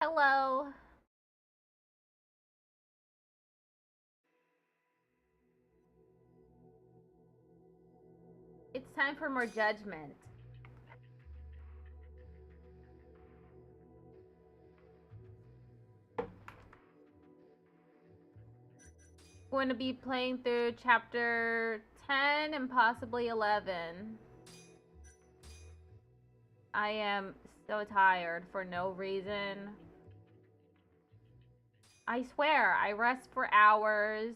Hello. It's time for more judgment. Going to be playing through chapter 10 and possibly 11. I am so tired for no reason. I swear, I rest for hours.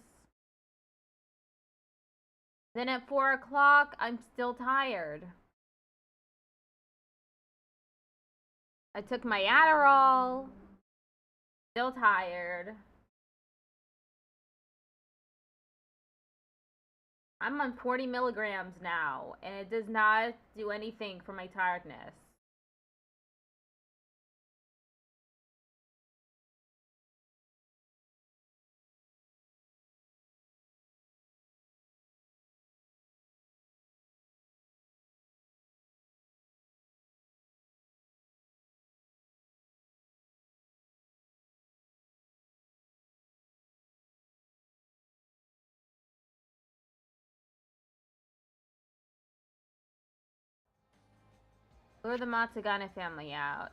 Then at 4 o'clock, I'm still tired. I took my Adderall. Still tired. I'm on 40 milligrams now, and it does not do anything for my tiredness. Lure the Matsugane family out.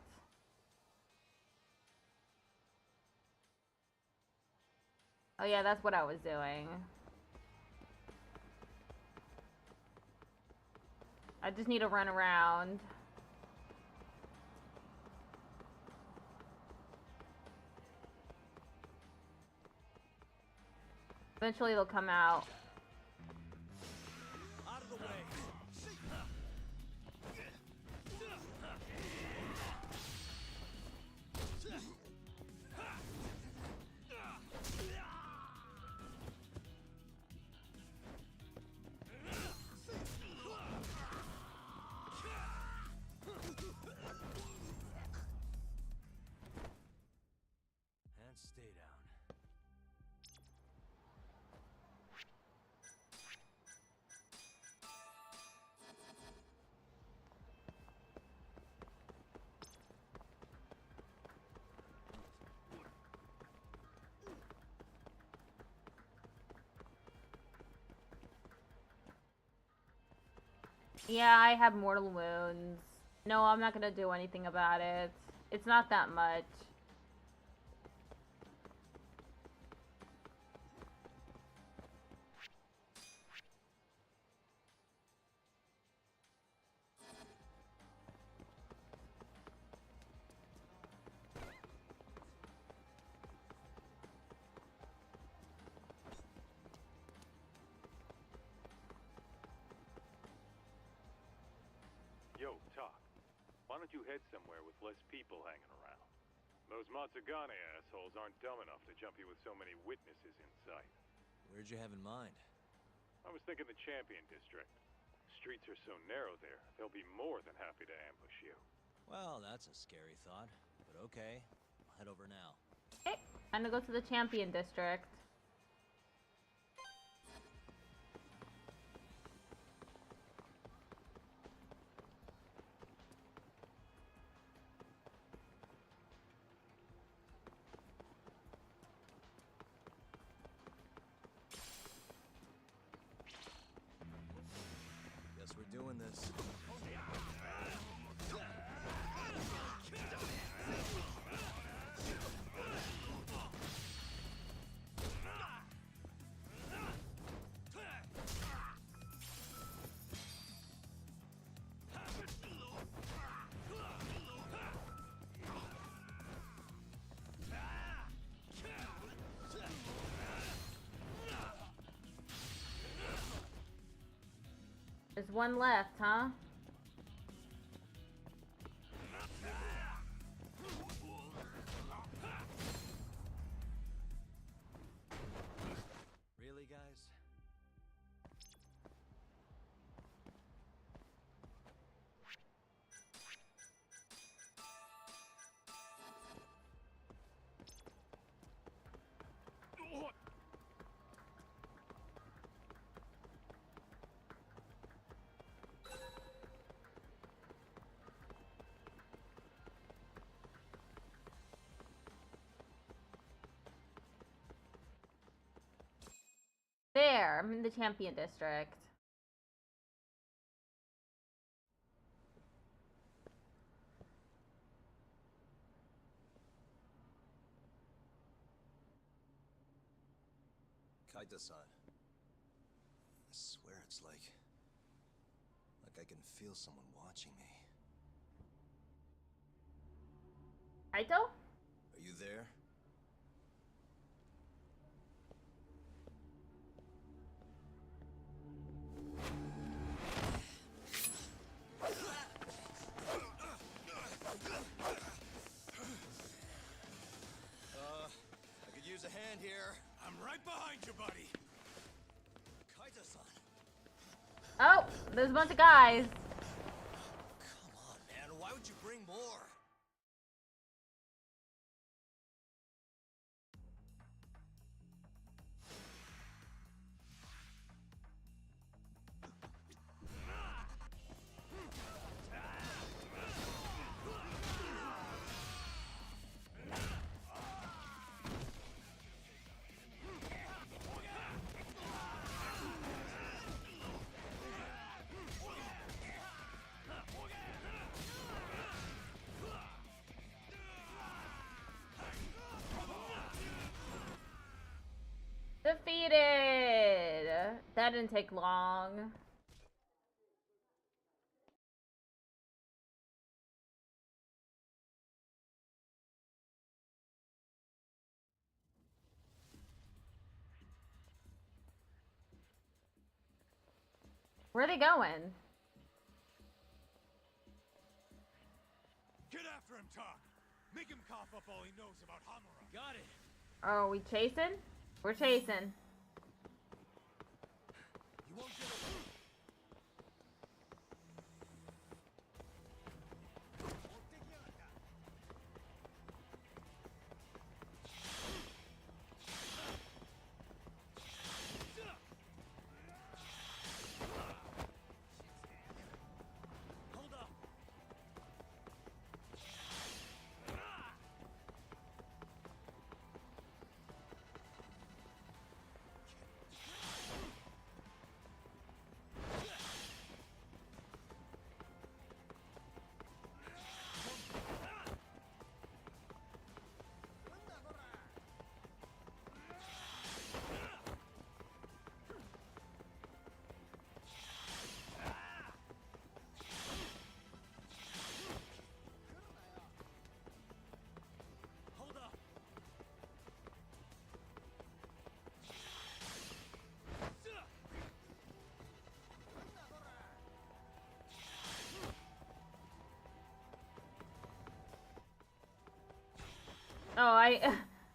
Oh yeah, that's what I was doing. I just need to run around. Eventually they'll come out. Out of the way. And stay down. Yeah, I have mortal wounds. No, I'm not gonna do anything about it. It's not that much. Yo, Talk. Why don't you head somewhere with less people hanging around? Those Matsugane assholes aren't dumb enough to jump you with so many witnesses in sight. Where'd you have in mind? I was thinking the Champion District. Streets are so narrow there, they'll be more than happy to ambush you. Well, that's a scary thought, but okay. I'll head over now. Okay, time to go to the Champion District. Guess we're doing this. There's one left, huh? Really, guys? where? I'm in the Champion District. Kaita-san. I swear it's like I can feel someone watching me. Kaito? Are you there? I could use a hand here. I'm right behind you, buddy. Kaita-san. Oh, there's a bunch of guys. Come on, man. Why would you bring more? Defeated! That didn't take long. Where are they going? Get after him, Talk. Make him cough up all he knows about Hamura. Got it. Oh, are we chasing? We're chasing. You won't get away. Hold up. Hold up. Oh, I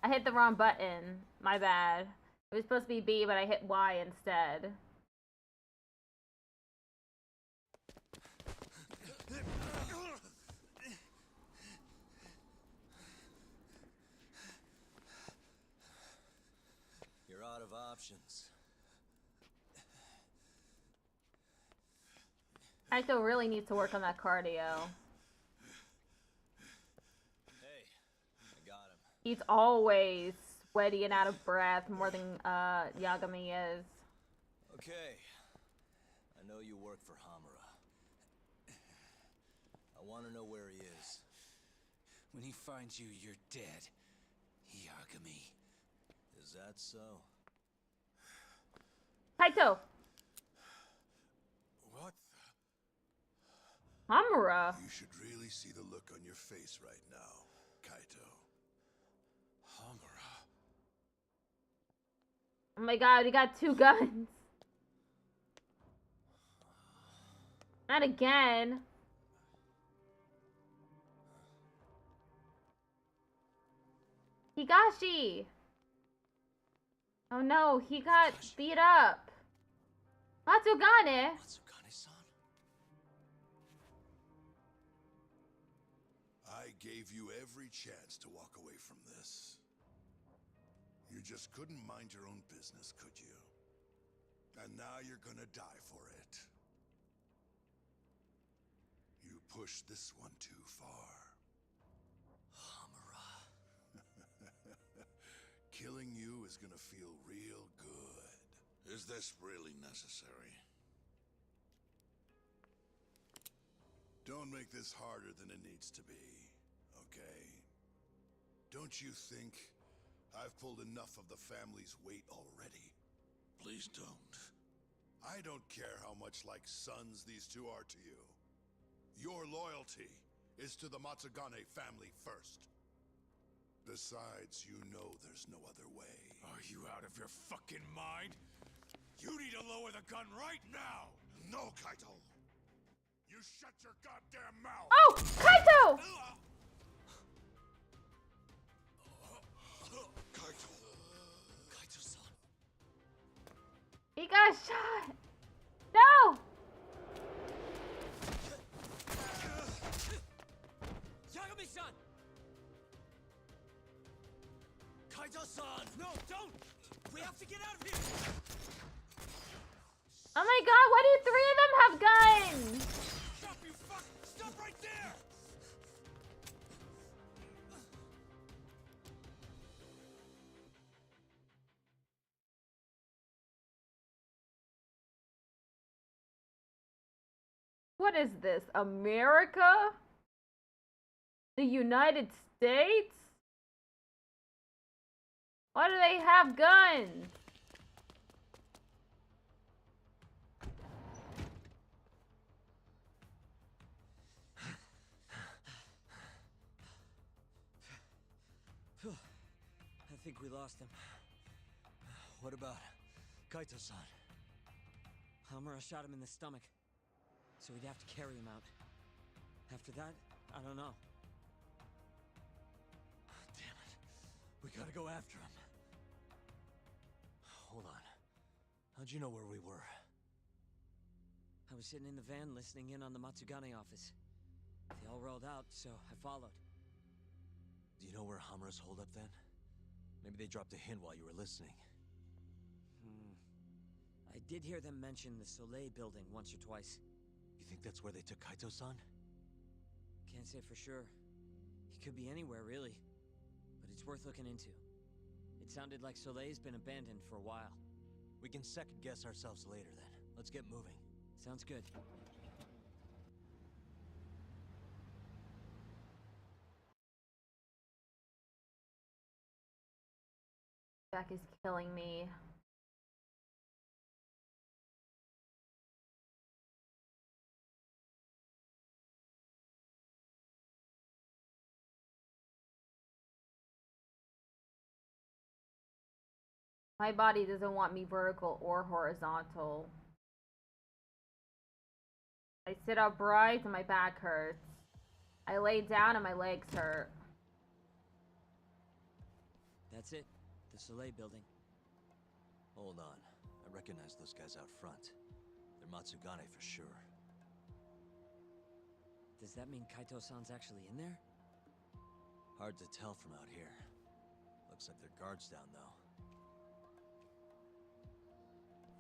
hit the wrong button. My bad. It was supposed to be B, but I hit Y instead. You're out of options. Kaito really needs to work on that cardio. Hey, I got him. He's always sweaty and out of breath more than Yagami is. Okay. I know you work for Hamura. I want to know where he is. When he finds you, you're dead. Yagami. Is that so? Kaito! What? Hamura! You should really see the look on your face right now, Kaito. Hamura. Oh my god, he got 2 guns. Not again. Higashi! Oh no, he got beat up. Matsugane! Matsugane-san? I gave you every chance to walk away from this. You just couldn't mind your own business, could you? And now you're gonna die for it. You pushed this one too far. Hamura. Killing you is gonna feel real good. Is this really necessary? Don't make this harder than it needs to be, okay? Don't you think I've pulled enough of the family's weight already? Please don't. I don't care how much like sons these two are to you. Your loyalty is to the Matsugane family first. Besides, you know there's no other way. Are you out of your fucking mind? You need to lower the gun right now! No, Kaito! You shut your goddamn mouth! Oh, Kaito! Kaito! Kaito-san. He got shot. No! Yagami-san! Kaito-san! No, don't! We have to get out of here! Oh my god, why do three of them have guns? Stop, you fuck! Stop right there! What is this? America? The United States? Why do they have guns? I think we lost him. What about Kaito-san? Hamura shot him in the stomach, so we'd have to carry him out. After that, I don't know. Damn it. We gotta go after him. Hold on. How'd you know where we were? I was sitting in the van listening in on the Matsugane office. They all rolled out, so I followed. Do you know where Hamura's hold up then? Maybe they dropped a hint while you were listening. I did hear them mention the Soleil building once or twice. You think that's where they took Kaito-san? Can't say for sure. He could be anywhere, really. But it's worth looking into. It sounded like Soleil's been abandoned for a while. We can second guess ourselves later then. Let's get moving. Sounds good. Jack is killing me. My body doesn't want me vertical or horizontal. I sit upright and my back hurts. I lay down and my legs hurt. That's it. The Soleil building. Hold on. I recognize those guys out front. They're Matsugane for sure. Does that mean Kaito-san's actually in there? Hard to tell from out here. Looks like their guard's down though.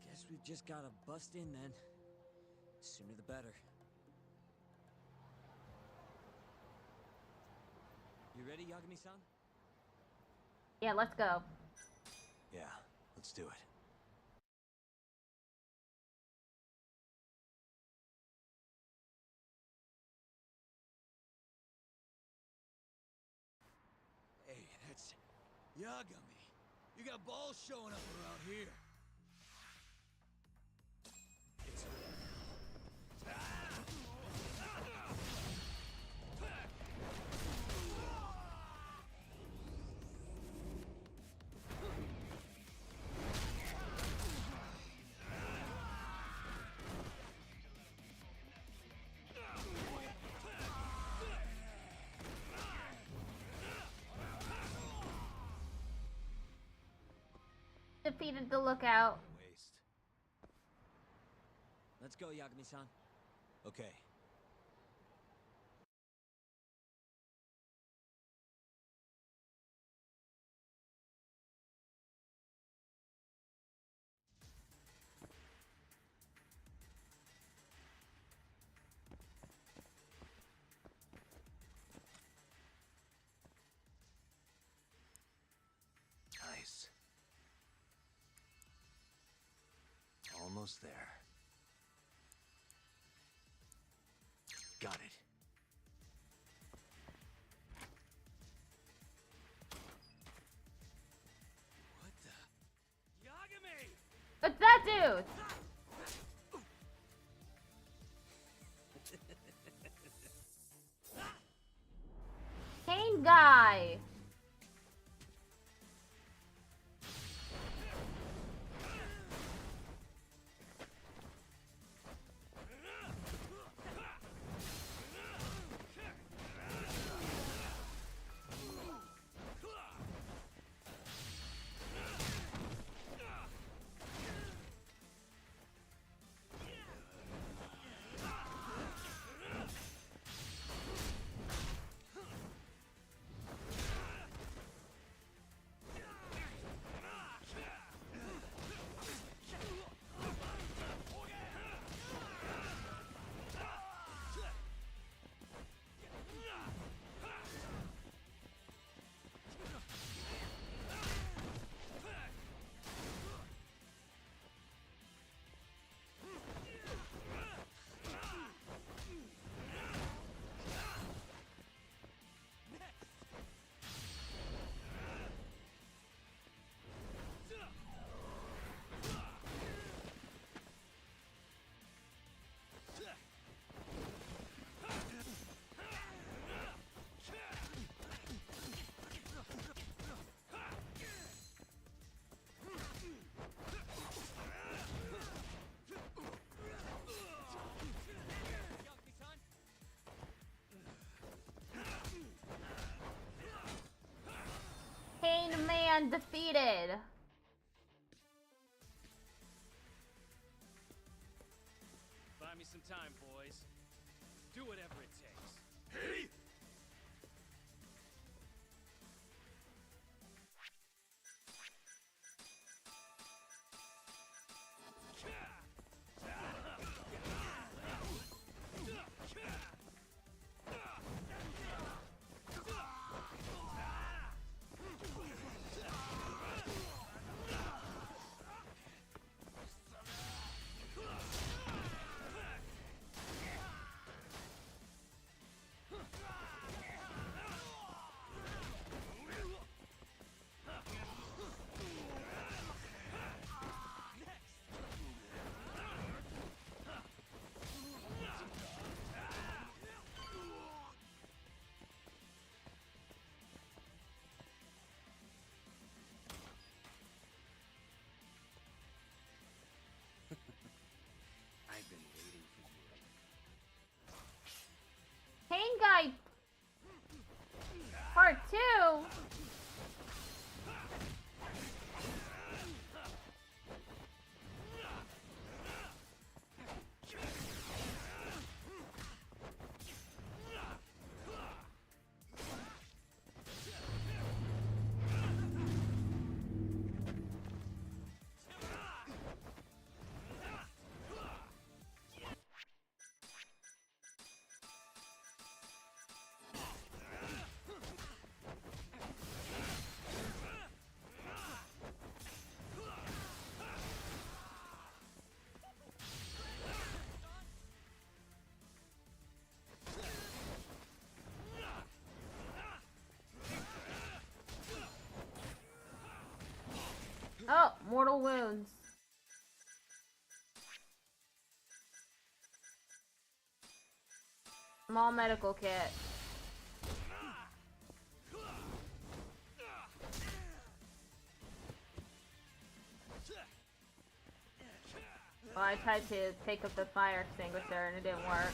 Guess we've just gotta bust in then. Sooner the better. You ready, Yagami-san? Yeah, let's go. Yeah, let's do it. Hey, that's Yagami. You got balls showing up around here. It's Defeated the lookout. Waste. Let's go, Yagami-san. Okay. Nice. almost there. Got it. What the? Yagami! It's that dude! Kane guy! Kane man defeated. Buy me some time, boys. Do whatever it takes. Hey! I've been waiting for you. Kane guy part 2. Oh, mortal wounds. Small medical kit. Well, I tried to take up the fire extinguisher and it didn't work.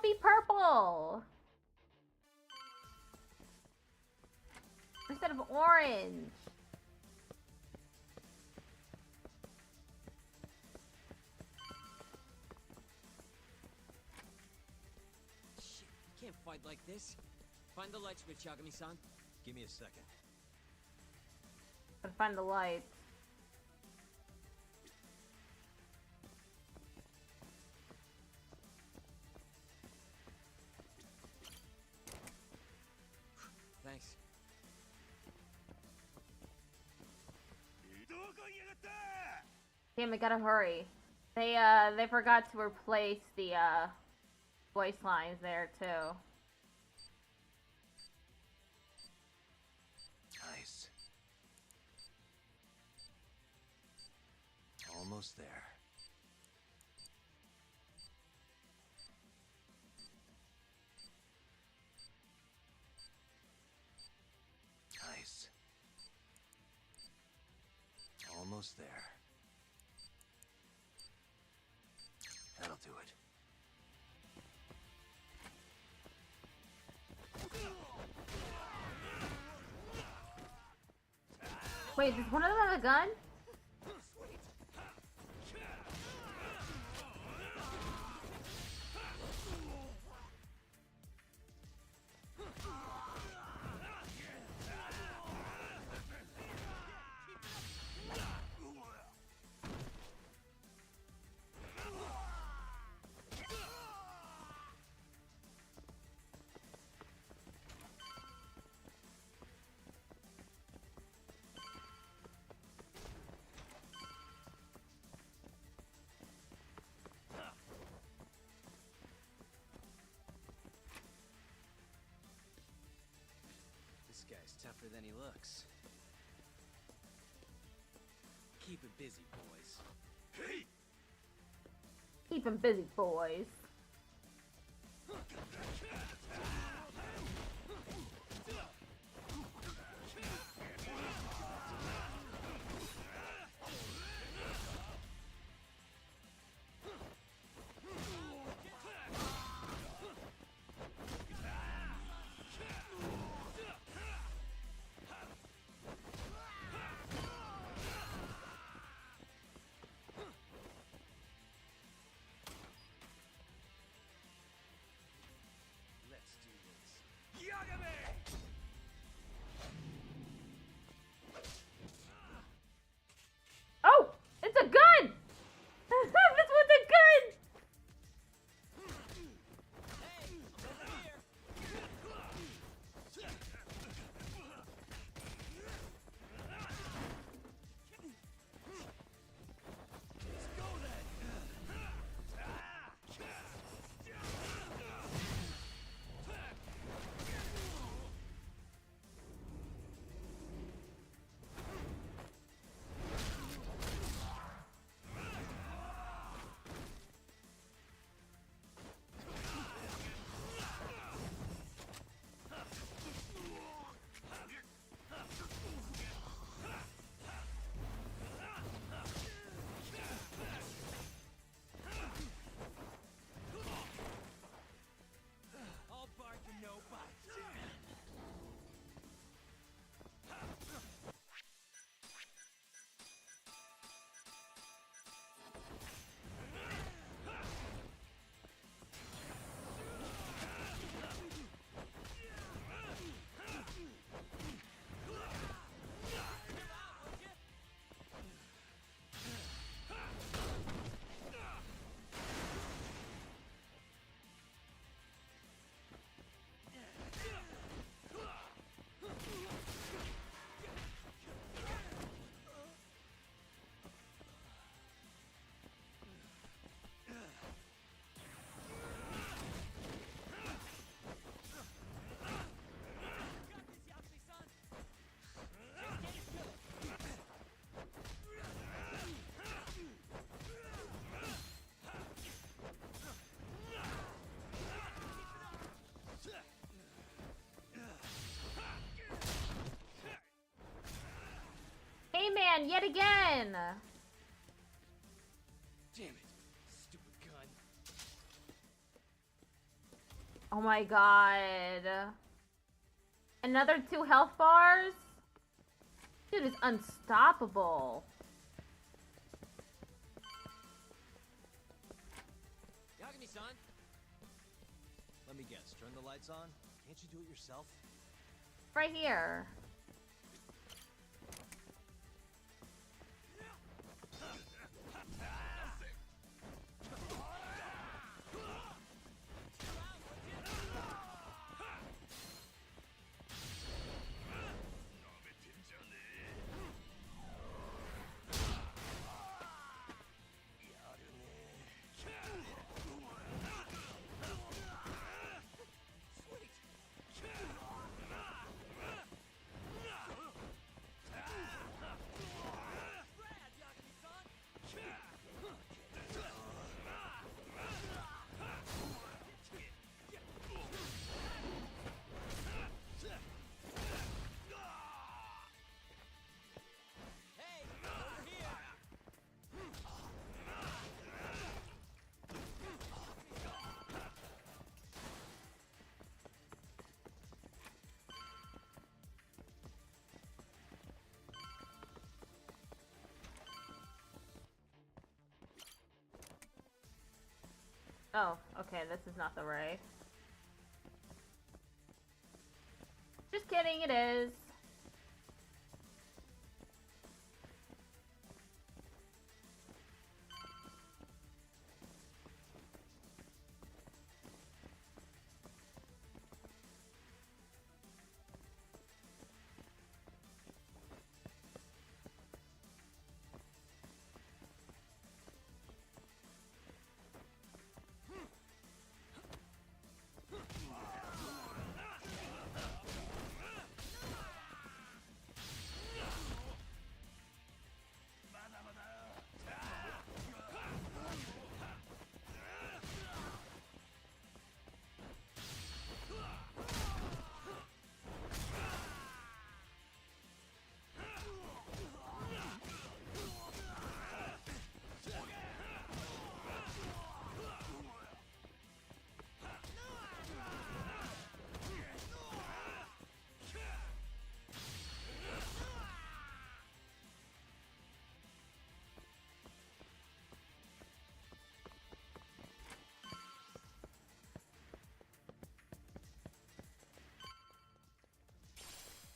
don't be purple? Instead of orange. Shit, you can't fight like this. Find the light switch, Yagami-san. Give me a second. Gotta find the lights. Thanks. Damn, we gotta hurry. They forgot to replace the, voice lines there, too. Nice. Almost there. Nice. Almost there. That'll do it. Wait, does one of them have a gun? This guy's tougher than he looks. Keep it busy, boys. Hey! Keep him busy, boys. Let's do this. Yagami! Oh! It's a gun! This one's a gun! All bark and no bite. Hey man, yet again! Damn it. Stupid gun. Oh my god. Another 2 health bars? Dude is unstoppable. Yagami-san! Let me guess, turn the lights on? Can't you do it yourself? Right here. Oh, okay, this is not the ray. Just kidding, it is.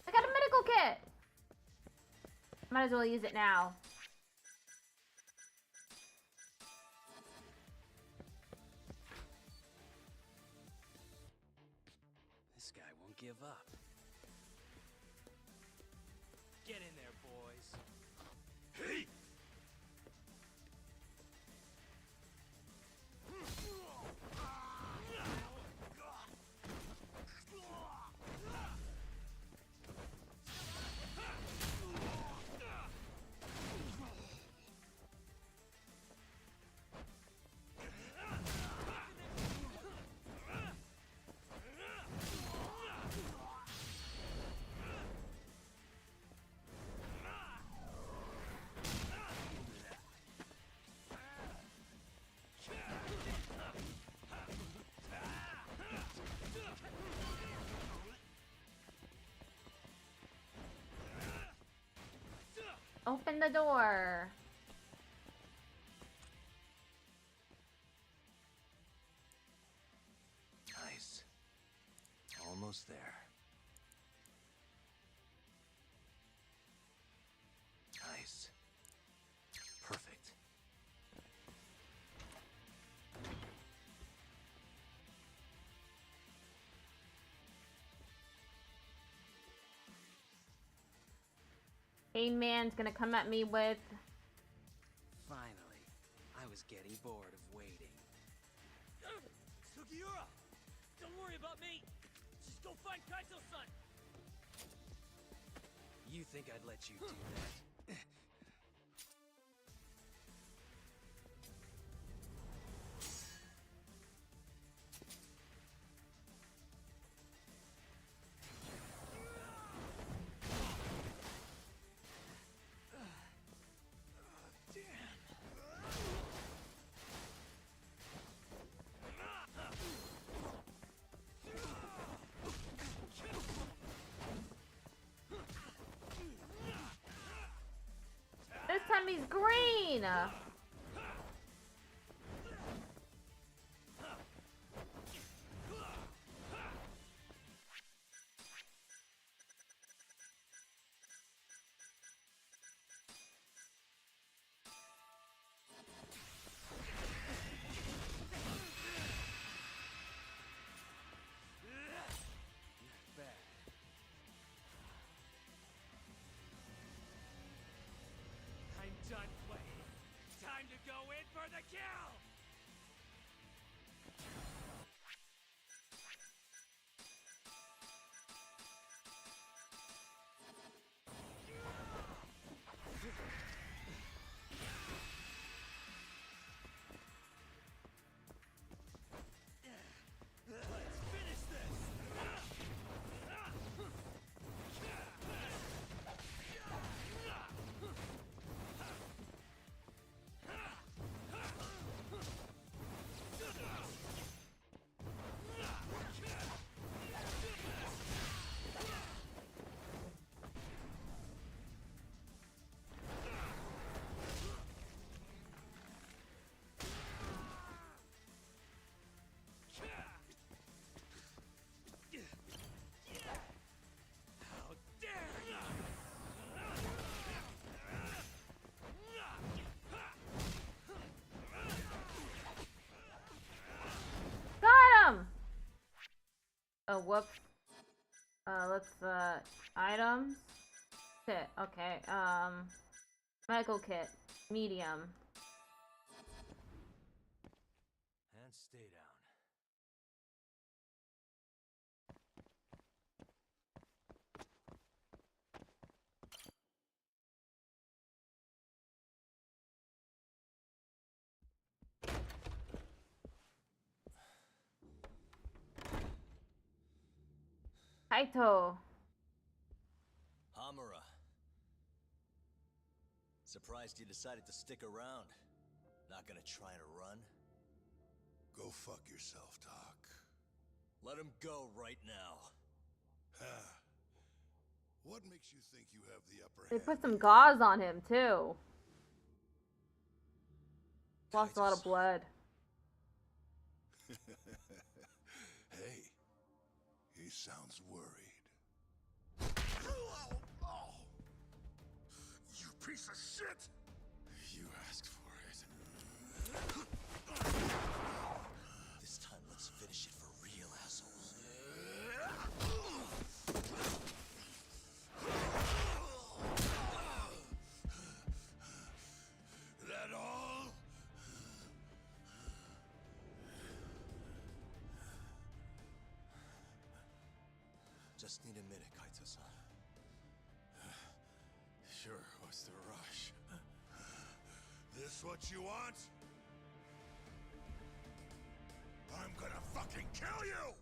I got a medical kit! Might as well use it now. This guy won't give up. Get in there, boys. Hey! Open the door. Nice. Almost there. Nice. Perfect. Pain Man's gonna come at me with... Finally. I was getting bored of waiting. Sugiura! Don't worry about me! Just go find Kaito-san! You think I'd let you do that? mean? I'm done playing. Time to go in for the kill! Let's finish this! How dare you! Got him! Oh, whoops. Let's, items? Kit, okay, medical kit. Medium. And stay down. Kaito. Hamura. Surprised you decided to stick around. Not gonna try and run? Go fuck yourself, Doc. Let him go right now. Ha. What makes you think you have the upper They hand? put some gauze on him, too. Lost a lot of blood. Hey, he sounds worried. You piece of shit! You asked for it. This time, let's finish it for real, assholes. That all? Just need a minute, Kaito-san. Sure, what's the rush? This what you want? I'm gonna fucking kill you!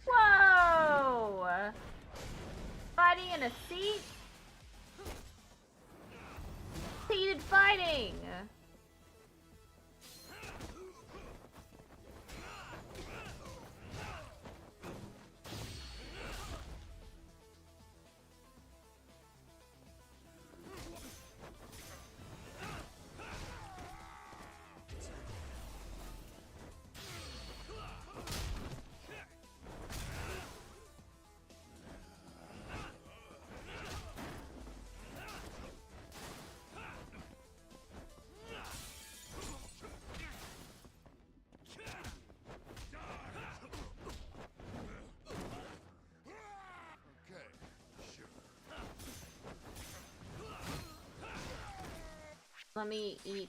Whoa! Fighting in a seat? Seated fighting! let me eat.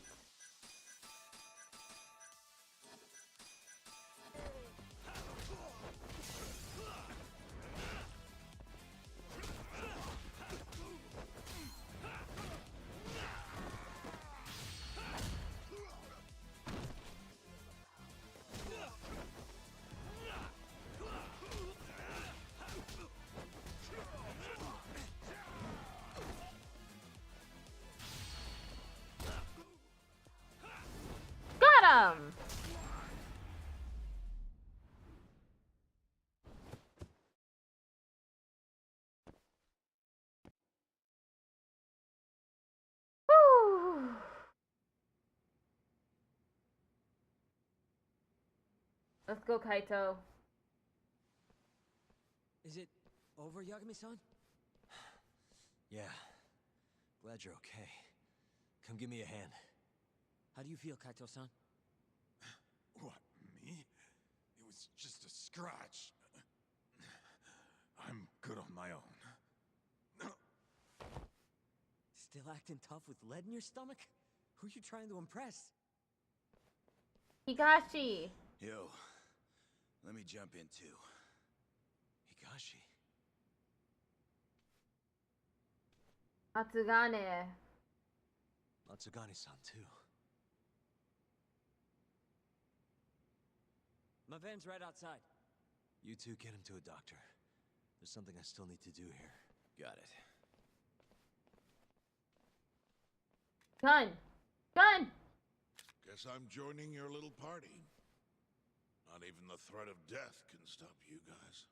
Got him! Whew. Let's go, Kaito. Is it over, Yagami-san? Yeah. Glad you're okay. Come give me a hand. How do you feel, Kaito-san? What, me? It was just a scratch. I'm good on my own. Still acting tough with lead in your stomach? Who are you trying to impress? Higashi. Yo, let me jump in too. Higashi. Matsugane. Matsugane-san too. My van's right outside. You two get him to a doctor. There's something I still need to do here. Got it. Gun! Gun! Guess I'm joining your little party. Not even the threat of death can stop you guys.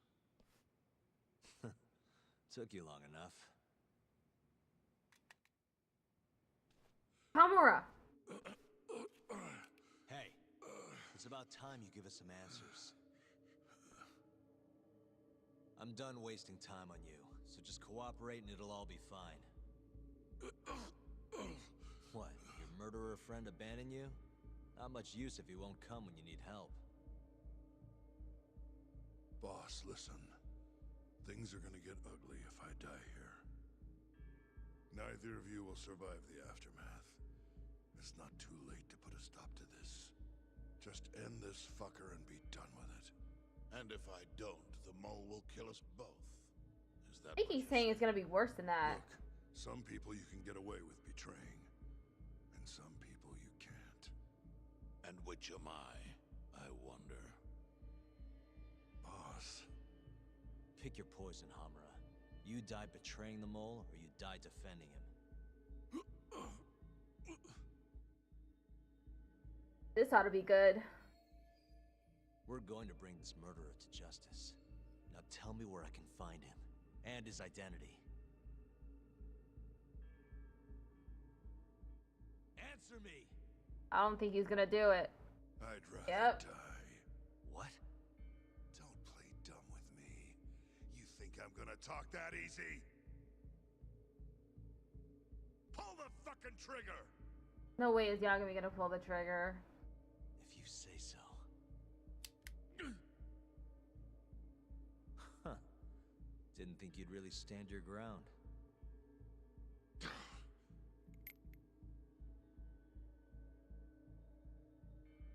Took you long enough. Kamura! Hey, it's about time you give us some answers. I'm done wasting time on you, so just cooperate and it'll all be fine. What, your murderer friend abandon you? Not much use if he won't come when you need help. Boss, listen. Things are gonna get ugly if I die here. Neither of you will survive the aftermath. It's not too late to put a stop to this. Just end this fucker and be done with it. And if I don't, the mole will kill us both. Is that I think what he's you saying say? it's gonna be worse than that. Look, some people you can get away with betraying, and some people you can't. And which am I wonder? Boss. Pick your poison, Hamura. You die betraying the mole, or you die defending him. This ought to be good. We're going to bring this murderer to justice. Now tell me where I can find him, and his identity. Answer me! I don't think he's gonna do it. I'd rather Yep. die. What? Don't play dumb with me. You think I'm gonna talk that easy? Pull the fucking trigger! No way is Yagami gonna pull the trigger. If you say so. Huh. Didn't think you'd really stand your ground.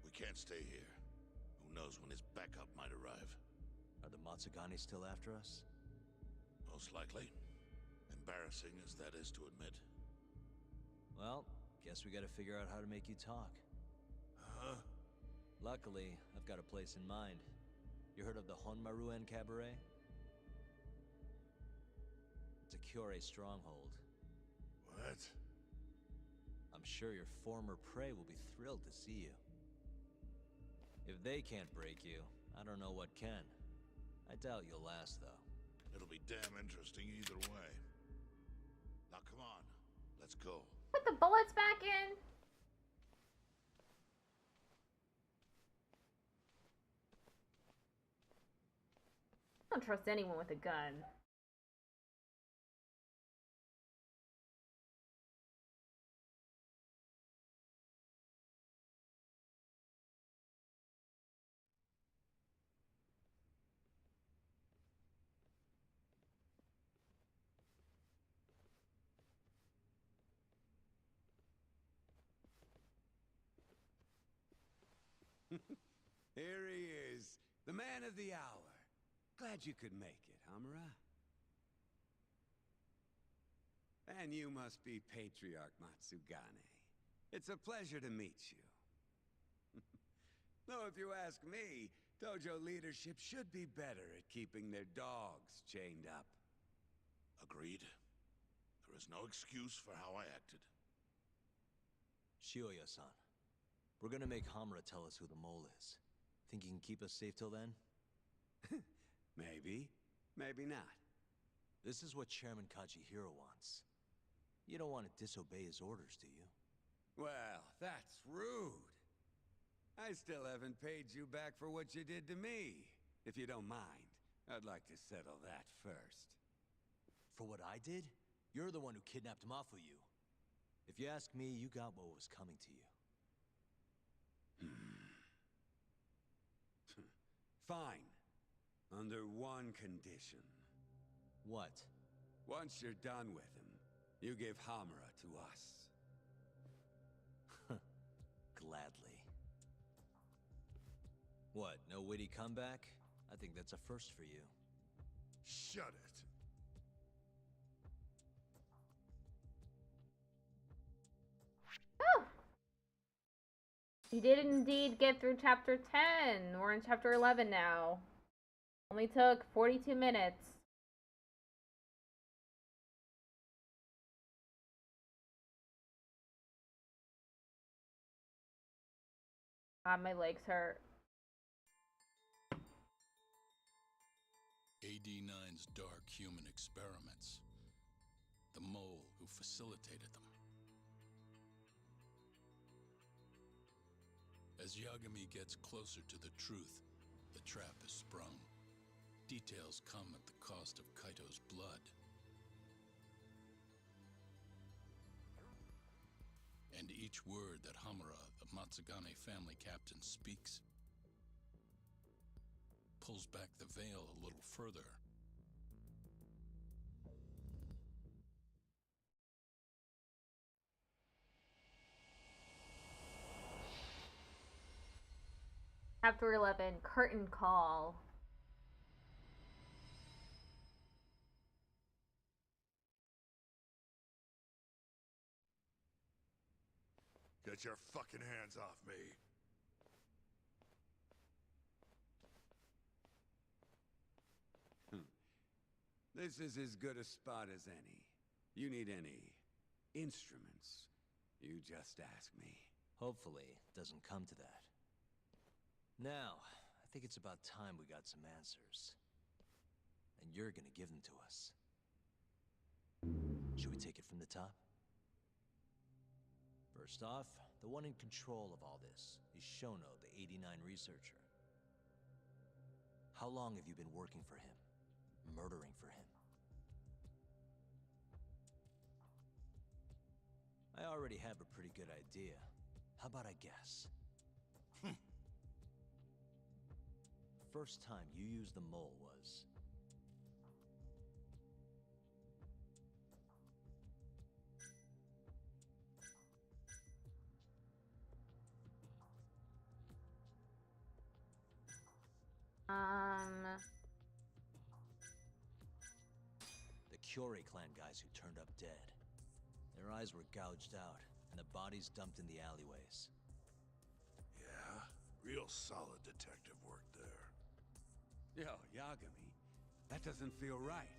We can't stay here. Who knows when his backup might arrive? Are the Matsugane still after us? Most likely. Embarrassing as that is to admit. Well, guess we gotta figure out how to make you talk. Huh? Luckily, I've got a place in mind. You heard of the Honmaruen Cabaret? It's a Kyorei stronghold. What? I'm sure your former prey will be thrilled to see you. If they can't break you, I don't know what can. I doubt you'll last, though. It'll be damn interesting either way. Now come on, let's go. Put the bullets back in. I don't trust anyone with a gun. Here he is, the man of the hour. Glad you could make it, Hamura. And you must be Patriarch Matsugane. It's a pleasure to meet you. Though if you ask me, dojo leadership should be better at keeping their dogs chained up. Agreed. There is no excuse for how I acted. Shioya-san, we're gonna make Hamura tell us who the mole is. Think he can keep us safe till then? Maybe. Maybe not. This is what Chairman Kajihiro wants. You don't want to disobey his orders, do you? Well, that's rude. I still haven't paid you back for what you did to me. If you don't mind, I'd like to settle that first. For what I did? You're the one who kidnapped Mafuyu. If you ask me, you got what was coming to you. Fine. Under one condition. What? Once you're done with him, you give Hamura to us. Gladly. What, no witty comeback? I think that's a first for you. Shut it. Oh! You did indeed get through chapter 10. We're in chapter 11 now. Only took 42 minutes. God, my legs hurt. AD9's dark human experiments. The mole who facilitated them. As Yagami gets closer to the truth, the trap is sprung. Details come at the cost of Kaito's blood. And each word that Hamura, the Matsugane family captain, speaks pulls back the veil a little further. Chapter 11, Curtain Call. Get your fucking hands off me. This is as good a spot as any. You need any instruments, you just ask me. Hopefully, it doesn't come to that. Now, I think it's about time we got some answers. And you're gonna give them to us. Should we take it from the top? First off, the one in control of all this is Shono, the 89 researcher. How long have you been working for him? Murdering for him? I already have a pretty good idea. How about I guess? First time you used the mole was... The Curie clan guys who turned up dead. Their eyes were gouged out, and the bodies dumped in the alleyways. Yeah, real solid detective work there. Yo, Yagami, that doesn't feel right.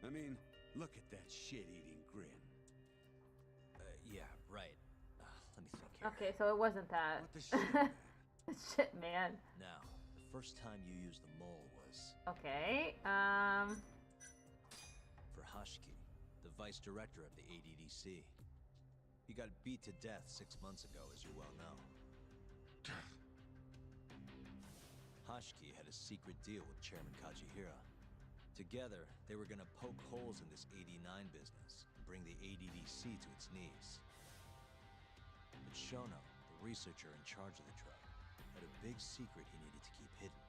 I mean, look at that shit-eating grin. Yeah, right. Let me think here. Okay, so it wasn't that. What the shit, man? Shit, man. Now, the first time you used the mole was... Okay, for Hashiki, the vice director of the ADDC. He got beat to death 6 months ago, as you well know. Hashiki had a secret deal with Chairman Kajihiro. Together, they were gonna poke holes in this 89 business and bring the ADDC to its knees. But Shono, the researcher in charge of the drug, had a big secret he needed to keep hidden.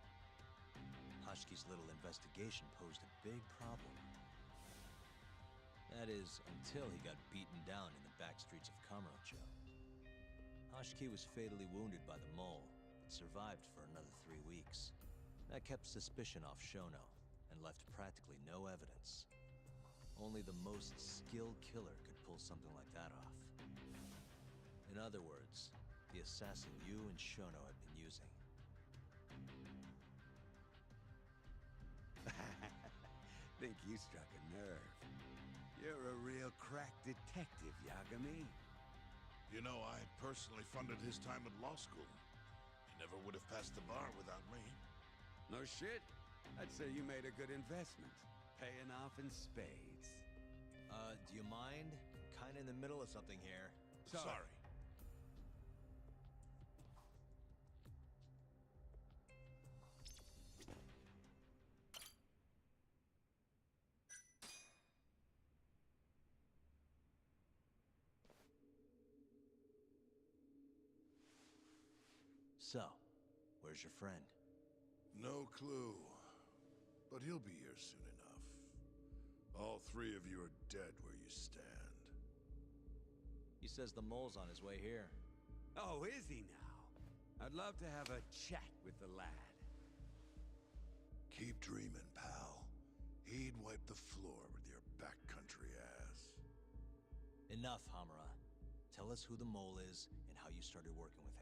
Hashiki's little investigation posed a big problem. That is, until he got beaten down in the back streets of Kamurocho. Hashiki was fatally wounded by the mole, survived for another 3 weeks. That kept suspicion off Shono, and left practically no evidence. Only the most skilled killer could pull something like that off. In other words, the assassin you and Shono have been using. Think you struck a nerve. You're a real crack detective, Yagami. You know, I personally funded his time at law school. He never would have passed the bar without me. No shit. I'd say you made a good investment. Paying off in spades. Do you mind? Kinda in the middle of something here. Sorry. So, where's your friend? No clue. But he'll be here soon enough. All three of you are dead where you stand. He says the mole's on his way here. Oh, is he now? I'd love to have a chat with the lad. Keep dreaming, pal. He'd wipe the floor with your backcountry ass. Enough, Hamura. Tell us who the mole is and how you started working with him.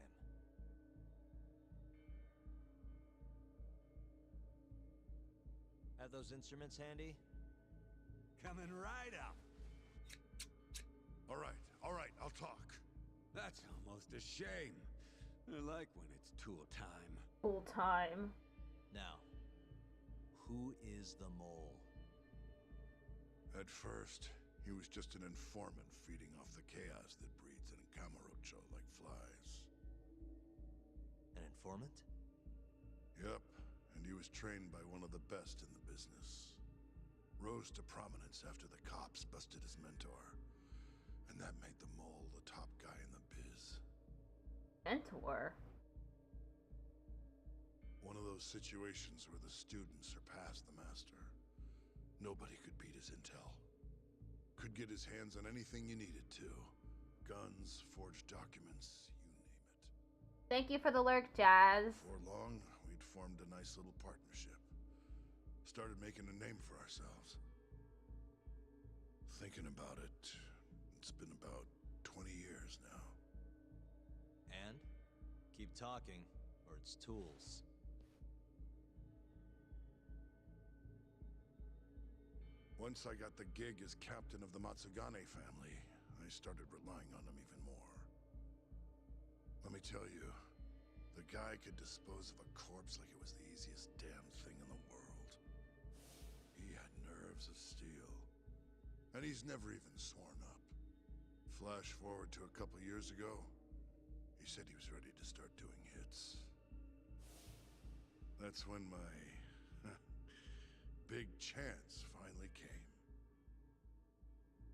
Have those instruments handy? Coming right up. All right, I'll talk. That's almost a shame. I like when it's tool time. Full time. Now, who is the mole? At first, he was just an informant feeding off the chaos that breeds in Kamurocho like flies. An informant? Yep, and he was trained by one of the best in the business. Rose to prominence after the cops busted his mentor. And that made the mole the top guy in the biz. Mentor? One of those situations where the student surpassed the master. Nobody could beat his intel. Could get his hands on anything you needed to. Guns, forged documents, you name it. Thank you for the lurk, Jazz. Before long, we'd formed a nice little partnership. Started making a name for ourselves. Thinking about it, it's been about 20 years now. And? Keep talking, or it's tools. Once I got the gig as captain of the Matsugane family, I started relying on him even more. Let me tell you, the guy could dispose of a corpse like it was the easiest damn thing in the world. He had nerves of steel. And he's never even sworn up. Flash forward to a couple years ago, he said he was ready to start doing hits. That's when my big chance finally came.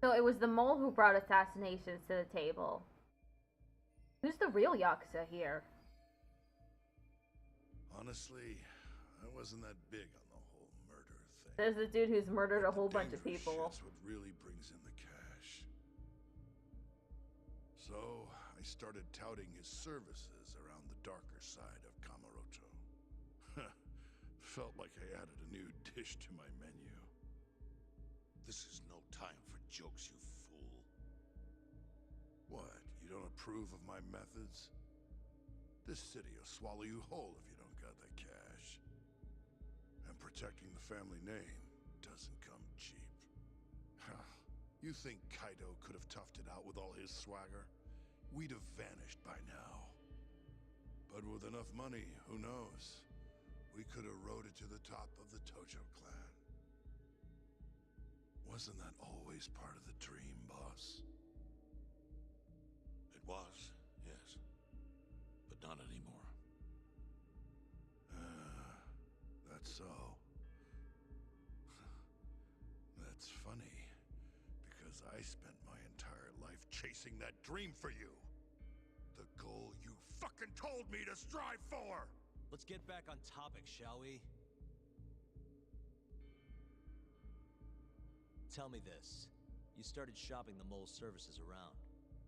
So it was the mole who brought assassinations to the table. Who's the real yakuza here? Honestly, I wasn't that big on the whole murder thing. There's a dude who's murdered a whole bunch of Dangerous people. shit's what really brings in the cash. So, I started touting his services around the darker side of Kamurocho. Felt like I added a new dish to my menu. This is no time for jokes, you fool. What, you don't approve of my methods? This city will swallow you whole if you don't got the cash. And protecting the family name doesn't come cheap. You think Kaido could have toughed it out with all his swagger? We'd have vanished by now. But with enough money, who knows? We could have rode it to the top of the Tojo clan. Wasn't that always part of the dream, boss? It was, yes. But not anymore. That's so. That's funny, because I spent my entire life chasing that dream for you. The goal you fucking told me to strive for! Let's get back on topic, shall we? Tell me this. You started shopping the mole's services around.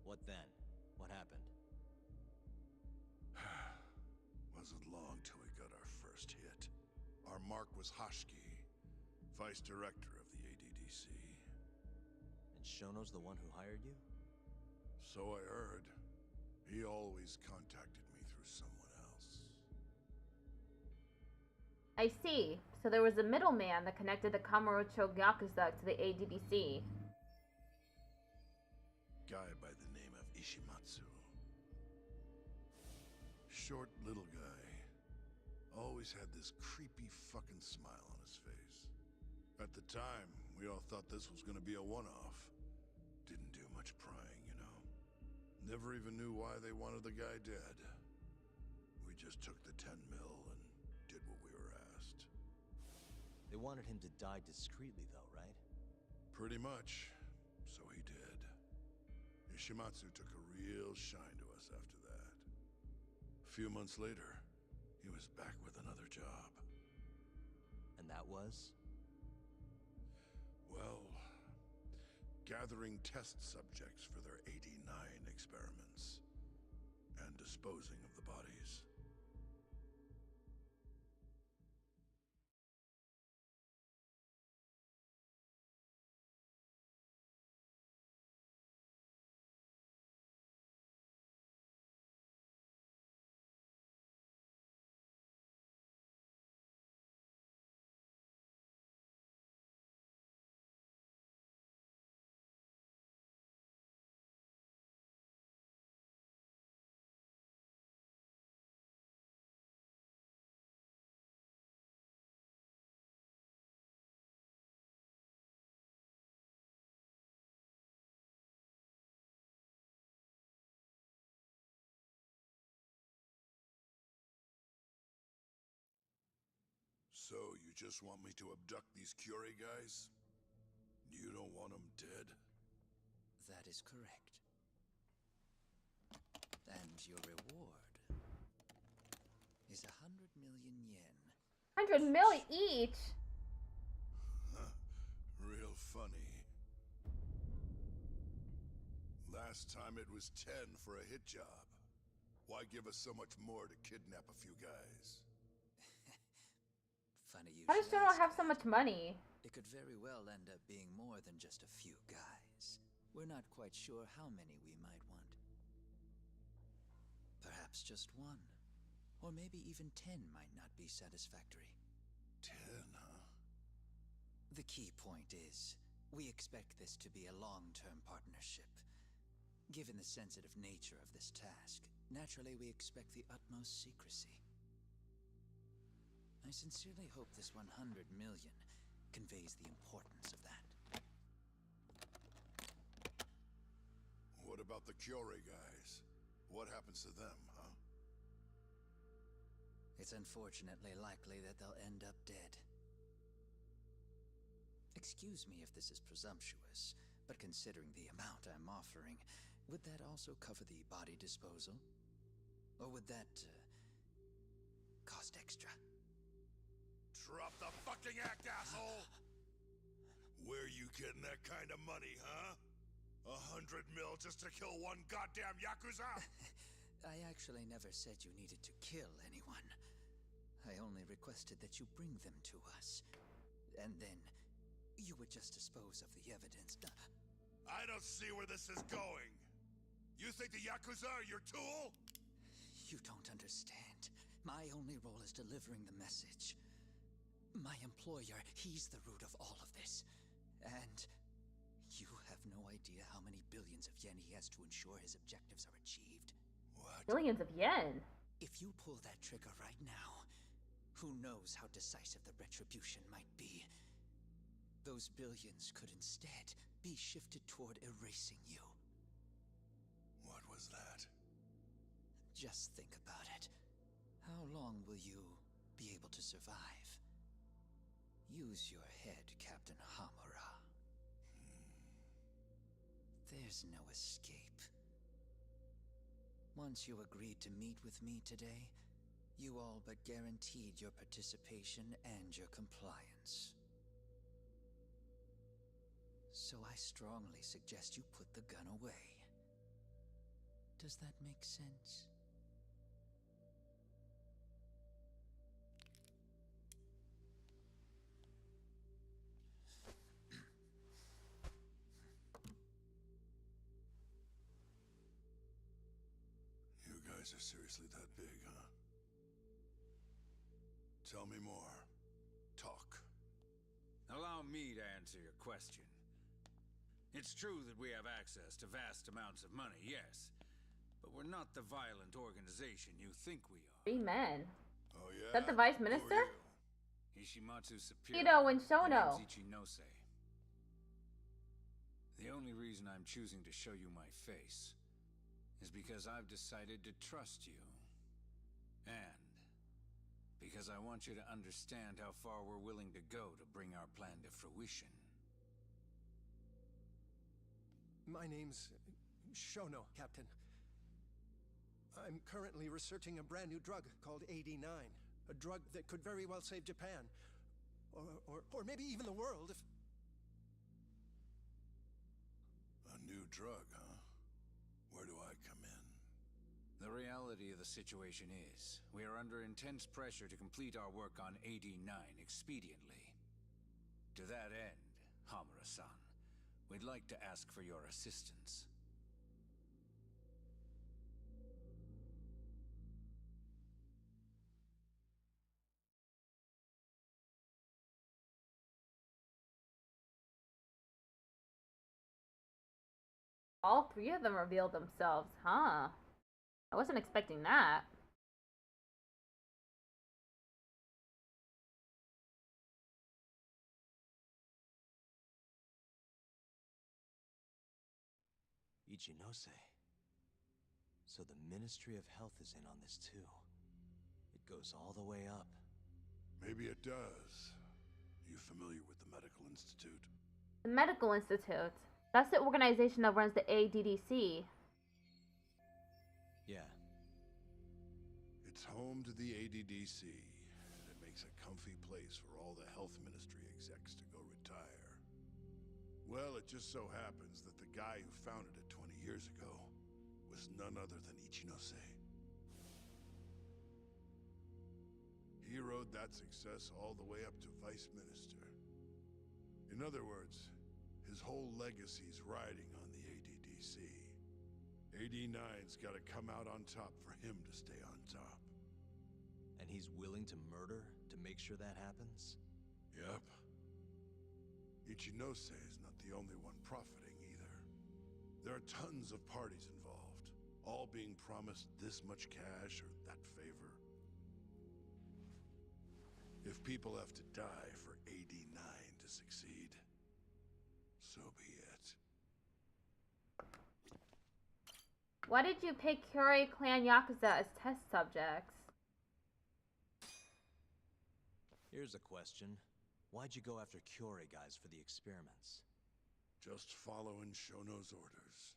What then? What happened? wasn't long till we got our first hit. Our mark was Hashki, vice director of the ADDC. And Shono's the one who hired you? So I heard. He always contacted me through someone else. I see. So there was a middleman that connected the Kamurocho Yakuza to the ADDC. Guy by the name of Ishimatsu. Short little guy. Always had this creepy fucking smile on his face. At the time, we all thought this was gonna be a one-off. Didn't do much prying, you know. Never even knew why they wanted the guy dead. We just took the 10 mil and did what we were asked. They wanted him to die discreetly, though, right? Pretty much. So he did. Ishimatsu took a real shine to us after that. A few months later, he was back with another job. And that was? Well, gathering test subjects for their 89 experiments. And disposing of the bodies. So, you just want me to abduct these Curie guys? You don't want them dead? That is correct. And your reward is 100 million yen. 100 million each? Huh. Real funny. Last time it was 10 for a hit job. Why give us so much more to kidnap a few guys? Funny you How does should Shono ask have so that. much money? It could very well end up being more than just a few guys. We're not quite sure how many we might want. Perhaps just one. Or maybe even 10 might not be satisfactory. 10, huh? The key point is, we expect this to be a long-term partnership. Given the sensitive nature of this task, naturally we expect the utmost secrecy. I sincerely hope this 100 million conveys the importance of that. What about the Curie guys? What happens to them, huh? It's unfortunately likely that they'll end up dead. Excuse me if this is presumptuous, but considering the amount I'm offering, would that also cover the body disposal? Or would that, cost extra? Drop the fucking act, asshole! Where you getting that kind of money, huh? 100 mil just to kill one goddamn yakuza? I actually never said you needed to kill anyone. I only requested that you bring them to us. And then, you would just dispose of the evidence. I don't see where this is going. You think the yakuza are your tool? You don't understand. My only role is delivering the message. My employer, he's the root of all of this. And you have no idea how many billions of yen he has to ensure his objectives are achieved. What? Billions of yen? If you pull that trigger right now, who knows how decisive the retribution might be. Those billions could instead be shifted toward erasing you. What was that? Just think about it. How long will you be able to survive? Use your head, Captain Hamura. There's no escape. Once you agreed to meet with me today, you all but guaranteed your participation and your compliance. So I strongly suggest you put the gun away. Does that make sense? guys are seriously that big, huh? Tell me more. Talk. Allow me to answer your question. It's true that we have access to vast amounts of money, yes. But we're not the violent organization you think we are. 3 men. Oh yeah? Is that the vice minister? Ishimatsu's superior. Kido and Her Shono. name's Ichinose. The only reason I'm choosing to show you my face is because I've decided to trust you. And because I want you to understand how far we're willing to go to bring our plan to fruition. My name's Shono, Captain. I'm currently researching a brand new drug called 89. A drug that could very well save Japan. Or maybe even the world if... A new drug, huh? Where do I come in? The reality of the situation is, we are under intense pressure to complete our work on 89 expediently. To that end, Hamura-san, we'd like to ask for your assistance. All 3 of them revealed themselves, huh? I wasn't expecting that. Ichinose. So the Ministry of Health is in on this too. It goes all the way up. Maybe it does. You familiar with the Medical Institute? The Medical Institute. That's the organization that runs the ADDC. Yeah. It's home to the ADDC, and it makes a comfy place for all the Health Ministry execs to go retire. Well, it just so happens that the guy who founded it 20 years ago was none other than Ichinose. He rode that success all the way up to Vice Minister. In other words, his whole legacy's riding on the ADDC. 89's gotta come out on top for him to stay on top. And he's willing to murder to make sure that happens? Yep. Ichinose is not the only one profiting either. There are tons of parties involved, all being promised this much cash or that favor. If people have to die for 89 to succeed, so be it. Why did you pick Kyorei Clan Yakuza as test subjects? Here's a question. Why'd you go after Kyorei guys for the experiments? Just following Shono's orders.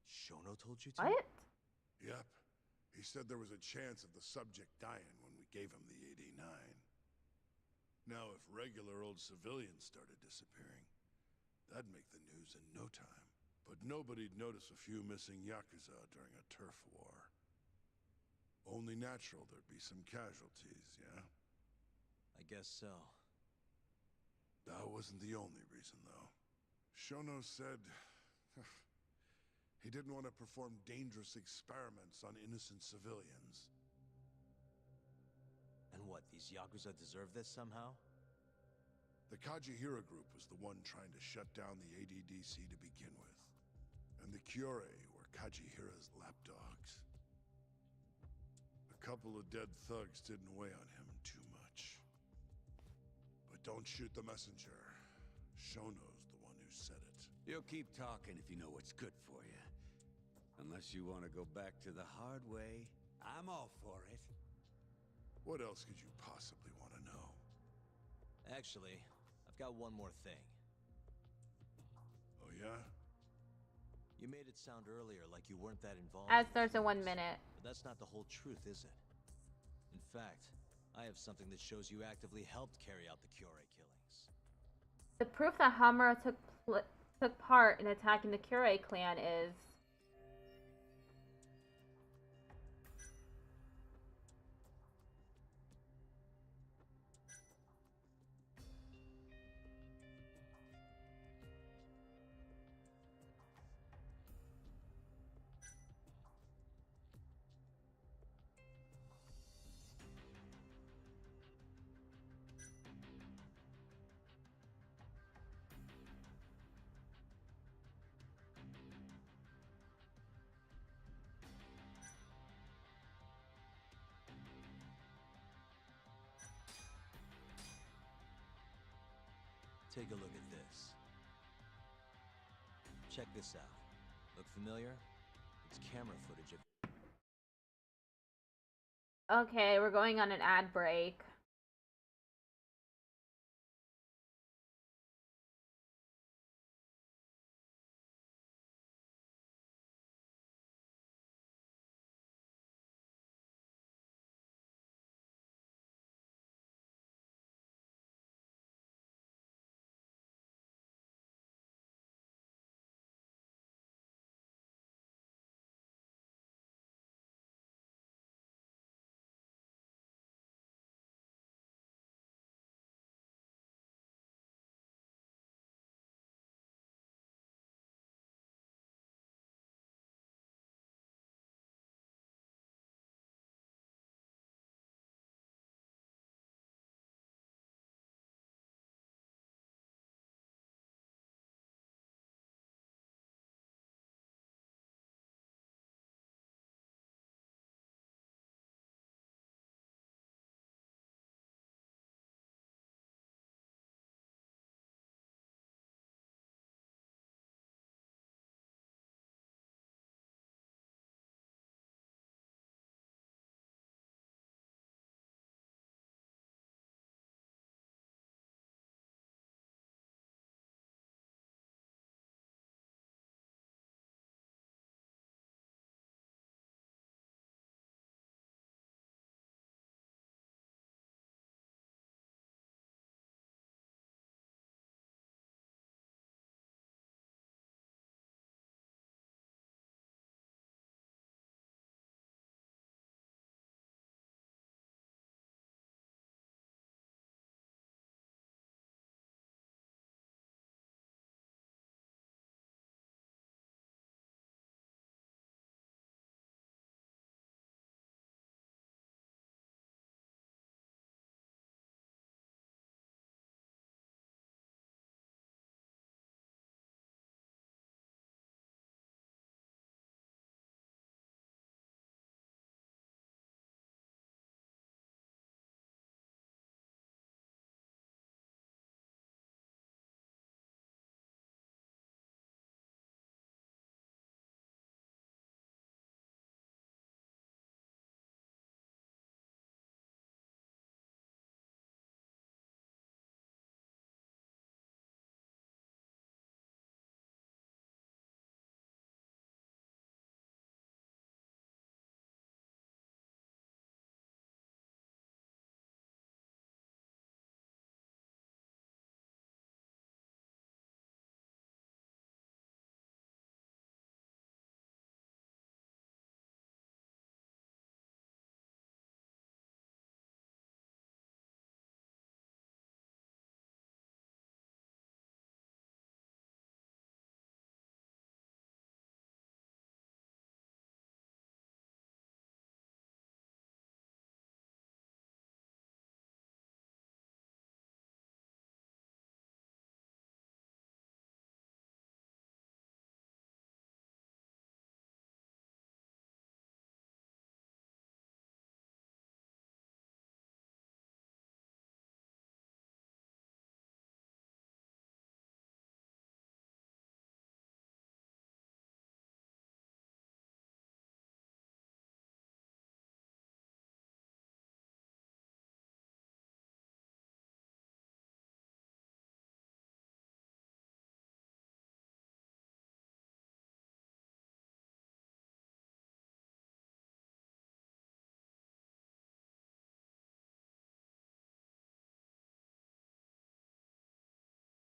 Shono told you to? What? Yep. He said there was a chance of the subject dying when we gave him the 89. Now, if regular old civilians started disappearing, that'd make the news in no time. But nobody'd notice a few missing yakuza during a turf war. Only natural there'd be some casualties, yeah? I guess so. That wasn't the only reason, though. Shono said he didn't want to perform dangerous experiments on innocent civilians. And what, these yakuza deserve this somehow? The Kajihira group was the one trying to shut down the ADDC to begin with. And the Kyorei were Kajihira's lapdogs. A couple of dead thugs didn't weigh on him too much. But don't shoot the messenger. Shono's the one who said it. You'll keep talking if you know what's good for you. Unless you want to go back to the hard way, I'm all for it. What else could you possibly want to know? Actually, I've got one more thing. Oh yeah? You made it sound earlier like you weren't that involved. As starts in 1 minute. But that's not the whole truth, is it? In fact, I have something that shows you actively helped carry out the Kyorei killings. The proof that Hamura took part in attacking the Kyorei clan is... Take a look at this. Check this out. Look familiar? It's camera footage of... Okay, we're going on an ad break.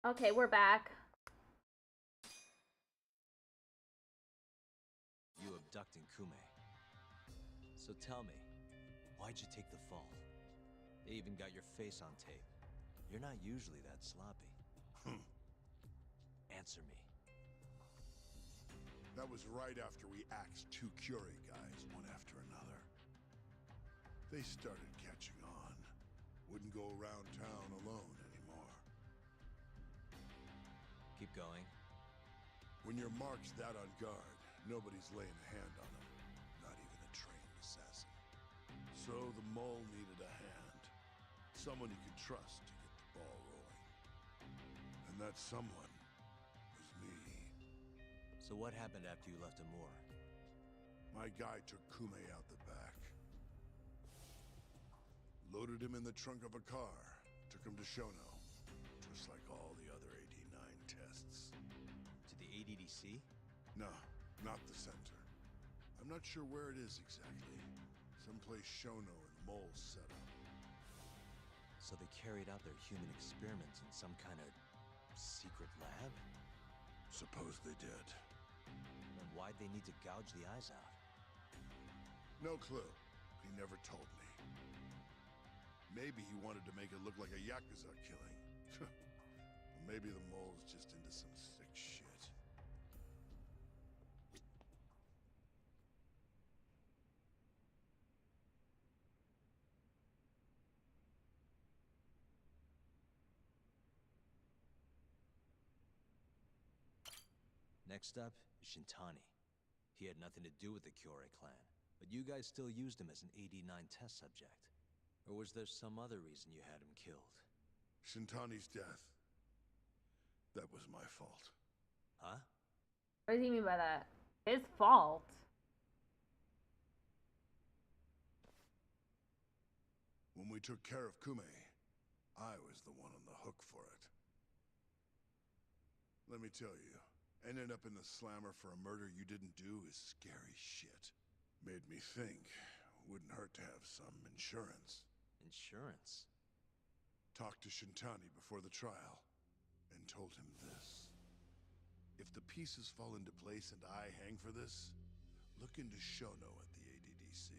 Okay, we're back. You abducting Kume. So tell me, why'd you take the fall? They even got your face on tape. You're not usually that sloppy. Answer me. That was right after we axed 2 Curie guys, one after another. They started catching on. Wouldn't go around town alone anymore. Keep going. When your mark's that on guard, nobody's laying a hand on them. Not even a trained assassin. So the mole needed a hand. Someone you could trust to get the ball rolling. And that someone was me. So what happened after you left Amur? My guy took Kume out the back. Loaded him in the trunk of a car. Took him to Shono. Just like all the other 89 tests. To the ADDC? No, not the center. I'm not sure where it is exactly. Someplace Shono and the moles set up. So they carried out their human experiments in some kind of secret lab? Suppose they did. Then why'd they need to gouge the eyes out? No clue. He never told me. Maybe he wanted to make it look like a yakuza killing. Maybe the mole's just into some sick shit. Next up is Shintani. He had nothing to do with the Kyorei clan, but you guys still used him as an 89 test subject. Or was there some other reason you had him killed? Shintani's death. That was my fault. Huh? What does he mean by that? His fault? When we took care of Kume, I was the one on the hook for it. Let me tell you, ending up in the slammer for a murder you didn't do is scary shit. Made me think, wouldn't hurt to have some insurance. Insurance? Talked to Shintani before the trial, and told him this. If the pieces fall into place and I hang for this, look into Shono at the ADDC.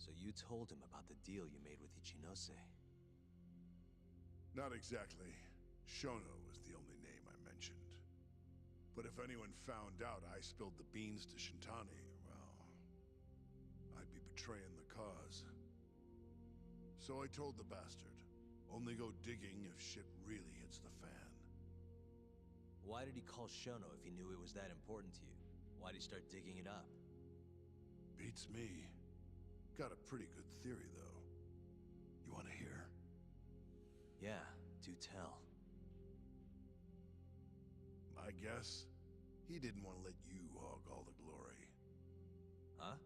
So you told him about the deal you made with Ichinose? Not exactly. Shono was the only name I mentioned. But if anyone found out I spilled the beans to Shintani, well, I'd be betraying the cause. So I told the bastard, only go digging if shit really hits the fan. Why did he call Shono if he knew it was that important to you? Why'd he start digging it up? Beats me. Got a pretty good theory, though. You want to hear? Yeah, do tell. My guess? He didn't want to let you hog all the glory. Huh?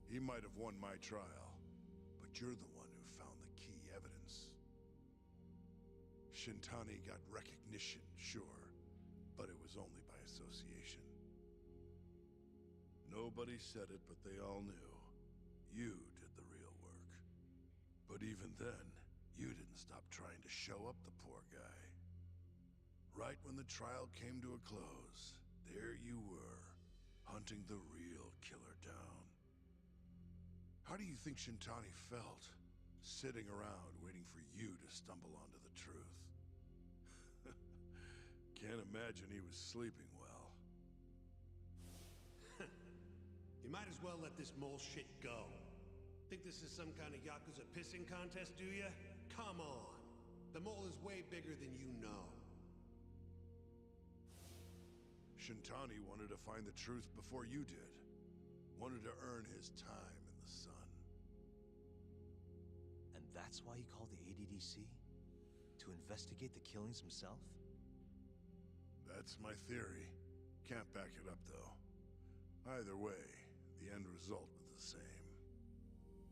He might have won my trial, but you're the one who found the key evidence. Shintani got recognition, sure, but it was only by association. Nobody said it, but they all knew. You did the real work. But even then, you didn't stop trying to show up the poor guy. Right when the trial came to a close, there you were, hunting the real killer down. How do you think Shintani felt, sitting around waiting for you to stumble onto the truth? Can't imagine he was sleeping well. You might as well let this mole shit go. Think this is some kind of yakuza pissing contest, do ya? Come on! The mole is way bigger than you know. Shintani wanted to find the truth before you did. Wanted to earn his time in the sun. And that's why he called the ADDC? To investigate the killings himself? That's my theory. Can't back it up, though. Either way, the end result was the same.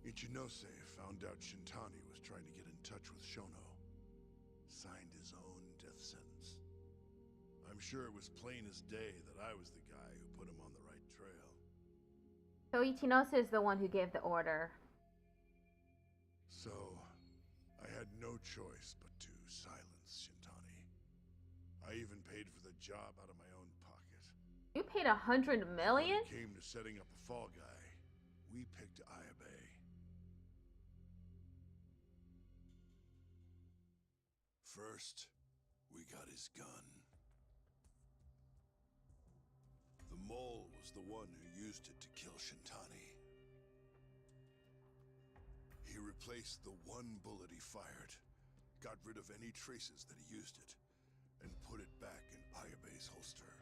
Ichinose found out Shintani was trying to get in touch with Shono. Signed his own death sentence. I'm sure it was plain as day that I was the guy who put him on the right trail. So Ichinose is the one who gave the order. So, I had no choice but to silence Shintani. I even paid for the job out of my own pocket. You paid $100 million? When it came to setting up a fall guy, we picked Ayabe. First, we got his gun. The mole was the one who used it to kill Shintani. He replaced the one bullet he fired, got rid of any traces that he used it, and put it back in Ayabe's holster.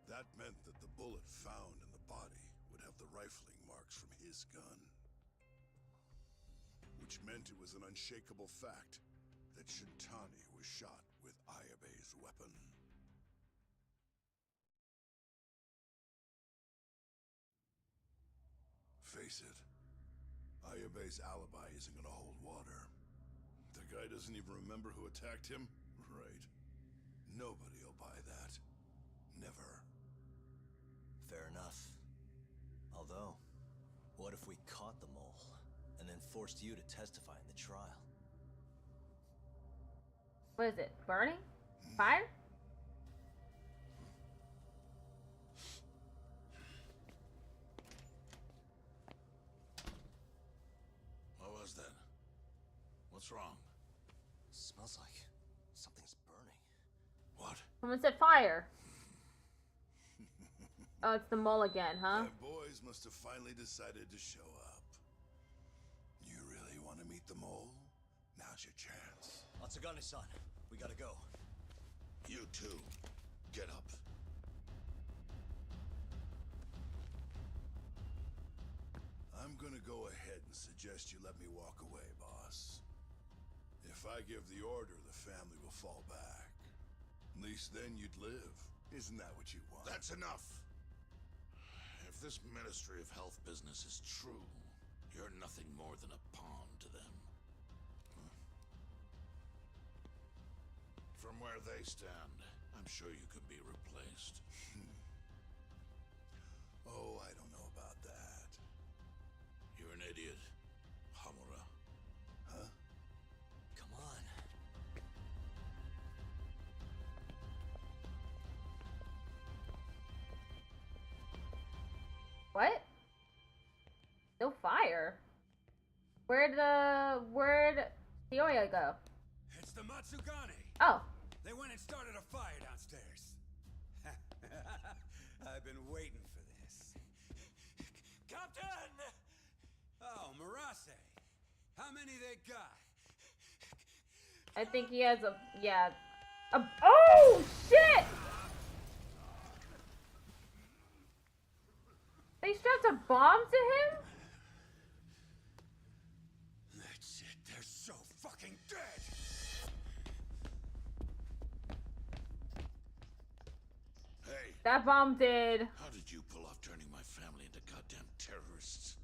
That meant that the bullet found in the body would have the rifling marks from his gun. which meant it was an unshakable fact that Shintani was shot with Ayabe's weapon. Face it, Ayabe's alibi isn't gonna hold water. The guy doesn't even remember who attacked him? Right. Nobody'll buy that. Never. Fair enough. Although, what if we caught the mole, and then forced you to testify in the trial? What is it? Burning? Fire? What was that? What's wrong? Smells like something's burning. What? Someone said fire. Oh, it's the mole again, huh? My boys must have finally decided to show up. You really want to meet the mole? Now's your chance. Matsugane-san, we gotta go. You too. Get up. I'm gonna go ahead and suggest you let me walk away, boss. If I give the order, the family will fall back. At least then you'd live. Isn't that what you want? That's enough. If this Ministry of Health business is true, you're nothing more than a pawn to them. From where they stand, I'm sure you could be replaced. Oh, I don't know about that. You're an idiot, Hamura. Huh? Come on. What? No fire. Where'd Sioya go? It's the Matsugane. Oh. They went and started a fire downstairs. I've been waiting for this. Captain! Oh, Marase. How many they got? I think he has oh shit! They strapped a bomb to him? That's it. They're so fucking dead. Hey. That bomb did. How did you pull off turning my family into goddamn terrorists?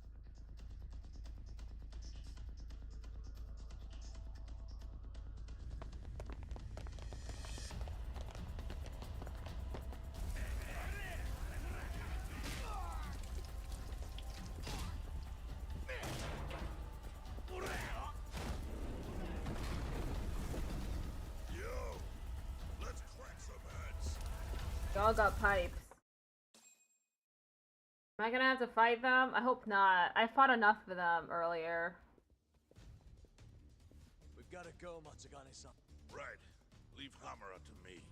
Y'all got pipes. Am I gonna have to fight them? I hope not. I fought enough of them earlier. We've gotta go, Matsugane-san. Right. Leave Hamura to me.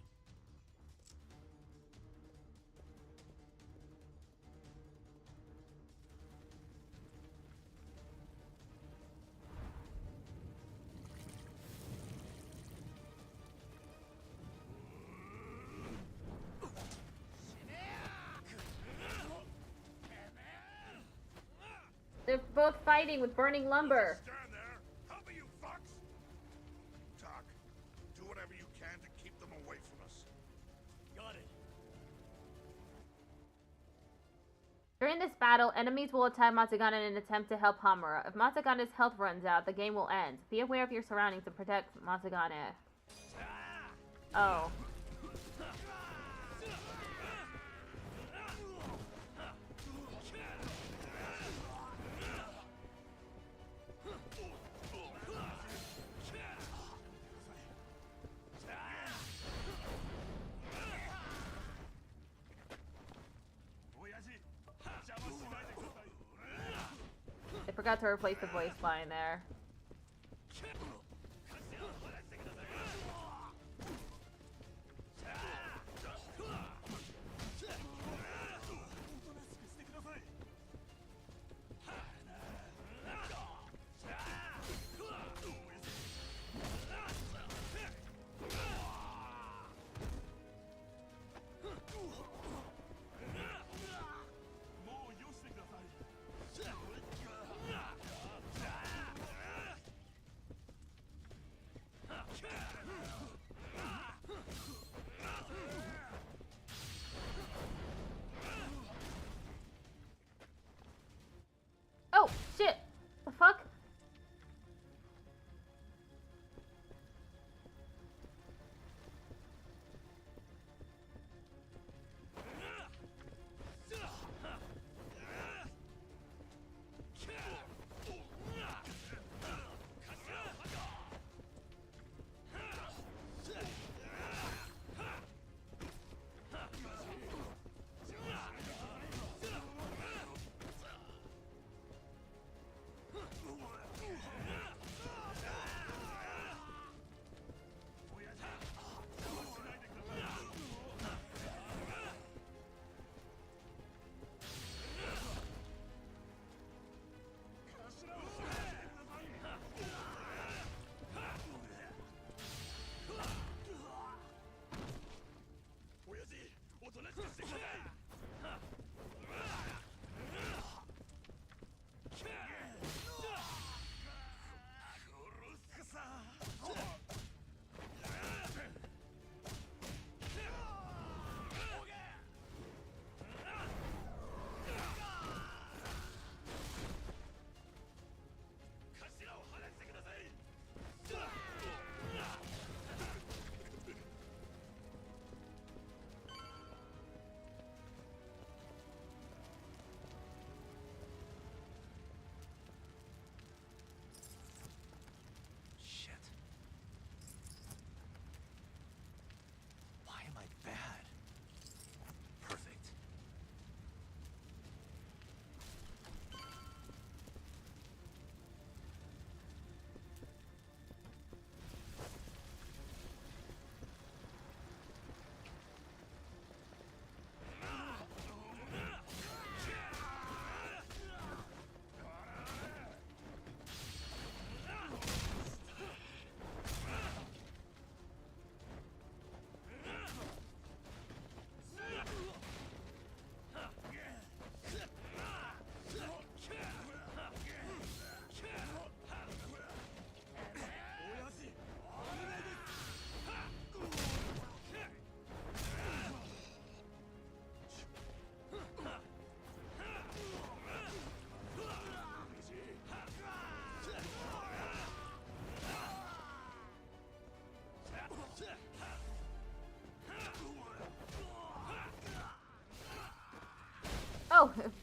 They're both fighting with burning lumber. Stand there! Help me, you fucks! Talk. Do whatever you can to keep them away from us. Got it. During this battle, enemies will attack Matsugane in an attempt to help Hamura. If Matsugane's health runs out, the game will end. Be aware of your surroundings and protect Matsugane. Oh. I forgot to replace the voice line there.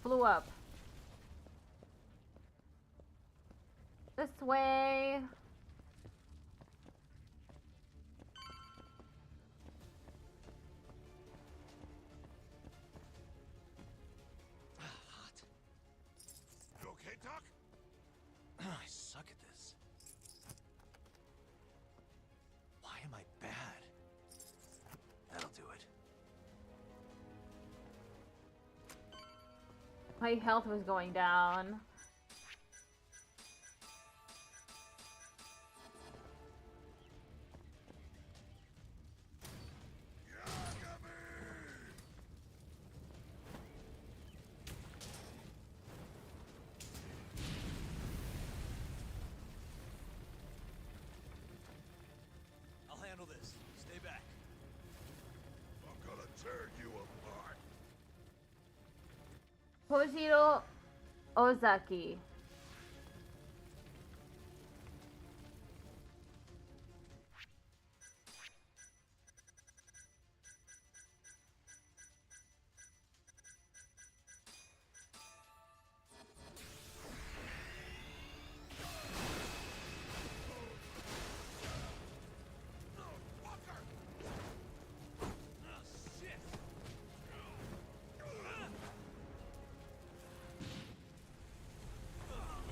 blew up. This way. Hot. You okay, Doc? I suck at this. Why am I bad? That'll do it. My health was going down. I'll handle this. Stay back. I'm gonna tear you apart. Kojiro Ozaki.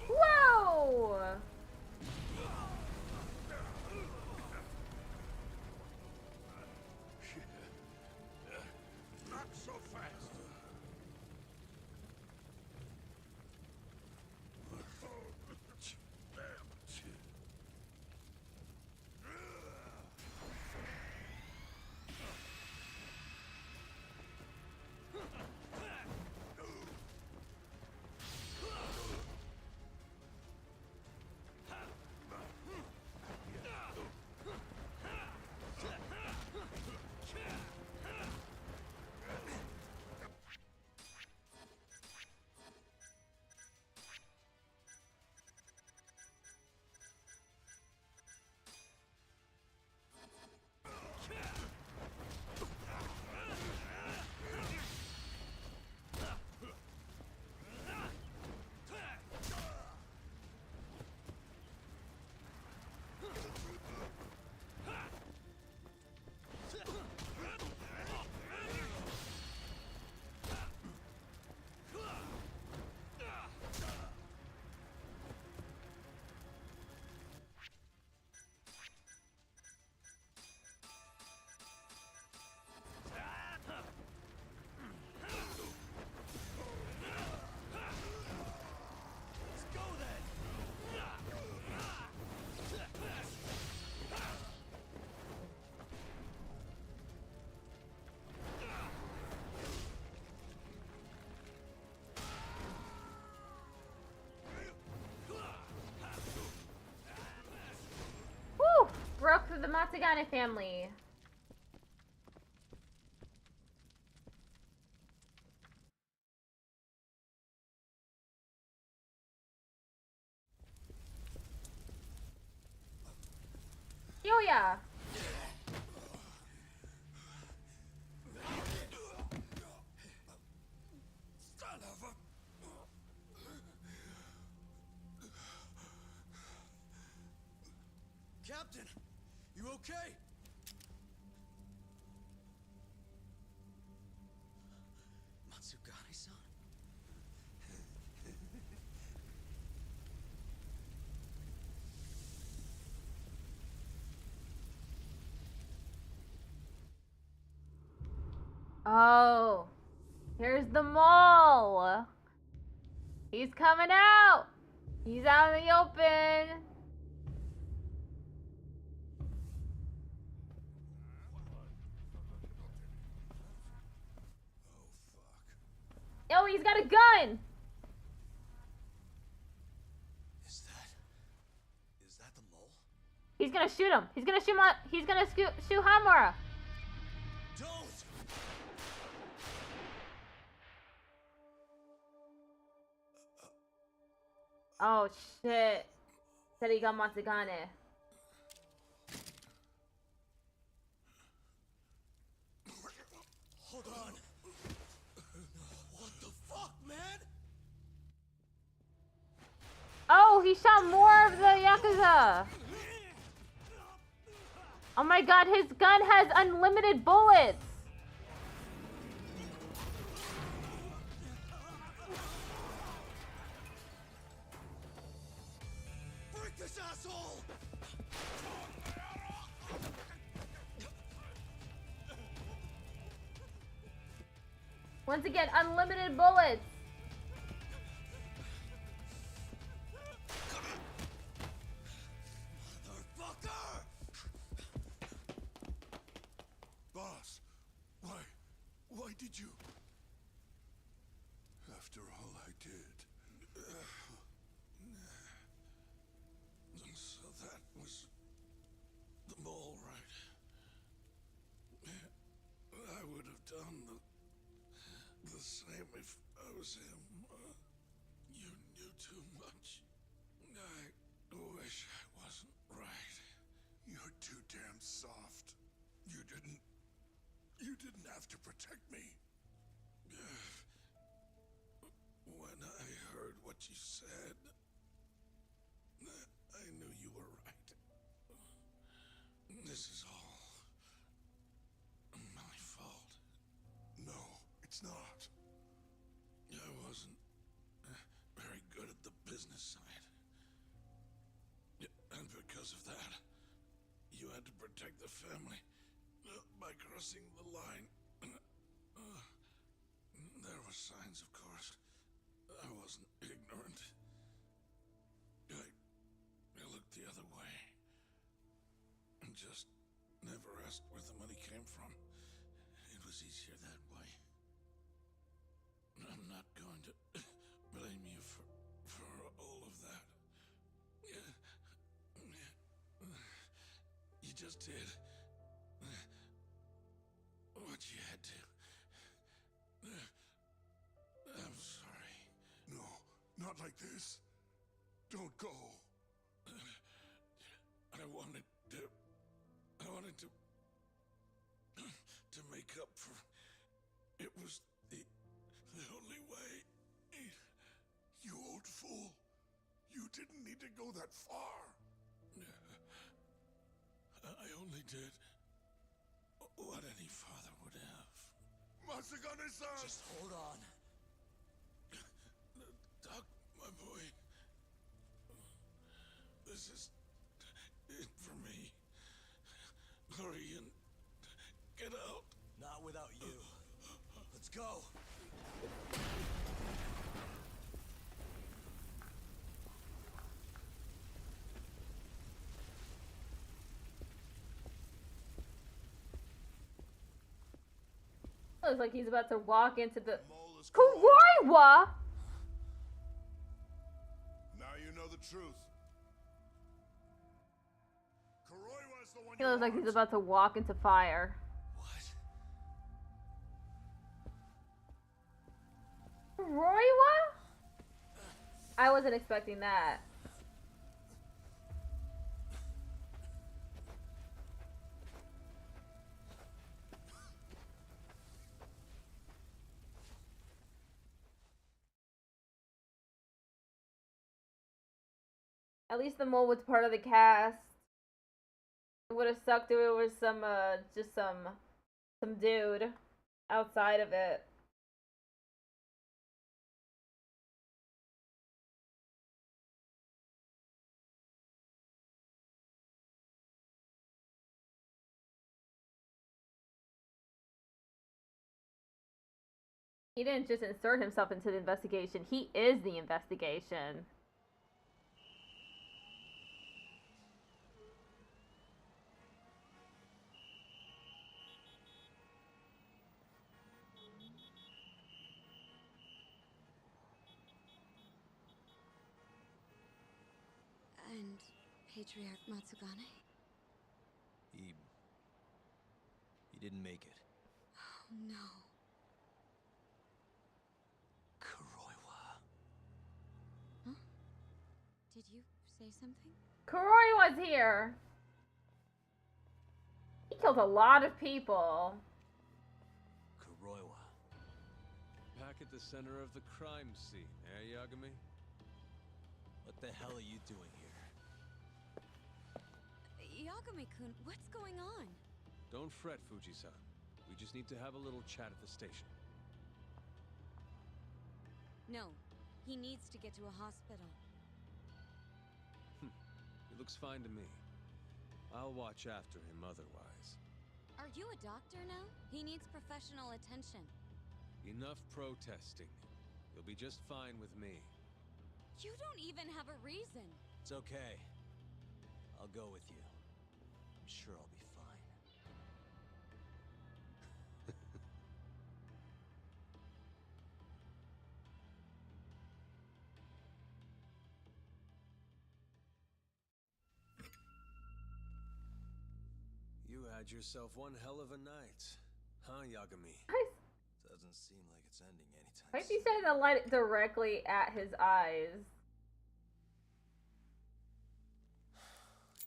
Whoa! Not so fast. Woo! Broke through the Matsugane family. Yoya! Captain, you okay? Matsugane-san? Oh, here's the mole. He's coming out. He's out in the open. Oh, he's got a gun. Is that the mole? He's gonna shoot him. He's gonna shoot Hamura. Don't! Oh shit. Said he got Matsugane. Hold on. What the fuck, man? he shot more of the yakuza. Oh my god, his gun has unlimited bullets. Break this asshole! Once again, unlimited bullets. Motherfucker! Boss, why did you? After all I did. So that was the mole, right? I would have done the same if I was him. You knew too much. I wish I wasn't right. You're too damn soft. You didn't have to protect me. When I heard what you said, I knew you were right. This is all my fault. No, it's not. I wasn't very good at the business side. And because of that, you had to protect the family by crossing the line. There were signs, of course. I wasn't ignorant. I looked the other way. And just never asked where the money came from. It was easier that way. I'm not going to blame you for all of that. You just did what you had to. I'm sorry. No, not like this. Don't go. I wanted to make up for. It was the only way. You old fool. You didn't need to go that far. I only did what any father would have. Masagane-san! Just hold on. Doc, my boy. This is it for me. Hurry and get out. Not without you. Let's go. Looks like he's about to walk into the Kuroiwa. Now you know the truth. Kuroiwa's the one He looks like he's about to walk into fire. Kuroiwa? I wasn't expecting that. At least the mole was part of the cast. It would have sucked if it was some just some dude outside of it. He didn't just insert himself into the investigation, he is the investigation. And Patriarch Matsugane? He didn't make it. Oh no. Kuroiwa. Huh? Did you say something? Kuroi was here. He killed a lot of people. Kuroiwa. Back at the center of the crime scene, eh, Yagami? What the hell are you doing here? Yagami-kun, what's going on? Don't fret, Fuji-san. We just need to have a little chat at the station. No, he needs to get to a hospital. He looks fine to me. I'll watch after him otherwise. Are you a doctor now? He needs professional attention. Enough protesting. You'll be just fine with me. You don't even have a reason. It's okay. I'll go with you. I'm sure I'll be fine. You had yourself one hell of a night, huh, Yagami? Doesn't seem like it's ending anytime Why'd you say to light it directly at his eyes?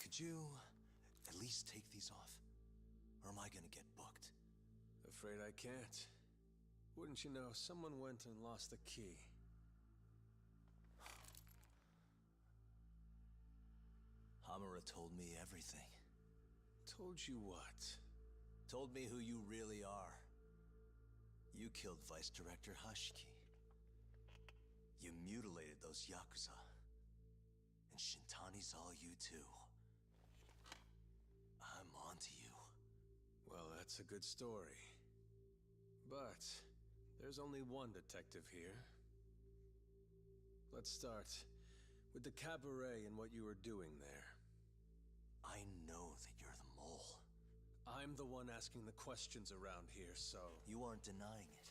Could you at least take these off? Or am I gonna get booked? Afraid I can't. Wouldn't you know, someone went and lost the key. Hamura told me everything. Told you what? Told me who you really are. You killed Vice Director Hashiki. You mutilated those yakuza. And Shintani's all you too. I'm onto you. Well, that's a good story. But there's only one detective here. Let's start with the cabaret and what you were doing there. I know that you're the mole. I'm the one asking the questions around here, so... You aren't denying it.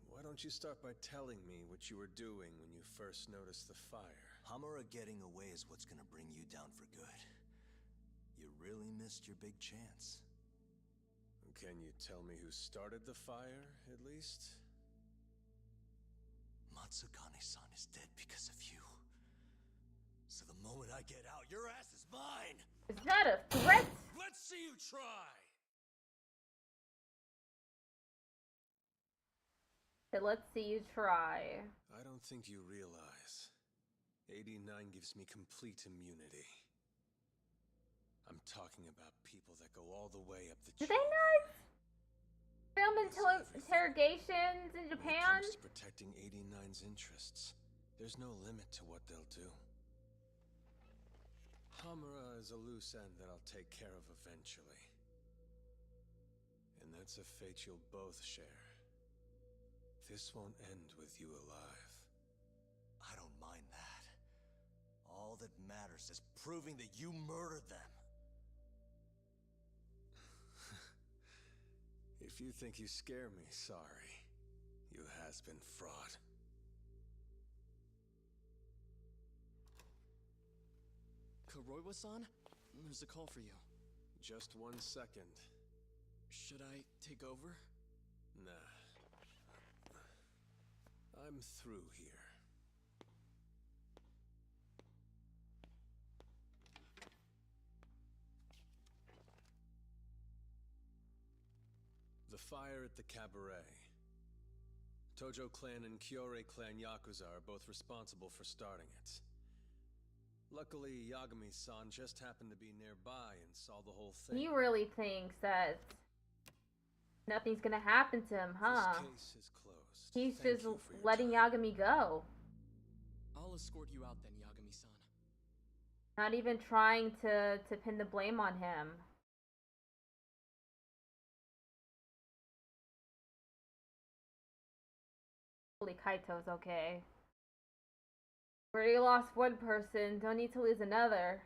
Why don't you start by telling me what you were doing when you first noticed the fire? Hamura getting away is what's gonna bring you down for good. You really missed your big chance. Can you tell me who started the fire, at least? Matsukane-san is dead because of you. So the moment I get out, your ass is mine! Is that a threat? Let's see you try! Let's see you try. I don't think you realize. 89 gives me complete immunity. I'm talking about people that go all the way up the Do chain. they not film interrogations in Japan? When it comes to protecting 89's interests, there's no limit to what they'll do. Hamura is a loose end that I'll take care of eventually. And that's a fate you'll both share. This won't end with you alive. I don't mind that. All that matters is proving that you murdered them. If you think you scare me, sorry. You has-been fraud. Kuroiwa-san? There's a call for you. Just 1 second. Should I take over? Nah. I'm through here. The fire at the cabaret. Tojo clan and Kyorei clan Yakuza are both responsible for starting it. Luckily, Yagami-san just happened to be nearby and saw the whole thing. He really thinks that nothing's gonna happen to him, huh? This case is closed. He's Thank just you for your letting time. Yagami go. I'll escort you out then, Yagami-san. Not even trying to pin the blame on him. Hopefully Kaito's okay. We already lost one person, don't need to lose another.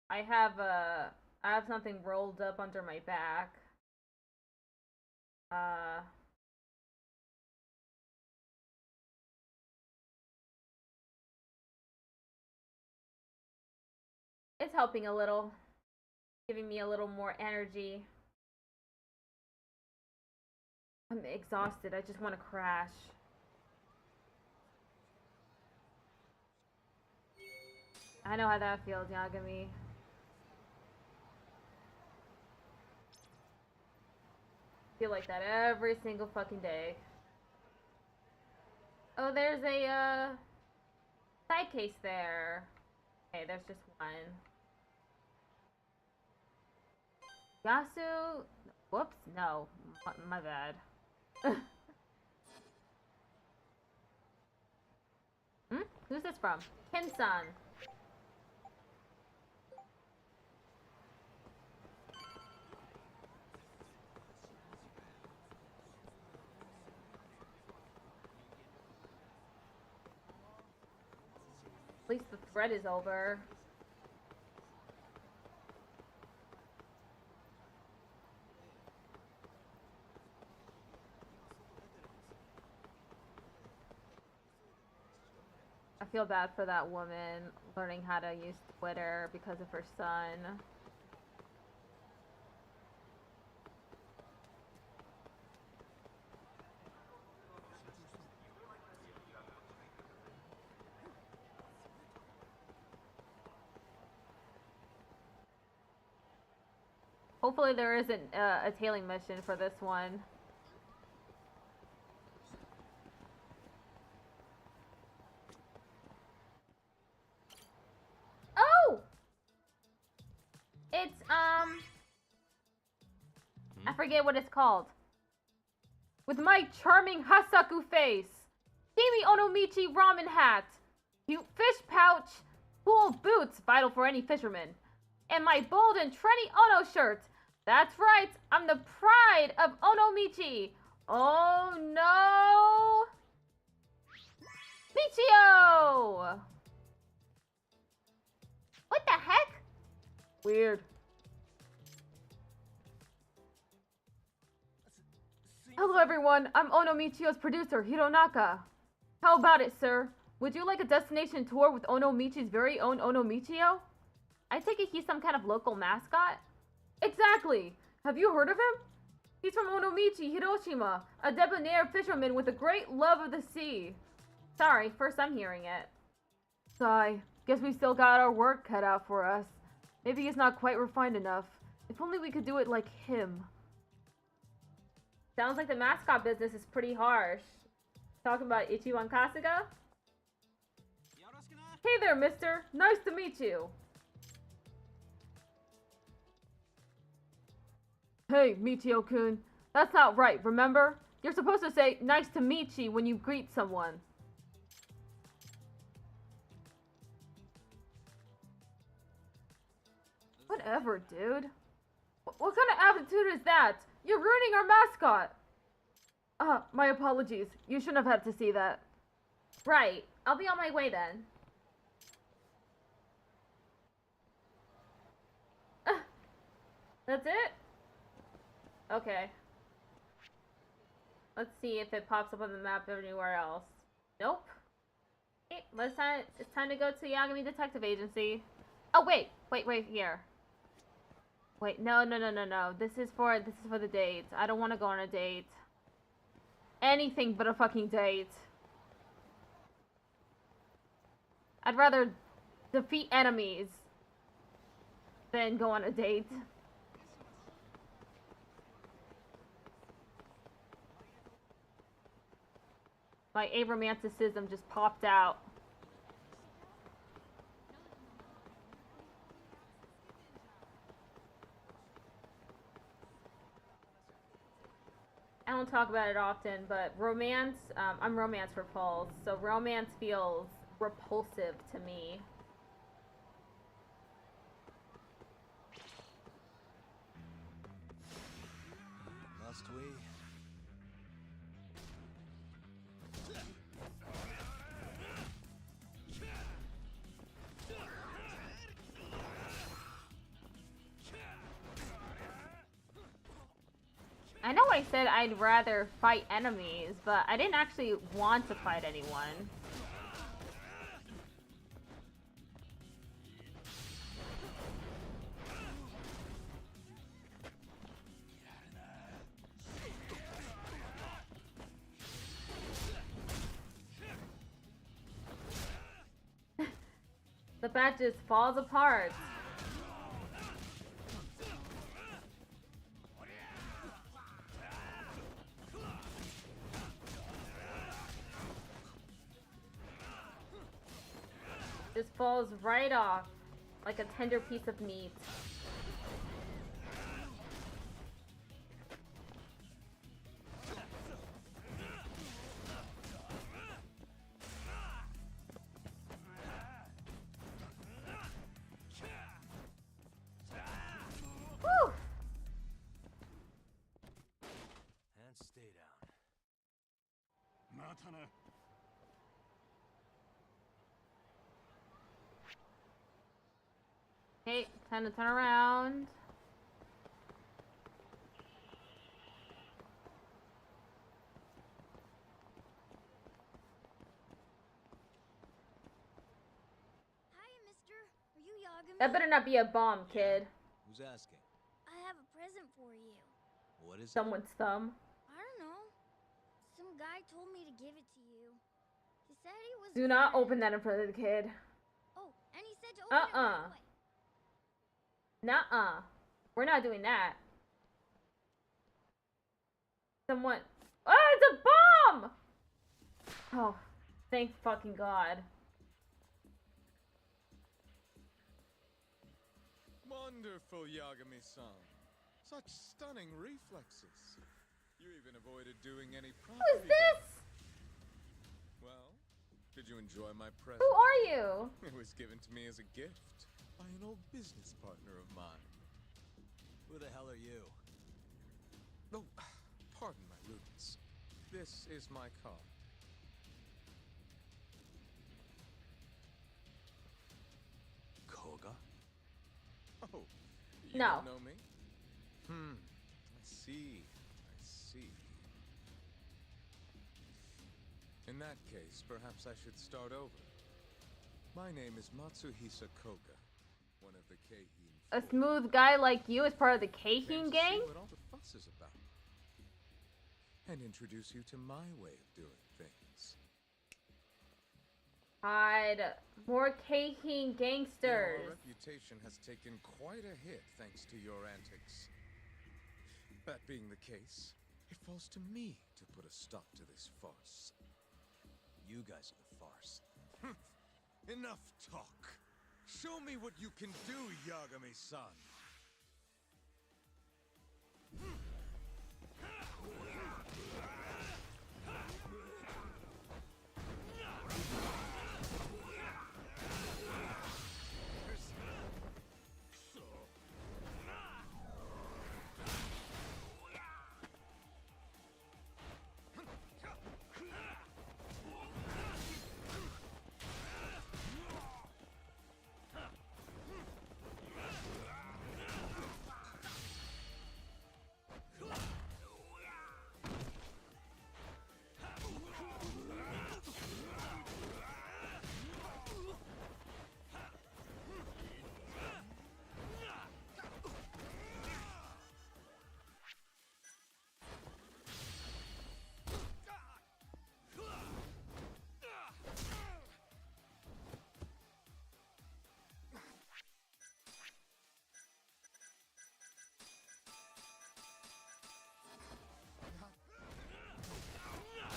I have something rolled up under my back. It's helping a little. Giving me a little more energy. I'm exhausted. I just want to crash. I know how that feels, Yagami. feel like that every single fucking day. Oh, there's a side case there. Okay, there's just one. Yasu. Whoops, no, my bad. Who's this from? Kim-san. At least the thread is over. I feel bad for that woman learning how to use Twitter because of her son. Hopefully there isn't a tailing mission for this one. Oh! It's, I forget what it's called. With my charming Hasaku face. Steamy Onomichi ramen hat. Cute fish pouch. Cool boots, vital for any fisherman. And my bold and trendy Ono shirt. That's right, I'm the pride of Onomichi. Oh no! Michio! What the heck? Weird. Hello everyone, I'm Onomichio's producer, Hironaka. How about it, sir? Would you like a destination tour with Onomichi's very own Onomichio? I take it he's some kind of local mascot? Exactly! Have you heard of him? He's from Onomichi, Hiroshima, a debonair fisherman with a great love of the sea. Sorry, first I'm hearing it. Sigh. Guess we still got our work cut out for us. Maybe he's not quite refined enough. If only we could do it like him. Sounds like the mascot business is pretty harsh. Talking about Ichiban Kasuga? Hey there, mister! Nice to meet you! Hey, Michio-kun. That's not right, remember? You're supposed to say, nice to meet you when you greet someone. Whatever, dude. What kind of attitude is that? You're ruining our mascot! My apologies. You shouldn't have had to see that. Right. I'll be on my way then. That's it? Okay. Let's see if it pops up on the map anywhere else. Nope. Okay, it's time to go to Yagami Detective Agency. Oh, wait here. Wait, no. This is for the date. I don't want to go on a date. Anything but a fucking date. I'd rather defeat enemies than go on a date. My aromanticism just popped out. I don't talk about it often, but romance, I'm romance repulsed, so romance feels repulsive to me. Must we? I know I said I'd rather fight enemies, but I didn't actually want to fight anyone. The bat just falls apart. just falls right off like a tender piece of meat. Woo! And stay down. Matana. Okay, time to turn around. Hi, mister. Are you Yagami? That better not be a bomb, kid. Who's asking? I have a present for you. What is it? Someone's thumb. I don't know. Some guy told me to give it to you. He said he was. Do not open that in front of the kid. Oh, and he said to open it right away. Nuh-uh. We're not doing that. Someone... Oh, it's a bomb! Oh, thank fucking God. Wonderful, Yagami-san. Such stunning reflexes. You even avoided doing any property Who's this? damage. Well, did you enjoy my present? Who are you? It was given to me as a gift by an old business partner of mine. Who the hell are you? Oh, pardon my rudeness. This is my card. Koga? Oh, you No. don't know me? I see. I see. In that case, perhaps I should start over. My name is Matsuhisa Koga, one of the Keihin. A smooth guy like you is part of the Came Keihin to gang? see what all the fuss is about, and introduce you to my way of doing things. Hide. More Keihin Our gangsters. reputation has taken quite a hit thanks to your antics. That being the case, it falls to me to put a stop to this farce. You guys are the farce. Enough talk. Show me what you can do, Yagami-san.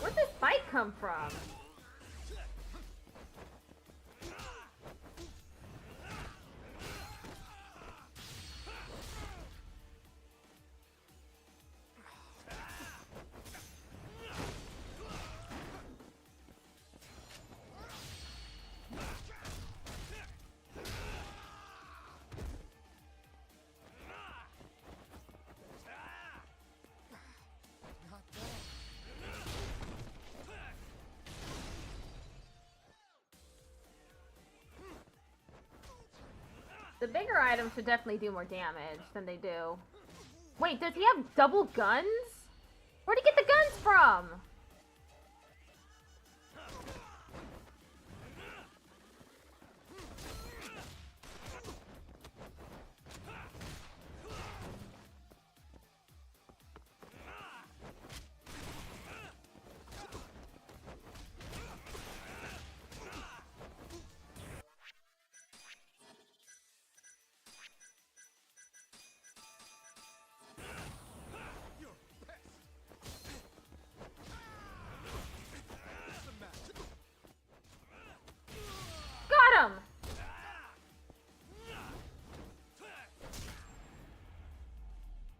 Where'd this fight come from? The bigger items should definitely do more damage than they do. Wait, does he have double guns? Where'd he get the guns from?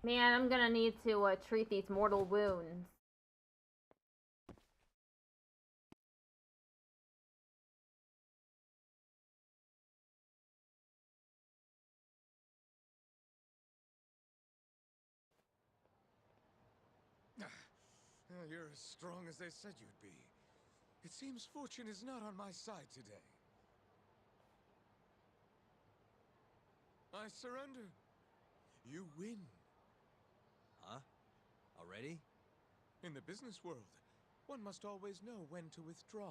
Man, I'm gonna need to treat these mortal wounds. You're as strong as they said you'd be. It seems fortune is not on my side today. I surrender. You win. Huh? Already? In the business world, one must always know when to withdraw.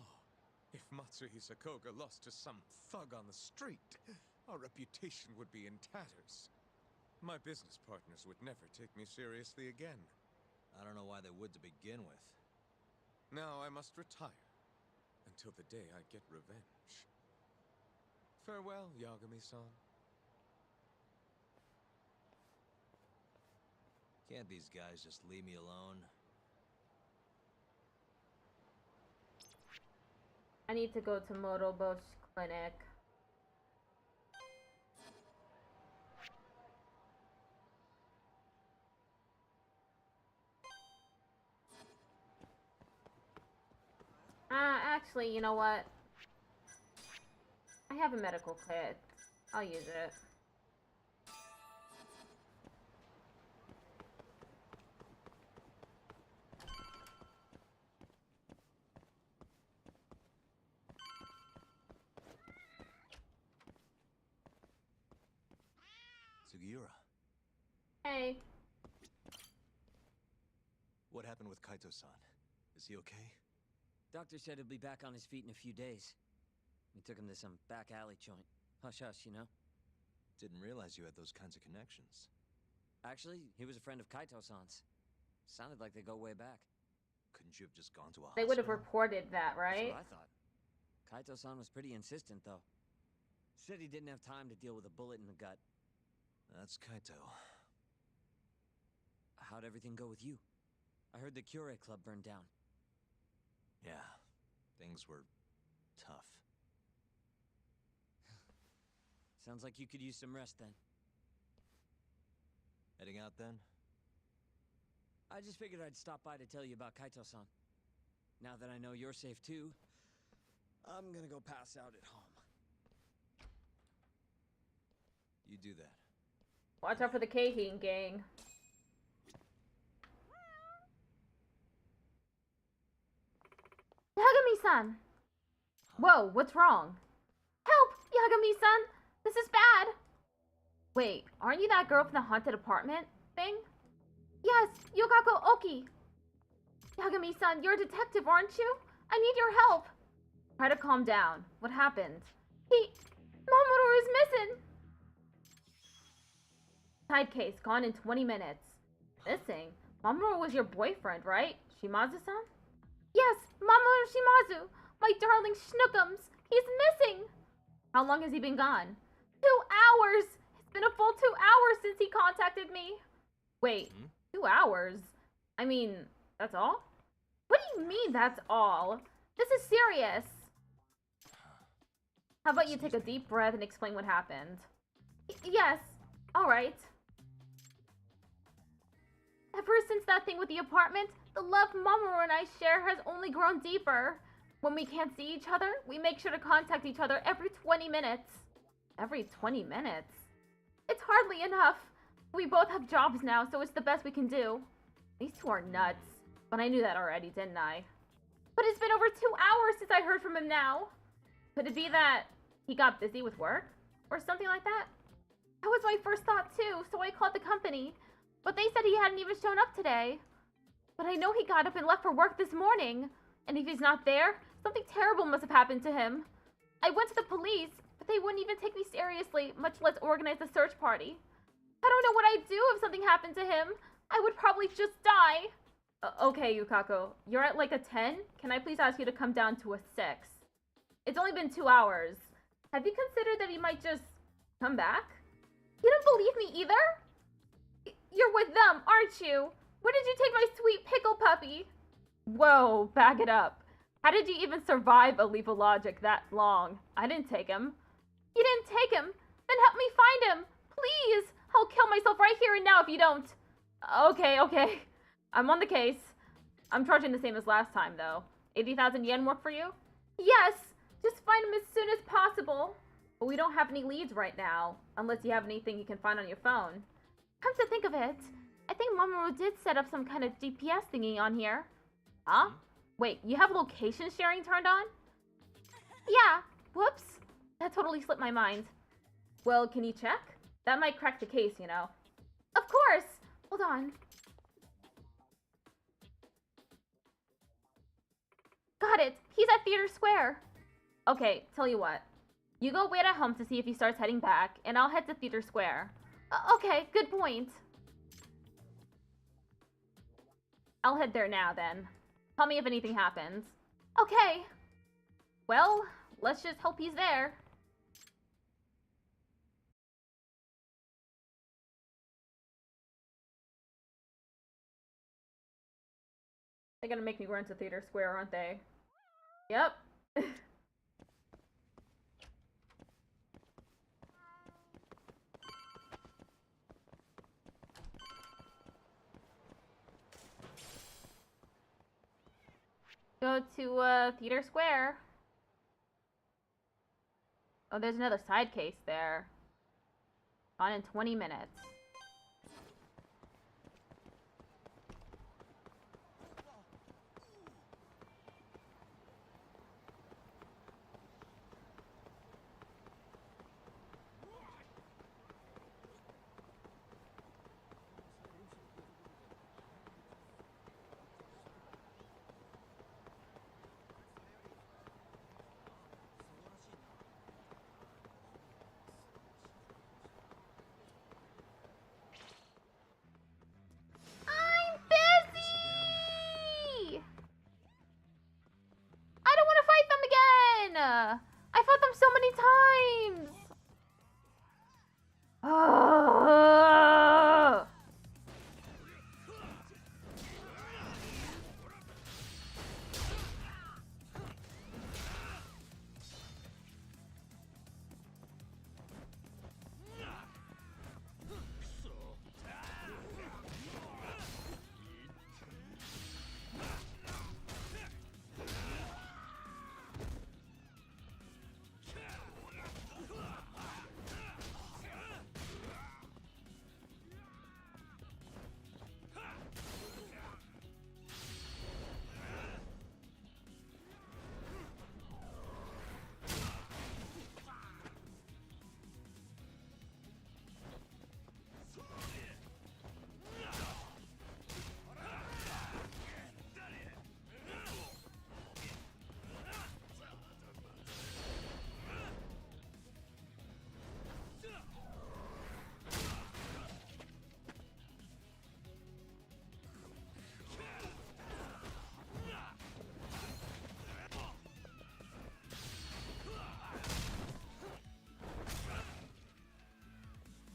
If Matsuhi Sakoga lost to some thug on the street, our reputation would be in tatters. My business partners would never take me seriously again. I don't know why they would to begin with. Now I must retire until the day I get revenge. Farewell, Yagami-san. Can't these guys just leave me alone? I need to go to Morobo's clinic. Actually, you know what? I have a medical kit. I'll use it. Sugiura. Hey. What happened with Kaito-san? Is he okay? Doctor said he'll be back on his feet in a few days. We took him to some back alley joint. Hush-hush, you know? Didn't realize you had those kinds of connections. Actually, he was a friend of Kaito-san's. Sounded like they go way back. Couldn't you have just gone to a They would have reported that, right? That's what I thought. Kaito-san was pretty insistent, though. Said he didn't have time to deal with a bullet in the gut. That's Kaito. How'd everything go with you? I heard the Cure Club burned down. Yeah, things were tough. Sounds like you could use some rest then. Heading out then? I just figured I'd stop by to tell you about Kaito-san. Now that I know you're safe too, I'm gonna go pass out at home. You do that. Watch out for the Keihin gang. Yagami-san! Whoa, what's wrong? Help! Yagami-san! This is bad! Wait, aren't you that girl from the haunted apartment thing? Yes, Yokako Oki! Yagami-san, you're a detective, aren't you? I need your help! Try to calm down. What happened? Mamoru is missing! Side case, gone in 20 minutes. Missing? Mamoru was your boyfriend, right? Shimazu-san? Yes, Mamoru Shimazu! My darling Schnookums! He's missing! How long has he been gone? 2 hours! It's been a full 2 hours since he contacted me! Wait, 2 hours? I mean, that's all? What do you mean, that's all? This is serious! How about you take a deep breath and explain what happened? Yes, alright. Ever since that thing with the apartment, the love Mamoru and I share has only grown deeper. When we can't see each other, we make sure to contact each other every 20 minutes. Every 20 minutes? It's hardly enough. We both have jobs now, so it's the best we can do. These two are nuts. But I knew that already, didn't I? But it's been over 2 hours since I heard from him now. Could it be that he got busy with work? Or something like that? That was my first thought too, so I called the company. But they said he hadn't even shown up today. But I know he got up and left for work this morning. And if he's not there, something terrible must have happened to him. I went to the police, but they wouldn't even take me seriously, much less organize a search party. I don't know what I'd do if something happened to him. I would probably just die. Okay, Yukako, you're at like a 10? Can I please ask you to come down to a 6? It's only been 2 hours. Have you considered that he might just come back? You don't believe me either? You're with them, aren't you? Where did you take my sweet pickle puppy? Whoa, back it up. How did you even survive a leap of logic that long? I didn't take him. You didn't take him? Then help me find him. Please! I'll kill myself right here and now if you don't. Okay, okay. I'm on the case. I'm charging the same as last time, though. 80,000 yen work for you? Yes! Just find him as soon as possible. But we don't have any leads right now, unless you have anything you can find on your phone. Come to think of it, I think Mamoru did set up some kind of GPS thingy on here. Huh? Wait, you have location sharing turned on? Yeah. Whoops. That totally slipped my mind. Well, can you check? That might crack the case, you know. Of course! Hold on. Got it! He's at Theater Square! Okay, tell you what. You go wait at home to see if he starts heading back, and I'll head to Theater Square. Okay, good point. I'll head there now, then. Tell me if anything happens. Okay. Well, let's just hope he's there. They're gonna make me run to Theater Square, aren't they? Yep. Go to, Theater Square. Oh, there's another side case there. On in 20 minutes. I fought them so many times! Ugh.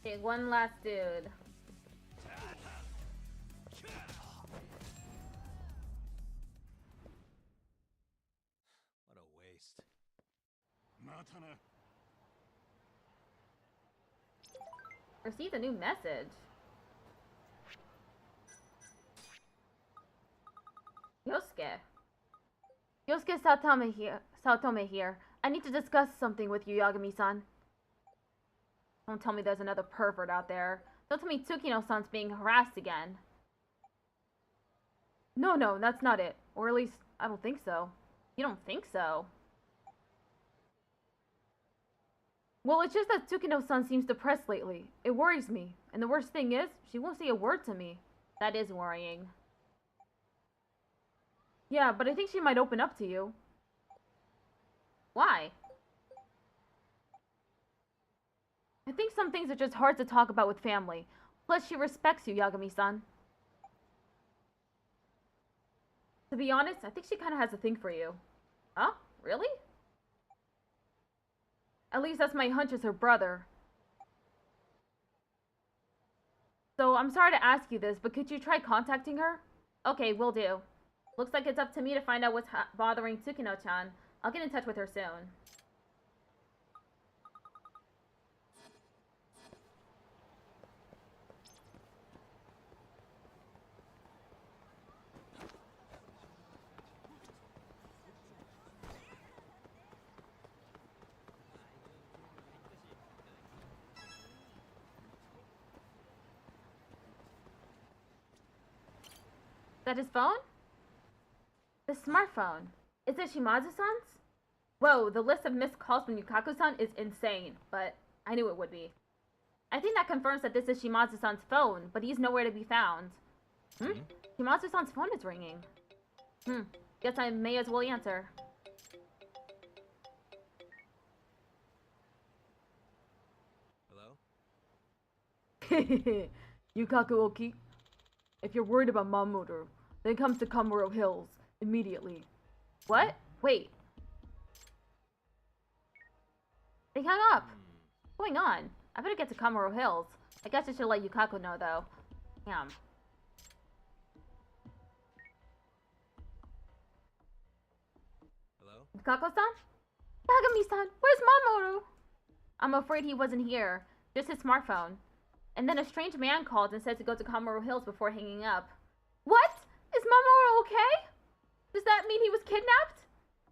Okay, one last dude. What a waste. Received a new message. Yosuke. Yosuke Saotome here. Saotome here. I need to discuss something with you, Yagami-san. Don't tell me there's another pervert out there. Don't tell me Tsukino-san's being harassed again. No, that's not it. Or at least, I don't think so. You don't think so? Well, it's just that Tsukino-san seems depressed lately. It worries me. And the worst thing is, she won't say a word to me. That is worrying. Yeah, but I think she might open up to you. Why? I think some things are just hard to talk about with family. Plus, she respects you, Yagami-san. To be honest, I think she kind of has a thing for you. Huh? Really? At least that's my hunch as her brother. So, I'm sorry to ask you this, but could you try contacting her? Okay, will do. Looks like it's up to me to find out what's bothering Tsukino-chan. I'll get in touch with her soon. that his phone? The smartphone. Is it Shimazu-san's? Whoa, the list of missed calls from Yukaku-san is insane, but I knew it would be. I think that confirms that this is Shimazu-san's phone, but he's nowhere to be found. Shimazu-san's phone is ringing. Guess I may as well answer. Hello? Yukaku Oki. If you're worried about Mamoru, then come to Kamuro Hills immediately. What? Wait. They hung up. What's going on? I better get to Kamuro Hills. I guess I should let Yukaku know, though. Damn. Hello? Yukaku-san? Yagami-san, where's Mamoru? I'm afraid he wasn't here. Just his smartphone. And then a strange man called and said to go to Kamuro Hills before hanging up. What? Is Mamoru okay? Does that mean he was kidnapped?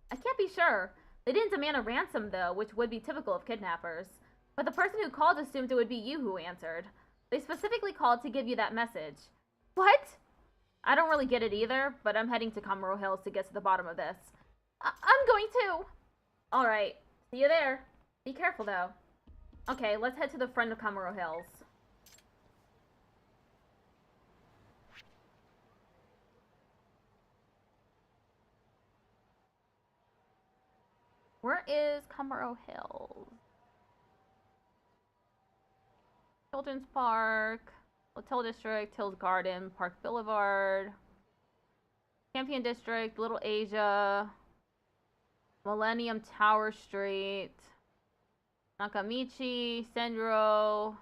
I can't be sure. They didn't demand a ransom, though, which would be typical of kidnappers. But the person who called assumed it would be you who answered. They specifically called to give you that message. What? I don't really get it either, but I'm heading to Kamuro Hills to get to the bottom of this. I'm going too. Alright, see you there. Be careful, though. Okay, let's head to the front of Kamuro Hills. Where is Kamuro Hills? Children's Park, Hotel District, Hills Garden, Park Boulevard, Champion District, Little Asia, Millennium Tower Street, Nakamichi, Sendro,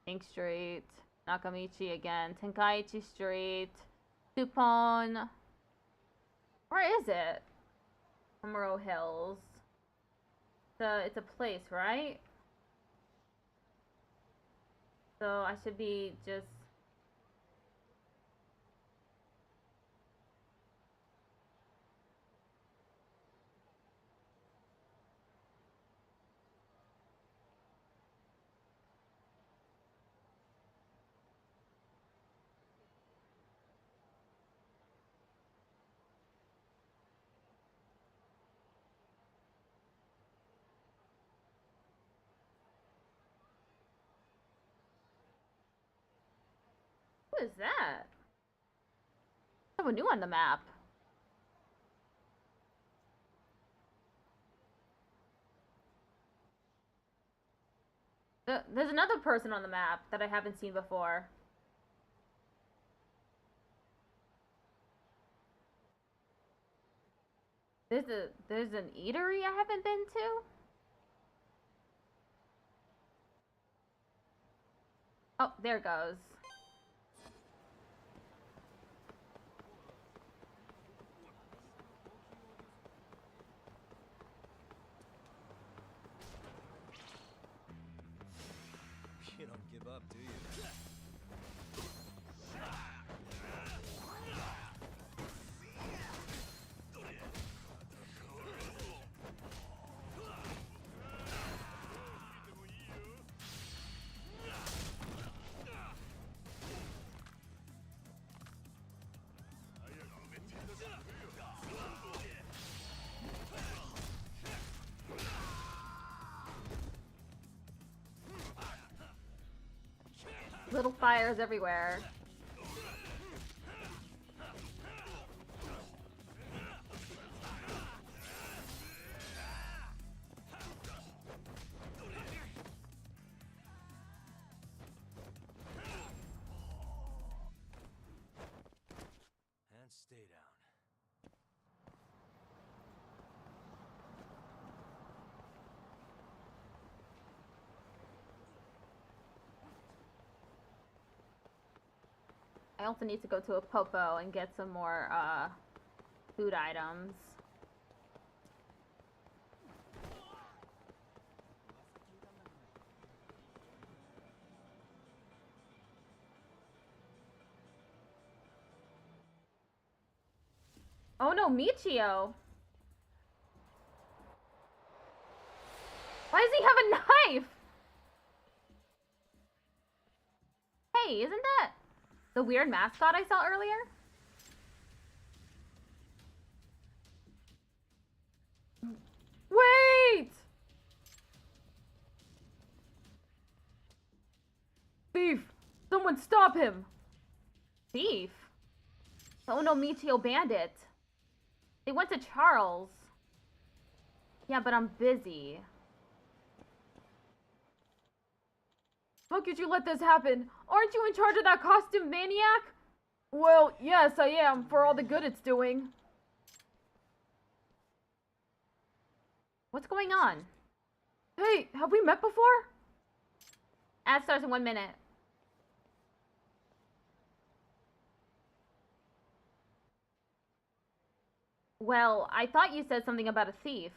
Pink Street, Nakamichi again, Tenkaichi Street, Supon. Where is it? Kamuro Hills. It's a place, right? So I should be just... What is that? Someone new on the map. There's another person on the map that I haven't seen before. There's an eatery I haven't been to. Oh, there it goes. You don't give up, do you? Little fires everywhere. And stay down. I also need to go to a Popo and get some more food items. Oh no, Michio! Why does he have a knife? Hey, isn't that the weird mascot I saw earlier? Someone stop him! Thief? Oh no, Michio bandit. They went to Charles. Yeah, but I'm busy. How could you let this happen? Aren't you in charge of that costume maniac? Well, yes, I am, for all the good it's doing. What's going on? Hey, have we met before? Ad starts in 1 minute. Well, I thought you said something about a thief.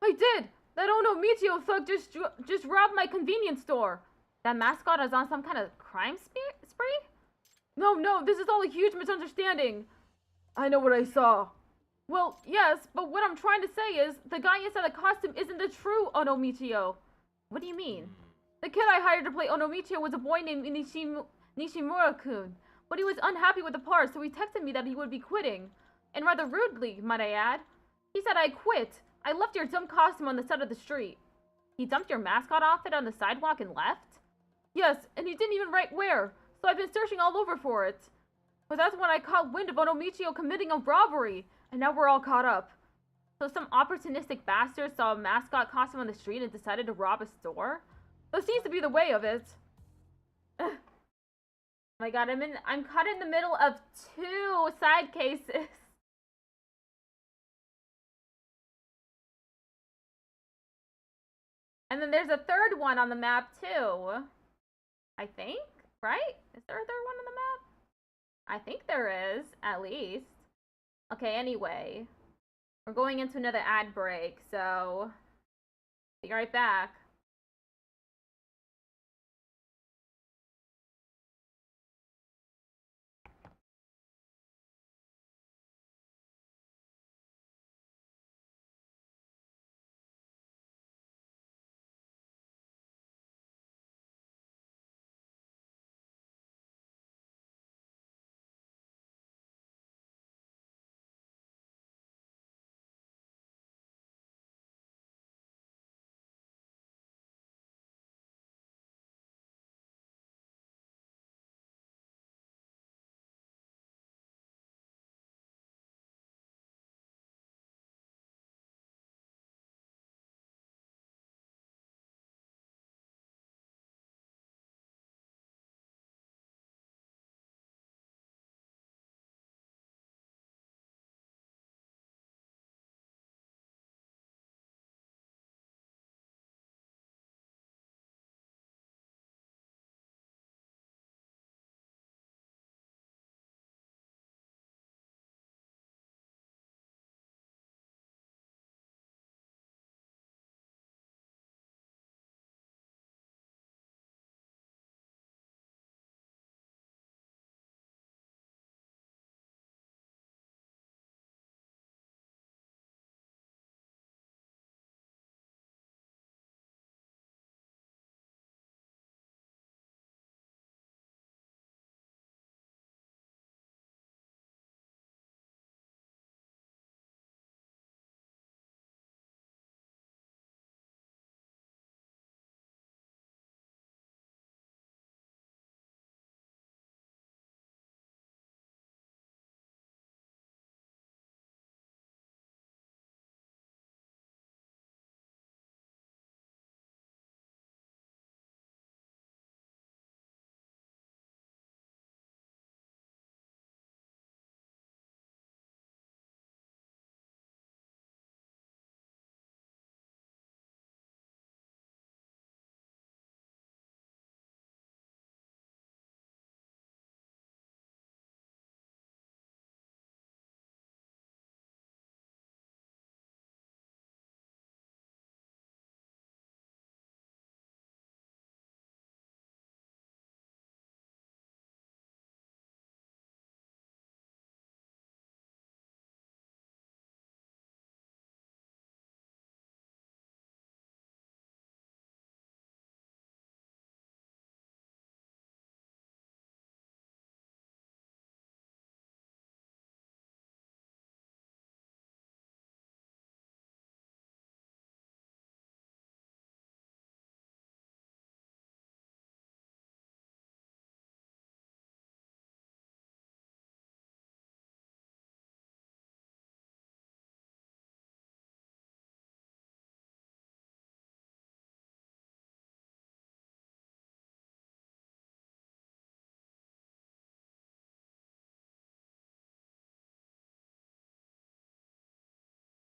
I did! That Ono Michio thug just robbed my convenience store. That mascot is on some kind of crime spree? No, this is all a huge misunderstanding. I know what I saw. Well, yes, but what I'm trying to say is, the guy inside the costume isn't the true Ono Michio. What do you mean? The kid I hired to play Ono Michio was a boy named Nishimura-kun, but he was unhappy with the part, so he texted me that he would be quitting. And rather rudely, might I add. He said, I quit. I left your dumb costume on the side of the street. He dumped your mascot outfit on the sidewalk and left? Yes, and he didn't even write where, so I've been searching all over for it. But that's when I caught wind of Ono Michio committing a robbery, and now we're all caught up. So some opportunistic bastard saw a mascot costume on the street and decided to rob a store? That seems to be the way of it. Oh my god, I'm caught in the middle of 2 side cases. And then there's a third one on the map too. I think, right? Is there a third one on the map? I think there is, at least. Okay, anyway. We're going into another ad break, so be right back.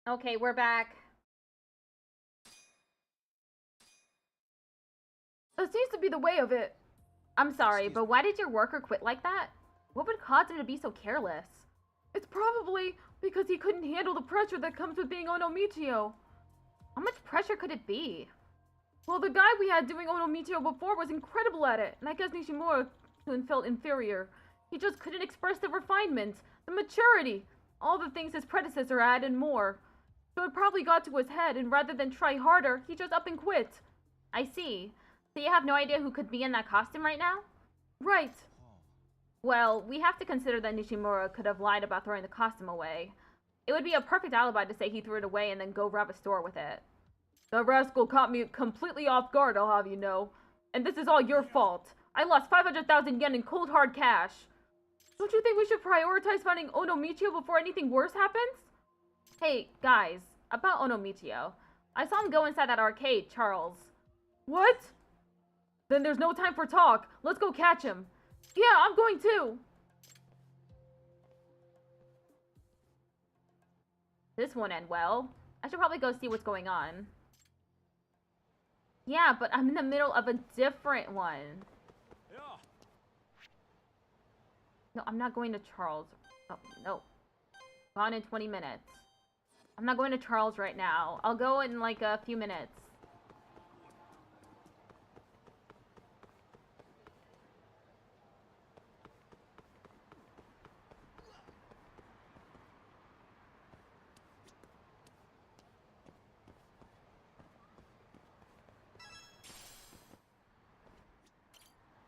Okay, we're back. That seems to be the way of it. I'm sorry, but why did your worker quit like that? What would cause him to be so careless? It's probably because he couldn't handle the pressure that comes with being Onomichio. How much pressure could it be? Well, the guy we had doing Onomichio before was incredible at it, and I guess Nishimura felt inferior. He just couldn't express the refinement, the maturity, all the things his predecessor had and more. So it probably got to his head, and rather than try harder, he just up and quit. I see. So you have no idea who could be in that costume right now? Right. Well, we have to consider that Nishimura could have lied about throwing the costume away. It would be a perfect alibi to say he threw it away and then go rob a store with it. The rascal caught me completely off guard, I'll have you know. And this is all your fault. I lost 500,000 yen in cold hard cash. Don't you think we should prioritize finding Onomichio before anything worse happens? Hey, guys, about Onomichio. I saw him go inside that arcade, Charles. What? Then there's no time for talk. Let's go catch him. Yeah, I'm going too. This won't end well. I should probably go see what's going on. Yeah, but I'm in the middle of a different one. No, I'm not going to Charles. Oh, no. Gone in 20 minutes. I'm not going to Charles right now. I'll go in like a few minutes.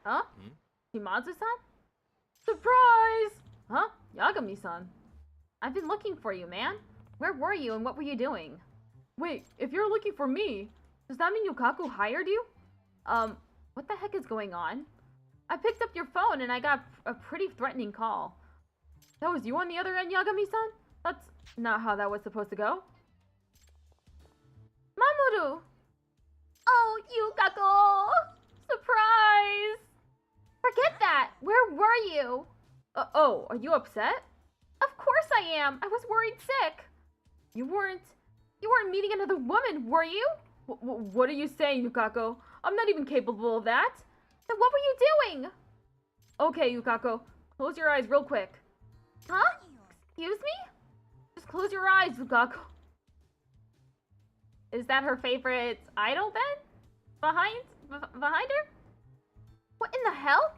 Huh? Shimazu-san? Surprise! Huh? Yagami-san. I've been looking for you, man. Where were you and what were you doing? Wait, if you're looking for me, does that mean Yukaku hired you? What the heck is going on? I picked up your phone and I got a pretty threatening call. That was you on the other end, Yagami-san? That's not how that was supposed to go. Mamoru! Oh, Yukaku! Surprise! Forget that! Where were you? Oh, are you upset? Of course I am! I was worried sick! You weren't meeting another woman, were you? What are you saying, Yukako? I'm not even capable of that! Then what were you doing? Okay, Yukako. Close your eyes real quick. Huh? Excuse me? Just close your eyes, Yukako. Is that her favorite idol then? Behind her? What in the hell?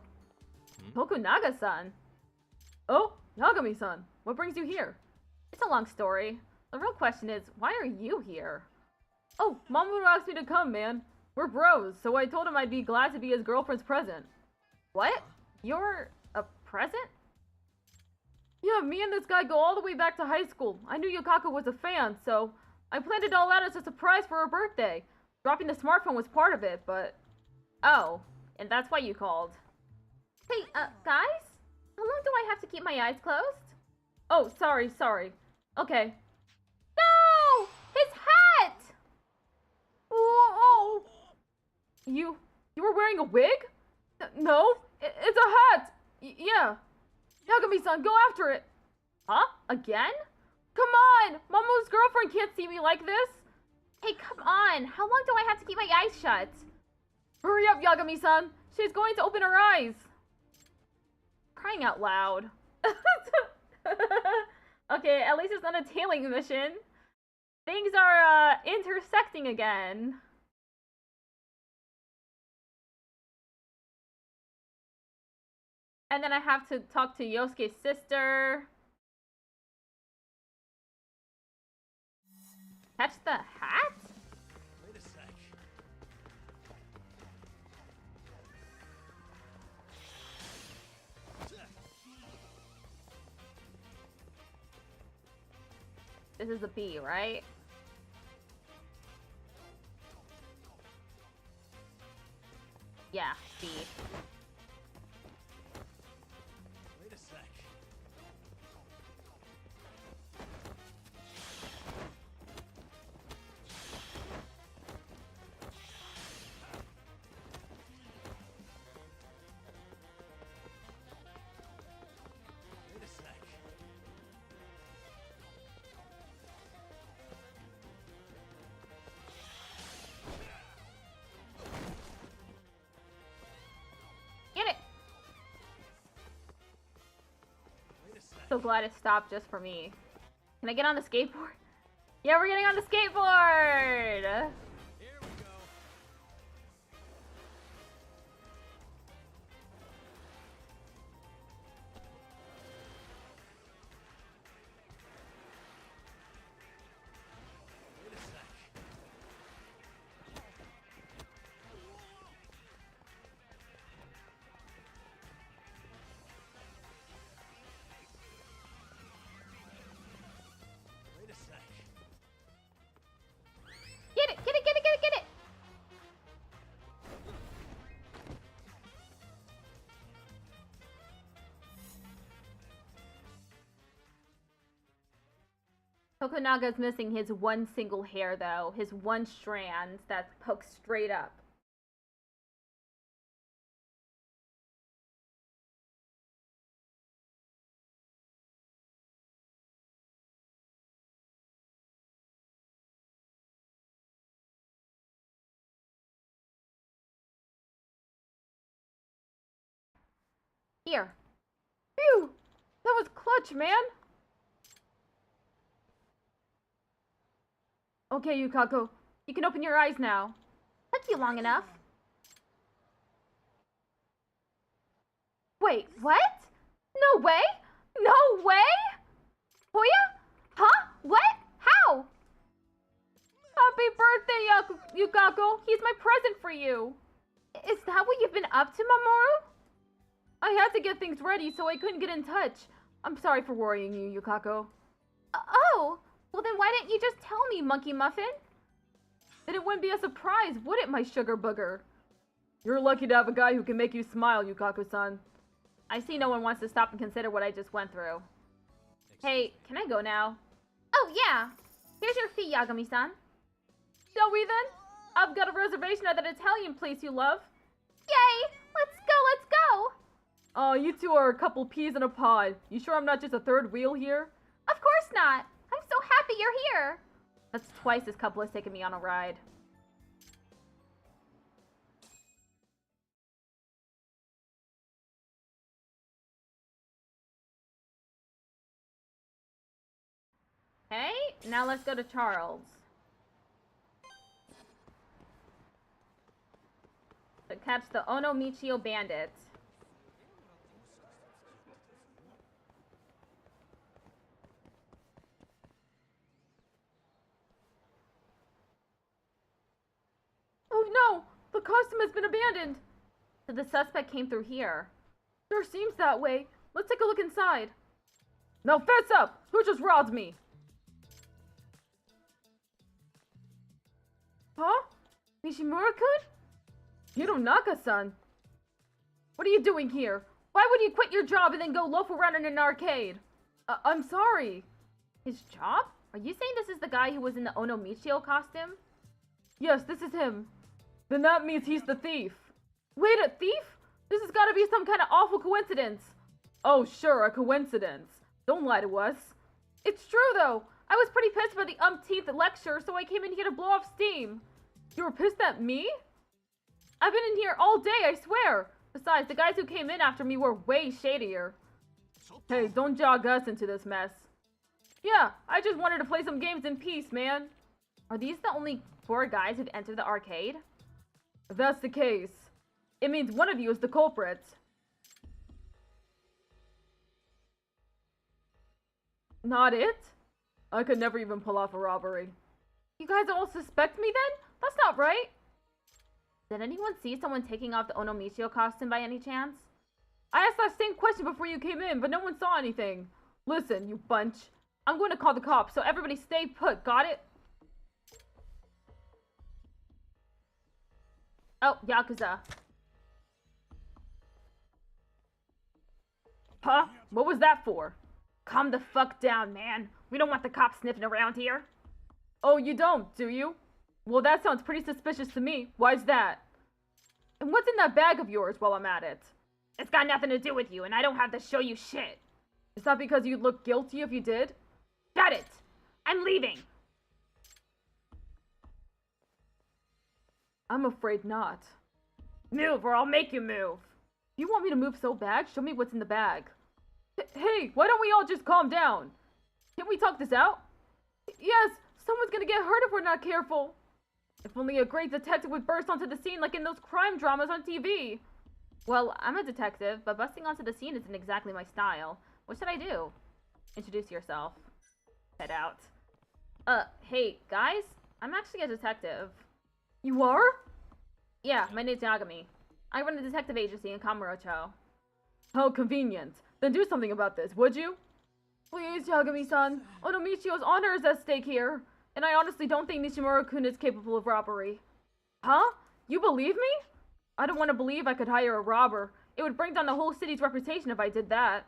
Tokunaga-san. Oh, Yagami-san. What brings you here? It's a long story. The real question is, why are you here? Oh, Mamoru asked me to come, man. We're bros, so I told him I'd be glad to be his girlfriend's present. What? You're a present? Yeah, me and this guy go all the way back to high school. I knew Yukaku was a fan, so I planned it all out as a surprise for her birthday. Dropping the smartphone was part of it, but... Oh, and that's why you called. Hey, guys? How long do I have to keep my eyes closed? Oh, sorry. Okay. No! His hat! Oh! You were wearing a wig? No, it's a hat! Yeah. Yagami-san, go after it! Huh? Again? Come on! Momo's girlfriend can't see me like this! Hey, come on! How long do I have to keep my eyes shut? Hurry up, Yagami-san! She's going to open her eyes! Crying out loud. Okay, at least it's not a tailing mission. Things are, intersecting again. And then I have to talk to Yosuke's sister. Catch the hat? Wait a sec. This is a B, right? Yeah, B. Wait a sec. Wait a sec. so glad it stopped just for me. Can I get on the skateboard? Yeah, we're getting on the skateboard! Get it! Get it! Get it! Get it! Get it! Tokunaga's missing his one single hair, though. His one strand that pokes straight up. Here. Phew! That was clutch, man! Okay, Yukako. You can open your eyes now. Took you long enough. Wait, what? No way? No way? Hoya? Huh? What? How? Happy birthday, Yukako! He's my present for you! Is that what you've been up to, Mamoru? I had to get things ready, so I couldn't get in touch. I'm sorry for worrying you, Yukako. Oh! Well then why didn't you just tell me, Monkey Muffin? Then it wouldn't be a surprise, would it, my sugar booger? You're lucky to have a guy who can make you smile, Yukako-san. I see no one wants to stop and consider what I just went through. Hey, can I go now? Oh yeah! Here's your fee, Yagami-san. Shall we then? I've got a reservation at that Italian place you love. Yay! Let's go, let's go! Oh, you two are a couple peas in a pod. You sure I'm not just a third wheel here? Of course not! I'm so happy you're here! That's twice this couple has taken me on a ride. Okay, now let's go to Charles. To catch the Onomichio bandits. Oh no! The costume has been abandoned! So the suspect came through here. Sure seems that way. Let's take a look inside. Now fess up! Who just robbed me? Huh? Nishimura-kun? Hironaka-san? What are you doing here? Why would you quit your job and then go loaf around in an arcade? I'm sorry. His job? Are you saying this is the guy who was in the Onomichio costume? Yes, this is him. Then that means he's the thief. Wait, a thief? This has got to be some kind of awful coincidence. Oh, sure, a coincidence. Don't lie to us. It's true, though. I was pretty pissed by the umpteenth lecture, so I came in here to blow off steam. You were pissed at me? I've been in here all day, I swear. Besides, the guys who came in after me were way shadier. Hey, don't jog us into this mess. Yeah, I just wanted to play some games in peace, man. Are these the only 4 guys who've entered the arcade? If that's the case, it means one of you is the culprit. Not it? I could never even pull off a robbery. You guys all suspect me then? That's not right. Did anyone see someone taking off the Onomichio costume by any chance? I asked that same question before you came in, but no one saw anything. Listen, you bunch. I'm going to call the cops, so everybody stay put, got it? Oh, Yakuza. Huh? What was that for? Calm the fuck down, man. We don't want the cops sniffing around here. Oh, you don't, do you? Well, that sounds pretty suspicious to me. Why's that? And what's in that bag of yours while I'm at it? It's got nothing to do with you, and I don't have to show you shit. Is that because you'd look guilty if you did? Shut it! I'm leaving! I'm afraid not. Move, or I'll make you move. If you want me to move so bad, show me what's in the bag. Hey, why don't we all just calm down? Can't we talk this out? Yes, someone's gonna get hurt if we're not careful. If only a great detective would burst onto the scene like in those crime dramas on TV. Well, I'm a detective, but busting onto the scene isn't exactly my style. What should I do? Introduce yourself. Head out. Hey, guys? I'm actually a detective. You are? Yeah, my name's Yagami. I run a detective agency in Kamurocho. How convenient. Then do something about this, would you? Please, Yagami-san. Onomichio's honor is at stake here. And I honestly don't think Nishimura-kun is capable of robbery. Huh? You believe me? I don't want to believe I could hire a robber. It would bring down the whole city's reputation if I did that.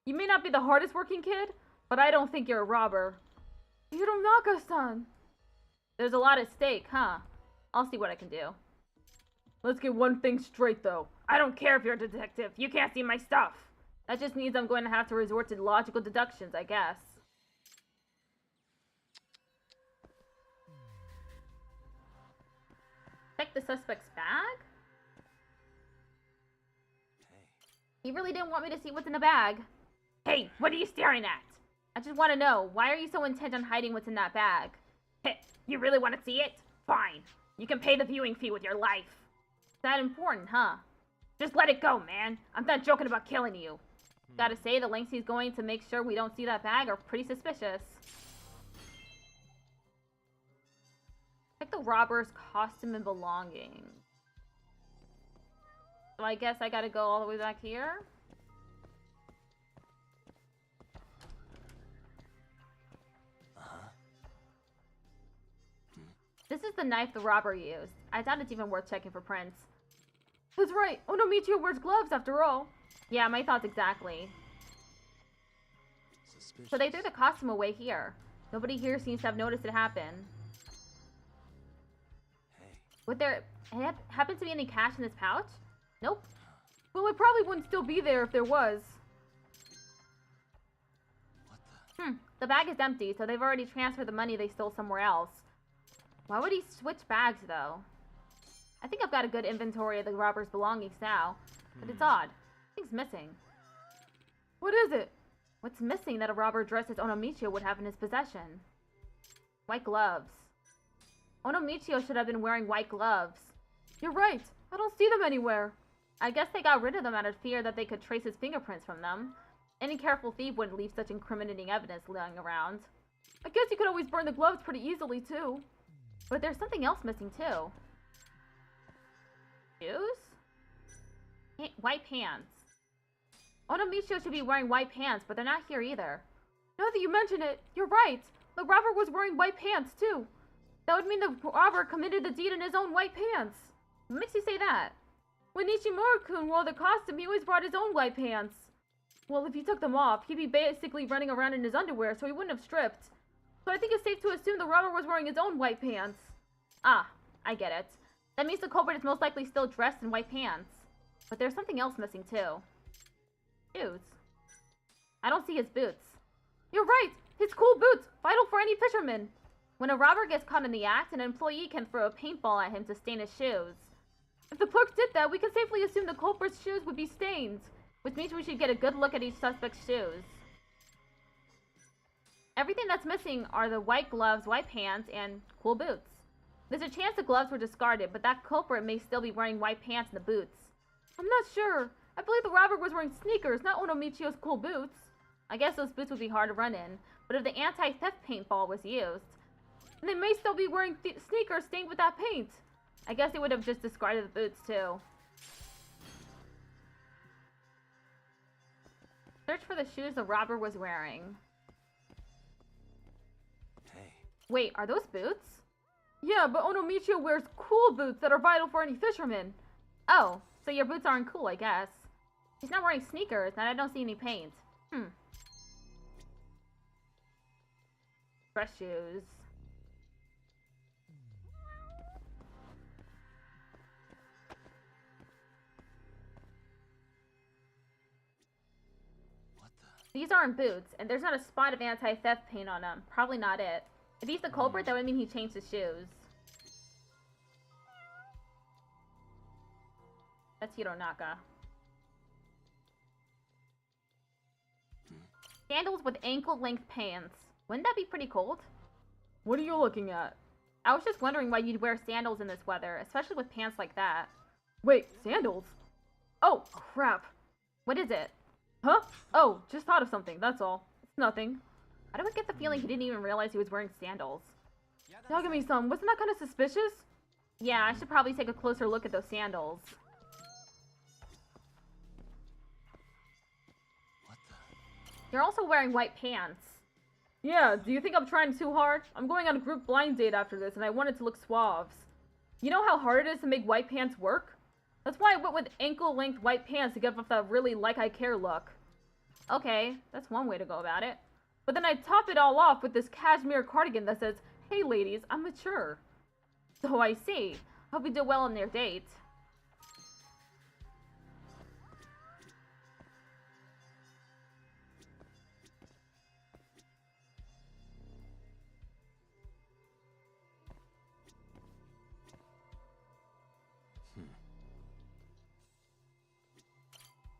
You may not be the hardest working kid, but I don't think you're a robber. Hironaka-san. There's a lot at stake, huh? I'll see what I can do. Let's get one thing straight, though. I don't care if you're a detective. You can't see my stuff. That just means I'm going to have to resort to logical deductions, I guess. Check the suspect's bag? He really didn't want me to see what's in the bag. Hey, what are you staring at? I just want to know, why are you so intent on hiding what's in that bag? Hey, you really want to see it? Fine. You can pay the viewing fee with your life. It's that important, huh? Just let it go, man. I'm not joking about killing you. Gotta say, the lengths he's going to make sure we don't see that bag are pretty suspicious. Check the robber's costume and belongings. So I guess I gotta go all the way back here? This is the knife the robber used. I doubt it's even worth checking for prints. That's right, Onomichio wears gloves after all. Yeah, my thoughts exactly. Suspicious. So they threw the costume away here. Nobody here seems to have noticed it happen. Hey. Would there happen to be any cash in this pouch? Nope. Well, it probably wouldn't still be there if there was. What the? The bag is empty, so they've already transferred the money they stole somewhere else. Why would he switch bags, though? I think I've got a good inventory of the robber's belongings now, but it's odd. Something's missing. What is it? What's missing that a robber dressed as Onomichio would have in his possession? White gloves. Onomichio should have been wearing white gloves. You're right. I don't see them anywhere. I guess they got rid of them out of fear that they could trace his fingerprints from them. Any careful thief wouldn't leave such incriminating evidence lying around. I guess you could always burn the gloves pretty easily, too. But there's something else missing, too. Shoes? White pants. Onomichio should be wearing white pants, but they're not here either. Now that you mention it, you're right. The robber was wearing white pants, too. That would mean the robber committed the deed in his own white pants. What makes you say that? When Nishimura-kun wore the costume, he always brought his own white pants. Well, if he took them off, he'd be basically running around in his underwear, so he wouldn't have stripped. So I think it's safe to assume the robber was wearing his own white pants. Ah, I get it. That means the culprit is most likely still dressed in white pants. But there's something else missing, too. Shoes. I don't see his boots. You're right! His cool boots! Vital for any fisherman! When a robber gets caught in the act, an employee can throw a paintball at him to stain his shoes. If the clerk did that, we can safely assume the culprit's shoes would be stained, which means we should get a good look at each suspect's shoes. Everything that's missing are the white gloves, white pants, and cool boots. There's a chance the gloves were discarded, but that culprit may still be wearing white pants and the boots. I'm not sure. I believe the robber was wearing sneakers, not Onomichio's cool boots. I guess those boots would be hard to run in, but if the anti-theft paintball was used, then they may still be wearing sneakers stained with that paint. I guess they would have just discarded the boots, too. Search for the shoes the robber was wearing. Hey. Wait, are those boots? Yeah, but Onomichio wears cool boots that are vital for any fisherman. Oh, so your boots aren't cool, I guess. He's not wearing sneakers, and I don't see any paint. Dress shoes. These aren't boots, and there's not a spot of anti-theft paint on them. Probably not it. If he's the culprit, that would mean he changed his shoes. That's Hironaka. Sandals with ankle-length pants. Wouldn't that be pretty cold? What are you looking at? I was just wondering why you'd wear sandals in this weather, especially with pants like that. Wait, sandals? Oh, crap. What is it? Huh? Oh, just thought of something, that's all. It's nothing. I don't get the feeling he didn't even realize he was wearing sandals. Yagami-san, wasn't that kind of suspicious? Yeah, I should probably take a closer look at those sandals. What the? You're also wearing white pants. Yeah, do you think I'm trying too hard? I'm going on a group blind date after this, and I wanted to look suave. You know how hard it is to make white pants work? That's why I went with ankle-length white pants to give off that really like-I-care look. Okay, that's one way to go about it. But then I top it all off with this cashmere cardigan that says, "Hey ladies, I'm mature." So I see. Hope you do well on their date.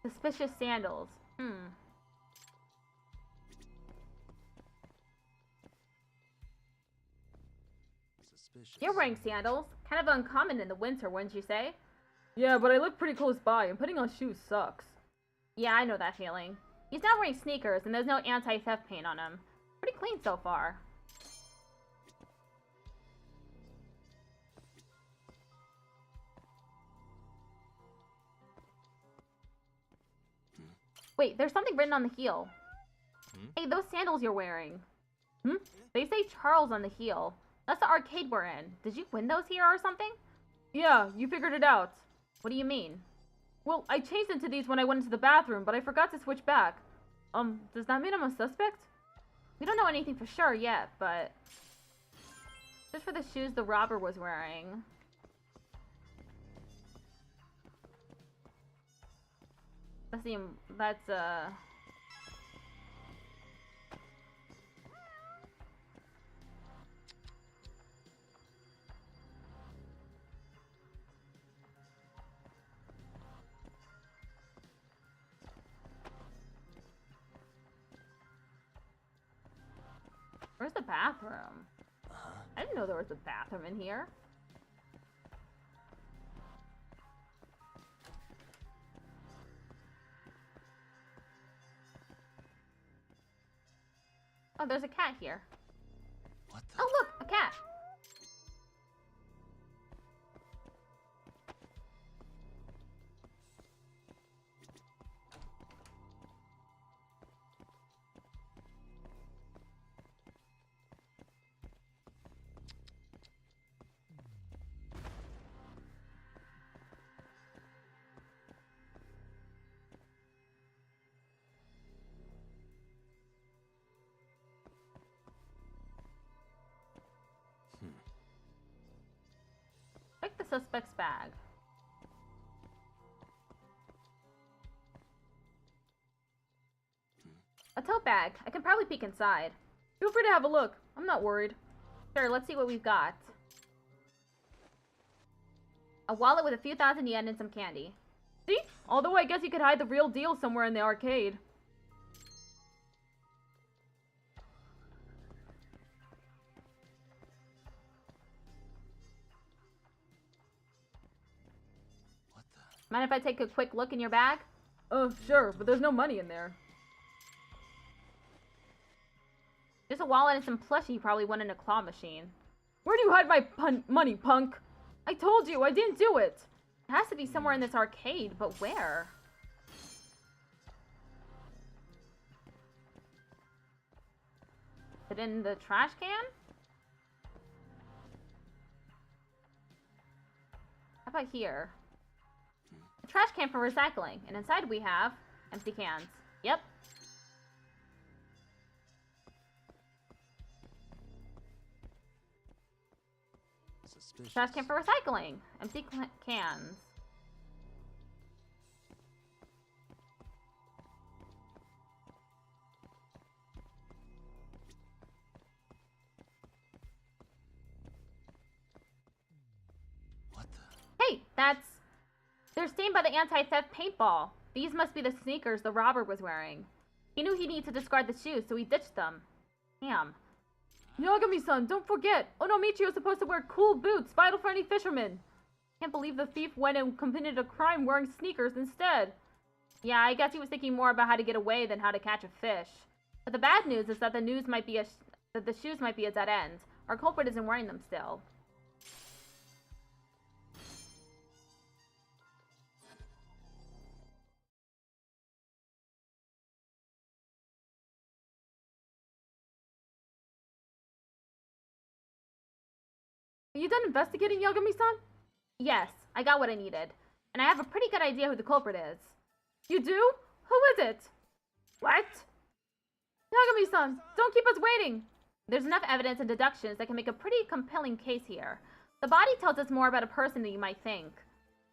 Suspicious sandals. Suspicious. You're wearing sandals. Kind of uncommon in the winter, wouldn't you say? Yeah, but I live pretty close by, and putting on shoes sucks. Yeah, I know that feeling. He's not wearing sneakers, and there's no anti-theft paint on him. Pretty clean so far. Wait, there's something written on the heel. Hey, those sandals you're wearing. They say Charles on the heel. That's the arcade we're in. Did you win those here or something? Yeah, you figured it out. What do you mean? Well, I changed into these when I went into the bathroom, but I forgot to switch back. Does that mean I'm a suspect? We don't know anything for sure yet, but... Just for the shoes the robber was wearing. Let's see, that's, Where's the bathroom? I didn't know there was a bathroom in here. Oh, there's a cat here. What the? Oh, look, a cat. Check the suspect's bag. A tote bag. I can probably peek inside. Feel free to have a look. I'm not worried. Sure, let's see what we've got. A wallet with a few thousand yen and some candy. See? Although I guess you could hide the real deal somewhere in the arcade. Mind if I take a quick look in your bag? Oh, sure, but there's no money in there. Just a wallet and some plushie you probably won in a claw machine. Where do you hide my money, punk? I told you, I didn't do it! It has to be somewhere in this arcade, but where? Is it in the trash can? How about here? A trash can for recycling, and inside we have empty cans. Yep. Suspicious. Trash can for recycling. Empty cans. What the? Hey, they're stained by the anti-theft paintball. These must be the sneakers the robber was wearing. He knew he needed to discard the shoes, so he ditched them. Damn. Yagami-san, don't forget! Onomichi was supposed to wear cool boots, vital for any fisherman! Can't believe the thief went and committed a crime wearing sneakers instead. Yeah, I guess he was thinking more about how to get away than how to catch a fish. But the bad news is that the shoes might be a dead end. Our culprit isn't wearing them still. Are you done investigating, Yagami-san? Yes, I got what I needed. And I have a pretty good idea who the culprit is. You do? Who is it? What? Yagami-san, don't keep us waiting! There's enough evidence and deductions that can make a pretty compelling case here. The body tells us more about a person than you might think.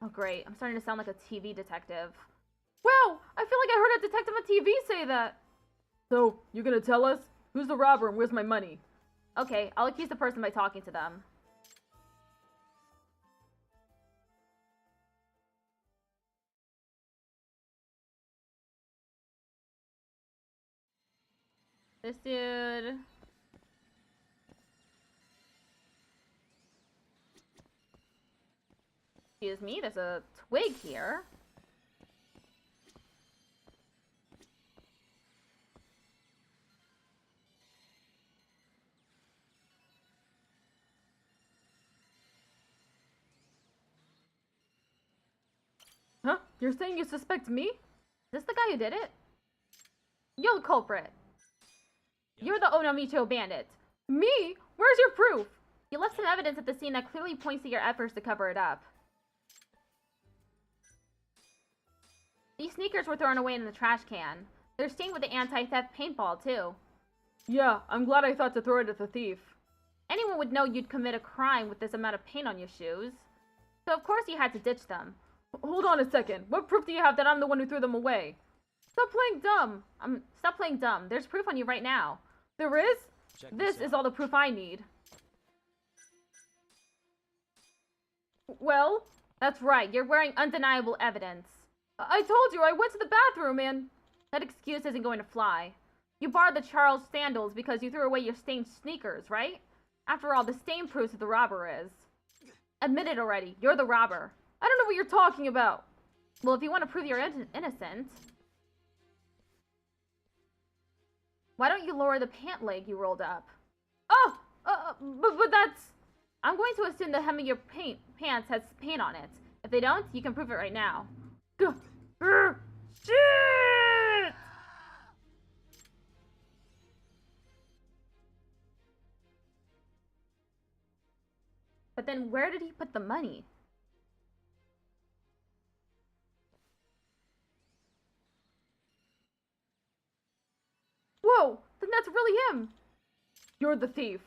Oh great, I'm starting to sound like a TV detective. Wow, I feel like I heard a detective on TV say that! So, you gonna tell us? Who's the robber and where's my money? Okay, I'll accuse the person by talking to them. This dude... Excuse me, there's a twig here. Huh? You're saying you suspect me? Is this the guy who did it? You're the culprit. You're the Onomicho bandit. Me? Where's your proof? You left some evidence at the scene that clearly points to your efforts to cover it up. These sneakers were thrown away in the trash can. They're stained with the anti-theft paintball, too. Yeah, I'm glad I thought to throw it at the thief. Anyone would know you'd commit a crime with this amount of paint on your shoes. So of course you had to ditch them. Hold on a second. What proof do you have that I'm the one who threw them away? Stop playing dumb. Stop playing dumb. There's proof on you right now. There is? This is all the proof I need. Well, that's right. You're wearing undeniable evidence. I told you I went to the bathroom and... That excuse isn't going to fly. You borrowed the Charles sandals because you threw away your stained sneakers, right? After all, the stain proves who the robber is. Admit it already. You're the robber. I don't know what you're talking about. Well, if you want to prove you're innocent... Why don't you lower the pant leg you rolled up? Oh! But that's... I'm going to assume the hem of your pants has paint on it. If they don't, you can prove it right now. Shit! But then where did he put the money? Whoa! Then that's really him! You're the thief.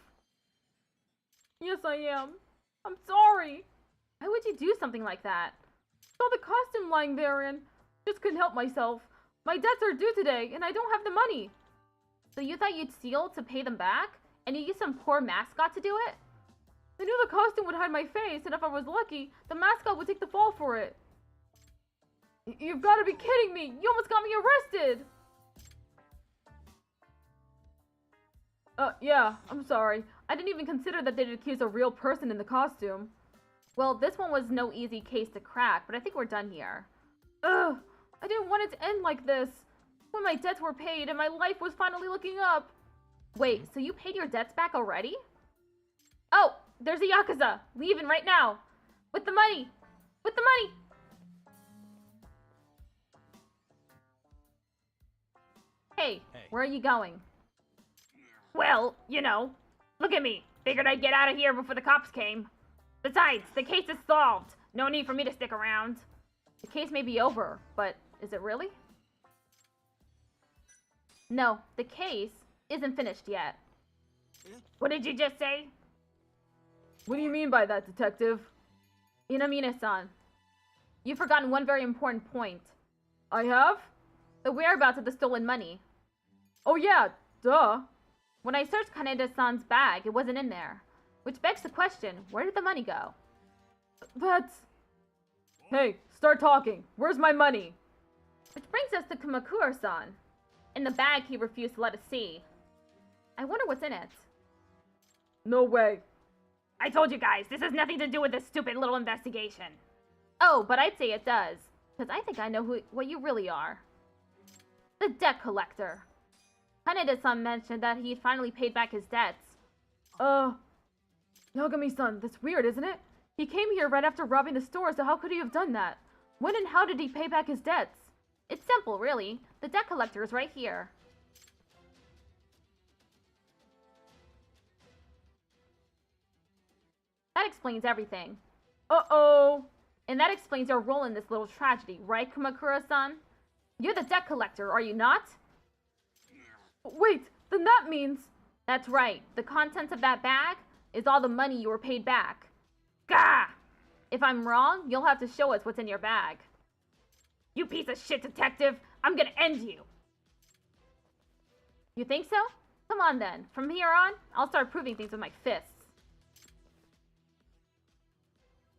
Yes, I am. I'm sorry. Why would you do something like that? Saw the costume lying there and just couldn't help myself. My debts are due today, and I don't have the money. So you thought you'd steal to pay them back? And you used some poor mascot to do it? I knew the costume would hide my face, and if I was lucky, the mascot would take the fall for it. You've got to be kidding me! You almost got me arrested! Yeah, I'm sorry. I didn't even consider that they'd accuse a real person in the costume. Well, this one was no easy case to crack, but I think we're done here. Ugh! I didn't want it to end like this. When my debts were paid and my life was finally looking up. Wait, so you paid your debts back already? Oh! There's a yakuza! Leaving right now! With the money! With the money! Hey, where are you going? Well, you know, look at me. Figured I'd get out of here before the cops came. Besides, the case is solved. No need for me to stick around. The case may be over, but is it really? No, the case isn't finished yet. What did you just say? What do you mean by that, detective? Inamine-san, you've forgotten one very important point. I have? The whereabouts of the stolen money. Oh yeah, duh. When I searched Kaneda-san's bag, it wasn't in there. Which begs the question, where did the money go? That's... Hey, start talking. Where's my money? Which brings us to Kamakura-san. In the bag he refused to let us see. I wonder what's in it. No way. I told you guys, this has nothing to do with this stupid little investigation. Oh, but I'd say it does. Because I think I know what you really are. The debt collector. Kaneda-san mentioned that he'd finally paid back his debts. Yagami-san, that's weird, isn't it? He came here right after robbing the store, so how could he have done that? When and how did he pay back his debts? It's simple, really. The debt collector is right here. That explains everything. Uh-oh! And that explains your role in this little tragedy, right, Kumakura-san? You're the debt collector, are you not? Wait, then that means... That's right. The contents of that bag is all the money you were paid back. Gah! If I'm wrong, you'll have to show us what's in your bag. You piece of shit detective! I'm gonna end you! You think so? Come on then. From here on, I'll start proving things with my fists.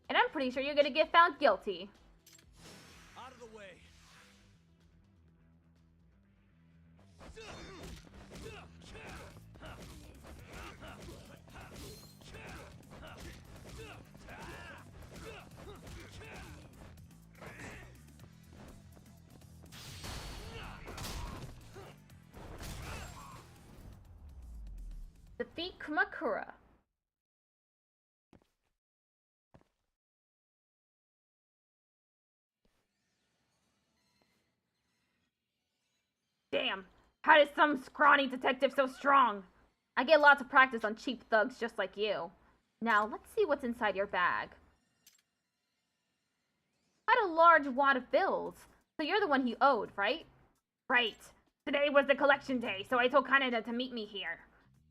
And I'm pretty sure you're gonna get found guilty. Out of the way. Defeat Kumakura. Damn, how is some scrawny detective so strong? I get lots of practice on cheap thugs just like you. Now, let's see what's inside your bag. Quite a large wad of bills. So you're the one he owed, right? Right. Today was the collection day, so I told Kaneda to meet me here.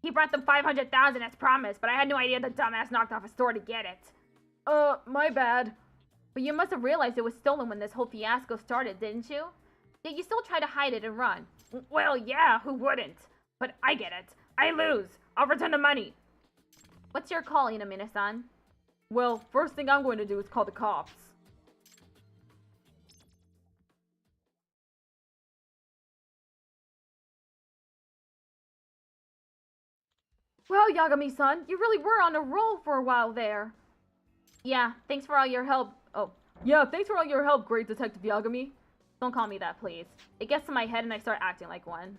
He brought them 500,000 as promised, but I had no idea the dumbass knocked off a store to get it. My bad. But you must have realized it was stolen when this whole fiasco started, didn't you? Yet you still try to hide it and run. Well, yeah, who wouldn't? But I get it. I lose. I'll return the money. What's your call, Inamine-san? Well, first thing I'm going to do is call the cops. Well, Yagami-san, you really were on a roll for a while there. Yeah, thanks for all your help. Oh, yeah, thanks for all your help, great Detective Yagami. Don't call me that, please. It gets to my head and I start acting like one.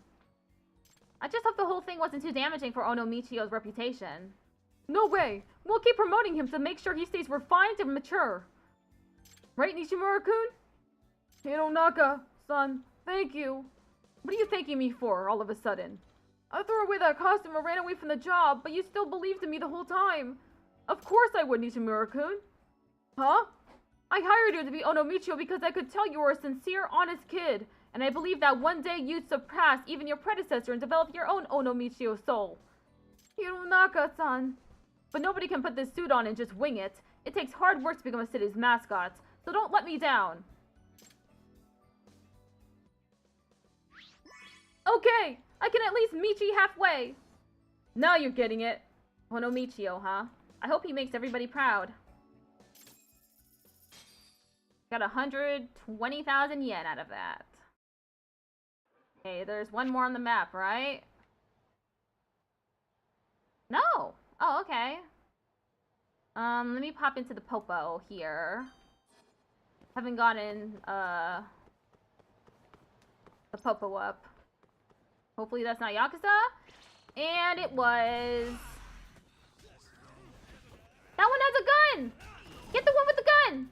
I just hope the whole thing wasn't too damaging for Ono Michio's reputation. No way! We'll keep promoting him to make sure he stays refined and mature. Right, Nishimura-kun? Hironaka-san, thank you. What are you thanking me for, all of a sudden? I threw away that costume and ran away from the job, but you still believed in me the whole time. Of course I would, Nishimura-kun. Huh? I hired you to be Ono Michio because I could tell you were a sincere, honest kid, and I believe that one day you'd surpass even your predecessor and develop your own Ono Michio soul. Hironaka-san. But nobody can put this suit on and just wing it. It takes hard work to become a city's mascot, so don't let me down. Okay, I can at least meet you halfway. Now you're getting it. Ono Michio, huh? I hope he makes everybody proud. Got 120,000 yen out of that. Okay, there's one more on the map, right? No! Oh, okay. Let me pop into the Popo here. Haven't gotten, the Popo up. Hopefully that's not Yakuza. And it was... That one has a gun! Get the one with the gun!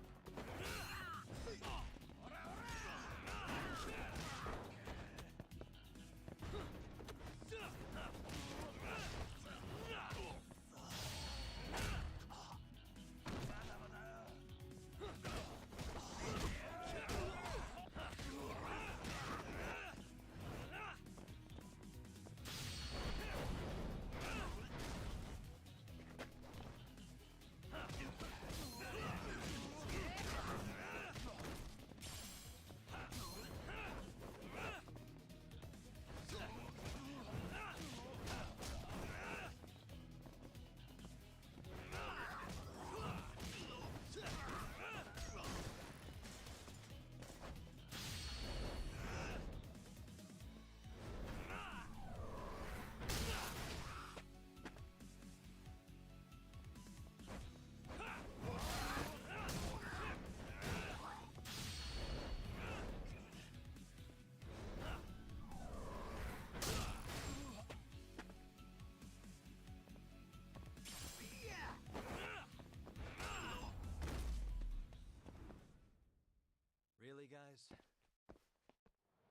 is.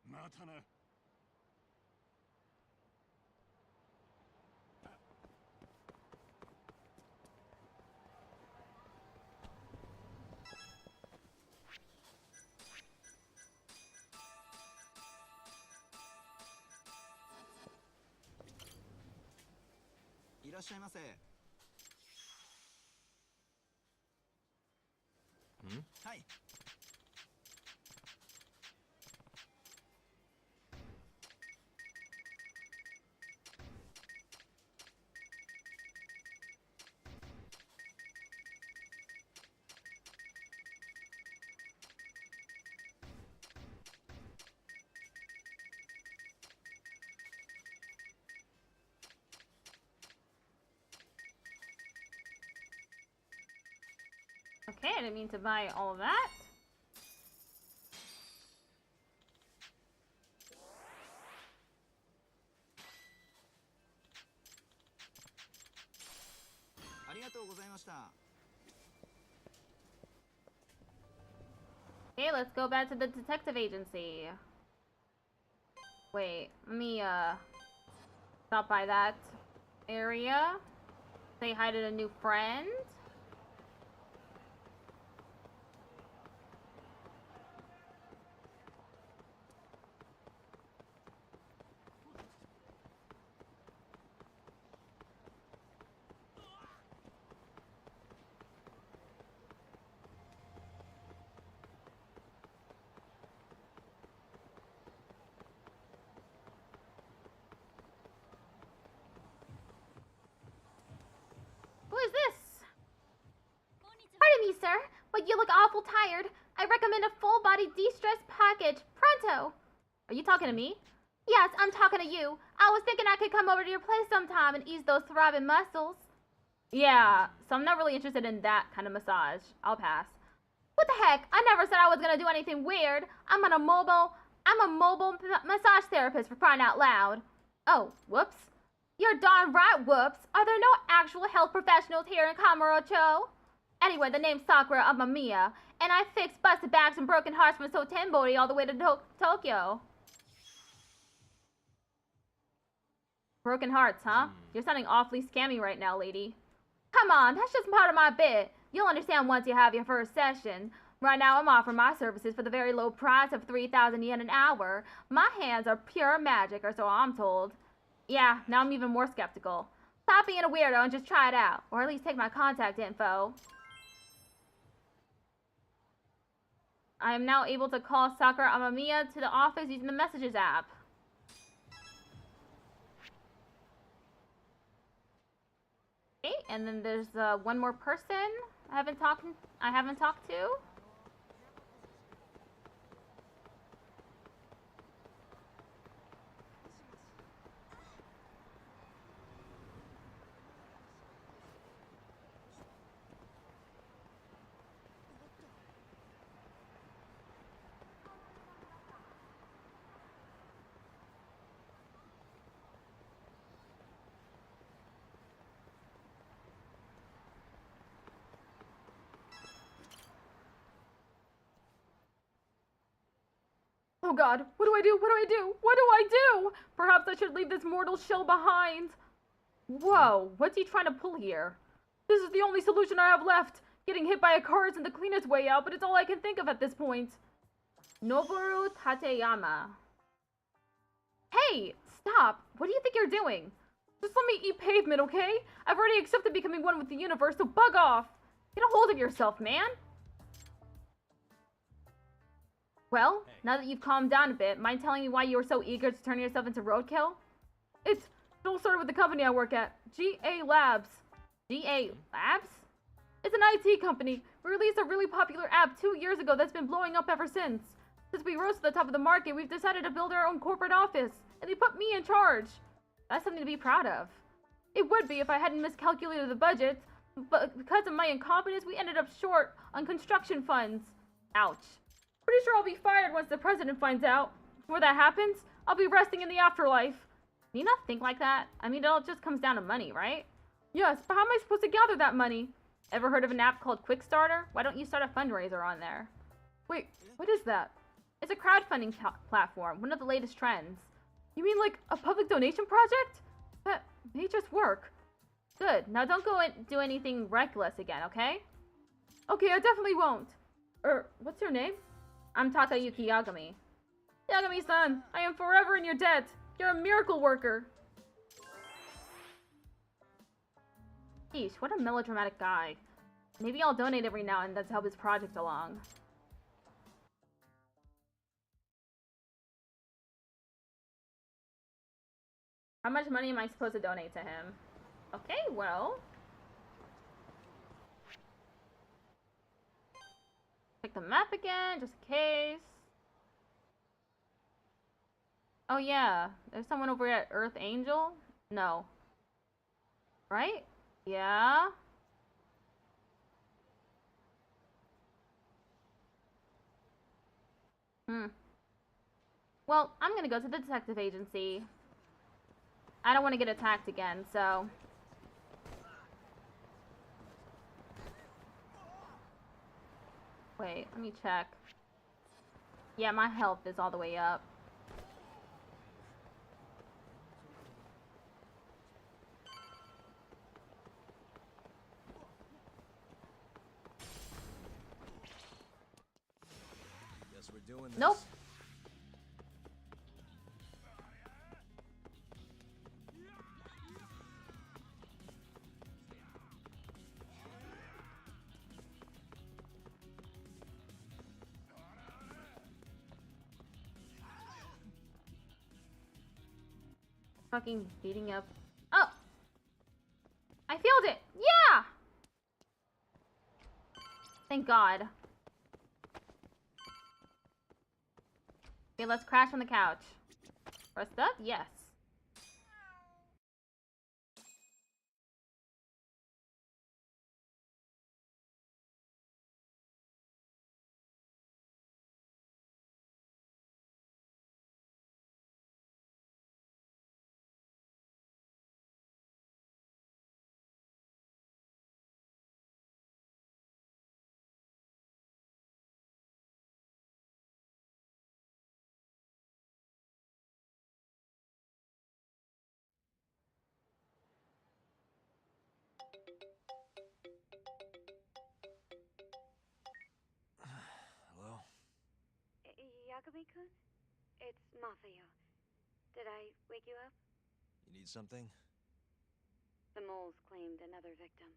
またな。いらっしゃいませ。はい。Okay, I didn't mean to buy all of that. Okay, let's go back to the detective agency. Wait, let me stop by that area. Say hi to a new friend. Who is this? Pardon me, sir, but you look awful tired. I recommend a full-body de-stress package. Pronto! Are you talking to me? Yes, I'm talking to you. I was thinking I could come over to your place sometime and ease those throbbing muscles. Yeah, so I'm not really interested in that kind of massage. I'll pass. What the heck? I never said I was gonna do anything weird. I'm a mobile massage therapist, for crying out loud. Oh, whoops. You're darn right, whoops. Are there no actual health professionals here in Kamurocho? Anyway, the name's Sakura Amamiya, and I fixed busted backs and broken hearts from Sotenbori all the way to Tokyo. Broken hearts, huh? You're sounding awfully scammy right now, lady. Come on, that's just part of my bit. You'll understand once you have your first session. Right now, I'm offering my services for the very low price of 3,000 yen an hour. My hands are pure magic, or so I'm told. Yeah, now I'm even more skeptical. Stop being a weirdo and just try it out. Or at least take my contact info. I am now able to call Sakura Amamiya to the office using the Messages app. Okay, and then there's one more person I haven't talked to. Oh god, what do I do? What do I do? What do I do? Perhaps I should leave this mortal shell behind. Whoa, what's he trying to pull here? This is the only solution I have left. Getting hit by a car isn't the cleanest way out, but it's all I can think of at this point. Noboru Tateyama. Hey, stop. What do you think you're doing? Just let me eat pavement, okay? I've already accepted becoming one with the universe, so bug off. Get a hold of yourself, man. Well, now that you've calmed down a bit, mind telling me why you were so eager to turn yourself into roadkill? It all started with the company I work at, GA Labs. GA Labs? It's an IT company. We released a really popular app 2 years ago that's been blowing up ever since. Since we rose to the top of the market, we've decided to build our own corporate office, and they put me in charge. That's something to be proud of. It would be if I hadn't miscalculated the budget, but because of my incompetence, we ended up short on construction funds. Ouch. Pretty sure I'll be fired once the president finds out. Before that happens, I'll be resting in the afterlife. Do you not think like that? I mean, it all just comes down to money, right? Yes, but how am I supposed to gather that money? Ever heard of an app called Quickstarter? Why don't you start a fundraiser on there? Wait, what is that? It It's a crowdfunding platform, one of the latest trends. You mean like a public donation project? That may just work. Good. Now don't go and do anything reckless again, okay? Okay, I definitely won't. What's your name? I'm Takayuki Yagami. Yagami-san, I am forever in your debt. You're a miracle worker. Yeesh, what a melodramatic guy. Maybe I'll donate every now and then to help his project along. How much money am I supposed to donate to him? Okay, well. Check the map again, just in case. Oh yeah, there's someone over at Earth Angel? No. Right? Yeah? Well, I'm gonna go to the detective agency. I don't want to get attacked again, so... Wait, let me check. Yeah, my health is all the way up. Guess we're doing this. Nope. Fucking beating up. Oh! I failed it! Yeah! Thank God. Okay, let's crash on the couch. Rest up? Yes. Hello? Yagami-kun? It's Masayo. Did I wake you up? You need something? The moles claimed another victim.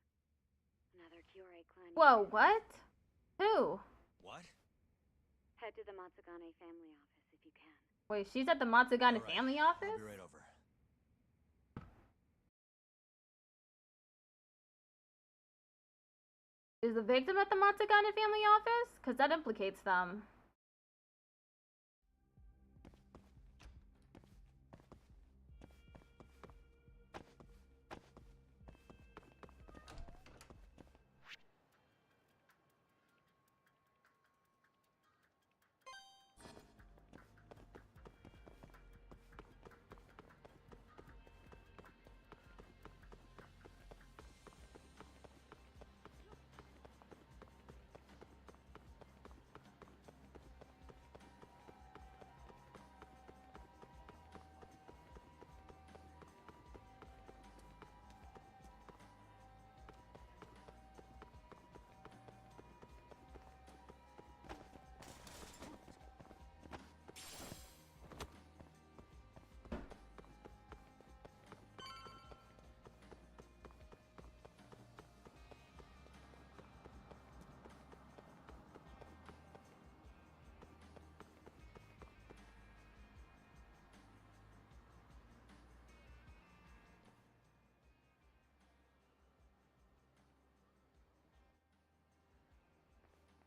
Another Kyorei clan. Whoa, what? Who? What? Head to the Matsugane family office if you can. Wait, she's at the Matsugane family office? I'll be right over. Is the victim at the Matsugane family office? Because that implicates them.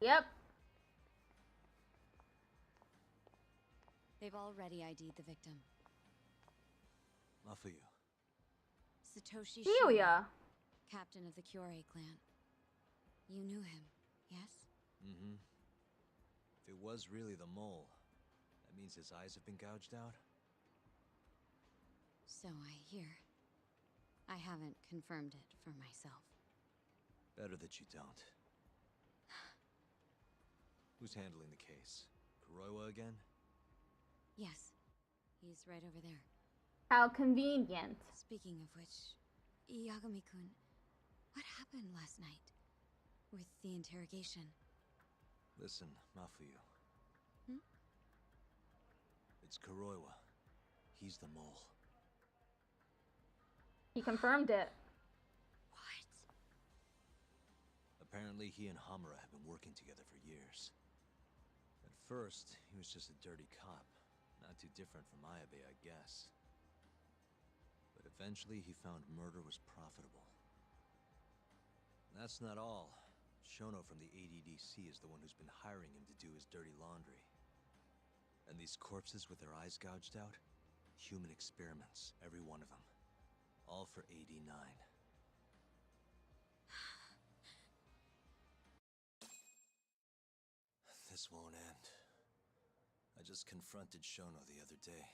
Yep. They've already ID'd the victim. Mafuyu. Satoshi Shibuya, captain of the Kyorei clan. You knew him, yes? Mm-hmm. If it was really the mole, that means his eyes have been gouged out? So I hear. I haven't confirmed it for myself. Better that you don't. Who's handling the case? Kuroiwa again? Yes. He's right over there. How convenient. Speaking of which, Yagami-kun, what happened last night? With the interrogation? Listen, Mafuyu. Hmm? It's Kuroiwa. He's the mole. He confirmed it. What? Apparently he and Hamura have been working together for years. At first, he was just a dirty cop. Not too different from Ayabe, I guess. But eventually he found murder was profitable. And that's not all. Shono from the ADDC is the one who's been hiring him to do his dirty laundry. And these corpses with their eyes gouged out? Human experiments, every one of them. All for 89. This won't end. I just confronted Shono the other day.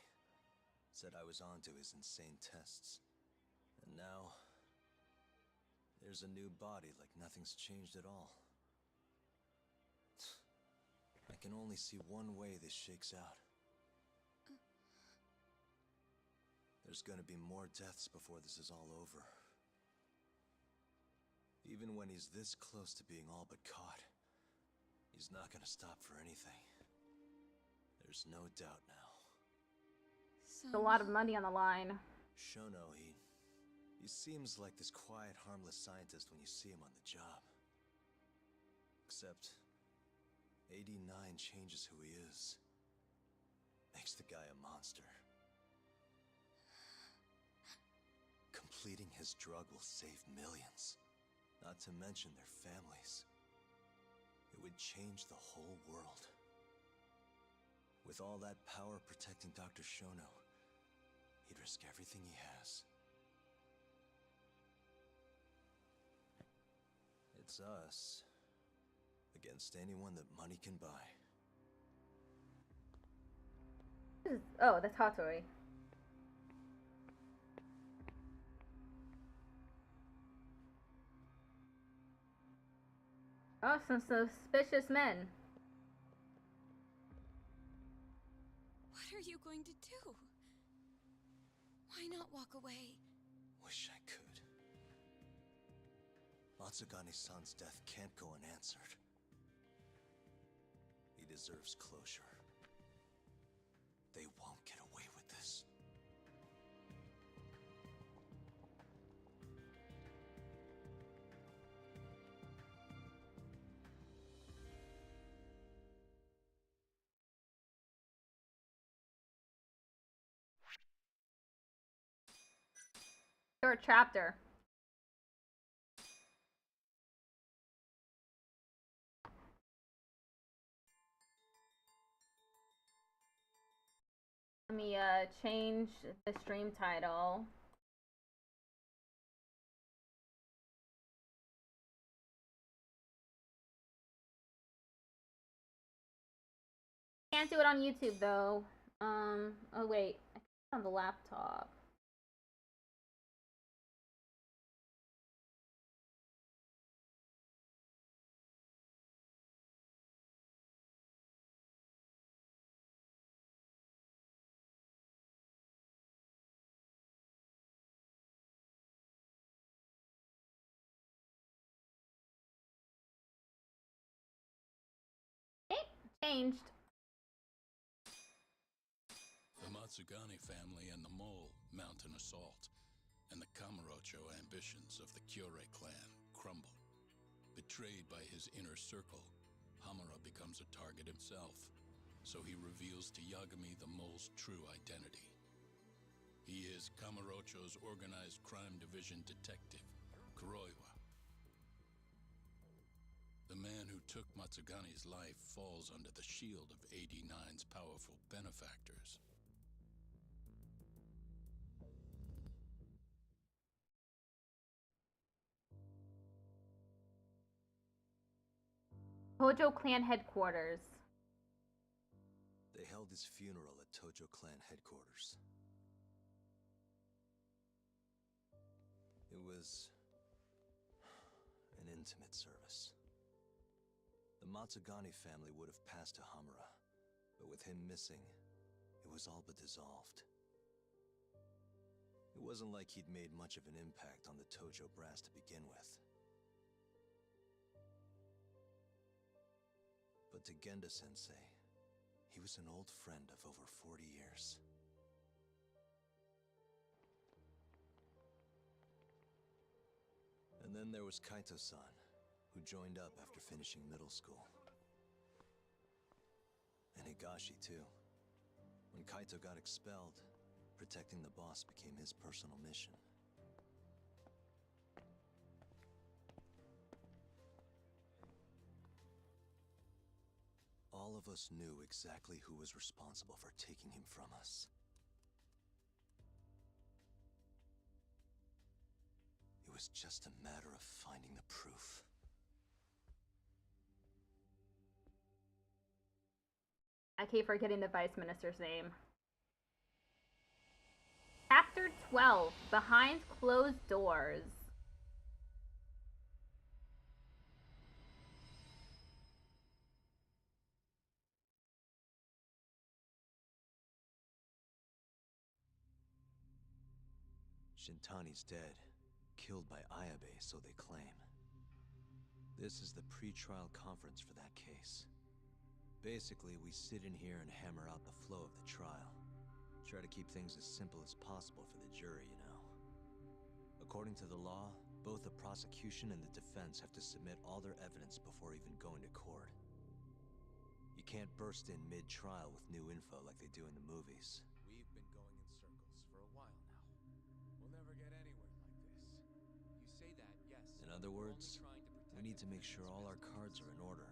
Said I was onto his insane tests. And now... there's a new body like nothing's changed at all. I can only see one way this shakes out. There's gonna be more deaths before this is all over. Even when he's this close to being all but caught, he's not gonna stop for anything. There's no doubt now. There's a lot of money on the line. Shono, he seems like this quiet, harmless scientist when you see him on the job. Except, 89 changes who he is. Makes the guy a monster. Completing his drug will save millions, not to mention their families. It would change the whole world. With all that power protecting Dr. Shono, he'd risk everything he has. It's us against anyone that money can buy. Oh, that's Hattori. Oh, some suspicious men. What are you going to do? Why not walk away? Wish I could. Matsugane-san's death can't go unanswered. He deserves closure. They won't get away with this. Short chapter. Let me change the stream title. Can't do it on YouTube though. Oh wait, I can do it on the laptop. Okay, changed. The Matsugane family and the Mole mount an assault, and the Kamurocho ambitions of the Kyorei clan crumble. Betrayed by his inner circle, Hamura becomes a target himself, so he reveals to Yagami the Mole's true identity. He is Kamurocho's organized crime division detective, Kuroiwa. The man who took Matsugane's life falls under the shield of 89's powerful benefactors. Tojo clan headquarters. They held his funeral at Tojo clan headquarters. It was an intimate service. The Matsugane family would have passed to Hamura, But with him missing, it was all but dissolved. It wasn't like he'd made much of an impact on the Tojo brass to begin with. But to Genda-sensei, he was an old friend of over 40 years. And then there was Kaito-san, who joined up after finishing middle school. And Higashi, too. When Kaito got expelled, protecting the boss became his personal mission. All of us knew exactly who was responsible for taking him from us. It was just a matter of finding the proof. I keep forgetting the Vice Minister's name. Chapter 12, Behind Closed Doors. Shintani's dead, killed by Ayabe, so they claim. This is the pre-trial conference for that case. Basically, we sit in here and hammer out the flow of the trial. Try to keep things as simple as possible for the jury, you know. According to the law, both the prosecution and the defense have to submit all their evidence before even going to court. You can't burst in mid-trial with new info like they do in the movies. We've been going in circles for a while now. We'll never get anywhere like this. You say that, yes. In other words, we need to make sure all our cards are in order,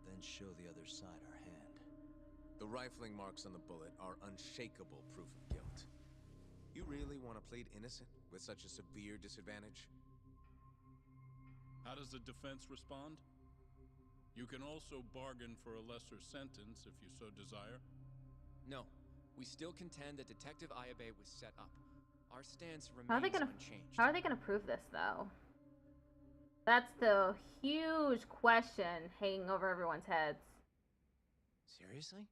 then show the other side our hand. The rifling marks on the bullet are unshakable proof of guilt. You really want to plead innocent with such a severe disadvantage? How does the defense respond? You can also bargain for a lesser sentence if you so desire. No, we still contend that Detective Ayabe was set up. Our stance How are they remains gonna unchanged. How are they gonna prove this though? That's the huge question hanging over everyone's heads. Seriously?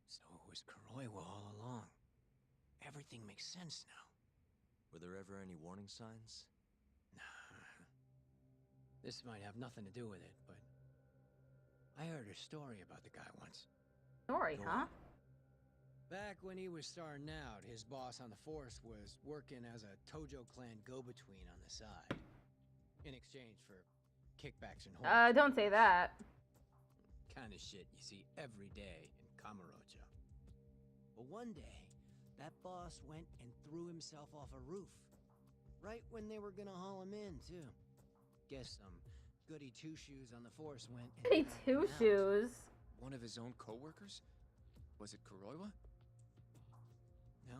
So it was Kuroiwa all along. Everything makes sense now. Were there ever any warning signs? Nah. This might have nothing to do with it, but I heard a story about the guy once. Story, huh? Back when he was starting out, his boss on the force was working as a Tojo clan go-between on the side. In exchange for kickbacks and horns. Don't say that. Kind of shit you see every day in Kamurocho. But one day, that boss went and threw himself off a roof. Right when they were gonna haul him in, too. Guess some goody two-shoes on the force went and Goody two-shoes? One of his own co-workers? Was it Kuroiwa? No.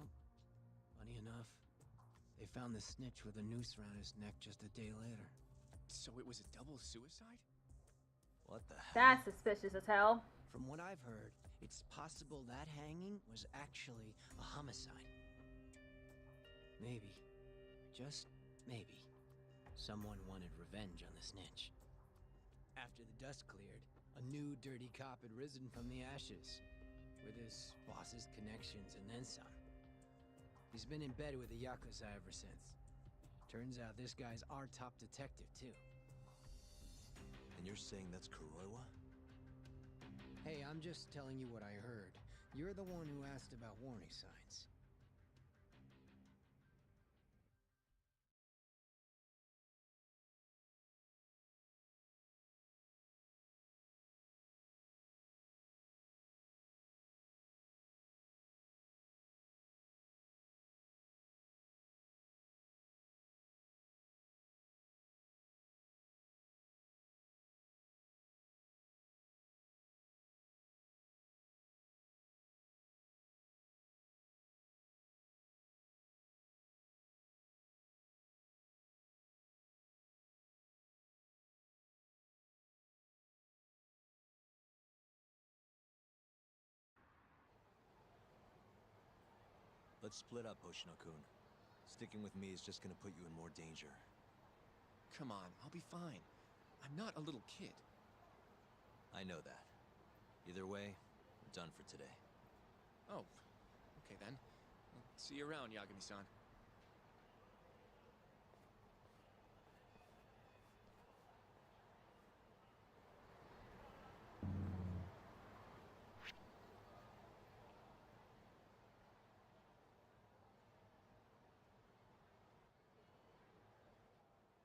Funny enough, they found the snitch with a noose around his neck just a day later. So it was a double suicide? What the hell? That's suspicious as hell. From what I've heard, it's possible that hanging was actually a homicide. Maybe, just maybe, someone wanted revenge on the snitch. After the dust cleared, a new dirty cop had risen from the ashes, with his boss's connections and then some. He's been in bed with the yakuza ever since. Turns out this guy's our top detective, too. And you're saying that's Kuroiwa? Hey, I'm just telling you what I heard. You're the one who asked about warning signs. Let's split up, Hoshino-kun. Sticking with me is just gonna put you in more danger. Come on, I'll be fine. I'm not a little kid. I know that. Either way, we're done for today. Oh, okay then. See you around, Yagami-san.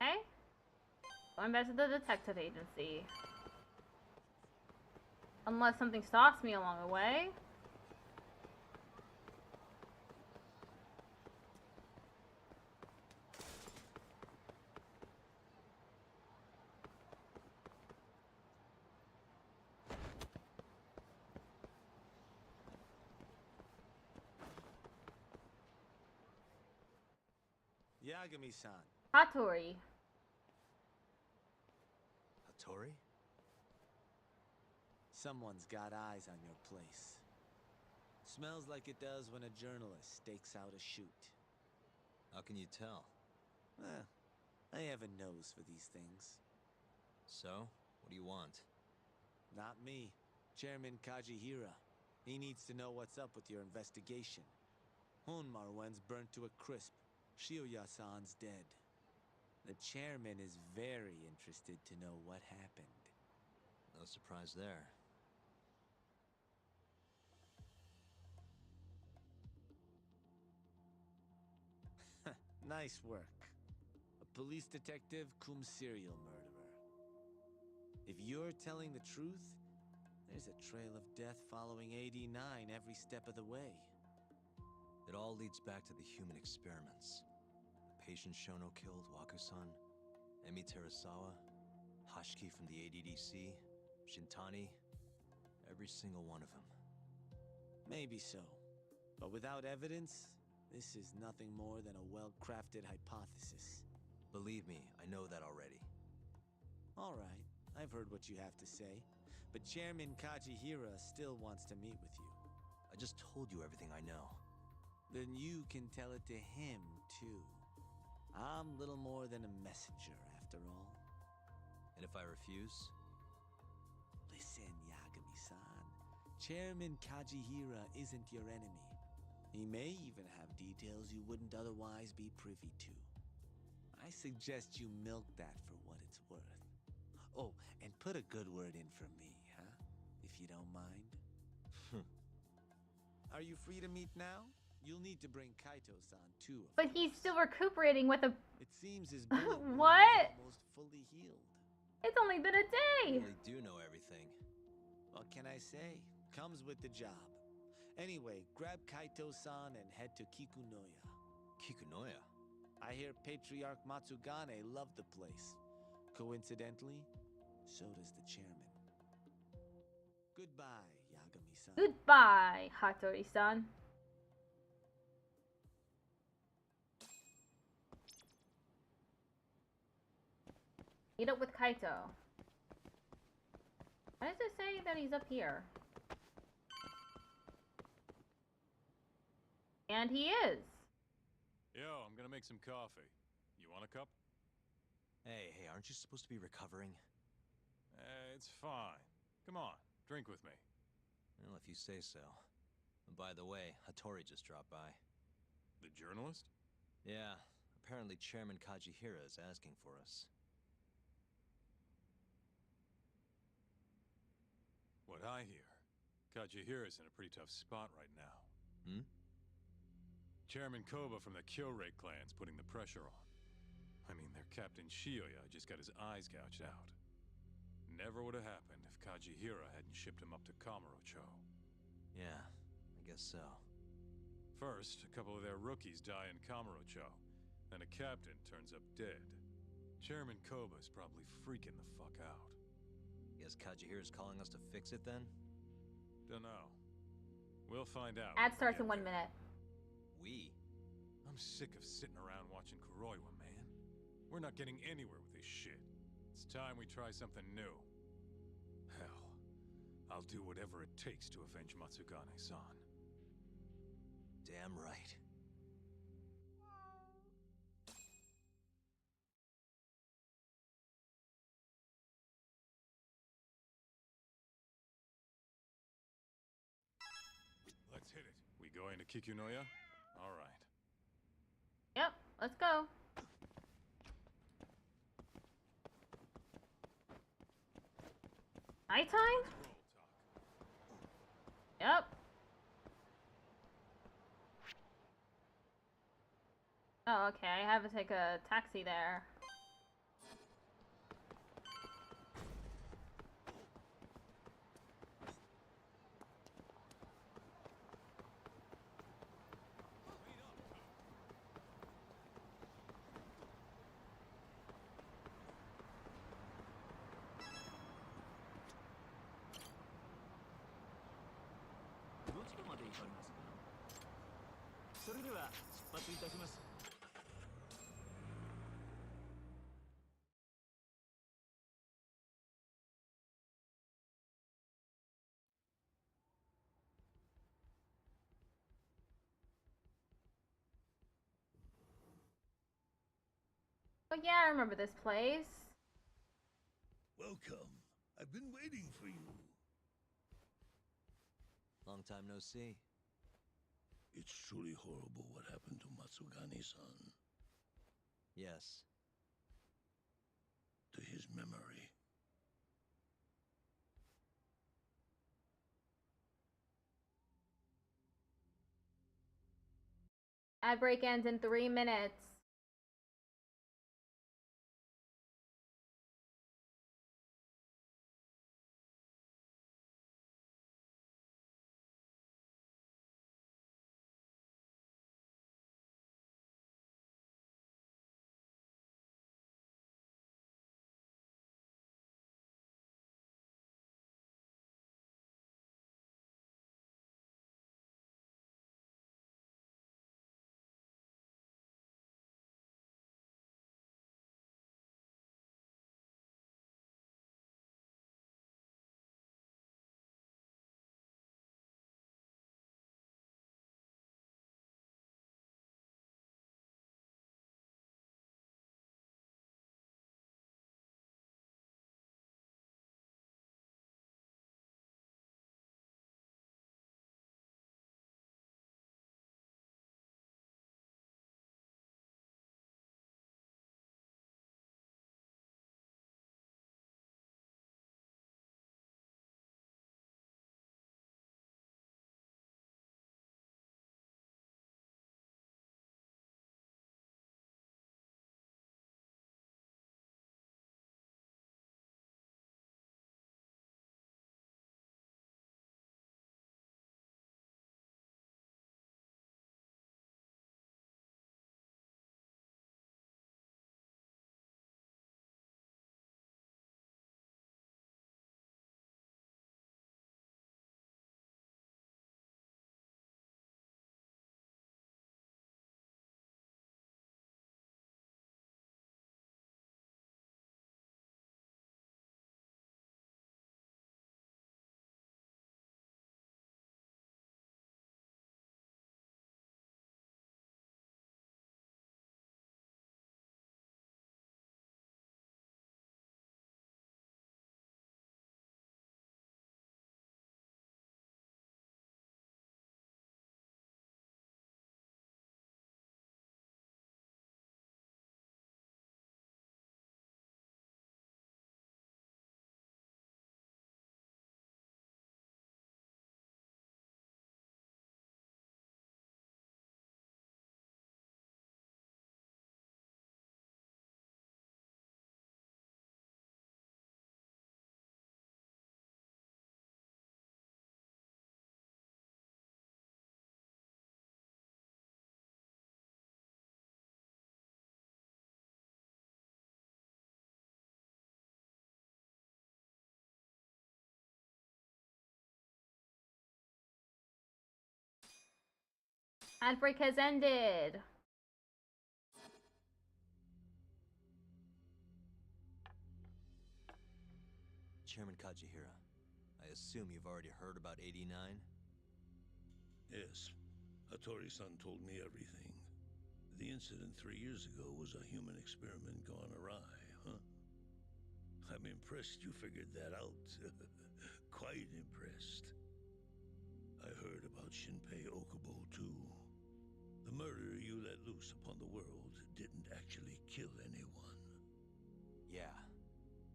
Okay. Going back to the detective agency. Unless something stops me along the way. Yagami-san. Hattori. Hattori? Someone's got eyes on your place. Smells like it does when a journalist stakes out a shoot. How can you tell? Well, I have a nose for these things. So, what do you want? Not me. Chairman Kajihira. He needs to know what's up with your investigation. Honmarwen's burnt to a crisp. Shioya-san's dead. The chairman is very interested to know what happened. No surprise there. Nice work. A police detective cum serial murderer. If you're telling the truth, there's a trail of death following 89 every step of the way. It all leads back to the human experiments. The patient Shono killed, Waku-san, Emi Terasawa, Hashiki from the ADDC, Shintani, every single one of them. Maybe so. But without evidence, this is nothing more than a well-crafted hypothesis. Believe me, I know that already. All right, I've heard what you have to say. But Chairman Kajihira still wants to meet with you. I just told you everything I know. Then you can tell it to him, too. I'm little more than a messenger, after all. And if I refuse? Listen, Yagami-san. Chairman Kajihira isn't your enemy. He may even have details you wouldn't otherwise be privy to. I suggest you milk that for what it's worth. Oh, and put a good word in for me, huh? If you don't mind. Are you free to meet now? You'll need to bring Kaito-san too. But he's still recuperating with a... It seems his bullet wound what? is almost fully healed. It's only been a day! You really do know everything. What can I say? Comes with the job. Anyway, grab Kaito-san and head to Kikunoya. Kikunoya? I hear Patriarch Matsugane loved the place. Coincidentally, so does the chairman. Goodbye, Yagami-san. Goodbye, Hattori-san. Meet up with Kaito. Why does it say that he's up here? And he is. Yo, I'm gonna make some coffee. You want a cup? Hey, aren't you supposed to be recovering? It's fine. Come on, drink with me. Well, if you say so. And by the way, Hattori just dropped by. The journalist? Yeah, apparently Chairman Kajihira is asking for us. What I hear, Kajihira's in a pretty tough spot right now. Hmm? Chairman Koba from the Kyorei clan's putting the pressure on. I mean, their Captain Shioya just got his eyes gouged out. Never would have happened if Kajihira hadn't shipped him up to Kamurocho. Yeah, I guess so. First, a couple of their rookies die in Kamurocho. Then a captain turns up dead. Chairman Koba's probably freaking the fuck out. Guess Kajihira's calling us to fix it then? Dunno. We'll find out. Ad starts in 1 minute. We? I'm sick of sitting around watching Kuroiwa, man. We're not getting anywhere with this shit. It's time we try something new. Hell, I'll do whatever it takes to avenge Matsugane-san. Damn right. Kikunoya? All right. Yep, let's go. Nighttime? Yep. Oh, okay, I have to take a taxi there. Oh yeah, I remember this place. Welcome. I've been waiting for you. Long time no see. It's truly horrible what happened to Matsugani-san. Yes. To his memory. Ad break ends in 3 minutes. Ad break has ended. Chairman Kajihira, I assume you've already heard about 89? Yes. Hattori-san told me everything. The incident 3 years ago was a human experiment gone awry, huh? I'm impressed you figured that out. Quite impressed. I heard about Shinpei Okubo, too. loose upon the world didn't actually kill anyone. Yeah.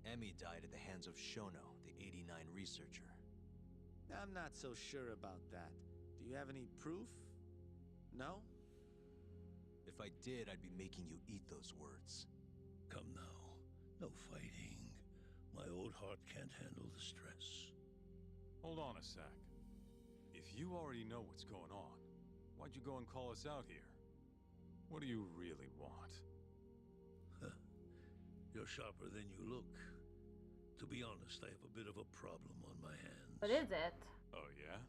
Emmy died at the hands of Shono, the 89 researcher. I'm not so sure about that. Do you have any proof? No? If I did, I'd be making you eat those words. Come now. No fighting. My old heart can't handle the stress. Hold on a sec. If you already know what's going on, why'd you go and call us out here? What do you really want? You're sharper than you look. To be honest, I have a bit of a problem on my hands. What is it? Oh, yeah?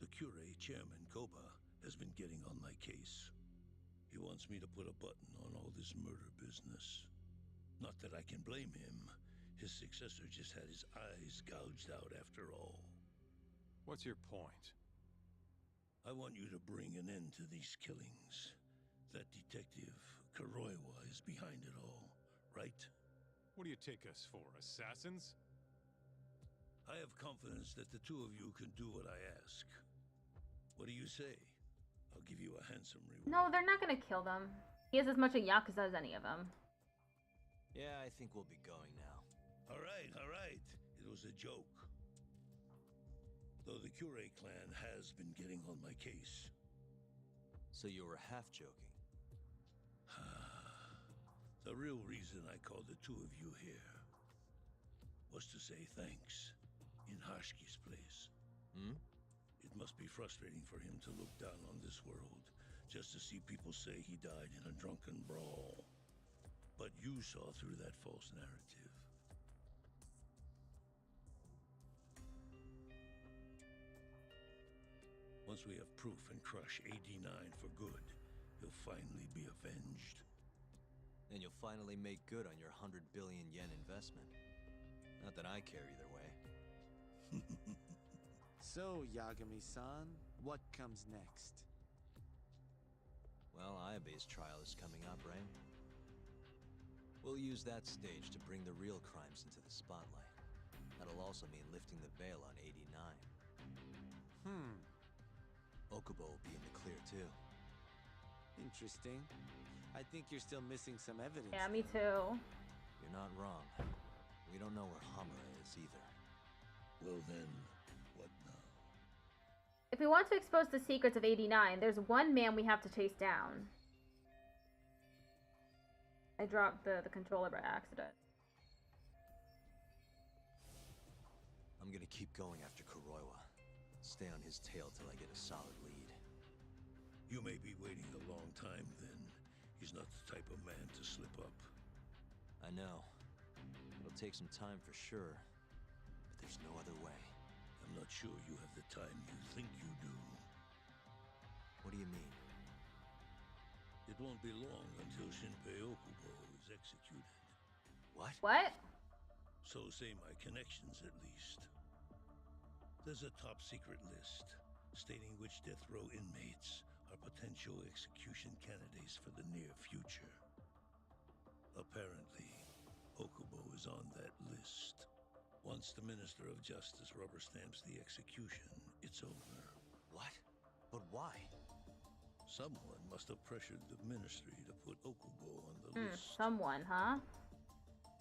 The Curé chairman, Koba, has been getting on my case. He wants me to put a button on all this murder business. Not that I can blame him. His successor just had his eyes gouged out after all. What's your point? I want you to bring an end to these killings. That detective, Kuroiwa, is behind it all, right? What do you take us for, assassins? I have confidence that the two of you can do what I ask. What do you say? I'll give you a handsome reward. No, they're not gonna kill them. He has as much a yakuza as any of them. Yeah, I think we'll be going now. All right. It was a joke. Though the Curé clan has been getting on my case. So you were half joking? The real reason I called the two of you here was to say thanks in Hashki's place. Hmm? It must be frustrating for him to look down on this world just to see people say he died in a drunken brawl. But you saw through that false narrative. Once we have proof and crush AD9 for good, he'll finally be avenged. And you'll finally make good on your 100 billion yen investment. Not that I care either way. So, Yagami-san, what comes next? Well, Ayabe's trial is coming up, right? We'll use that stage to bring the real crimes into the spotlight. That'll also mean lifting the veil on 89. Okubo will be in the clear, too. Interesting. I think you're still missing some evidence. Yeah, me too. You're not wrong. We don't know where Hamura is either. Well then, what now? If we want to expose the secrets of 89, there's one man we have to chase down. I dropped the controller by accident. I'm gonna keep going after Kuroiwa. Stay on his tail till I get a solid lead. You may be waiting a long time then. He's not the type of man to slip up. I know. It'll take some time for sure, but there's no other way. I'm not sure you have the time you think you do. What do you mean? It won't be long until Shinpei Okubo is executed. What? What? So say my connections, at least. There's a top-secret list stating which death row inmates are potential execution candidates for the near future. Apparently, Okubo is on that list. Once the Minister of Justice rubber stamps the execution, it's over. What? But why? Someone must have pressured the ministry to put Okubo on the list. Someone, huh?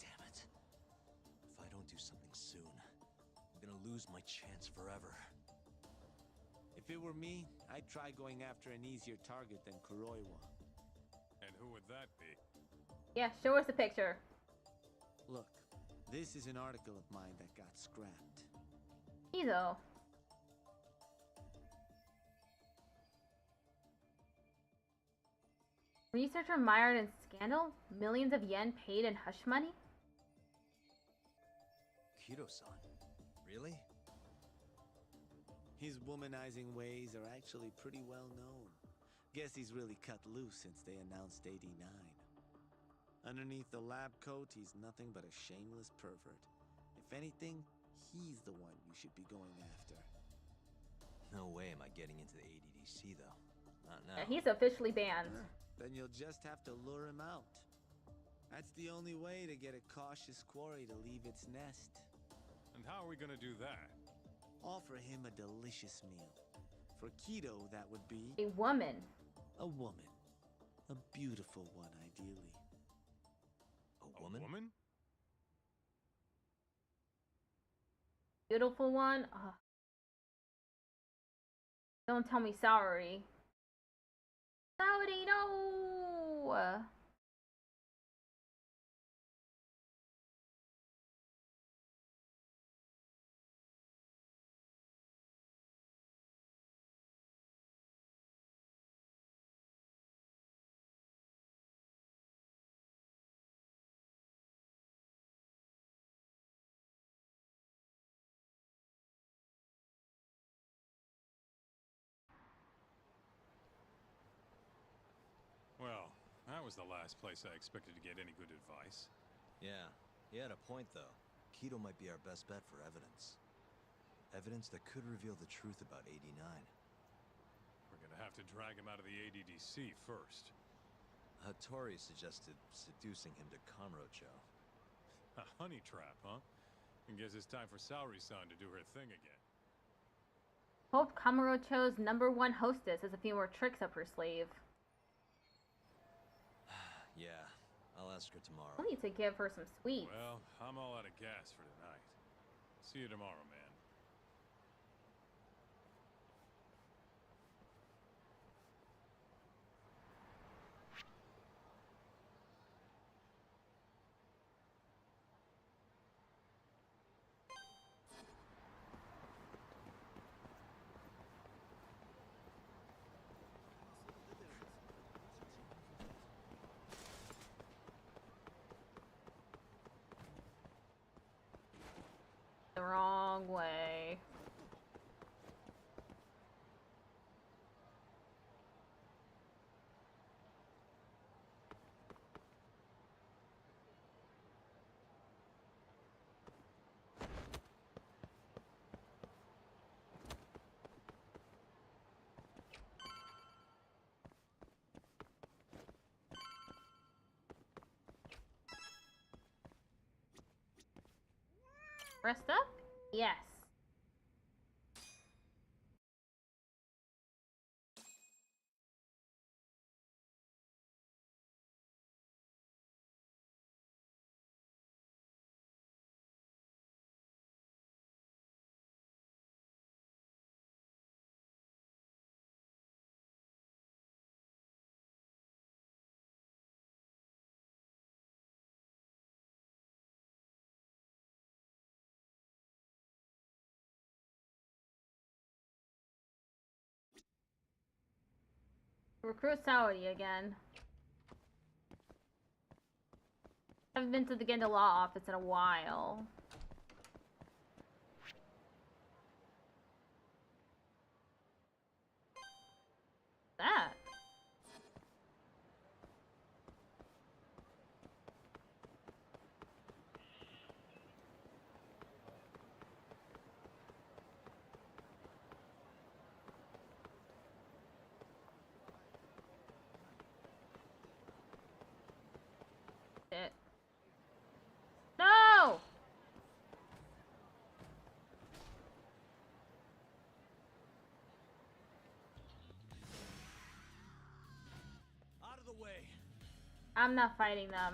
Damn it. If I don't do something soon, I'm gonna lose my chance forever. If it were me, I'd try going after an easier target than Kuroiwa. And who would that be? Yeah, show us a picture. Look, this is an article of mine that got scrapped. Ezo. Researcher mired in scandal? Millions of yen paid in hush money? Kido-san? Really? His womanizing ways are actually pretty well known. Guess he's really cut loose since they announced 89. Underneath the lab coat, he's nothing but a shameless pervert. If anything, he's the one you should be going after. No way am I getting into the ADDC, though. Not now. Yeah, he's officially banned. Then you'll just have to lure him out. That's the only way to get a cautious quarry to leave its nest. And how are we gonna do that? Offer him a delicious meal. For Kido, that would be... A woman. A woman. A beautiful one, ideally. A woman? Woman? Beautiful one? Ugh. Don't tell me Saori. Saori, no! Well, that was the last place I expected to get any good advice. Yeah, he had a point though. Keto might be our best bet for evidence. Evidence that could reveal the truth about 89. We're gonna have to drag him out of the ADDC first. Hattori suggested seducing him to Kamurocho. A honey trap, huh? I guess it's time for Saori-san to do her thing again. Hope Kamurocho's #1 hostess has a few more tricks up her sleeve. Yeah, I'll ask her tomorrow. I need to give her some sweets. Well, I'm all out of gas for tonight. See you tomorrow, man. The wrong way. Rest up? Yes. Recruit Saudi again. Haven't been to the Genda Law office in a while. That? It. No! Out of the way. I'm not fighting them.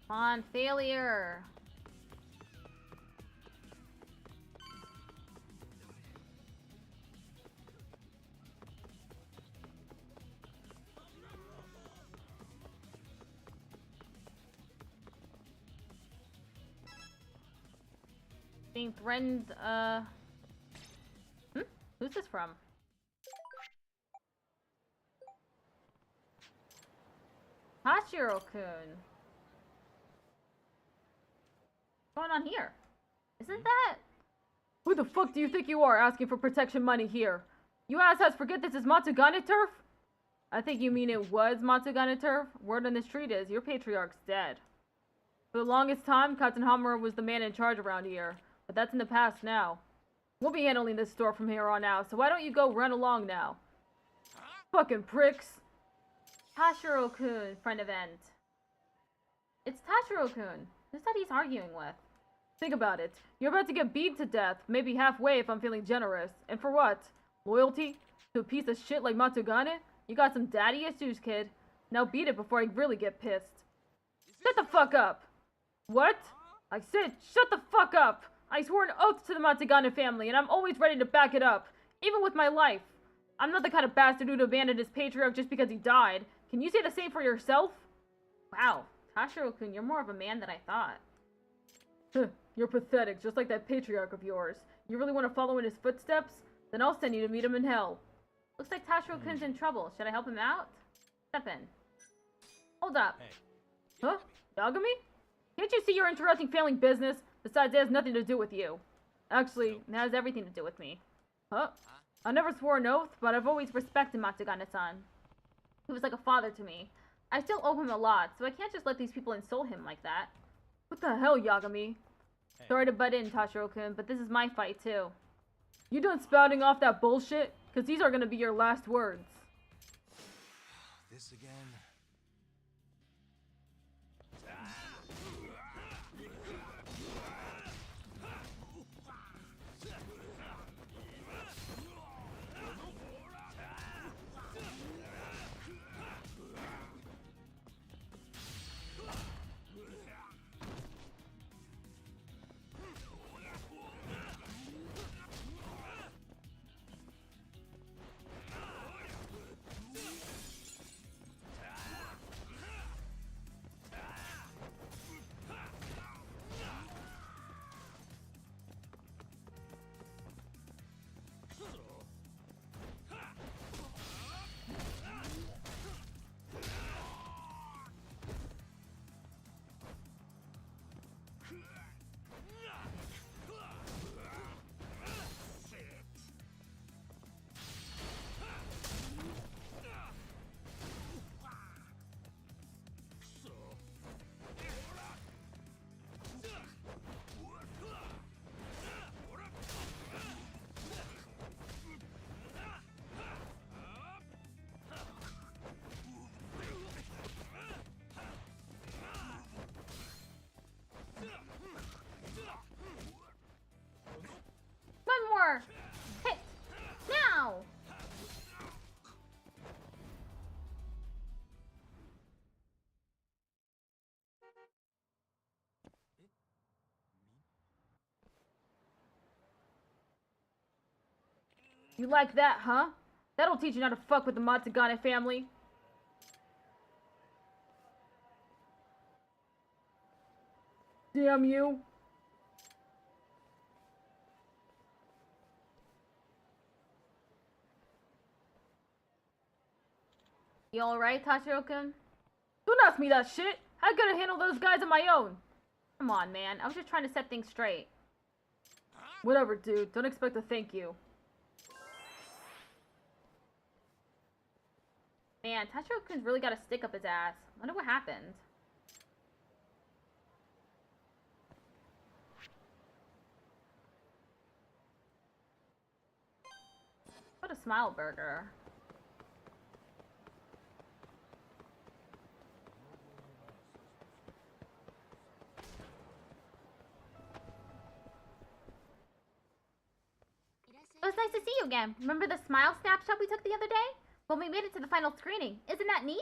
Come on, failure. Being threatened, Who's this from? Hashiro-kun. What's going on here? Isn't that... Who the fuck do you think you are asking for protection money here? You asshats forget this is Matsugane turf? I think you mean it was Matsugane turf? Word on the street is, your patriarch's dead. For the longest time, Captain Hamura was the man in charge around here. but that's in the past now. We'll be handling this store from here on out, so why don't you go run along now? Fucking pricks. Tashiro-kun, friend event. It's Tashiro-kun. Who's that he's arguing with? Think about it. You're about to get beat to death, maybe halfway if I'm feeling generous. And for what? Loyalty? To a piece of shit like Matsugane? You got some daddy issues, kid. Now beat it before I really get pissed. Shut the fuck up! What? I said shut the fuck up! I swore an oath to the Matsugane family, and I'm always ready to back it up. Even with my life. I'm not the kind of bastard who'd abandon his patriarch just because he died. Can you say the same for yourself? Wow, Tashiro-kun, you're more of a man than I thought. You're pathetic, just like that patriarch of yours. You really want to follow in his footsteps? Then I'll send you to meet him in hell. Looks like Tashiro-kun's in trouble. Should I help him out? Step in. Hold up. Hey. Huh? Yagami? Can't you see you're interrupting family business? Besides, it has nothing to do with you. Actually, it has everything to do with me. Huh? I never swore an oath, but I've always respected Matsugane-san. He was like a father to me. I still owe him a lot, so I can't just let these people insult him like that. What the hell, Yagami? Hey. Sorry to butt in, Tashiro-kun, but this is my fight, too. You done spouting off that bullshit? Because these are gonna be your last words. This again? One more! Hit! Now! You like that, huh? That'll teach you not to fuck with the Matsugane family. Damn you. You alright, Tashiro-kun? Don't ask me that shit! I could have handled those guys on my own! Come on, man. I was just trying to set things straight. Whatever, dude. Don't expect a thank you. Man, Tashiro-kun's really got a stick up his ass. Wonder what happened. What a smile burger. It was nice to see you again. Remember the smile snapshot we took the other day? When we made it to the final screening. Isn't that neat?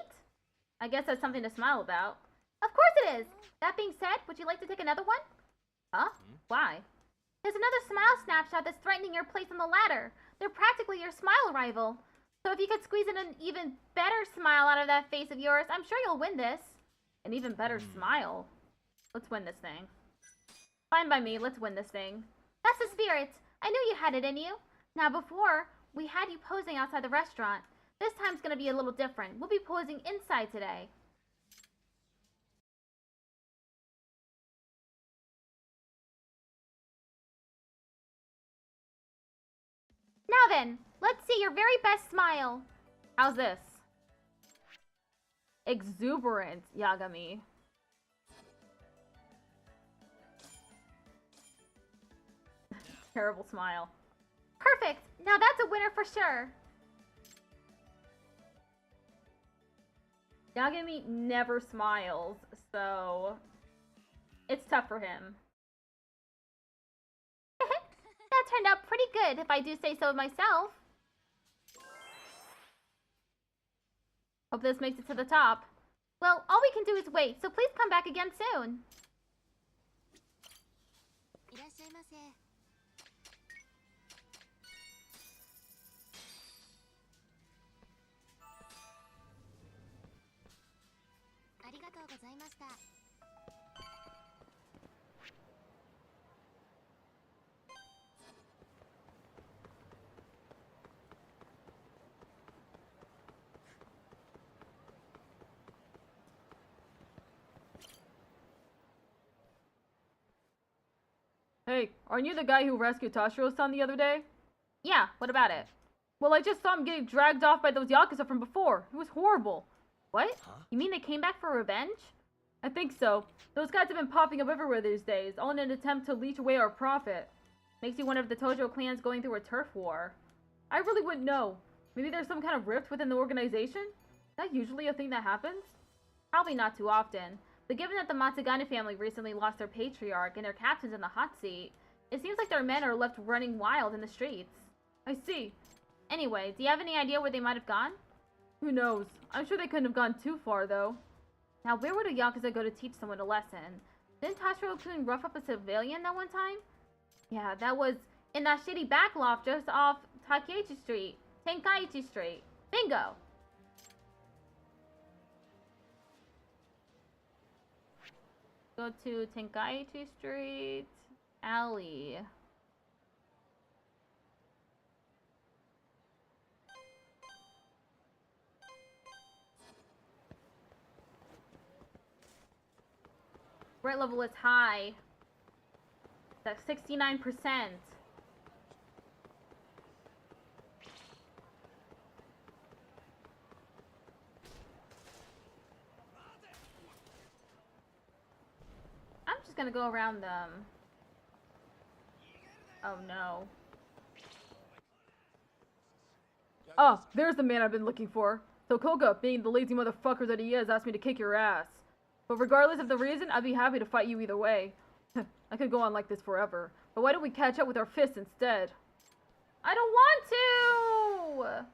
I guess that's something to smile about. Of course it is! That being said, would you like to take another one? Huh? Why? There's another smile snapshot that's threatening your place on the ladder. They're practically your smile rival. So if you could squeeze in an even better smile out of that face of yours, I'm sure you'll win this. An even better smile? Let's win this thing. Fine by me, let's win this thing. That's the spirit! I knew you had it in you. Now before, we had you posing outside the restaurant. This time's gonna be a little different. We'll be posing inside today. Now then, let's see your very best smile. How's this? Exuberant, Yagami. Terrible smile. Perfect! Now that's a winner for sure! Yagami never smiles, so it's tough for him. That turned out pretty good, if I do say so myself. Hope this makes it to the top. Well, all we can do is wait, so please come back again soon. Hey, aren't you the guy who rescued Tashiro-san the other day? Yeah, what about it? Well, I just saw him getting dragged off by those yakuza from before. It was horrible. What? Huh? You mean they came back for revenge? I think so. Those guys have been popping up everywhere these days, all in an attempt to leech away our profit. Makes you wonder if the Tojo clan's going through a turf war. I really wouldn't know. Maybe there's some kind of rift within the organization? Is that usually a thing that happens? Probably not too often. But given that the Matsugane family recently lost their patriarch and their captain's in the hot seat, it seems like their men are left running wild in the streets. I see. Anyway, do you have any idea where they might have gone? Who knows? I'm sure they couldn't have gone too far, though. Now, where would a yakuza go to teach someone a lesson? Didn't Tashiro-kun rough up a civilian that one time? Yeah, that was in that shitty back loft just off Takeichi Street. Tenkaichi Street. Bingo! Go to Tenkaichi Street alley. Threat level is high. That's 69%. I'm just gonna go around them. Oh no. Oh, there's the man I've been looking for. So Koga, being the lazy motherfucker that he is, asked me to kick your ass. But regardless of the reason, I'd be happy to fight you either way. I could go on like this forever. But why don't we catch up with our fists instead? I don't want to!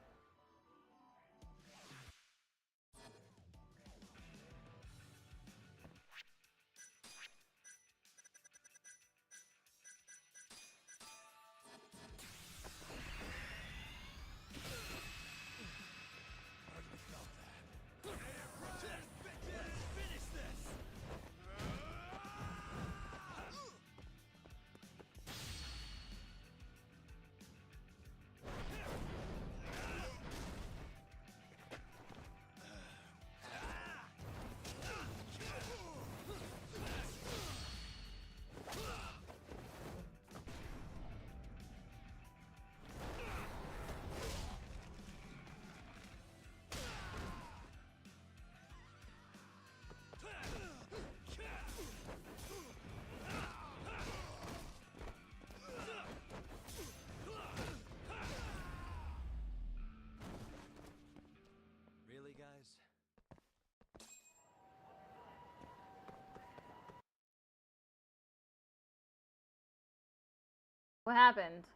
What happened?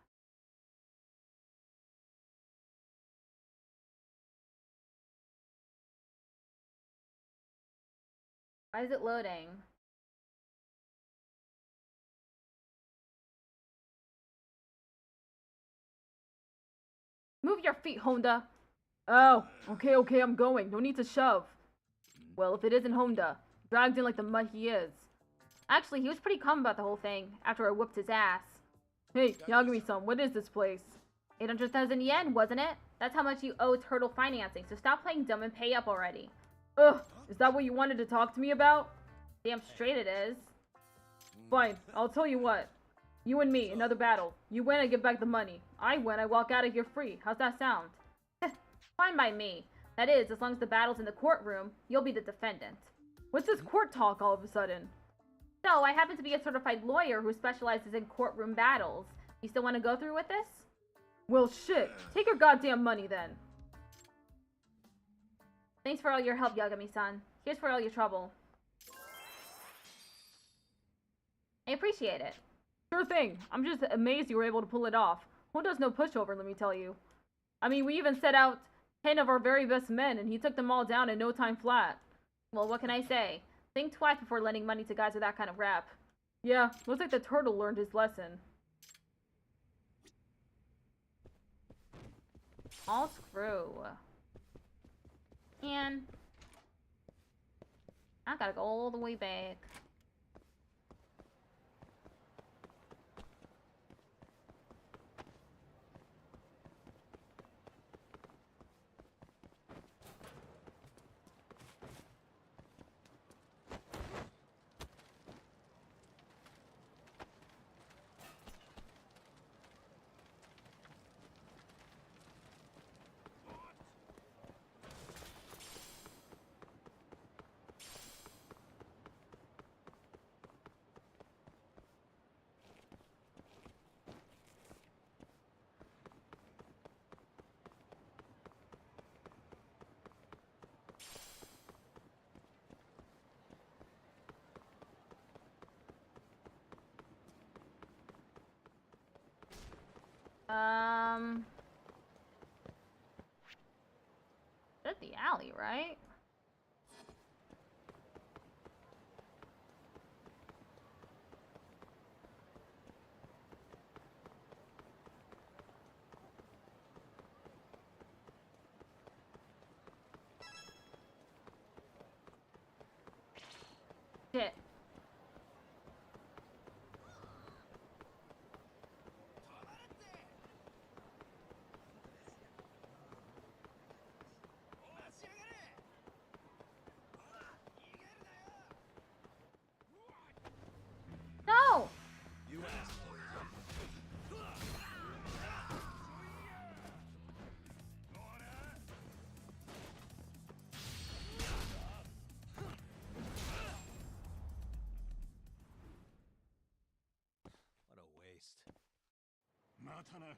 Why is it loading? Move your feet, Honda. Oh, okay, I'm going. No need to shove. Well, if it isn't Honda, dragged in like the mud he is. Actually, he was pretty calm about the whole thing after I whooped his ass. Hey, Yagami-san, what is this place? 800,000 yen, wasn't it? That's how much you owe Turtle Financing, so stop playing dumb and pay up already. Ugh, is that what you wanted to talk to me about? Damn straight it is. Fine, I'll tell you what. You and me, another battle. You win, I give back the money. I win, I walk out of here free. How's that sound? Fine by me. That is, as long as the battle's in the courtroom, you'll be the defendant. What's this court talk all of a sudden? So, I happen to be a certified lawyer who specializes in courtroom battles. You still want to go through with this? Well, shit. Take your goddamn money then. Thanks for all your help, Yagami-san. Here's for all your trouble. I appreciate it. Sure thing. I'm just amazed you were able to pull it off. Who does no pushover, let me tell you. I mean, we even set out 10 of our very best men, and he took them all down in no time flat. Well, what can I say? Think twice before lending money to guys with that kind of rap. Yeah, looks like the turtle learned his lesson. All screw. And I gotta go all the way back. That's the alley, right? Shit. No! You asked for it. What a waste. Matana.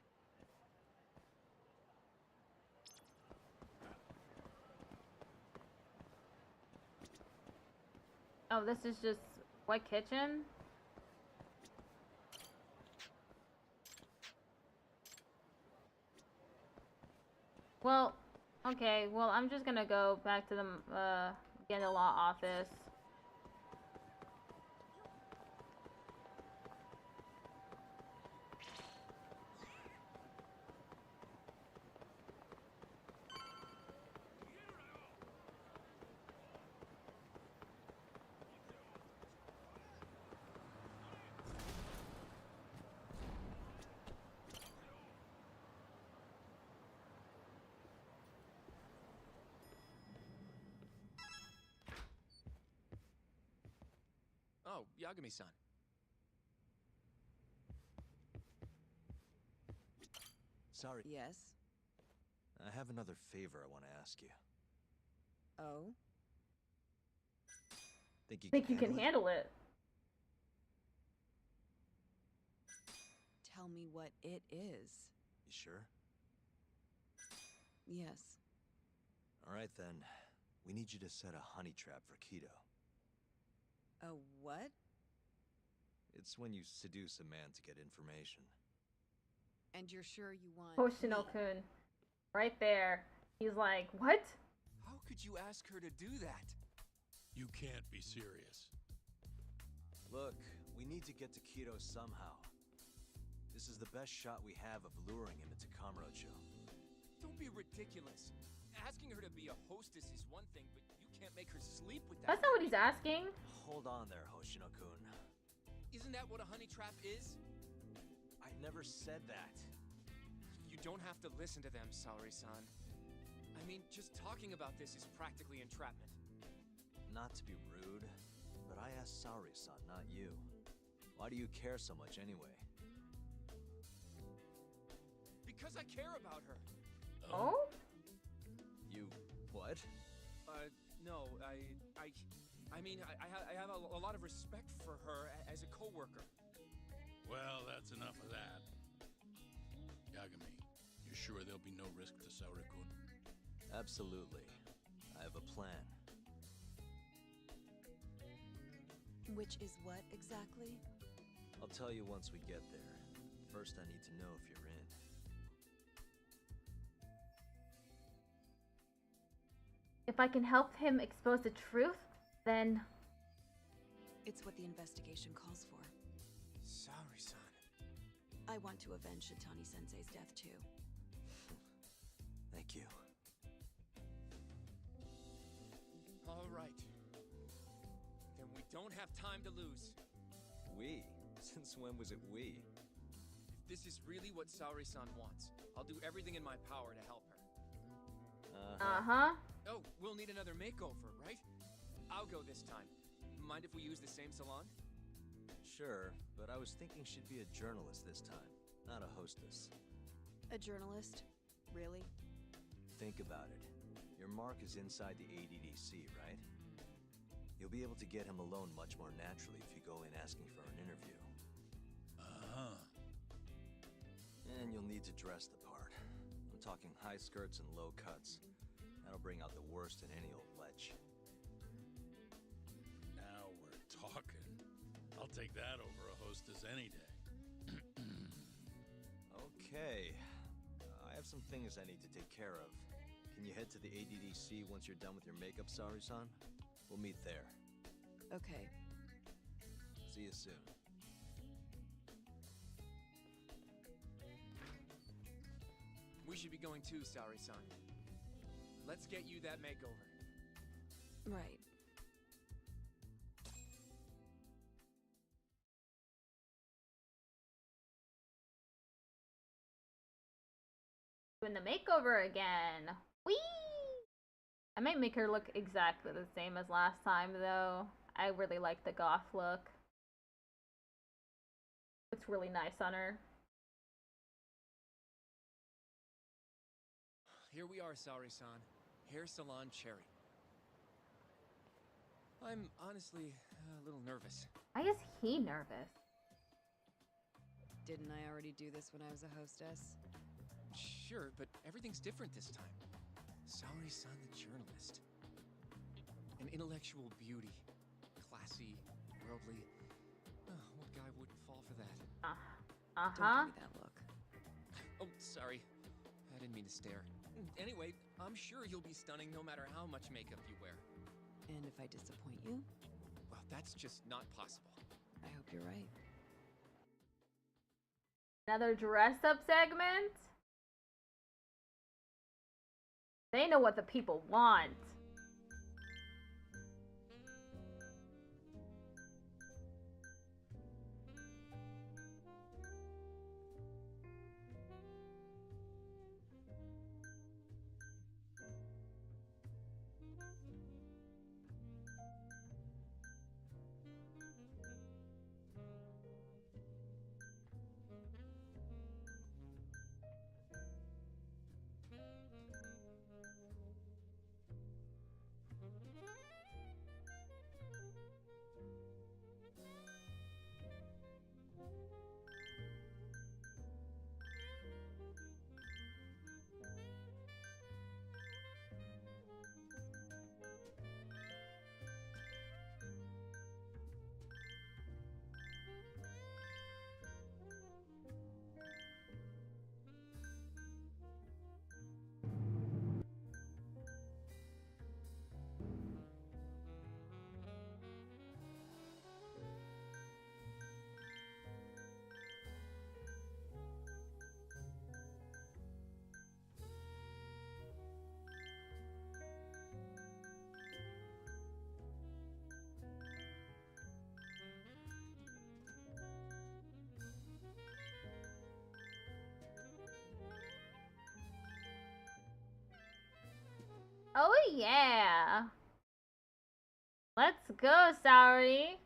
Oh, this is just what kitchen? Well, okay, well, I'm just gonna go back to the, get the law office. Oh, Yagami-san. Sorry. Yes? I have another favor I want to ask you. Oh? Think you can handle it? Tell me what it is. You sure? Yes. All right then. We need you to set a honey trap for Kido. A what? It's when you seduce a man to get information. And you're sure you want Hoshino-kun. Right there. He's like, what? How could you ask her to do that? You can't be serious. Look, we need to get to Kido somehow. This is the best shot we have of luring him into Kamurocho. Don't be ridiculous. Asking her to be a hostess is one thing, but you can't make her sleep with that. That's not what he's asking. Hold on there, Hoshino-kun. Isn't that what a honey trap is? I never said that. You don't have to listen to them, Saori-san. I mean, just talking about this is practically entrapment. Not to be rude, but I asked Saori-san, not you. Why do you care so much anyway? Because I care about her. Oh? You... what? No, I mean, I have a lot of respect for her as a coworker. Well, that's enough of that. Yagami, you're sure there'll be no risk to Saori-kun? Absolutely. I have a plan. Which is what exactly? I'll tell you once we get there. First, I need to know if you're in. If I can help him expose the truth, then... It's what the investigation calls for. Saori-san. I want to avenge Shitani-sensei's death, too. Thank you. All right. Then we don't have time to lose. We? Since when was it we? If this is really what Saori-san wants, I'll do everything in my power to help her. Uh-huh. Oh, we'll need another makeover, right? I'll go this time. Mind if we use the same salon? Sure, but I was thinking she'd be a journalist this time, not a hostess. A journalist? Really? Think about it. Your mark is inside the ADDC, right? You'll be able to get him alone much more naturally if you go in asking for an interview. Uh-huh. And you'll need to dress the part. I'm talking high skirts and low cuts. That'll bring out the worst in any old lech. Now we're talking. I'll take that over a hostess any day. Okay. I have some things I need to take care of. Can you head to the ADDC once you're done with your makeup, Saori-san? We'll meet there. Okay. See you soon. We should be going too, Saori-san. Let's get you that makeover. Right. Doing the makeover again. Whee! I might make her look exactly the same as last time, though. I really like the goth look. Looks really nice on her. Here we are, Saori-san. Hair Salon Cherry. I'm honestly a little nervous. Why is he nervous? Didn't I already do this when I was a hostess? Sure, but everything's different this time. Saori-san the journalist. An intellectual beauty. Classy, worldly. Oh, what guy wouldn't fall for that? Don't give me that look. Oh, sorry. I didn't mean to stare. Anyway, I'm sure you'll be stunning no matter how much makeup you wear. And if I disappoint you? Well, that's just not possible. I hope you're right. Another dress-up segment? They know what the people want. Oh yeah! Let's go, Saori!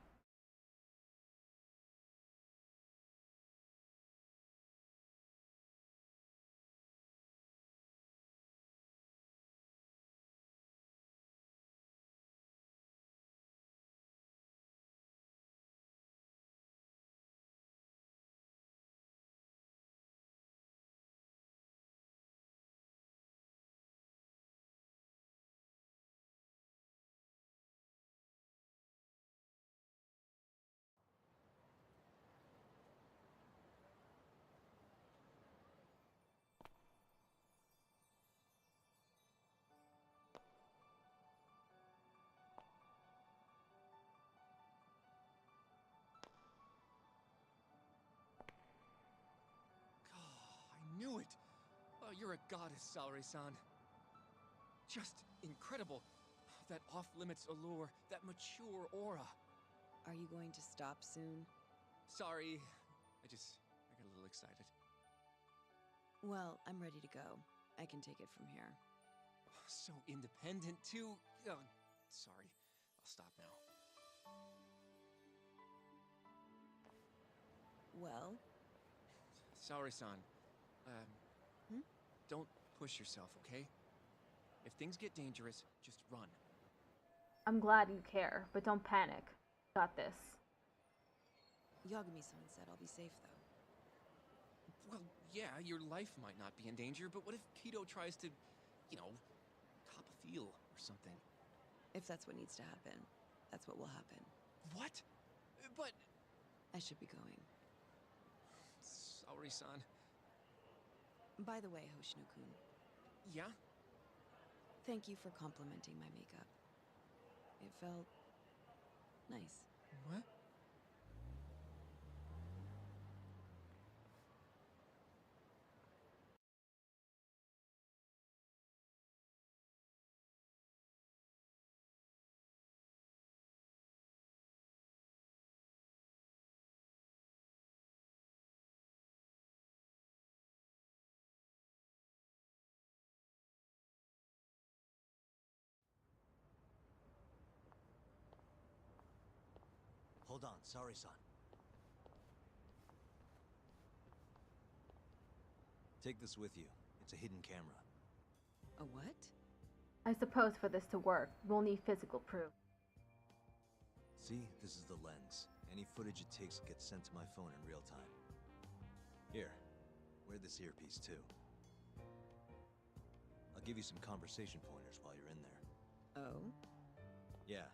You're a goddess, Salary-san. Just incredible. That off-limits allure, that mature aura. Are you going to stop soon? Sorry, I got a little excited. Well, I'm ready to go. I can take it from here. So independent, too. Oh, sorry. I'll stop now. Well? Saori-san, don't push yourself, okay? If things get dangerous, just run. I'm glad you care, but don't panic. Got this. Yagami-san said I'll be safe, though. Well, yeah, your life might not be in danger, but what if Kido tries to, you know, cop a feel or something? If that's what needs to happen, that's what will happen. What? But... I should be going. Saori-san. By the way, Hoshino-kun. Yeah? Thank you for complimenting my makeup. It felt... nice. What? Hold on, sorry, son. Take this with you. It's a hidden camera. A what? I suppose for this to work, we'll need physical proof. See, this is the lens. Any footage it takes gets sent to my phone in real time. Here, wear this earpiece too. I'll give you some conversation pointers while you're in there. Oh? Yeah.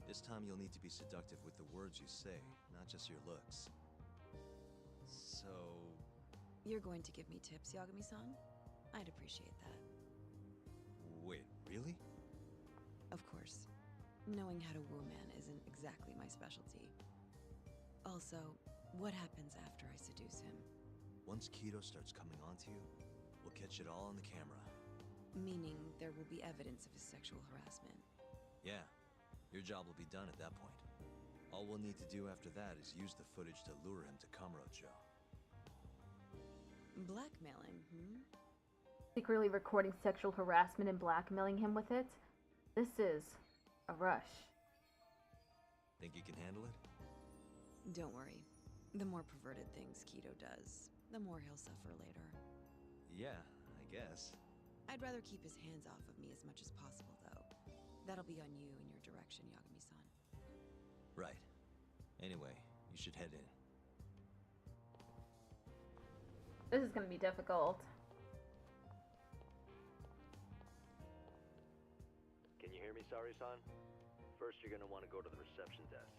This time you'll need to be seductive with the words you say, not just your looks. So... You're going to give me tips, Yagami-san? I'd appreciate that. Wait, really? Of course. Knowing how to woo a man isn't exactly my specialty. Also, what happens after I seduce him? Once Kido starts coming onto you, we'll catch it all on the camera. Meaning there will be evidence of his sexual harassment. Yeah. Your job will be done at that point. All we'll need to do after that is use the footage to lure him to Kamurocho. Blackmailing, Secretly recording sexual harassment and blackmailing him with it? This is a rush. Think you can handle it? Don't worry. The more perverted things Kido does, the more he'll suffer later. Yeah, I guess. I'd rather keep his hands off of me as much as possible, though. That'll be on you and your direction, Yagami-san. Right. Anyway, you should head in. This is gonna be difficult. Can you hear me, Sari-san? First, you're gonna want to go to the reception desk.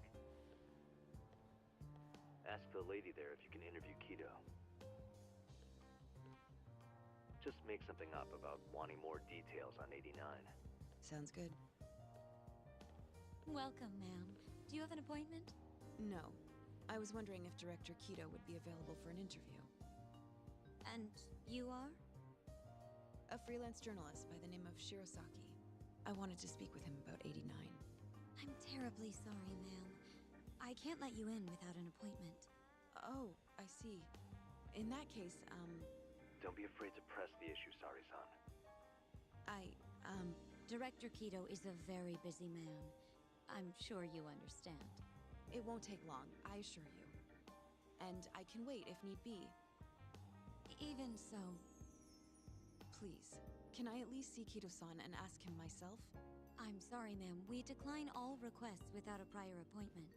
Ask the lady there if you can interview Kido. Just make something up about wanting more details on 89. Sounds good. Welcome, ma'am. Do you have an appointment? No. I was wondering if Director Kido would be available for an interview. And you are? A freelance journalist by the name of Shirosaki. I wanted to speak with him about 89. I'm terribly sorry, ma'am. I can't let you in without an appointment. Oh, I see. In that case, Don't be afraid to press the issue, Sari-san. Director Kido is a very busy man. I'm sure you understand. It won't take long, I assure you. And I can wait if need be. Even so... Please, can I at least see Kido-san and ask him myself? I'm sorry, ma'am. We decline all requests without a prior appointment.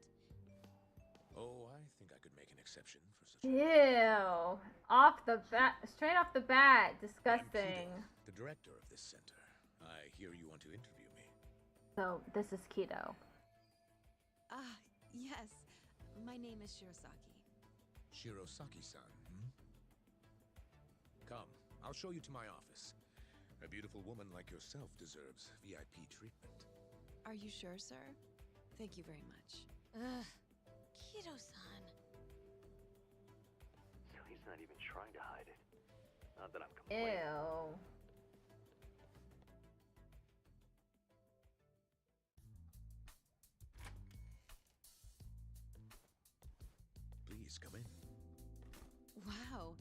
Oh, I think I could make an exception for such Ew. Off the bat, straight off the bat. Disgusting. I'm Kido, the director of this center. I hear you want to interview me. So, this is Kido. Ah, yes. My name is Shirosaki. Shirosaki-san, Come, I'll show you to my office. A beautiful woman like yourself deserves VIP treatment. Are you sure, sir? Thank you very much. Ugh. Kido-san. So he's not even trying to hide it. Not that I'm complaining. Ew. Please come in. Wow,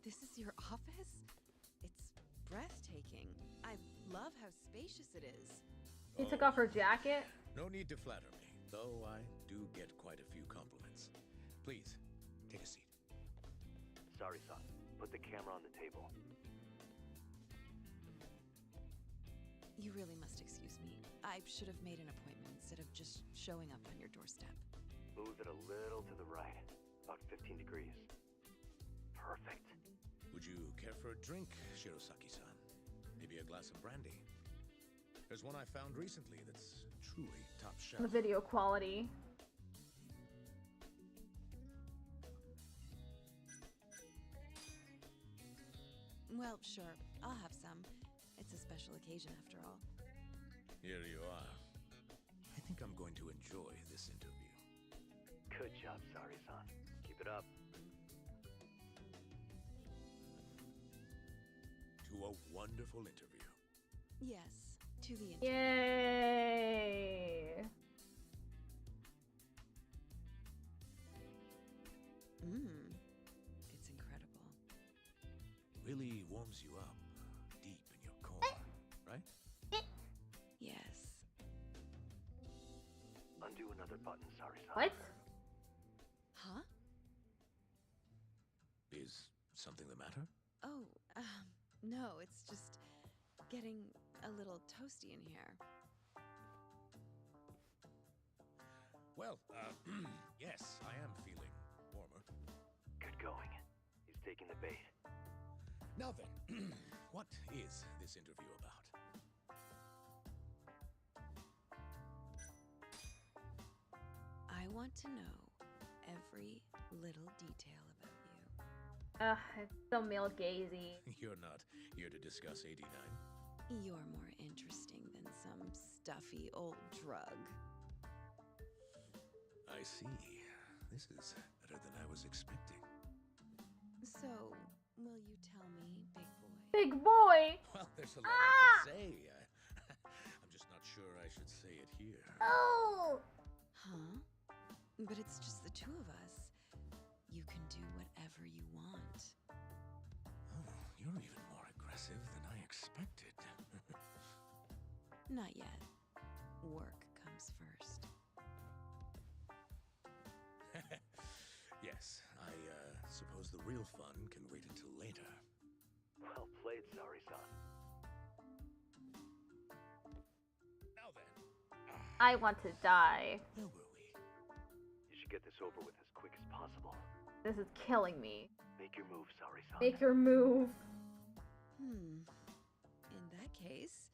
this is your office? It's breathtaking. I love how spacious it is. She took off her jacket. No need to flatter me, though I do get quite a few compliments. Please, take a seat. Sorry, son. Put the camera on the table. You really must excuse me. I should have made an appointment instead of just showing up on your doorstep. Move it a little to the right. About 15 degrees. Perfect. Would you care for a drink, Shirosaki-san? Maybe a glass of brandy? There's one I found recently that's truly top shelf. The video quality. Well, sure. I'll have some. It's a special occasion after all. Here you are. I think I'm going to enjoy this interview. Good job, Sari-san. Keep it up. To a wonderful interview. Yes, to the interview. Yay! It's incredible. Really warms you up deep in your core, right? Yes. Undo another button, Sari-san. What? Huh? Is something the matter? Oh, no, it's just getting a little toasty in here. Well, yes, I am feeling warmer. Good going. He's taking the bait. Now then, what is this interview about? I want to know every little detail about you. Ugh, it's so male gazy. You're not here to discuss 89? You're more interesting than some stuffy old drug. I see. This is better than I was expecting. So, will you tell me, big boy? Big boy! Well, there's a lot I could say. I'm just not sure I should say it here. Oh! Huh? But it's just the two of us. You can do whatever you want. Oh, you're even more aggressive than I expected. Not yet. Work comes first. Yes, I suppose the real fun can wait until later. Well played, Sari-san. Now then. I want to die. Where were we? You should get this over with as quick as possible. This is killing me. Make your move, Sari-san. Make your move. In that case...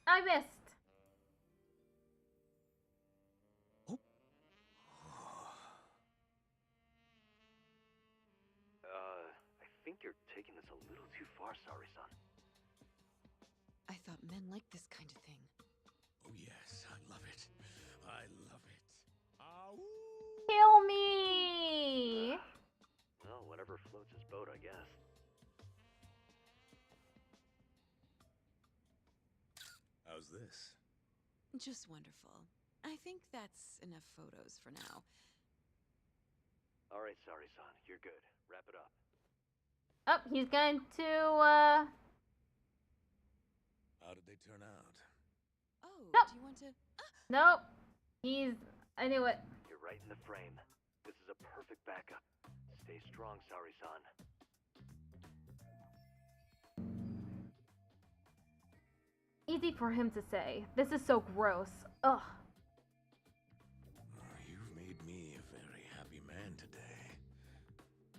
I missed. I think you're taking this a little too far, Sari-san. I thought men liked this kind of thing. Oh yes, I love it. I love it. Kill me! Well, whatever floats his boat, I guess. How's this? Just wonderful. I think that's enough photos for now. All right, Sari-san, you're good. Wrap it up. Oh, he's going to, How did they turn out? Oh, Nope. do you want to... Nope. I knew it. You're right in the frame. This is a perfect backup. Stay strong, Sari-san. Easy for him to say. This is so gross. Ugh. You've made me a very happy man today.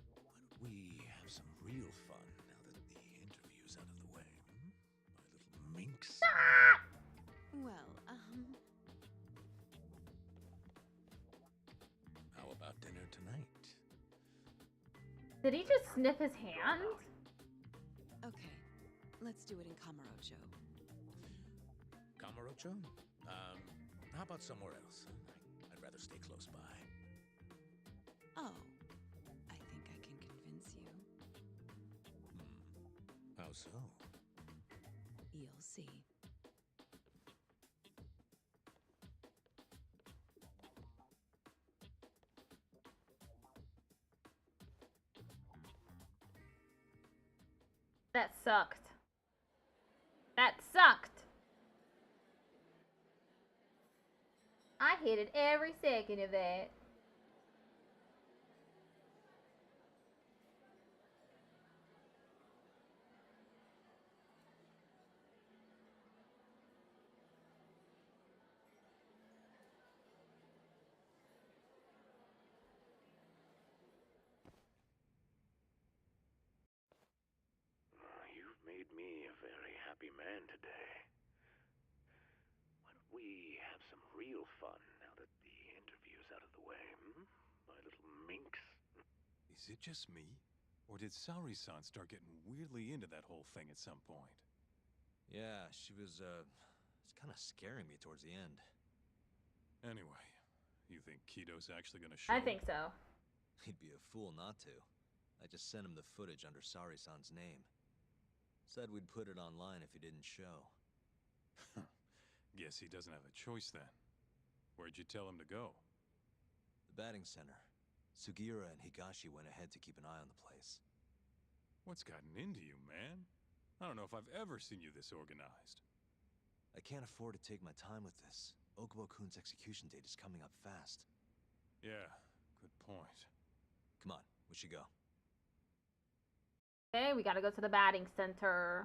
Why don't we have some real fun now that the interview's out of the way? My little minx. Well, How about dinner tonight? Did he just sniff his hand? Okay, let's do it in Kamurocho. Kamurocho? How about somewhere else? I'd rather stay close by. Oh, I think I can convince you. How so? You'll see. That sucked. That sucked. I hated every second of that. You've made me a very happy man today. Why don't we have some real fun now that the interview's out of the way, my little minx? Is it just me? Or did Saori-san start getting weirdly into that whole thing at some point? Yeah, she was, it's kind of scaring me towards the end. Anyway, you think Kido's actually gonna show? I think so. He'd be a fool not to. I just sent him the footage under Saori-san's name. Said we'd put it online if he didn't show. Guess he doesn't have a choice then. Where'd you tell him to go? The batting center. Sugiura and Higashi went ahead to keep an eye on the place. What's gotten into you, man? I don't know if I've ever seen you this organized. I can't afford to take my time with this. Okubo-kun's execution date is coming up fast. Yeah, good point. Come on, we should go. Okay, we gotta go to the batting center.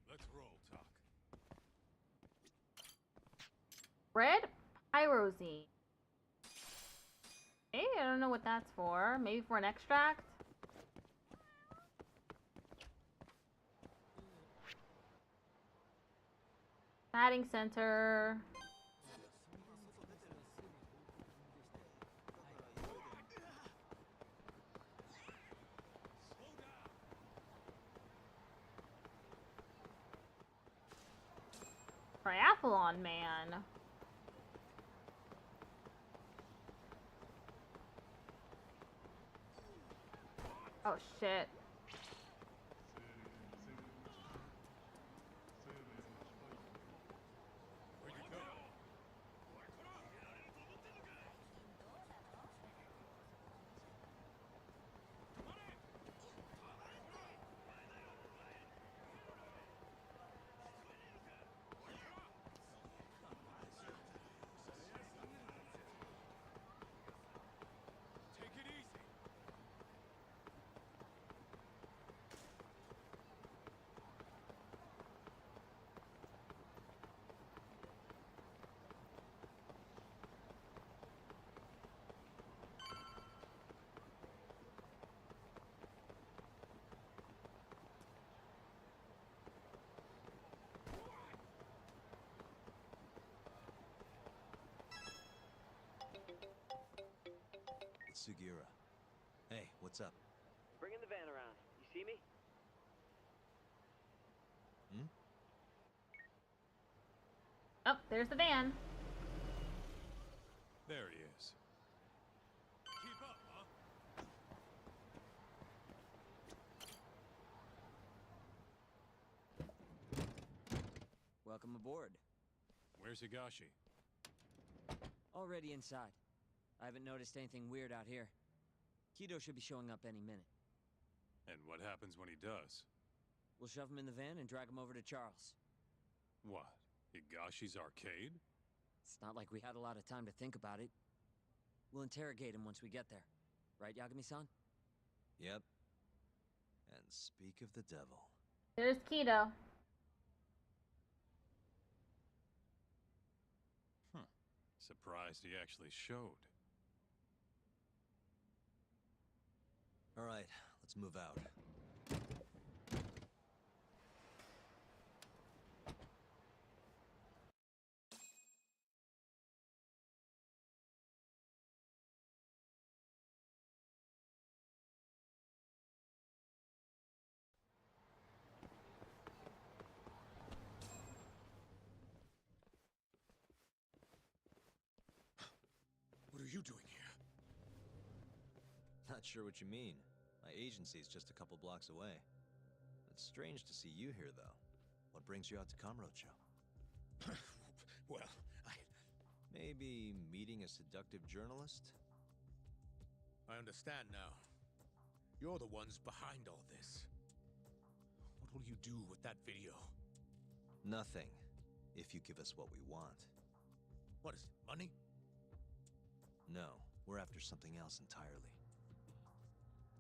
Let's roll, Talk. Red pyrozine. Hey, I don't know what that's for. Maybe for an extract? Batting center. Triathlon man. Oh shit. Take it easy. It's Sugiura. Hey, what's up? Bringing the van around. You see me? Oh, there's the van. There he is. Keep up, huh? Welcome aboard. Where's Higashi? Already inside. I haven't noticed anything weird out here. Kido should be showing up any minute. And what happens when he does? We'll shove him in the van and drag him over to Charles. What? Higashi's arcade? It's not like we had a lot of time to think about it. We'll interrogate him once we get there. Right, Yagami-san? Yep. And speak of the devil. There's Kido. Surprised he actually showed. All right, let's move out. you doing here? Not sure what you mean. My agency's just a couple blocks away. It's strange to see you here, though. What brings you out to Kamurocho? Well, Maybe meeting a seductive journalist? I understand now. You're the ones behind all this. What will you do with that video? Nothing, if you give us what we want. What is it, money? No, we're after something else entirely.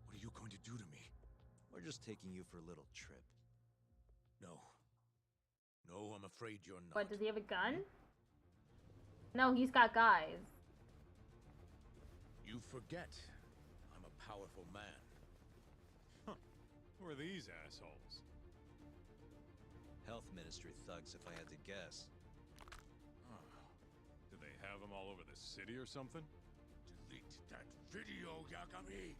What are you going to do to me? We're just taking you for a little trip. No. No, I'm afraid you're not. What, does he have a gun? No, he's got guys. You forget. I'm a powerful man. Huh. Who are these assholes? Health Ministry thugs, if I had to guess. Do they have them all over the city or something? Delete that video, Yagami!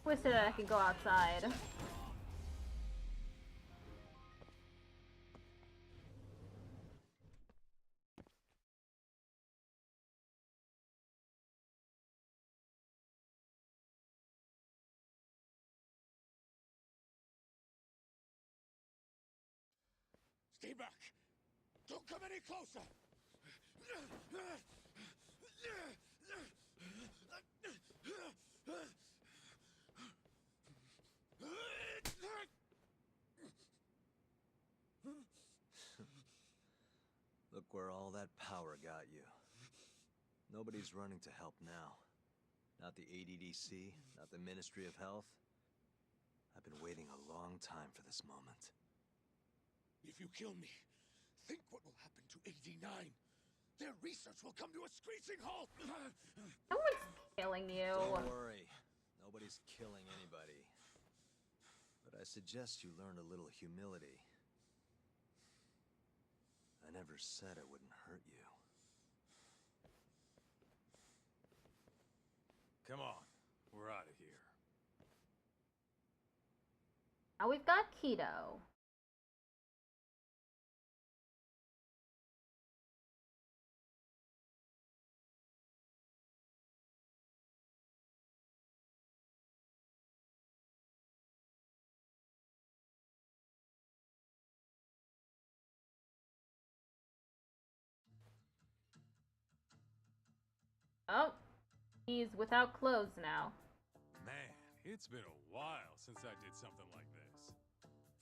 Wish that I could go outside. Stay back! Don't come any closer! Look where all that power got you. Nobody's running to help now. Not the ADDC, not the Ministry of Health. I've been waiting a long time for this moment. If you kill me, think what will happen to 89. Their research will come to a screeching halt! No one's killing you. Don't worry. Nobody's killing anybody. But I suggest you learn a little humility. I never said I wouldn't hurt you. Come on, we're out of here. Now we've got Keto. Oh, he's without clothes now. Man, it's been a while since I did something like this.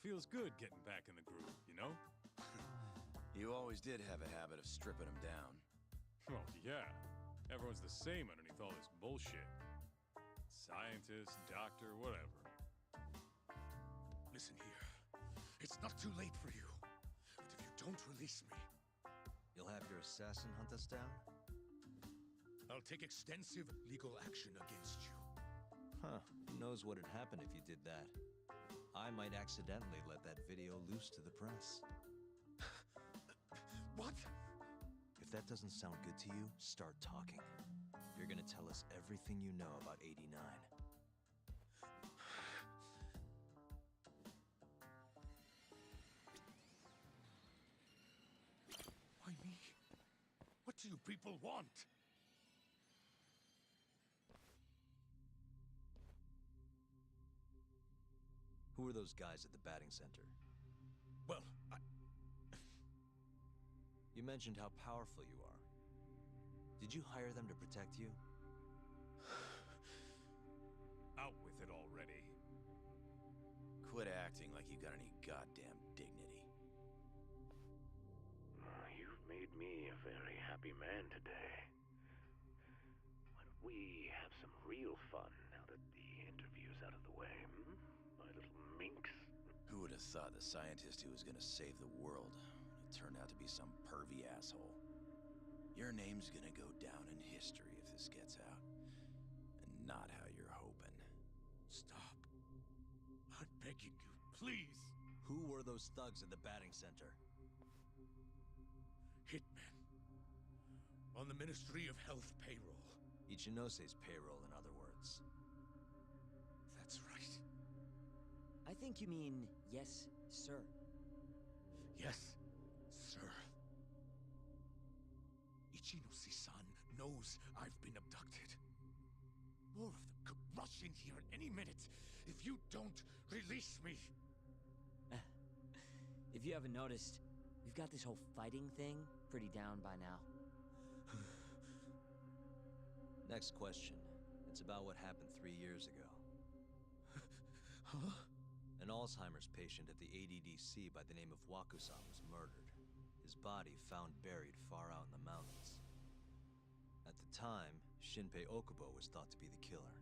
Feels good getting back in the groove, you know? You always did have a habit of stripping them down. Well, yeah. Everyone's the same underneath all this bullshit. Scientist, doctor, whatever. Listen here. It's not too late for you. But if you don't release me, You'll have your assassin hunt us down? I'll take extensive legal action against you. Huh. Who knows what'd happen if you did that? I might accidentally let that video loose to the press. What? If that doesn't sound good to you, start talking. You're gonna tell us everything you know about 89. Why me? What do you people want? Who are those guys at the batting center? Well, You mentioned how powerful you are. Did you hire them to protect you? Out with it already. Quit acting like you got any goddamn dignity. You've made me a very happy man today. Why don't we have some real fun now that the interview's out of the way, my little minx? Who would have thought the scientist who was gonna save the world would turn out to be some pervy asshole? Your name's gonna go down in history if this gets out. And not how you're hoping. Stop. I'm begging you, please. Who were those thugs at the batting center? Hitmen. On the Ministry of Health payroll. Ichinose's payroll, in other words. That's right. I think you mean, yes, sir. Yes, sir. Ichinose-san knows I've been abducted. More of them could rush in here at any minute if you don't release me. If you haven't noticed, we've got this whole fighting thing pretty down by now. Next question. It's about what happened 3 years ago. Huh? An Alzheimer's patient at the ADDC by the name of Yakuza was murdered. His body found buried far out in the mountains. At the time, Shinpei Okubo was thought to be the killer.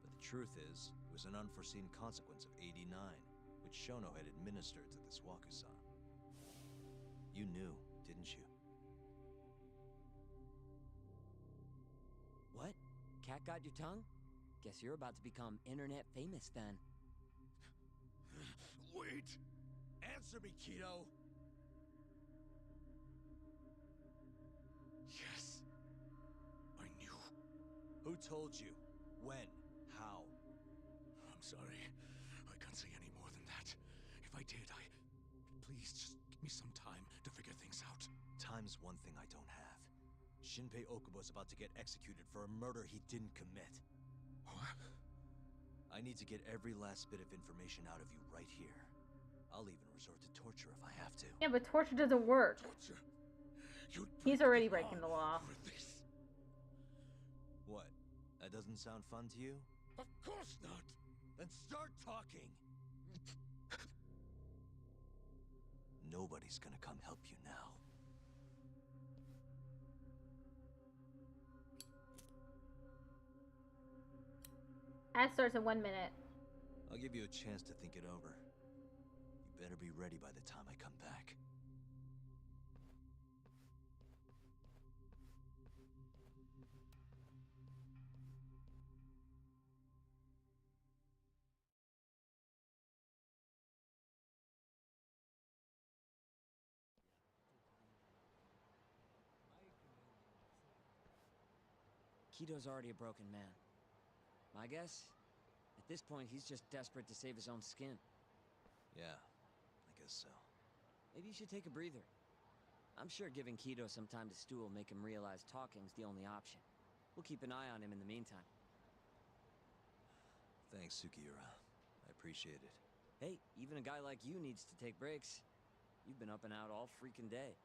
But the truth is, it was an unforeseen consequence of 89, which Shono had administered to this Yakuza. You knew, didn't you? What? Cat got your tongue? Guess you're about to become internet famous then. Wait! Answer me, Kido! Yes. I knew. Who told you? When? How? I'm sorry. I can't say any more than that. If I did, please just give me some time to figure things out. Time's one thing I don't have. Shinpei Okubo's about to get executed for a murder he didn't commit. What? I need to get every last bit of information out of you right here. I'll even resort to torture if I have to. Yeah, but torture doesn't work. Torture? He's already breaking the law. What? That doesn't sound fun to you? Of course not! Then start talking! Nobody's gonna come help you now. Ad starts in 1 minute. I'll give you a chance to think it over. You better be ready by the time I come back. Kido's already a broken man. My guess? At this point, he's just desperate to save his own skin. Yeah, I guess so. Maybe you should take a breather. I'm sure giving Kido some time to stew will make him realize talking's the only option. We'll keep an eye on him in the meantime. Thanks, Sukiura. I appreciate it. Hey, even a guy like you needs to take breaks. You've been up and out all freaking day.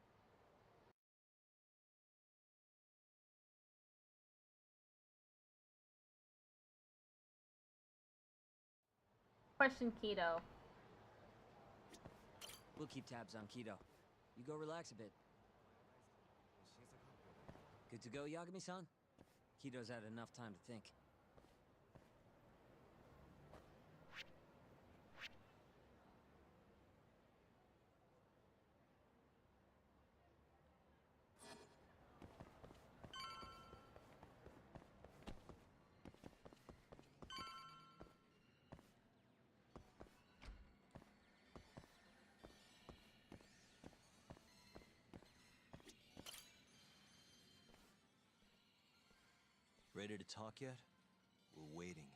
Question Kido. We'll keep tabs on Kido. You go relax a bit. Good to go, Yagami-san? Kido's had enough time to think. Ready to talk yet? We're waiting.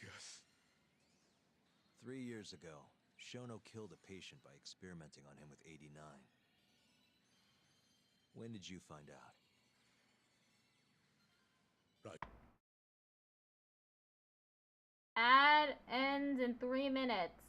Yes. 3 years ago, Shono killed a patient by experimenting on him with 89. When did you find out? Right. Ad ends in 3 minutes.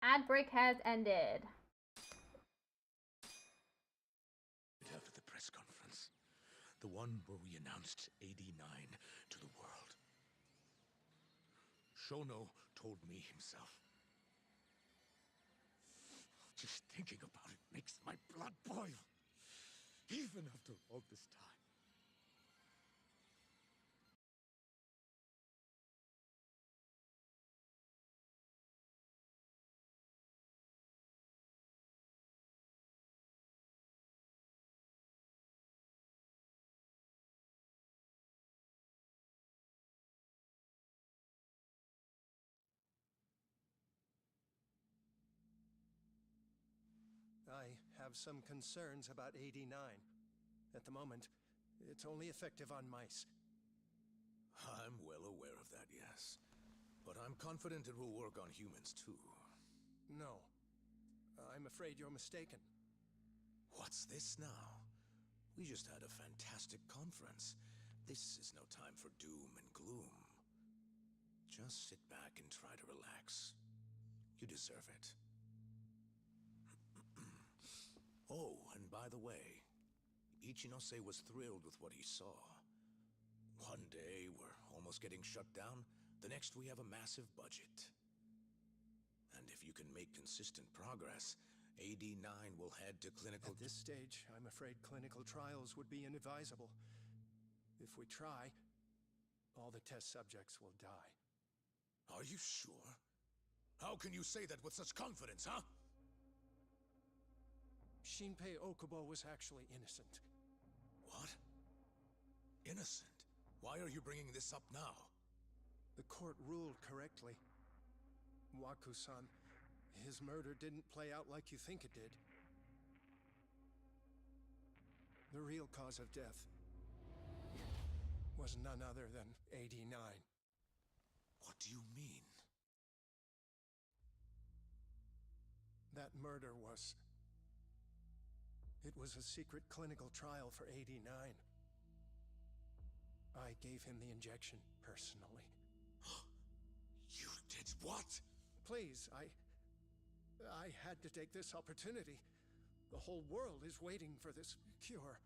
Ad break has ended. After the press conference, the one where we announced 89 to the world. Shono told me himself. Just thinking about it makes my blood boil. Even after all this time. I have some concerns about 89. At the moment, it's only effective on mice. I'm well aware of that, yes. But I'm confident it will work on humans, too. No. I'm afraid you're mistaken. What's this now? We just had a fantastic conference. This is no time for doom and gloom. Just sit back and try to relax. You deserve it. By the way, Ichinose was thrilled with what he saw. One day, we're almost getting shut down. The next, we have a massive budget. And if you can make consistent progress, AD9 will head to clinical... At this stage, I'm afraid clinical trials would be inadvisable. If we try, all the test subjects will die. Are you sure? How can you say that with such confidence, huh? Shinpei Okubo was actually innocent. What? Innocent? Why are you bringing this up now? The court ruled correctly. Waku-san, his murder didn't play out like you think it did. The real cause of death was none other than AD9. What do you mean? That murder was... It was a secret clinical trial for AD9. I gave him the injection personally. You did what? Please, I had to take this opportunity. The whole world is waiting for this cure.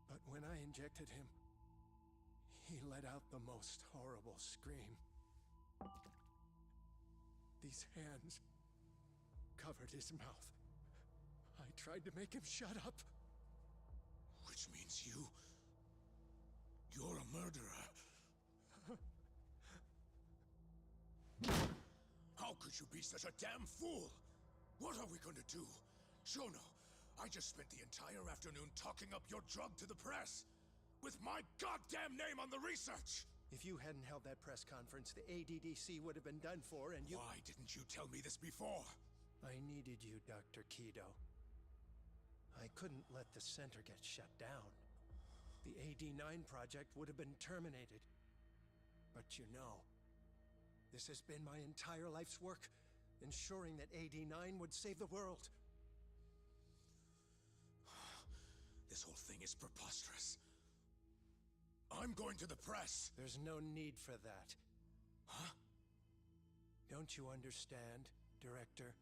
But when I injected him, he let out the most horrible scream. These hands covered his mouth. I tried to make him shut up. Which means you're a murderer. How could you be such a damn fool? What are we going to do? Shono, I just spent the entire afternoon talking up your drug to the press. With my goddamn name on the research! If you hadn't held that press conference, the ADDC would have been done for, and you... Why didn't you tell me this before? I needed you, Dr. Kido. I couldn't let the center get shut down. The AD9 project would have been terminated. But you know, this has been my entire life's work, ensuring that AD9 would save the world. This whole thing is preposterous. I'm going to the press. There's no need for that. Huh? Don't you understand, Director?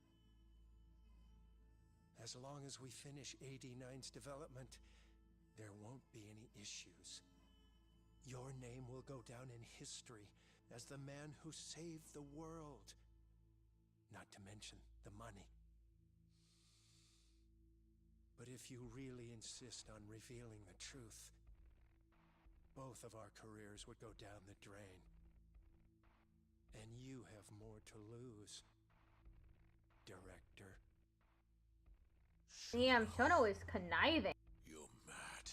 As long as we finish AD9's development, there won't be any issues. Your name will go down in history as the man who saved the world. Not to mention the money. But if you really insist on revealing the truth, both of our careers would go down the drain. And you have more to lose, Director. Damn, Shono is conniving. You're mad.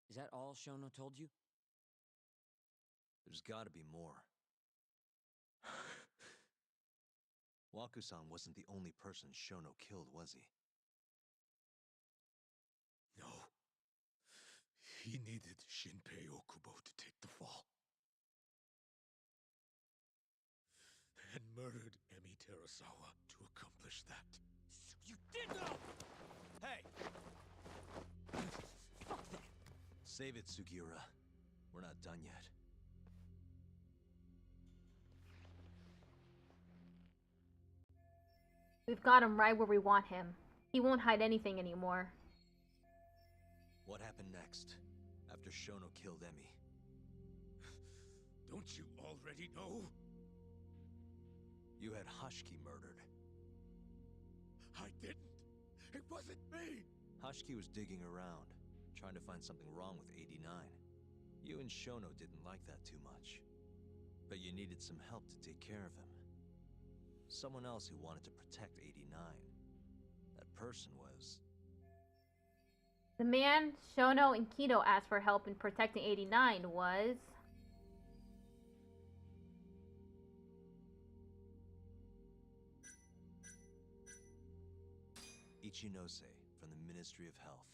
Is that all Shono told you? There's gotta be more. Waku-san wasn't the only person Shono killed, was he? No. He needed Shinpei Okubo to take the fall. And murdered Emi Terasawa to accomplish that. So you did know! Hey! Fuck that! Save it, Sugiura. We're not done yet. We've got him right where we want him. He won't hide anything anymore. What happened next, after Shono killed Emi? Don't you already know? You had Hashiki murdered. I didn't. It wasn't me. Hashiki was digging around, trying to find something wrong with 89. You and Shono didn't like that too much. But you needed some help to take care of him. Someone else who wanted to protect 89. That person was... The man Shono and Kido asked for help in protecting 89 was... Ichinose from the Ministry of Health.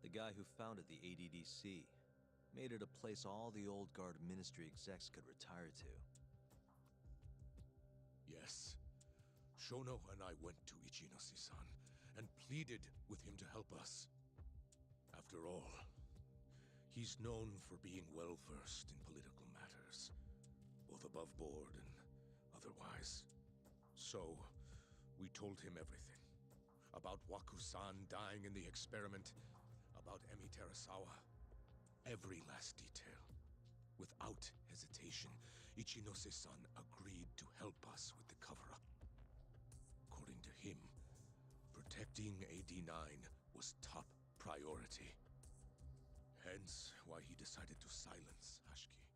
The guy who founded the ADDC. Made it a place all the old guard ministry execs could retire to. Yes. Shono and I went to Ichinose-san and pleaded with him to help us. After all, he's known for being well-versed in political matters, both above board and otherwise. So, we told him everything. About Waku-san dying in the experiment, about Emi Terasawa. Every last detail. Without hesitation, Ichinose-san agreed to help us with the cover-up. According to him, protecting AD9 was top priority. Hence why he decided to silence Hashiki.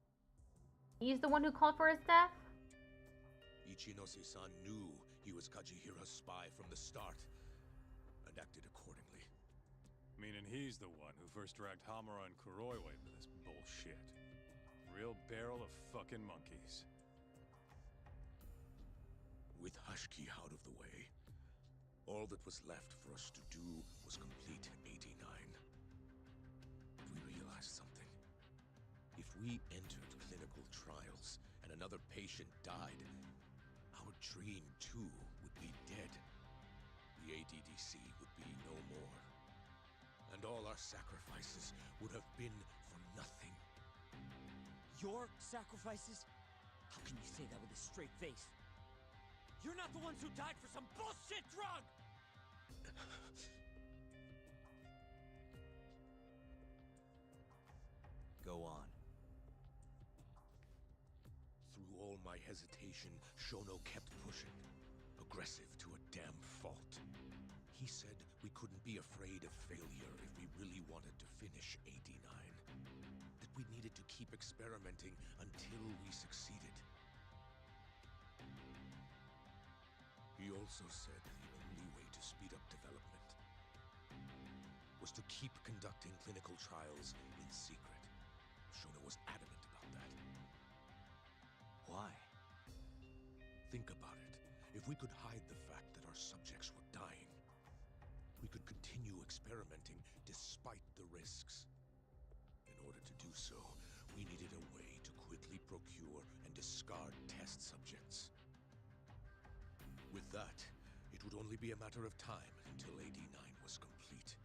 He's the one who called for his death? Ichinose-san knew he was Kajihira's spy from the start, and acted accordingly. Meaning he's the one who first dragged Hamura and Kuroiwa into this bullshit. Real barrel of fucking monkeys. With Hashiki out of the way, all that was left for us to do was complete 89. But we realized something. If we entered clinical trials and another patient died, our dream too would be dead. The ADDC would be no more. And all our sacrifices would have been for nothing. Your sacrifices? How can you say that with a straight face? You're not the ones who died for some bullshit drug! Go on. Through all my hesitation, Shono kept pushing. Aggressive to a damn fault. He said we couldn't be afraid of failure if we really wanted to finish 89. That we needed to keep experimenting until we succeeded. He also said the only way to speed up development was to keep conducting clinical trials in secret. Shono was adamant about that. Why? Think about it. If we could hide the fact that our subjects were dying, we could continue experimenting despite the risks. In order to do so, we needed a way to quickly procure and discard test subjects. With that, it would only be a matter of time until AD9 was complete.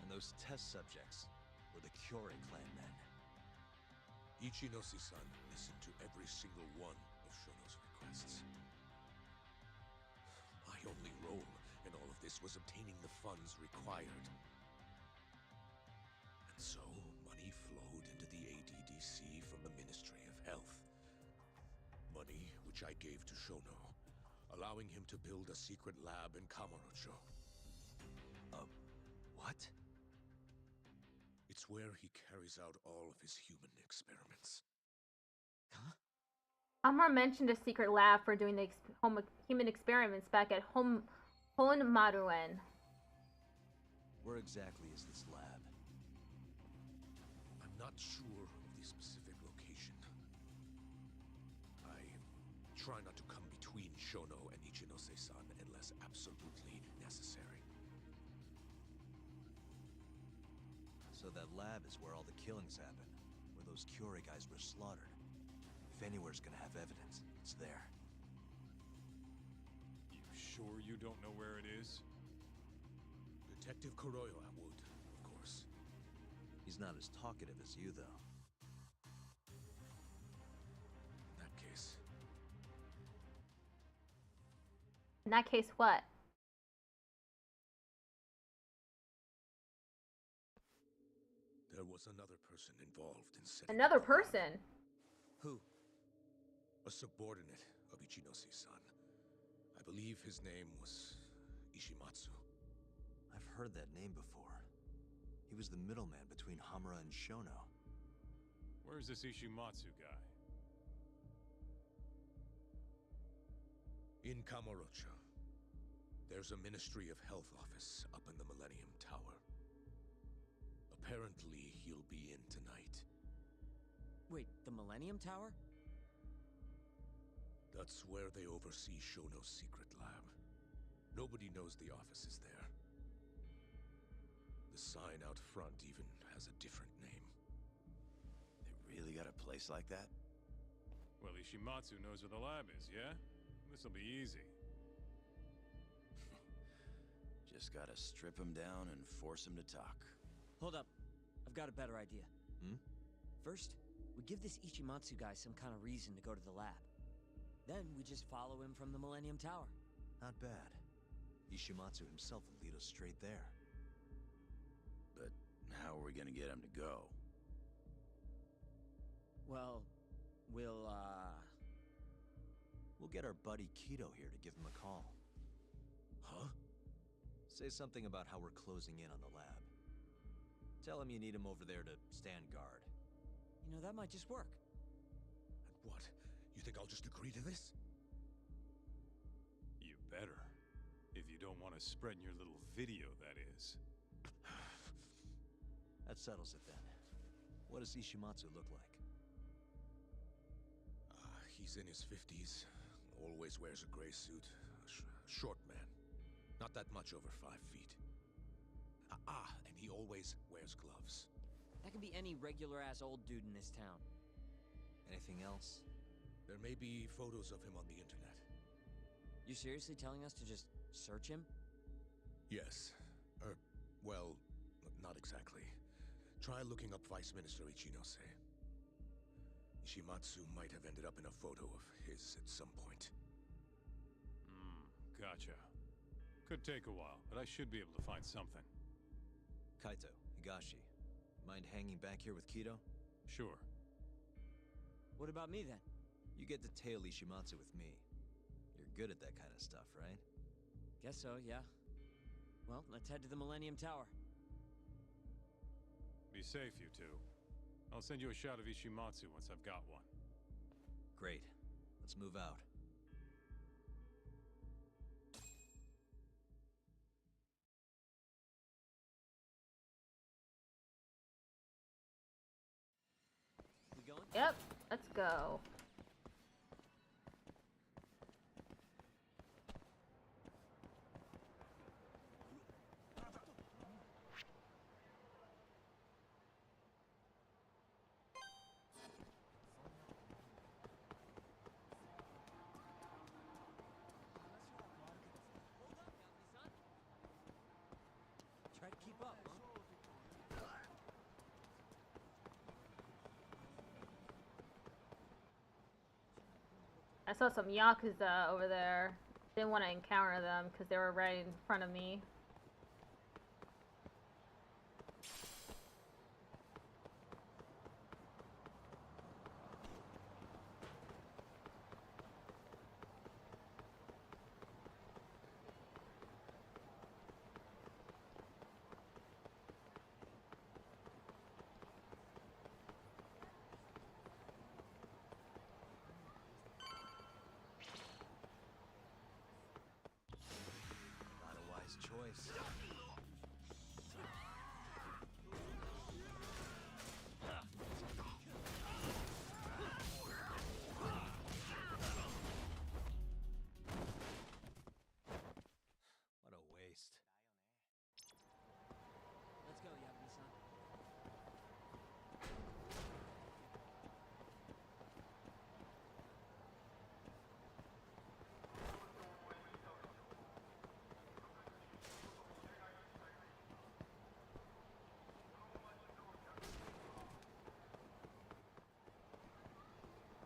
And those test subjects were the Kyorei clan men. Ichinose-san listened to every single one of Shono's requests. My only role in all of this was obtaining the funds required. And so, money flowed into the ADDC from the Ministry of Health. Money which I gave to Shono, allowing him to build a secret lab in Kamurocho. What? It's where he carries out all of his human experiments. Huh? Amar mentioned a secret lab for doing the human experiments back at Honmaruen. Where exactly is this lab? I'm not sure of the specific location. I try not to come between Shono and Ichinose-san unless absolutely necessary. So that lab is where all the killings happened, where those Kyorei guys were slaughtered. If anywhere's gonna have evidence, it's there. You sure you don't know where it is? Detective Kuroiwa would, of course. He's not as talkative as you, though. In that case... In that case, what? There was another person involved in setting Another up the lab. person? Who? A subordinate of Ichinose-san. I believe his name was Ishimatsu. I've heard that name before. He was the middleman between Hamura and Shono. Where's this Ishimatsu guy? In Kamurocho. There There's a Ministry of Health office up in the Millennium Tower. Apparently, he'll be in tonight. Wait, the Millennium Tower? That's where they oversee Shono's secret lab. Nobody knows the office is there. The sign out front even has a different name. They really got a place like that? Well, Ishimatsu knows where the lab is, yeah? This'll be easy. Just gotta strip him down and force him to talk. Hold up. I've got a better idea. First, we give this Ichimatsu guy some kind of reason to go to the lab. Then we just follow him from the Millennium Tower. Not bad. Ishimatsu himself will lead us straight there. But how are we gonna get him to go? Well, we'll get our buddy Kido here to give him a call. Huh? Say something about how we're closing in on the lab. Tell him you need him over there to stand guard. You know, that might just work. And what? You think I'll just agree to this? You better. If you don't want to spread in your little video, that is. That settles it then. What does Ishimatsu look like? He's in his 50s. Always wears a gray suit. Short man. Not that much over 5 feet. And he always wears gloves. That could be any regular-ass old dude in this town. Anything else? There may be photos of him on the internet. You seriously telling us to just search him? Yes. Well, not exactly. Try looking up Vice Minister Ichinose. Ishimatsu might have ended up in a photo of his at some point. Gotcha. Could take a while, but I should be able to find something. Kaito, Higashi, mind hanging back here with Kido? Sure. What about me then? You get to tail Ishimatsu with me. You're good at that kind of stuff, right? Guess so, yeah. Well, let's head to the Millennium Tower. Be safe, you two. I'll send you a shot of Ishimatsu once I've got one. Great. Let's move out. We going? Yep, let's go. Try to keep up, huh? I saw some yakuza over there. Didn't want to encounter them because they were right in front of me. Not a wise choice. What a waste. Let's go, Yagami-san.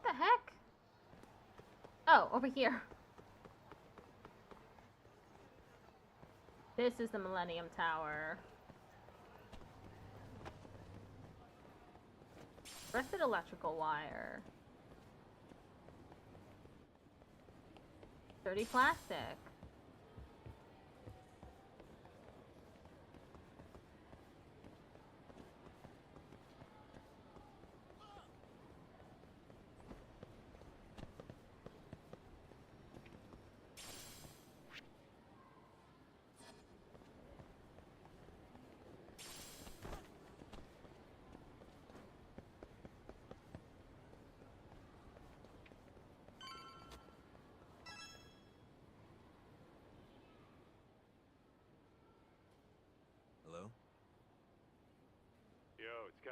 What the heck? Oh, over here. This is the Millennium Tower. Rusted electrical wire. Dirty plastic.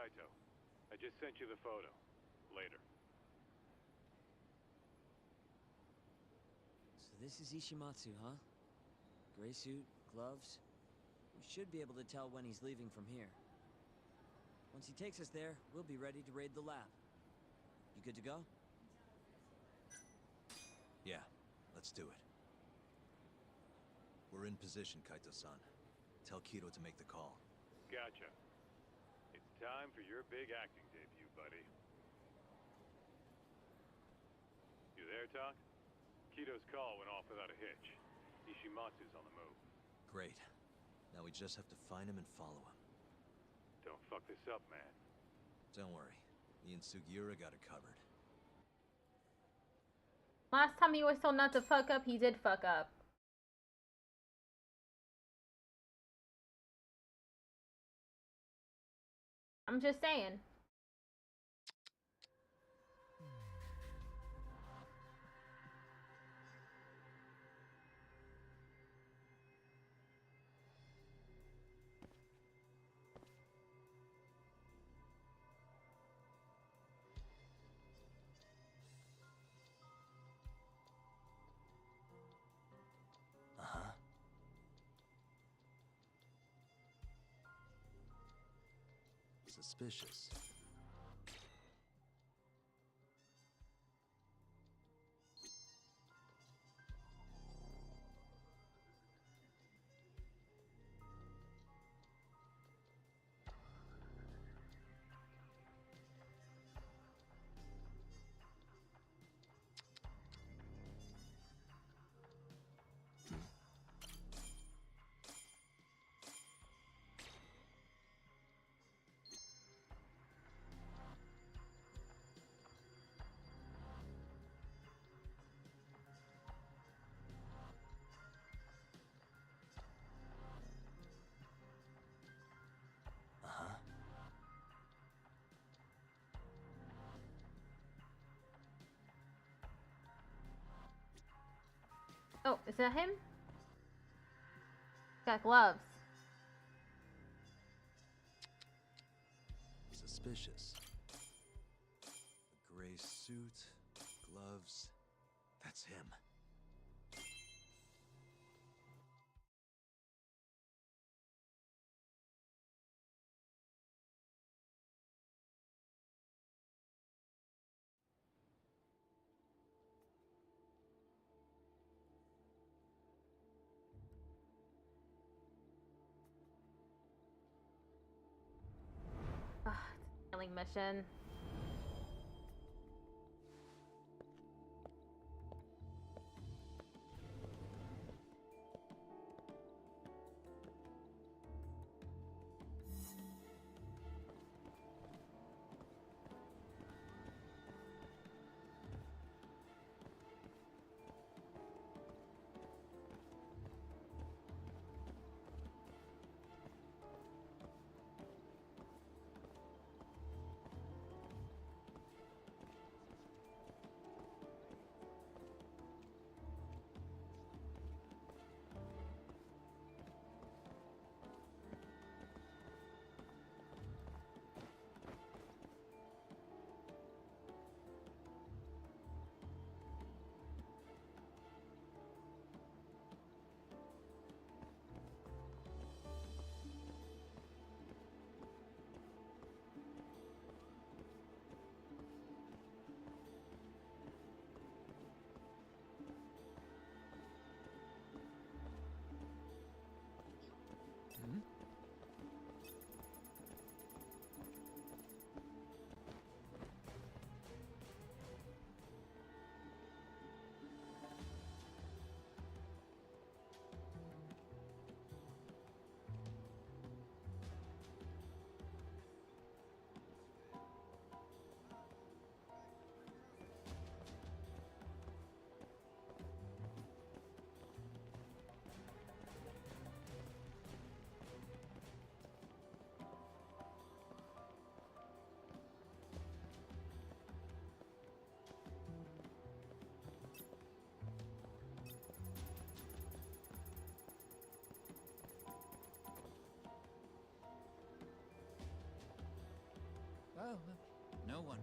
Kaito. I just sent you the photo. Later. So this is Ishimatsu, huh? Gray suit, gloves. We should be able to tell when he's leaving from here. Once he takes us there, we'll be ready to raid the lab. You good to go? Yeah, let's do it. We're in position, Kaito-san. Tell Kido to make the call. Gotcha. It's time for your big acting debut, buddy. You there, Talk? Kido's call went off without a hitch. Ishimatsu's on the move. Great. Now we just have to find him and follow him. Don't fuck this up, man. Don't worry. Me and Sugiura got it covered. Last time he was told not to fuck up, he did fuck up. I'm just saying. Uh-huh. Suspicious. Uh-huh. Oh, is that him? Got gloves. Suspicious. A gray suit, gloves. That's him. Ugh, it's a killing mission. Oh, no one.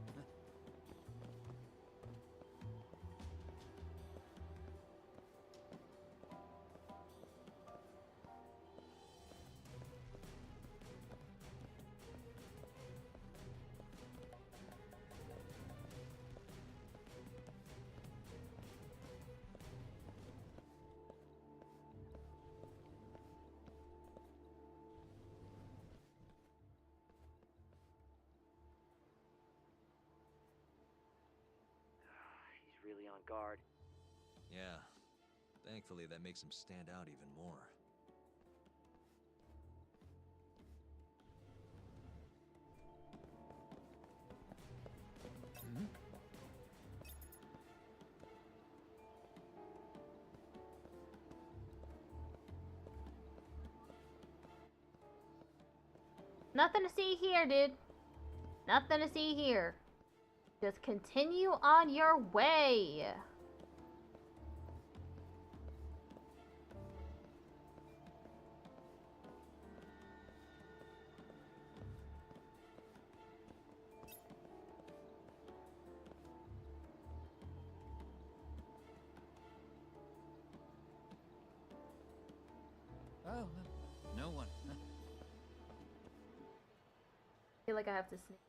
He's really on guard. Yeah. Thankfully, that makes him stand out even more. Nothing to see here, dude. Nothing to see here. Just continue on your way. Oh, no one. I feel like I have to sneak.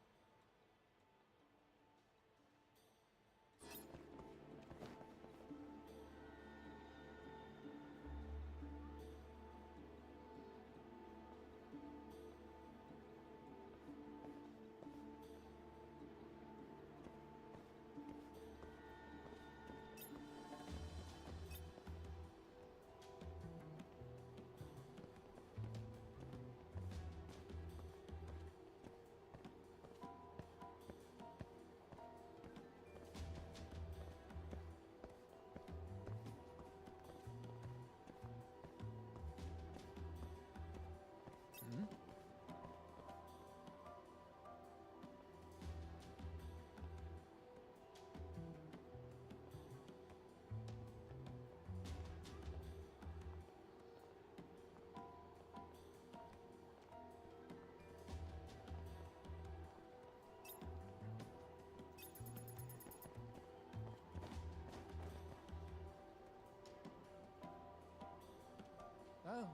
Oh,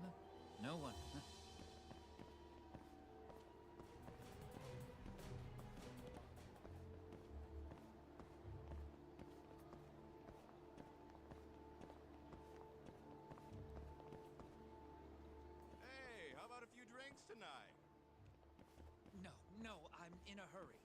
no one. Hey, how about a few drinks tonight? No, I'm in a hurry.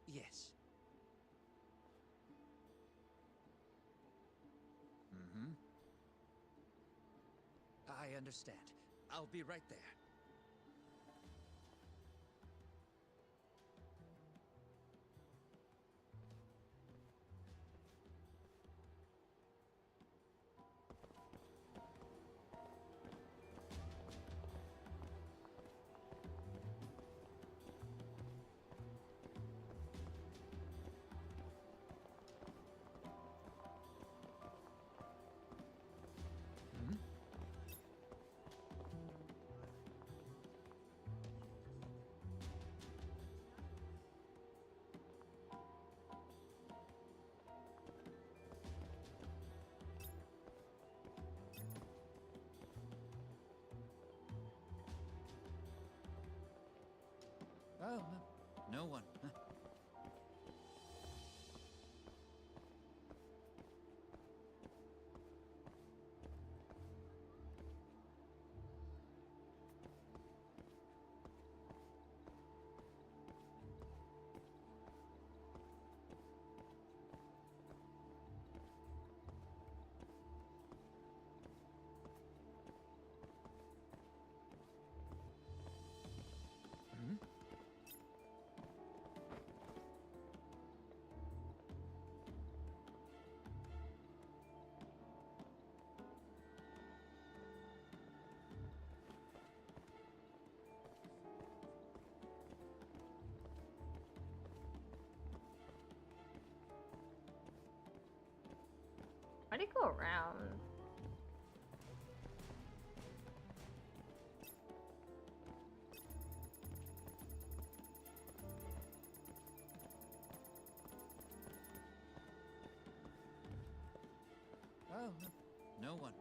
Yes. Mm-hmm. I understand. I'll be right there. Oh, no, no one. How do you go around? Oh, no one.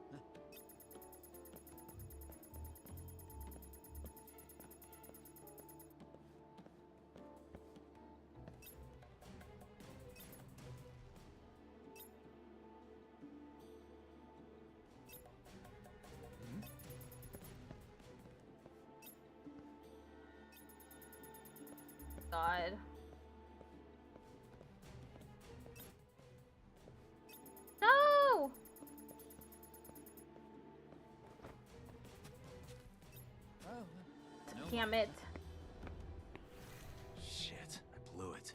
God. No! Oh, no. Damn it. Shit, I blew it.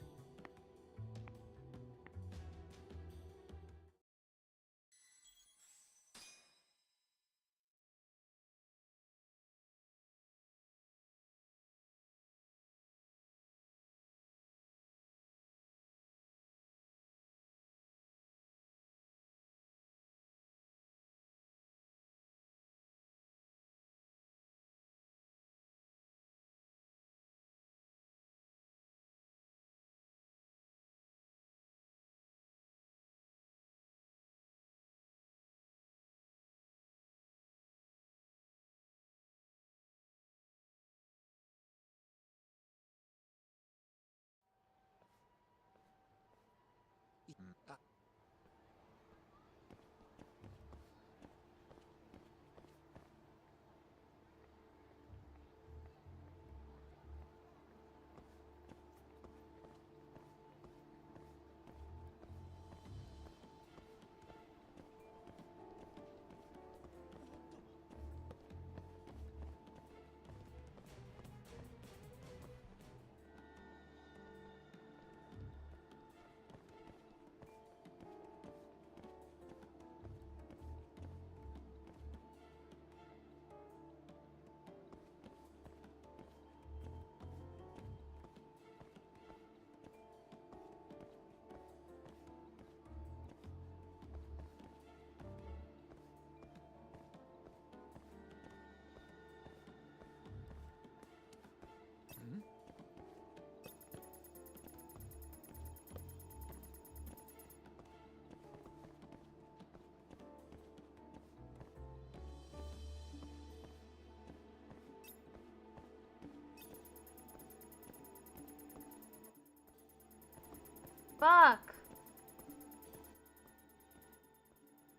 Fuck!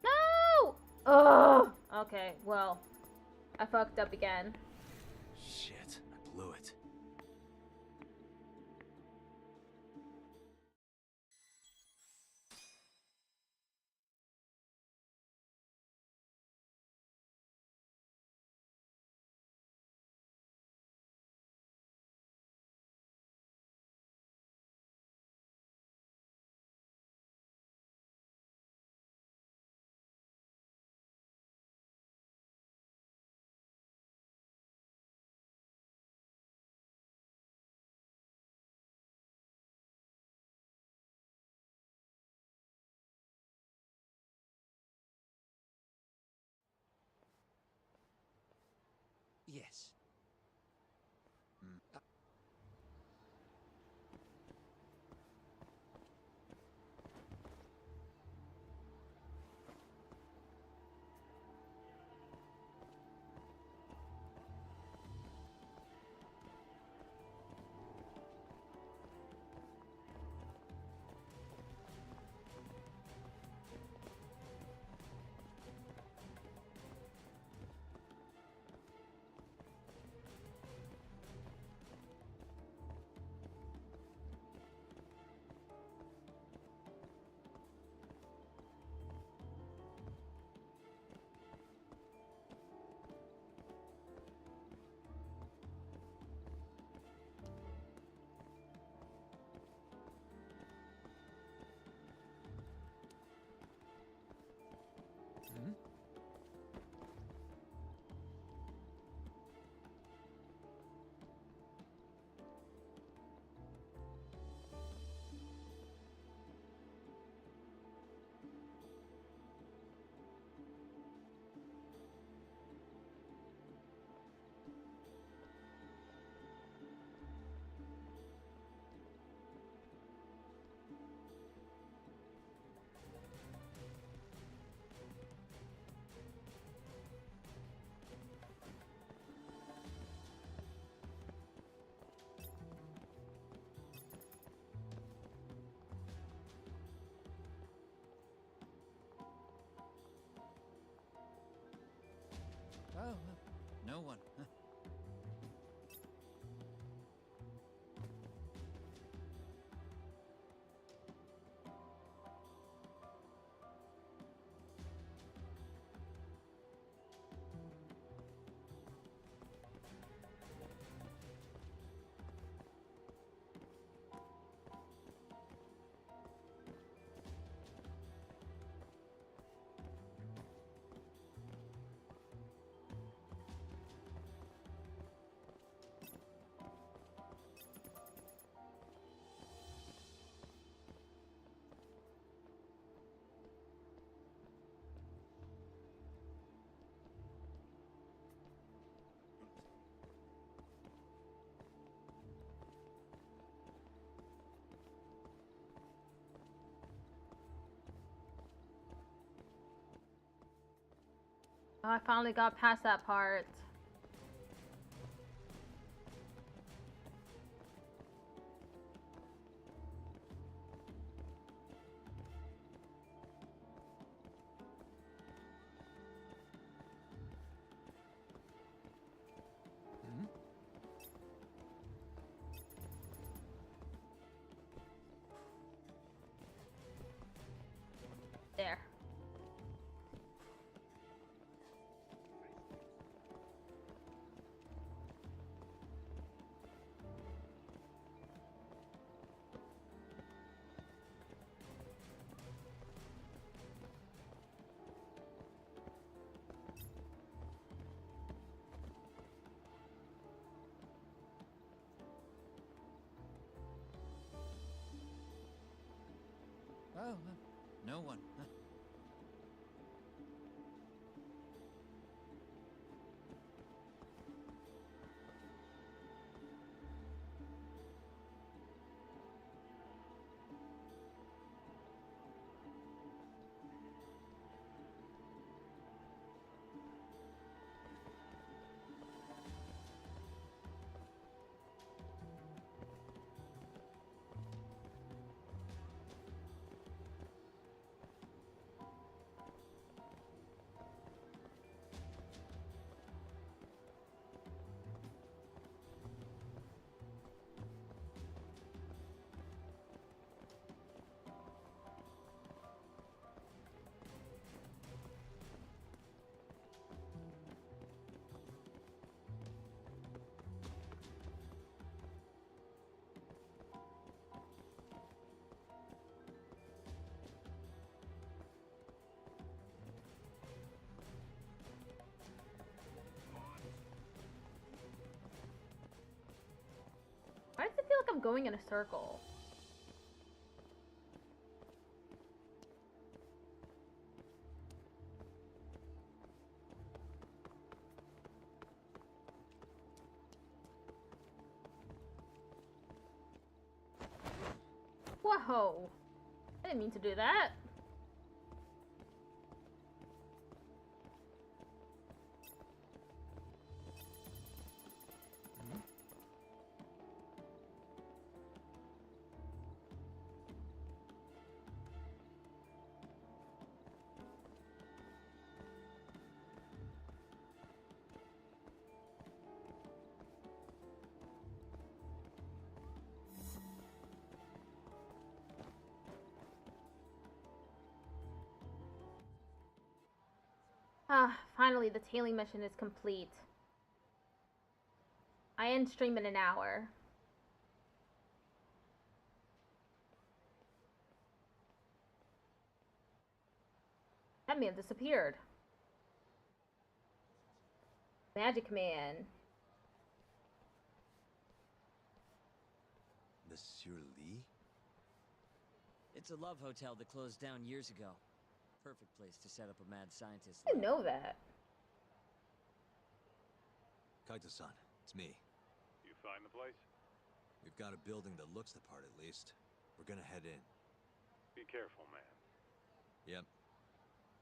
No! Ugh! Okay, well, I fucked up again. Shit, I blew it. Yes. I finally got past that part. There. Oh, no one. Huh. Why does it feel like I'm going in a circle? Whoa! I didn't mean to do that. Ah, finally the tailing mission is complete. I end stream in an hour. That man disappeared. Magic Man. Monsieur Lee? It's a love hotel that closed down years ago. Perfect place to set up a mad scientist. I didn't know that. Kaito-san, it's me. You find the place? We've got a building that looks the part at least. We're gonna head in. Be careful, man. Yep.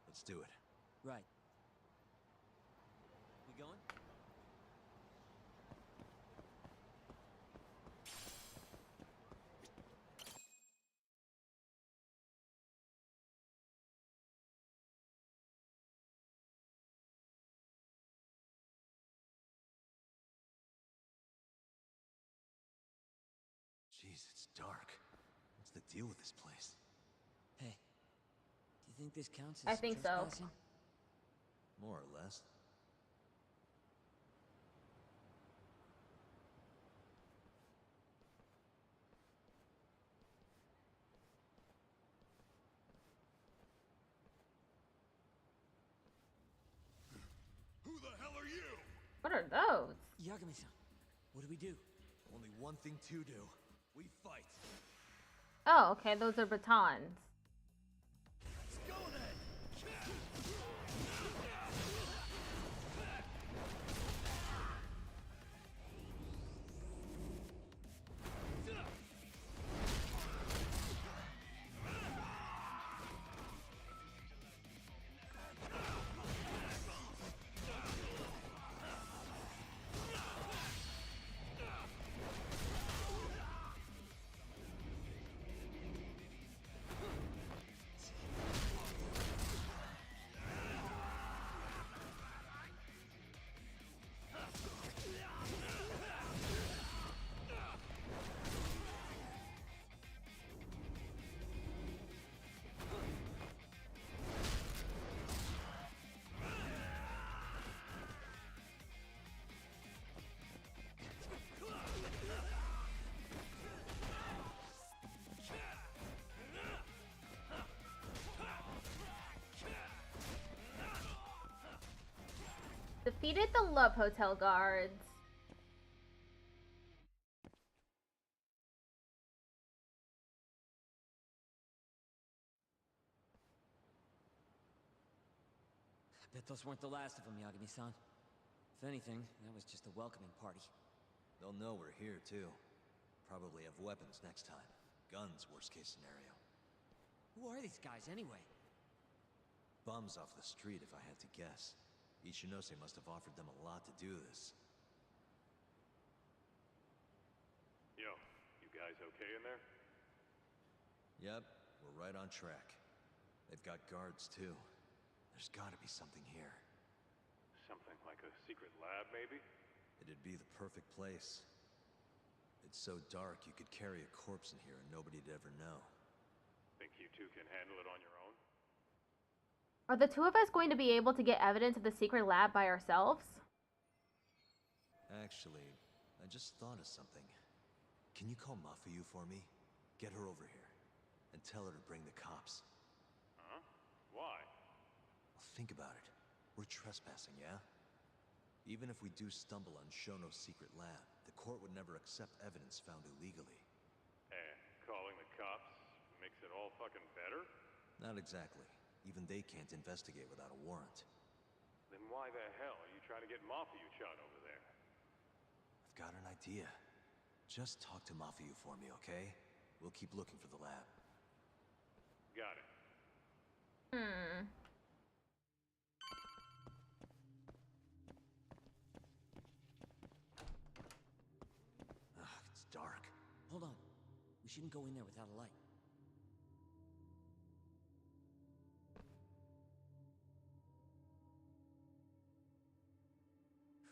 Let's do it. Right. We going? Jeez, it's dark. What's the deal with this place? Hey, do you think this counts as I think so. trespassing? More or less. Who the hell are you? What are those? Yagami-san, what do we do? Only one thing to do. We fight. Oh, okay, those are batons. Let's go then. Defeated the Love Hotel guards. I bet those weren't the last of them, Yagami-san. If anything, that was just a welcoming party. They'll know we're here, too. Probably have weapons next time. Guns, worst case scenario. Who are these guys, anyway? Bums off the street, if I had to guess. Ichinose must have offered them a lot to do this. Yo, you guys okay in there? Yep, we're right on track. They've got guards, too. There's gotta be something here. Something like a secret lab, maybe? It'd be the perfect place. It's so dark you could carry a corpse in here and nobody'd ever know. Think you two can handle it on your own? Are the two of us going to be able to get evidence of the secret lab by ourselves? Actually, I just thought of something. Can you call Mafuyu for me? Get her over here. And tell her to bring the cops. Huh? Why? Well, think about it. We're trespassing, yeah? Even if we do stumble on Shono's secret lab, the court would never accept evidence found illegally. And calling the cops makes it all fucking better? Not exactly. Even they can't investigate without a warrant. Then why the hell are you trying to get Mafuyu shot over there? I've got an idea. Just talk to Mafuyu for me, okay? We'll keep looking for the lab. Got it. It's dark. Hold on. We shouldn't go in there without a light.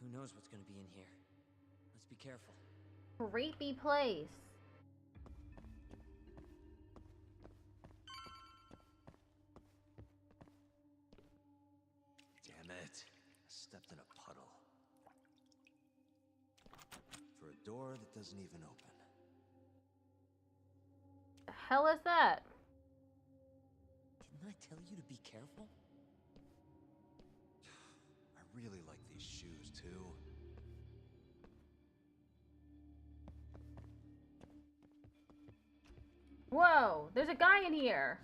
Who knows what's gonna be in here? Let's be careful. Creepy place. Damn it. I stepped in a puddle. For a door that doesn't even open. The hell is that? Didn't I tell you to be careful? I really like these shoes, too. Whoa, there's a guy in here.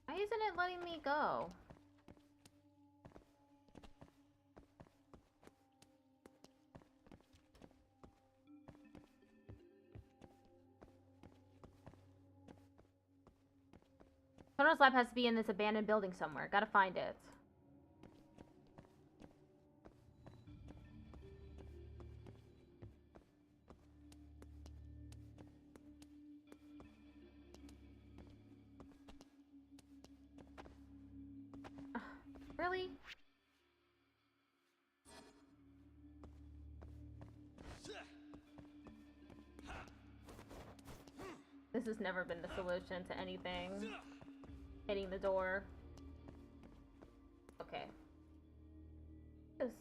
Why isn't it letting me go? Sono's lab has to be in this abandoned building somewhere. Gotta find it. Really? This has never been the solution to anything. Hitting the door. Okay. This.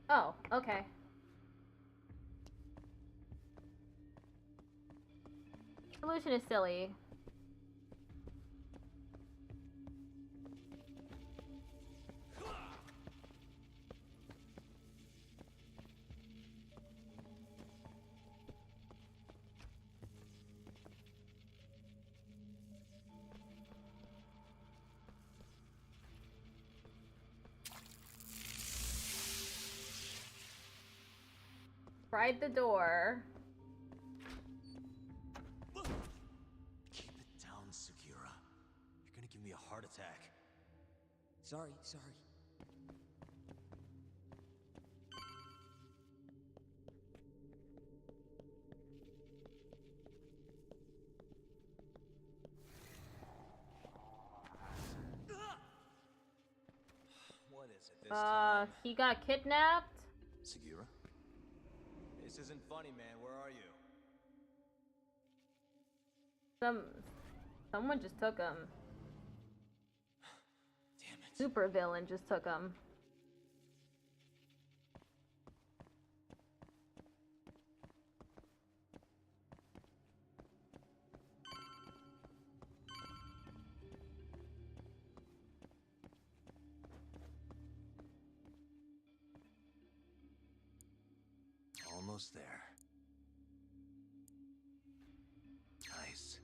Oh, okay. Solution is silly. tried the door. Keep it down, Sugiura. You're gonna give me a heart attack. Sorry. What is it this time? He got kidnapped? Sugiura? This isn't funny, man. Where are you? Someone just took him. Damn it. Super villain just took him. Almost there. Nice.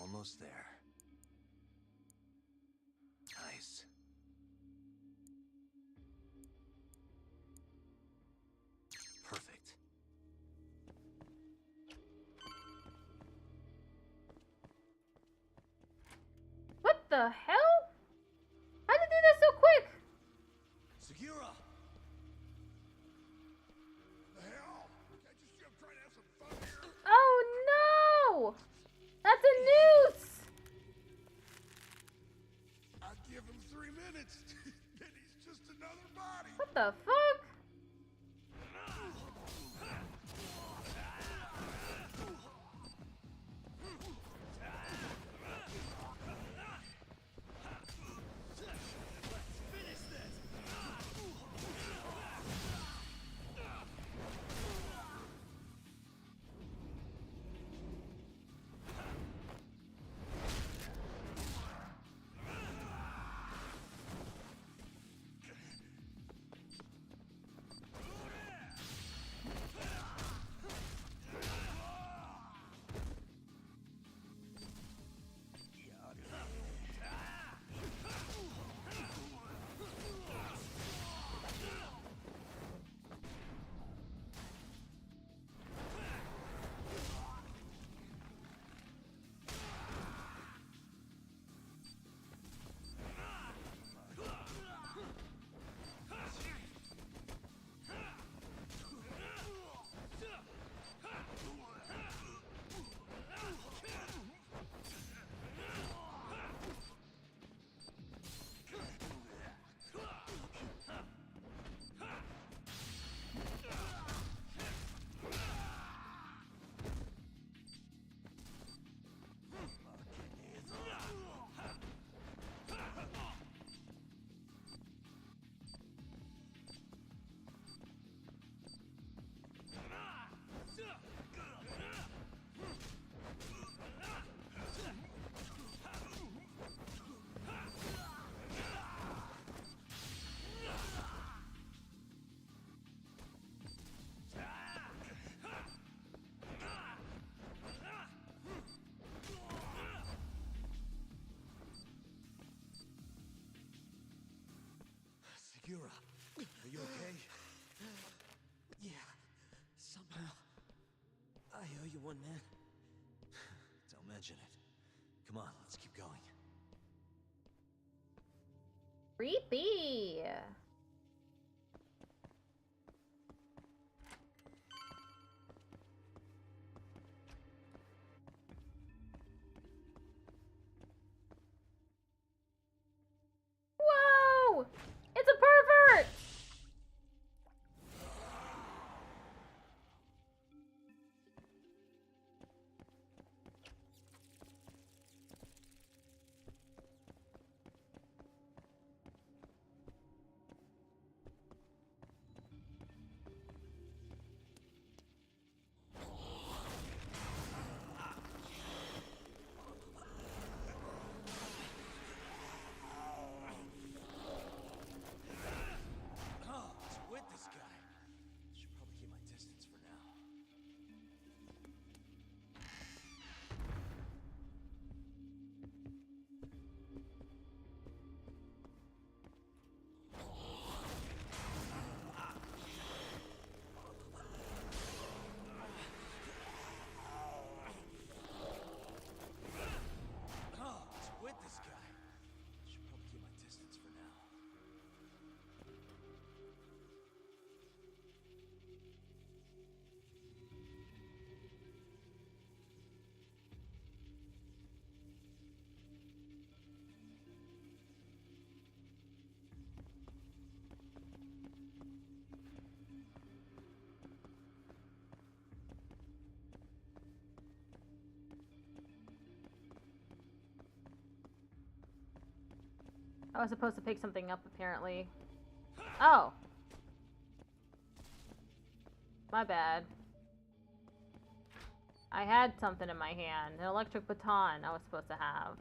Almost there. Nice. Perfect. What the hell? How'd they do that so quick? Sugiura! The hell? Can't you see I'm trying to have some fun here? Oh no! That's a noose! I give him 3 minutes, then he's just another body. What the fuck? Sugiura, are you okay? Yeah, somehow. I owe you one, man. Don't mention it. Come on, let's keep going. Creepy. Whoa! It's a pervert! I was supposed to pick something up, apparently. Oh. My bad. I had something in my hand. An electric baton I was supposed to have.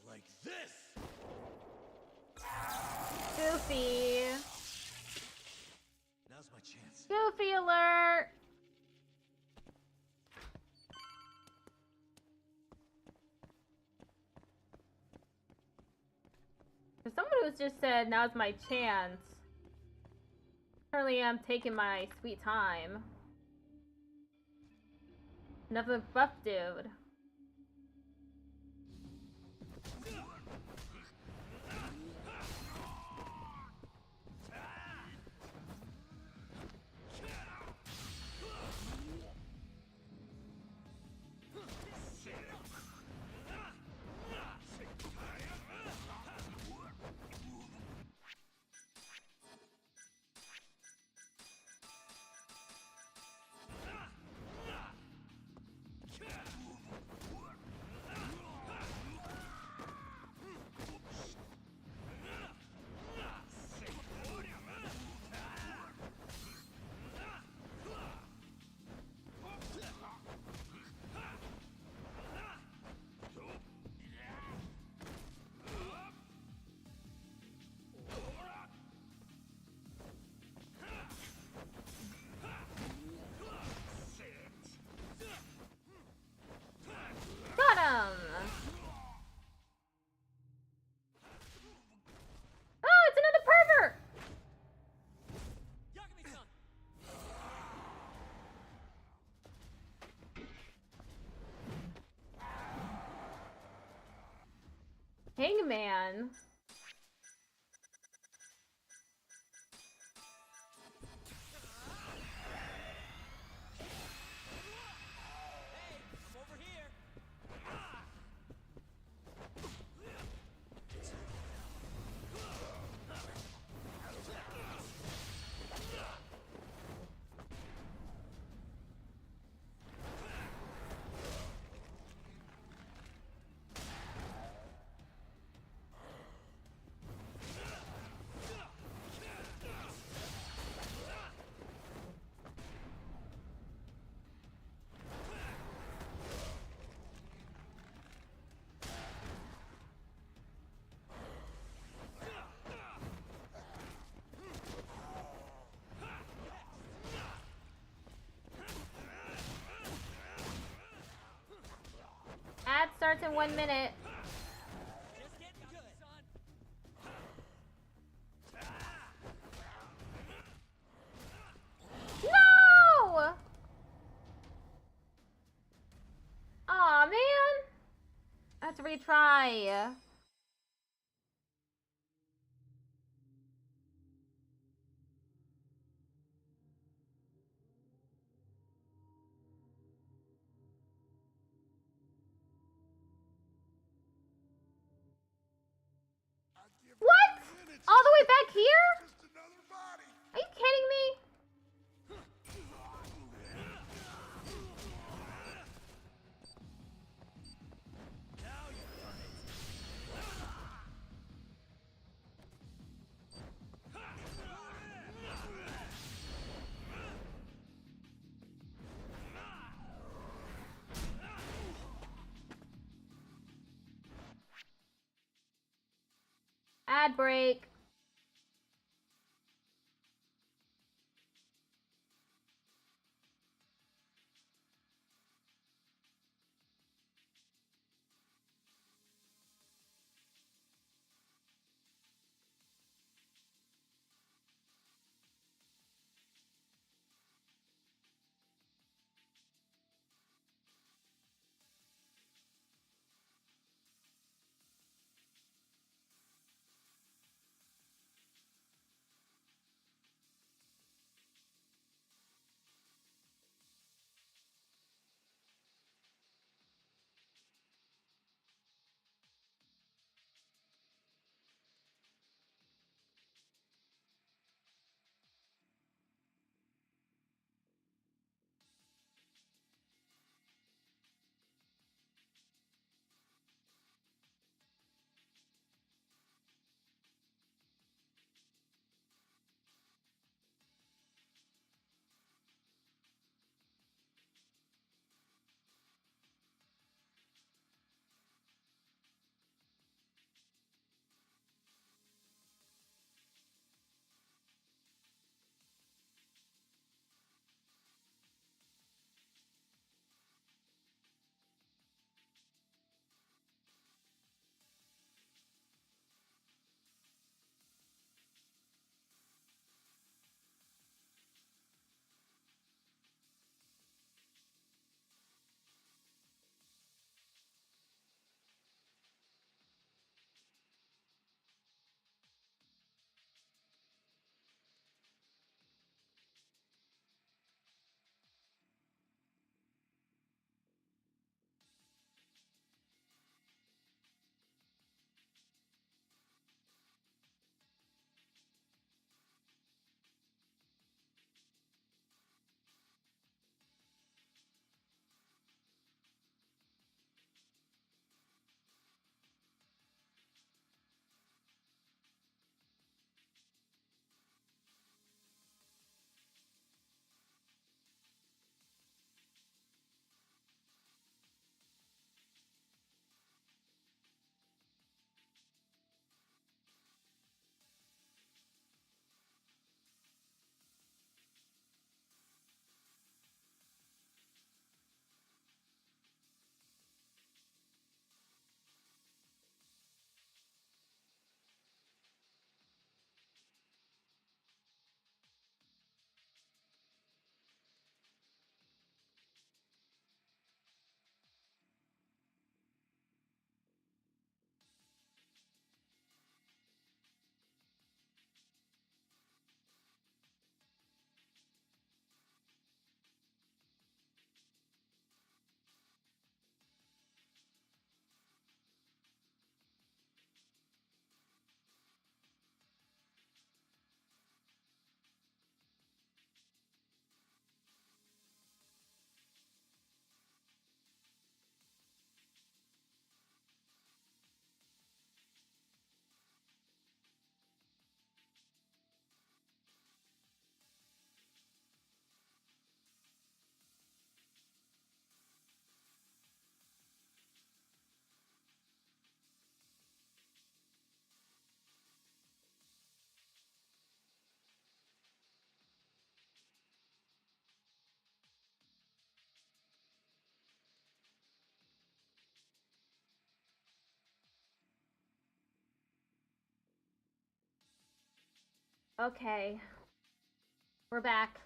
Like this! Goofy! Now's my chance. Goofy alert! Someone who's just said, now's my chance. Currently I'm taking my sweet time. Another buff dude. Got him! Oh, it's another pervert! Hangman. Ad starts in 1 minute. No! Aw, man. I have to retry. What? All the way back here? Are you kidding me? Ad break. Okay. We're back.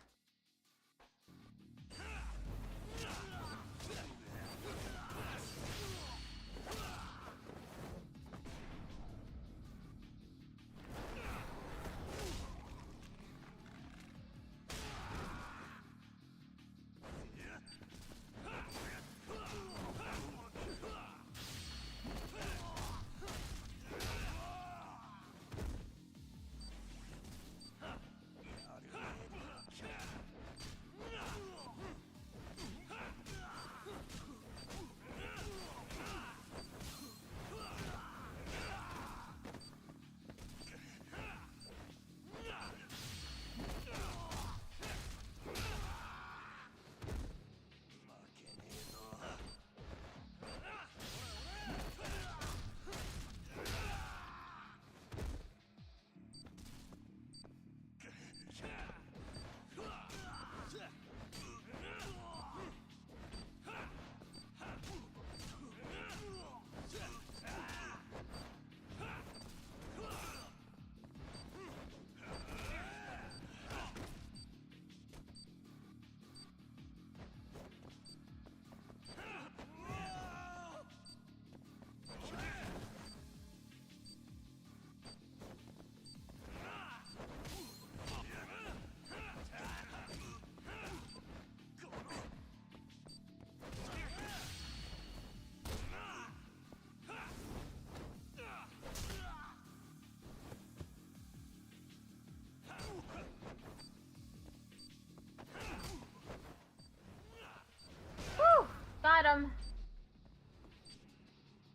Got him.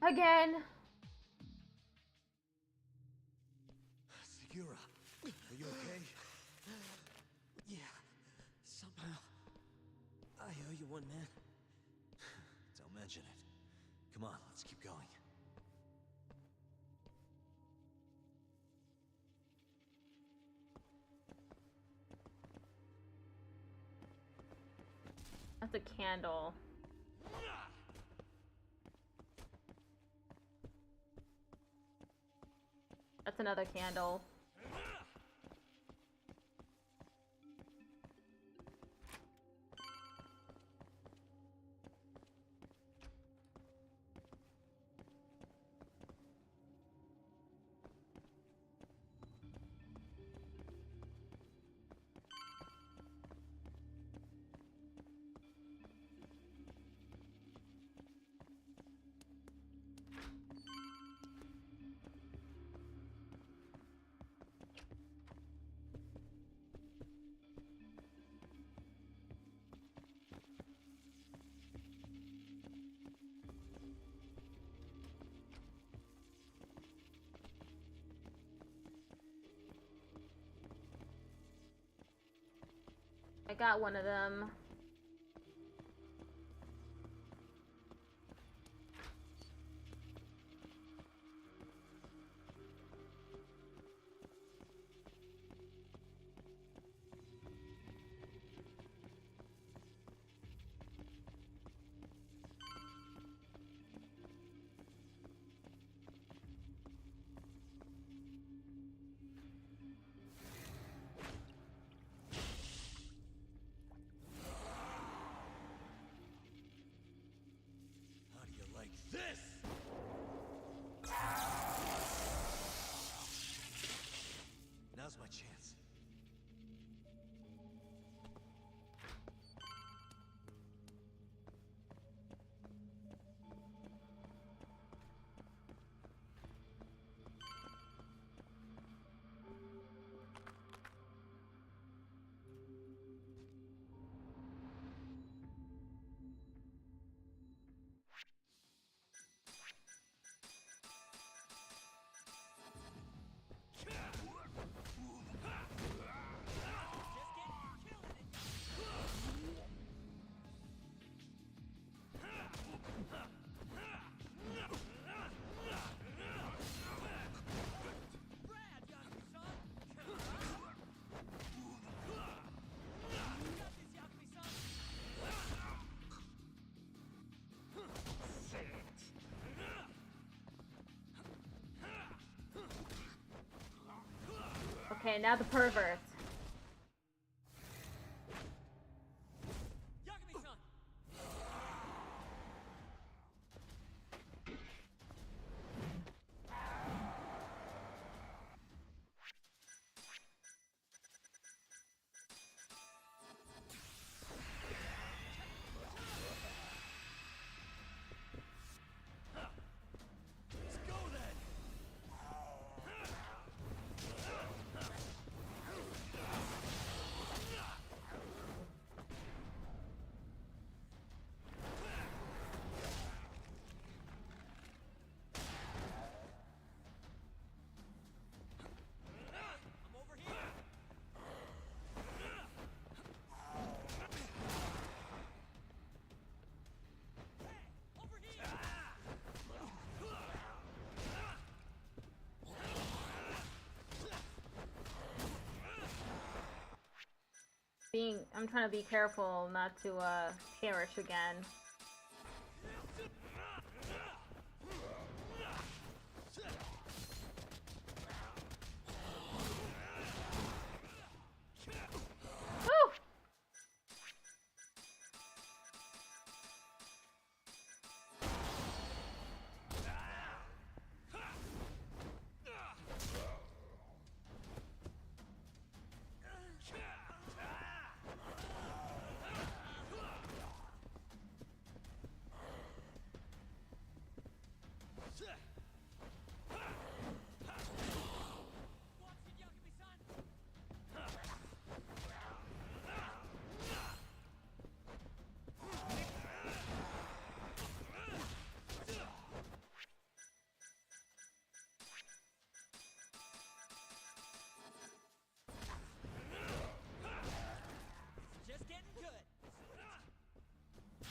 Again. Segura, are you okay? Yeah, somehow. I owe you one, man. Don't mention it. Come on, let's keep going. That's a candle. That's another candle. I got one of them. Okay, now the pervert. I'm trying to be careful not to perish again. Woo!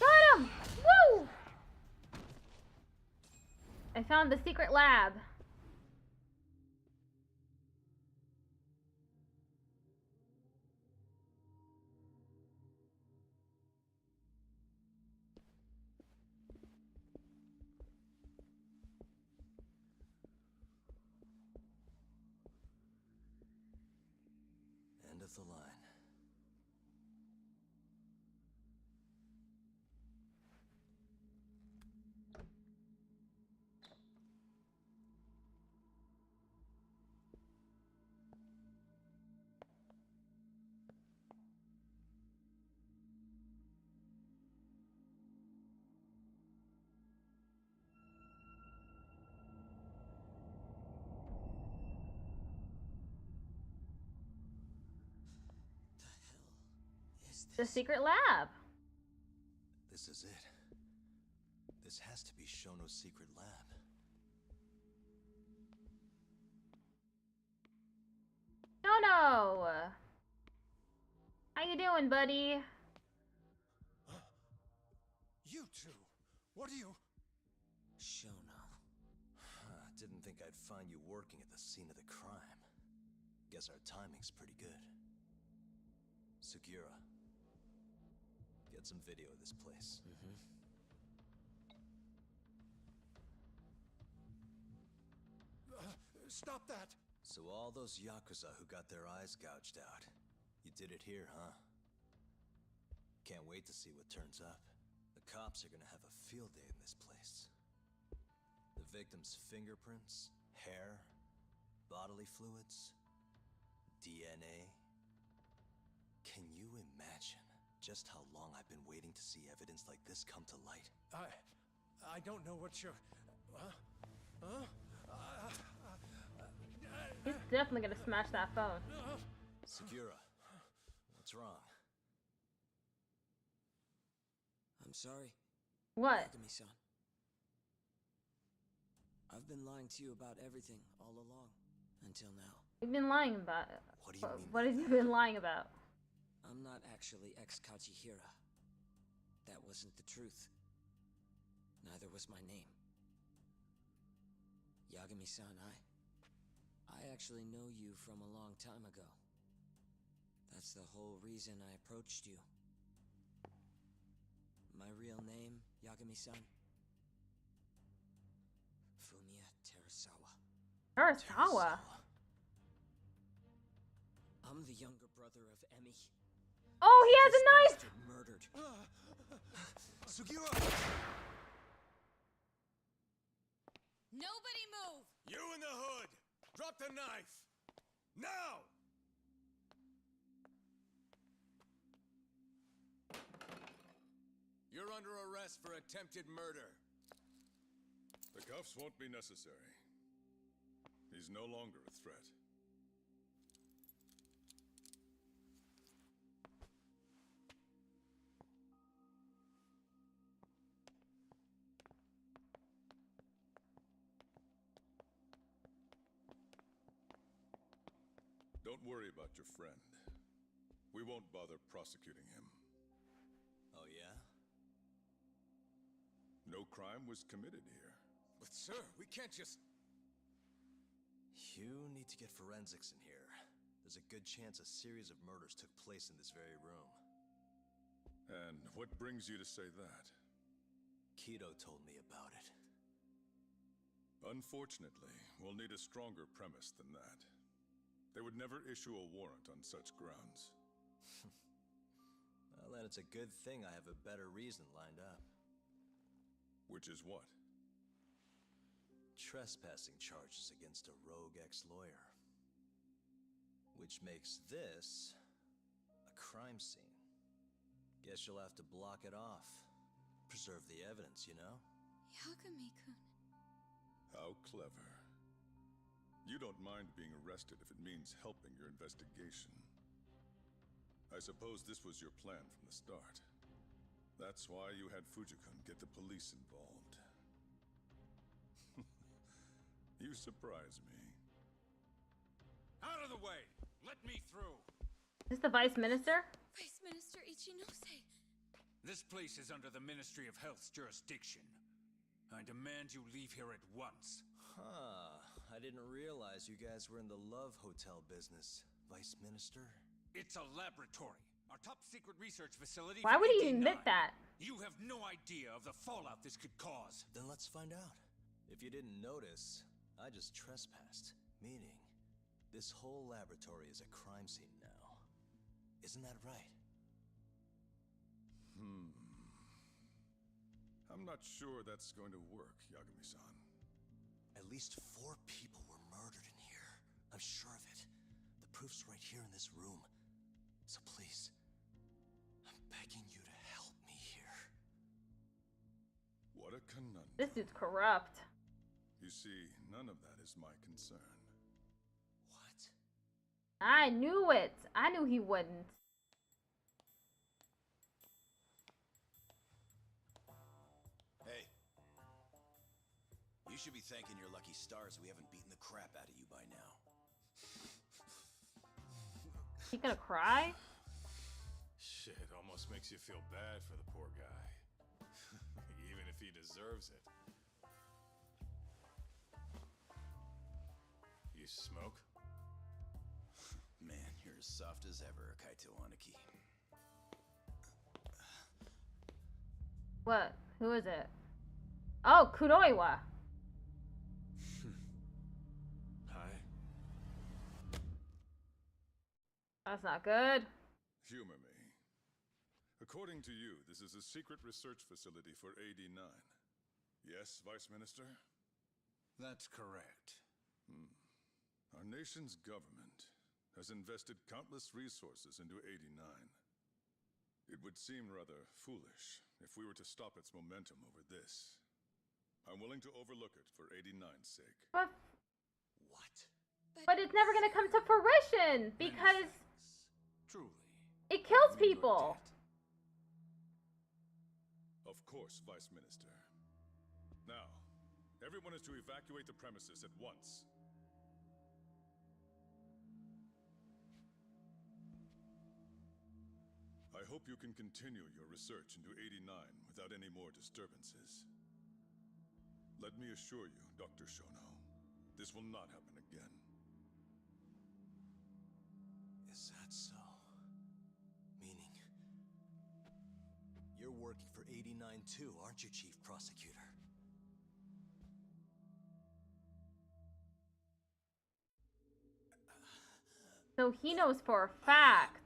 Got him! Woo! I found the secret lab. End of the line. The secret lab. This is it. This has to be Shono's secret lab. Shono! How you doing, buddy? You two, what are you? Shono. Didn't think I'd find you working at the scene of the crime. Guess our timing's pretty good. Sugiura, get some video of this place. Stop that! So all those yakuza who got their eyes gouged out, you did it here, huh? Can't wait to see what turns up. The cops are gonna have a field day in this place. The victim's fingerprints, hair, bodily fluids, DNA. Can you imagine just how long I've been waiting to see evidence like this come to light? I don't know what you're... He's definitely gonna smash that phone. Sugiura, what's wrong? I'm sorry. What? Yagami-san. I've been lying to you about everything all along, until now. You've been lying about it. What do you mean? What have you been lying about? I'm not actually ex-Kajihira. That wasn't the truth. Neither was my name. Yagami-san, I actually know you from a long time ago. That's the whole reason I approached you. My real name, Yagami-san? Fumiya Terasawa. Terasawa? I'm the younger brother of Emmy. Oh, he has a knife! Murdered. Sugiura! Nobody move! You in the hood! Drop the knife! Now! You're under arrest for attempted murder. The cuffs won't be necessary. He's no longer a threat. Don't worry about your friend. We won't bother prosecuting him. Oh, yeah? No crime was committed here. But sir, we can't just... You need to get forensics in here. There's a good chance a series of murders took place in this very room. And what brings you to say that? Kido told me about it. Unfortunately, we'll need a stronger premise than that. They would never issue a warrant on such grounds. Well, then it's a good thing I have a better reason lined up. Which is what? Trespassing charges against a rogue ex-lawyer. Which makes this a crime scene. Guess you'll have to block it off. Preserve the evidence, you know? Yagami-kun. How clever. You don't mind being arrested if it means helping your investigation. I suppose this was your plan from the start. That's why you had Fujikun get the police involved. You surprise me. Out of the way! Let me through! Is this the Vice Minister? Vice Minister Ichinose. This place is under the Ministry of Health's jurisdiction. I demand you leave here at once. Huh. I didn't realize you guys were in the love hotel business, Vice Minister. It's a laboratory. Our top secret research facility. Why for would he 89. admit that? You have no idea of the fallout this could cause. Then let's find out. If you didn't notice, I just trespassed. Meaning, this whole laboratory is a crime scene now. Isn't that right? I'm not sure that's going to work, Yagami-san. At least 4 people were murdered in here. I'm sure of it. The proof's right here in this room. So please, I'm begging you to help me here. What a conundrum. This dude's corrupt. You see, none of that is my concern. What? I knew it. I knew he wouldn't. Hey. You should be thanking your lucky stars we haven't beaten the crap out of you by now. He gonna cry? Shit, almost makes you feel bad for the poor guy. Even if he deserves it. You smoke? Man, you're as soft as ever, Kaito Aniki. What? Who is it? Oh, Kuroiwa. Hi. That's not good. Humor me. According to you, this is a secret research facility for AD9. Yes, Vice Minister? That's correct. Our nation's government has invested countless resources into AD9. It would seem rather foolish if we were to stop its momentum over this. I'm willing to overlook it for AD9's sake. But, what? But it's never gonna come to fruition because Truly. it kills people. Of course, Vice Minister. Now, everyone is to evacuate the premises at once. I hope you can continue your research into 89 without any more disturbances. Let me assure you, Dr. Shono, this will not happen again. Is that so? Meaning, you're working for 89 too, aren't you, Chief Prosecutor? So he knows for a fact.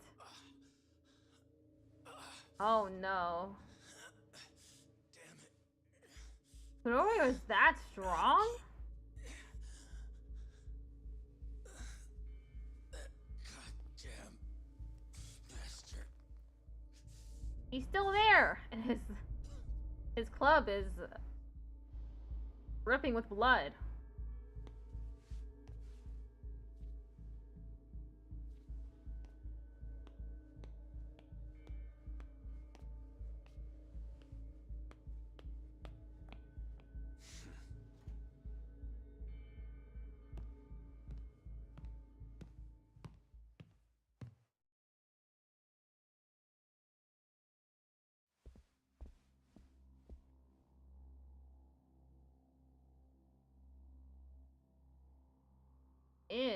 Oh no. Kuroyo is that strong? Goddamn bastard. He's still there, and his club is dripping with blood. Ew.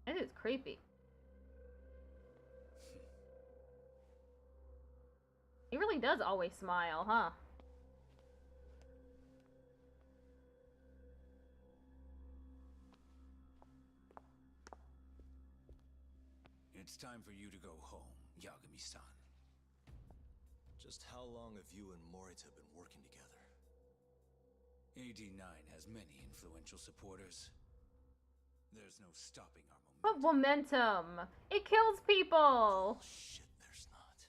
That is creepy. He really does always smile, huh? It's time for you to go home, Yagami-san. Just how long have you and Morita been working together? AD9 has many influential supporters. There's no stopping our momentum. But momentum! It kills people! Shit, there's not.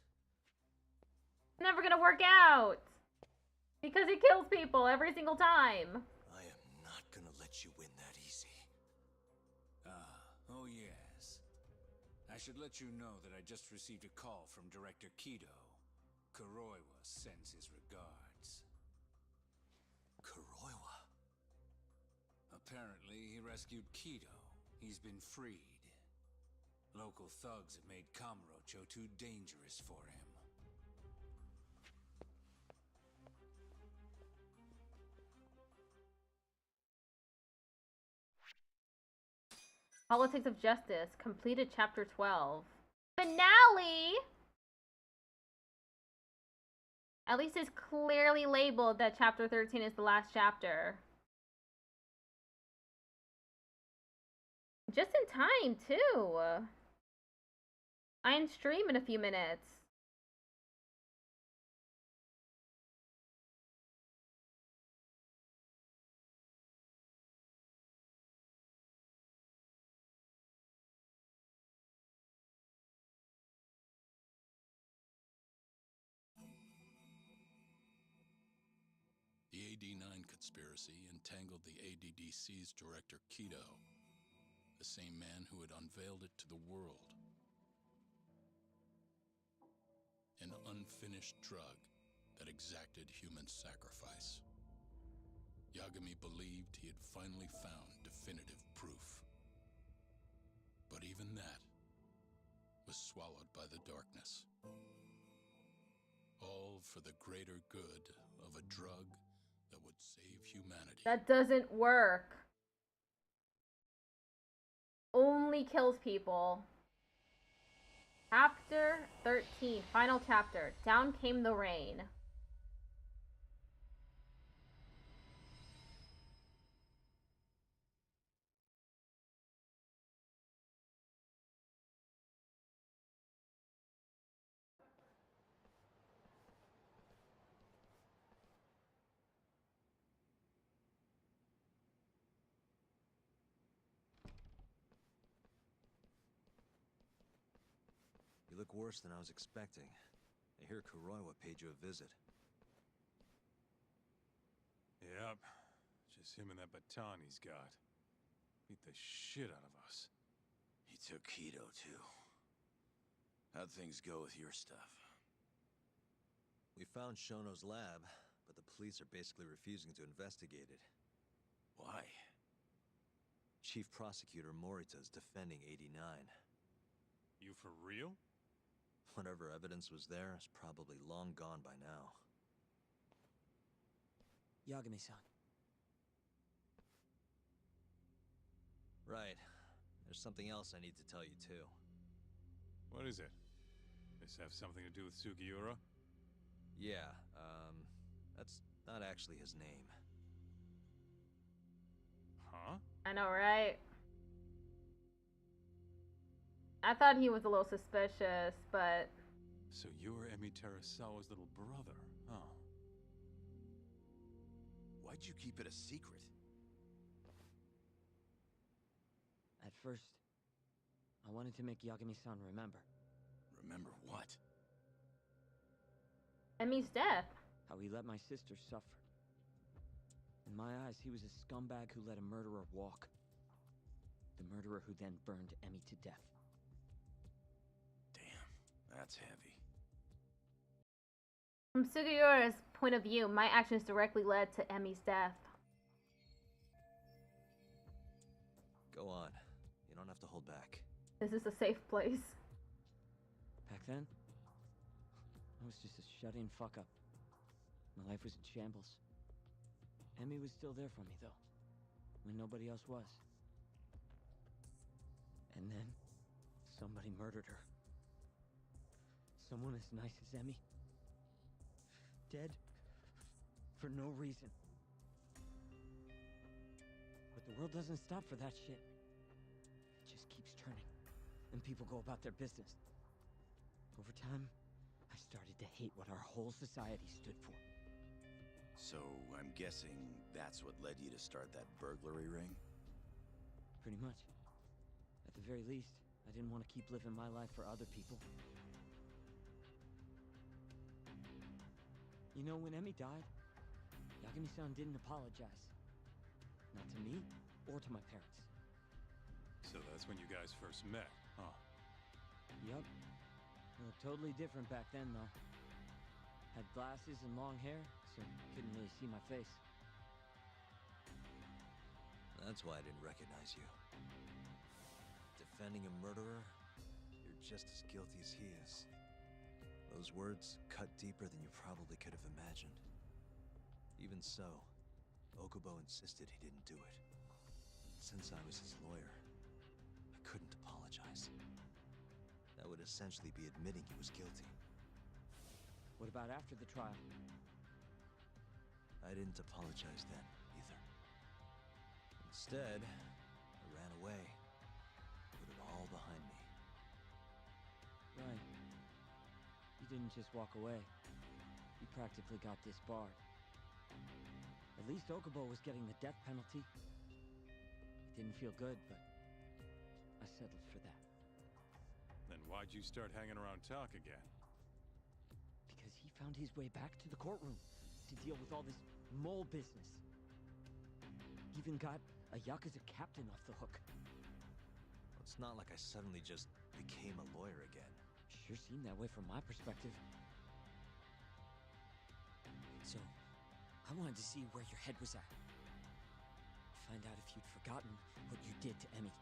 Never gonna work out! Because it kills people every single time! I am not gonna let you win that easy. Oh yes. I should let you know that I just received a call from Director Kido. Kuroiwa sends his regards. Kuroiwa? Apparently, he rescued Kido. He's been freed. Local thugs have made Kamurocho too dangerous for him. Politics of Justice, completed chapter 12. Finale! At least it's clearly labeled that chapter 13 is the last chapter. Just in time, too. I end stream in a few minutes. The AD9 conspiracy entangled the ADDC's director Kido, the same man who had unveiled it to the world. An unfinished drug that exacted human sacrifice. Yagami believed he had finally found definitive proof. But even that was swallowed by the darkness. All for the greater good of a drug that would save humanity. That doesn't work. Only kills people. Chapter 13, final chapter. Down came the rain. You look worse than I was expecting. I hear Kuroiwa paid you a visit. Yep. Just him and that baton he's got. Beat the shit out of us. He took Kido, too. How'd things go with your stuff? We found Shono's lab, but the police are basically refusing to investigate it. Why? Chief Prosecutor Morita is defending 89. You for real? Whatever evidence was there is probably long gone by now. Yagami-san. Right. There's something else I need to tell you, too. What is it? This have something to do with Sugiura? Yeah, that's not actually his name. Huh? I know, right? I thought he was a little suspicious, but... So you're Emi Terasawa's little brother, huh? Why'd you keep it a secret? At first, I wanted to make Yagami-san remember. Remember what? Emi's death. How he let my sister suffer. In my eyes, he was a scumbag who let a murderer walk. The murderer who then burned Emi to death. Damn, that's heavy. From Sugiura's point of view, my actions directly led to Emi's death. Go on. You don't have to hold back. This is a safe place. Back then, I was just a shut-in fuck-up. My life was in shambles. Emi was still there for me, though, when nobody else was. And then, somebody murdered her. Someone as nice as Emi. Dead for no reason. But the world doesn't stop for that shit. It just keeps turning, and people go about their business. Over time, I started to hate what our whole society stood for. So, I'm guessing that's what led you to start that burglary ring? Pretty much. At the very least, I didn't want to keep living my life for other people. You know, when Emi died, Yagami-san didn't apologize. Not to me, or to my parents. So that's when you guys first met, huh? Yup. Totally different back then, though. Had glasses and long hair, so couldn't really see my face. That's why I didn't recognize you. Defending a murderer, you're just as guilty as he is. Those words cut deeper than you probably could have imagined. Even so, Okubo insisted he didn't do it. Since I was his lawyer, I couldn't apologize. That would essentially be admitting he was guilty. What about after the trial? I didn't apologize then, either. Instead, I ran away. Put it all behind me. Right. You didn't just walk away. You practically got disbarred. At least Okubo was getting the death penalty. It didn't feel good, but I settled for that. Then why'd you start hanging around talk again? Because he found his way back to the courtroom to deal with all this mole business. Even got a yakuza captain off the hook. Well, it's not like I suddenly just became a lawyer again. Sure seemed that way from my perspective. So, I wanted to see where your head was at. Find out if you'd forgotten what you did to Emi.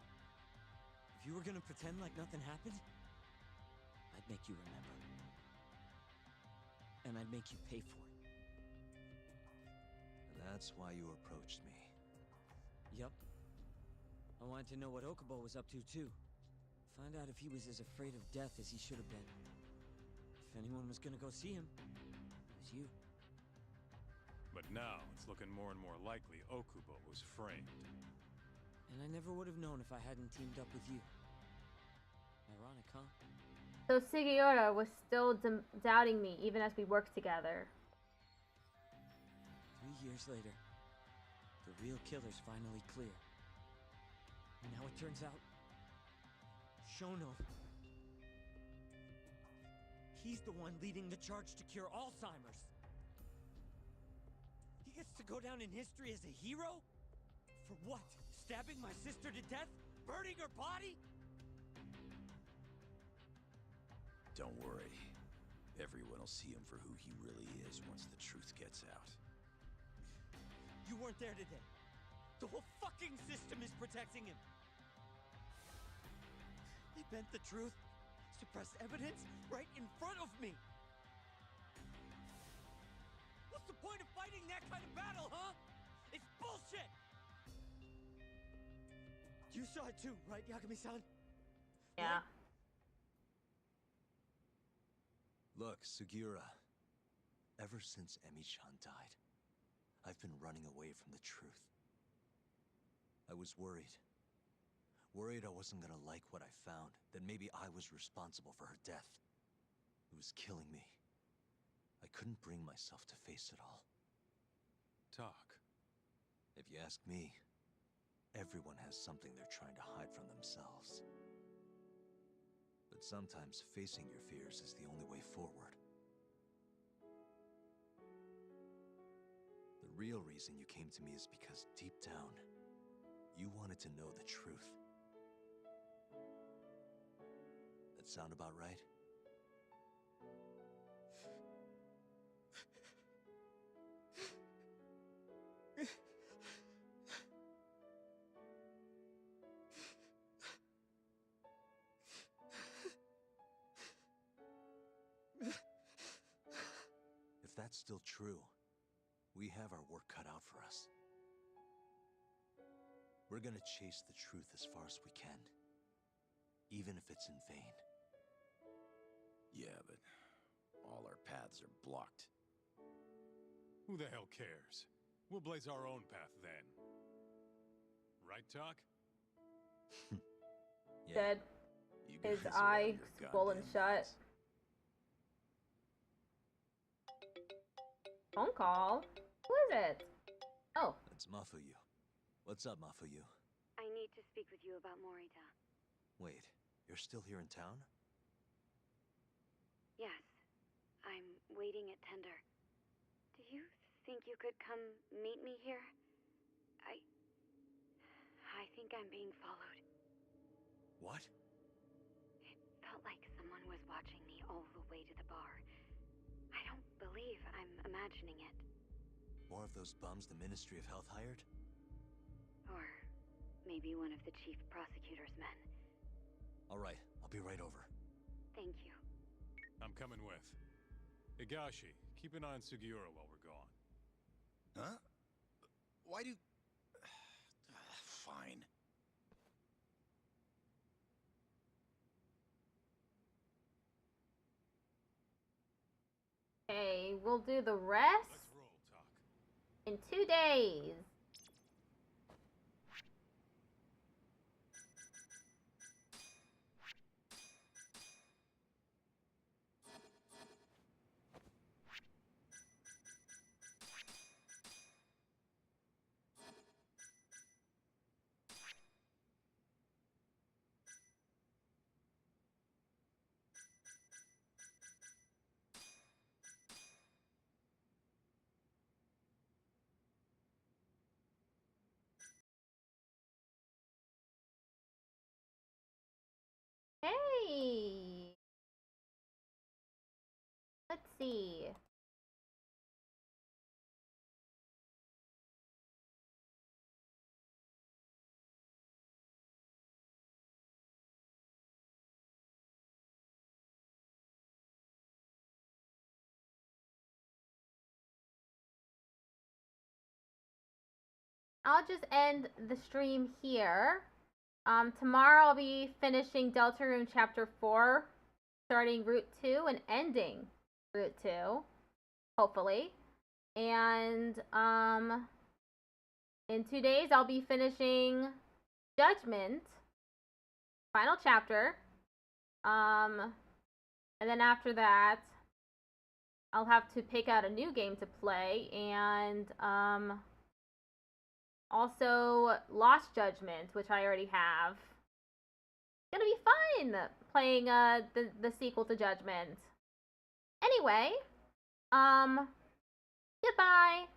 If you were gonna pretend like nothing happened, I'd make you remember. And I'd make you pay for it. And that's why you approached me. Yup. I wanted to know what Okubo was up to, too. Find out if he was as afraid of death as he should have been. If anyone was gonna go see him, it was you. But now, it's looking more and more likely Okubo was framed. And I never would have known if I hadn't teamed up with you. Ironic, huh? So Sugiura was still doubting me even as we worked together. 3 years later, the real killer's finally clear. And now it turns out, Shono, he's the one leading the charge to cure Alzheimer's. He gets to go down in history as a hero? For what? Stabbing my sister to death? Burning her body? Don't worry. Everyone will see him for who he really is once the truth gets out. You weren't there today. The whole fucking system is protecting him. They bent the truth, suppressed evidence right in front of me. What's the point of fighting that kind of battle, huh? It's bullshit! You saw it too, right, Yagami-san? Yeah. Look, Sugiura. Ever since Emi-chan died, I've been running away from the truth. I was worried. Worried I wasn't gonna like what I found, that maybe I was responsible for her death. It was killing me. I couldn't bring myself to face it all. Talk. If you ask me, everyone has something they're trying to hide from themselves. But sometimes facing your fears is the only way forward. The real reason you came to me is because deep down, you wanted to know the truth. That sound about right? If that's still true, we have our work cut out for us. We're gonna chase the truth as far as we can, even if it's in vain. Yeah, but all our paths are blocked. Who the hell cares? We'll blaze our own path then. Right, Talk? Yeah. Dead. You His guys are eye out of your swollen goddamn shut. minds. Phone call? Who is it? Oh. It's Mafuyu. What's up, Mafuyu? I need to speak with you about Morita. Wait, you're still here in town? Yes. I'm waiting at Tender. Do you think you could come meet me here? I think I'm being followed. What? It felt like someone was watching me all the way to the bar. I don't believe I'm imagining it. More of those bums the Ministry of Health hired? Or maybe one of the chief prosecutor's men. All right, I'll be right over. Thank you. I'm coming with. Higashi, keep an eye on Sugiura while we're gone. Huh? Why do... Fine. Okay, we'll do the rest Let's roll, Talk. in 2 days. Hey! Let's see. I'll just end the stream here. Tomorrow I'll be finishing Deltarune Chapter 4, starting Route 2 and ending Route 2, hopefully. And in 2 days I'll be finishing Judgment, final chapter. And then after that, I'll have to pick out a new game to play, and also Lost Judgment, which I already have. It's gonna be fun playing the sequel to Judgment. Anyway, goodbye.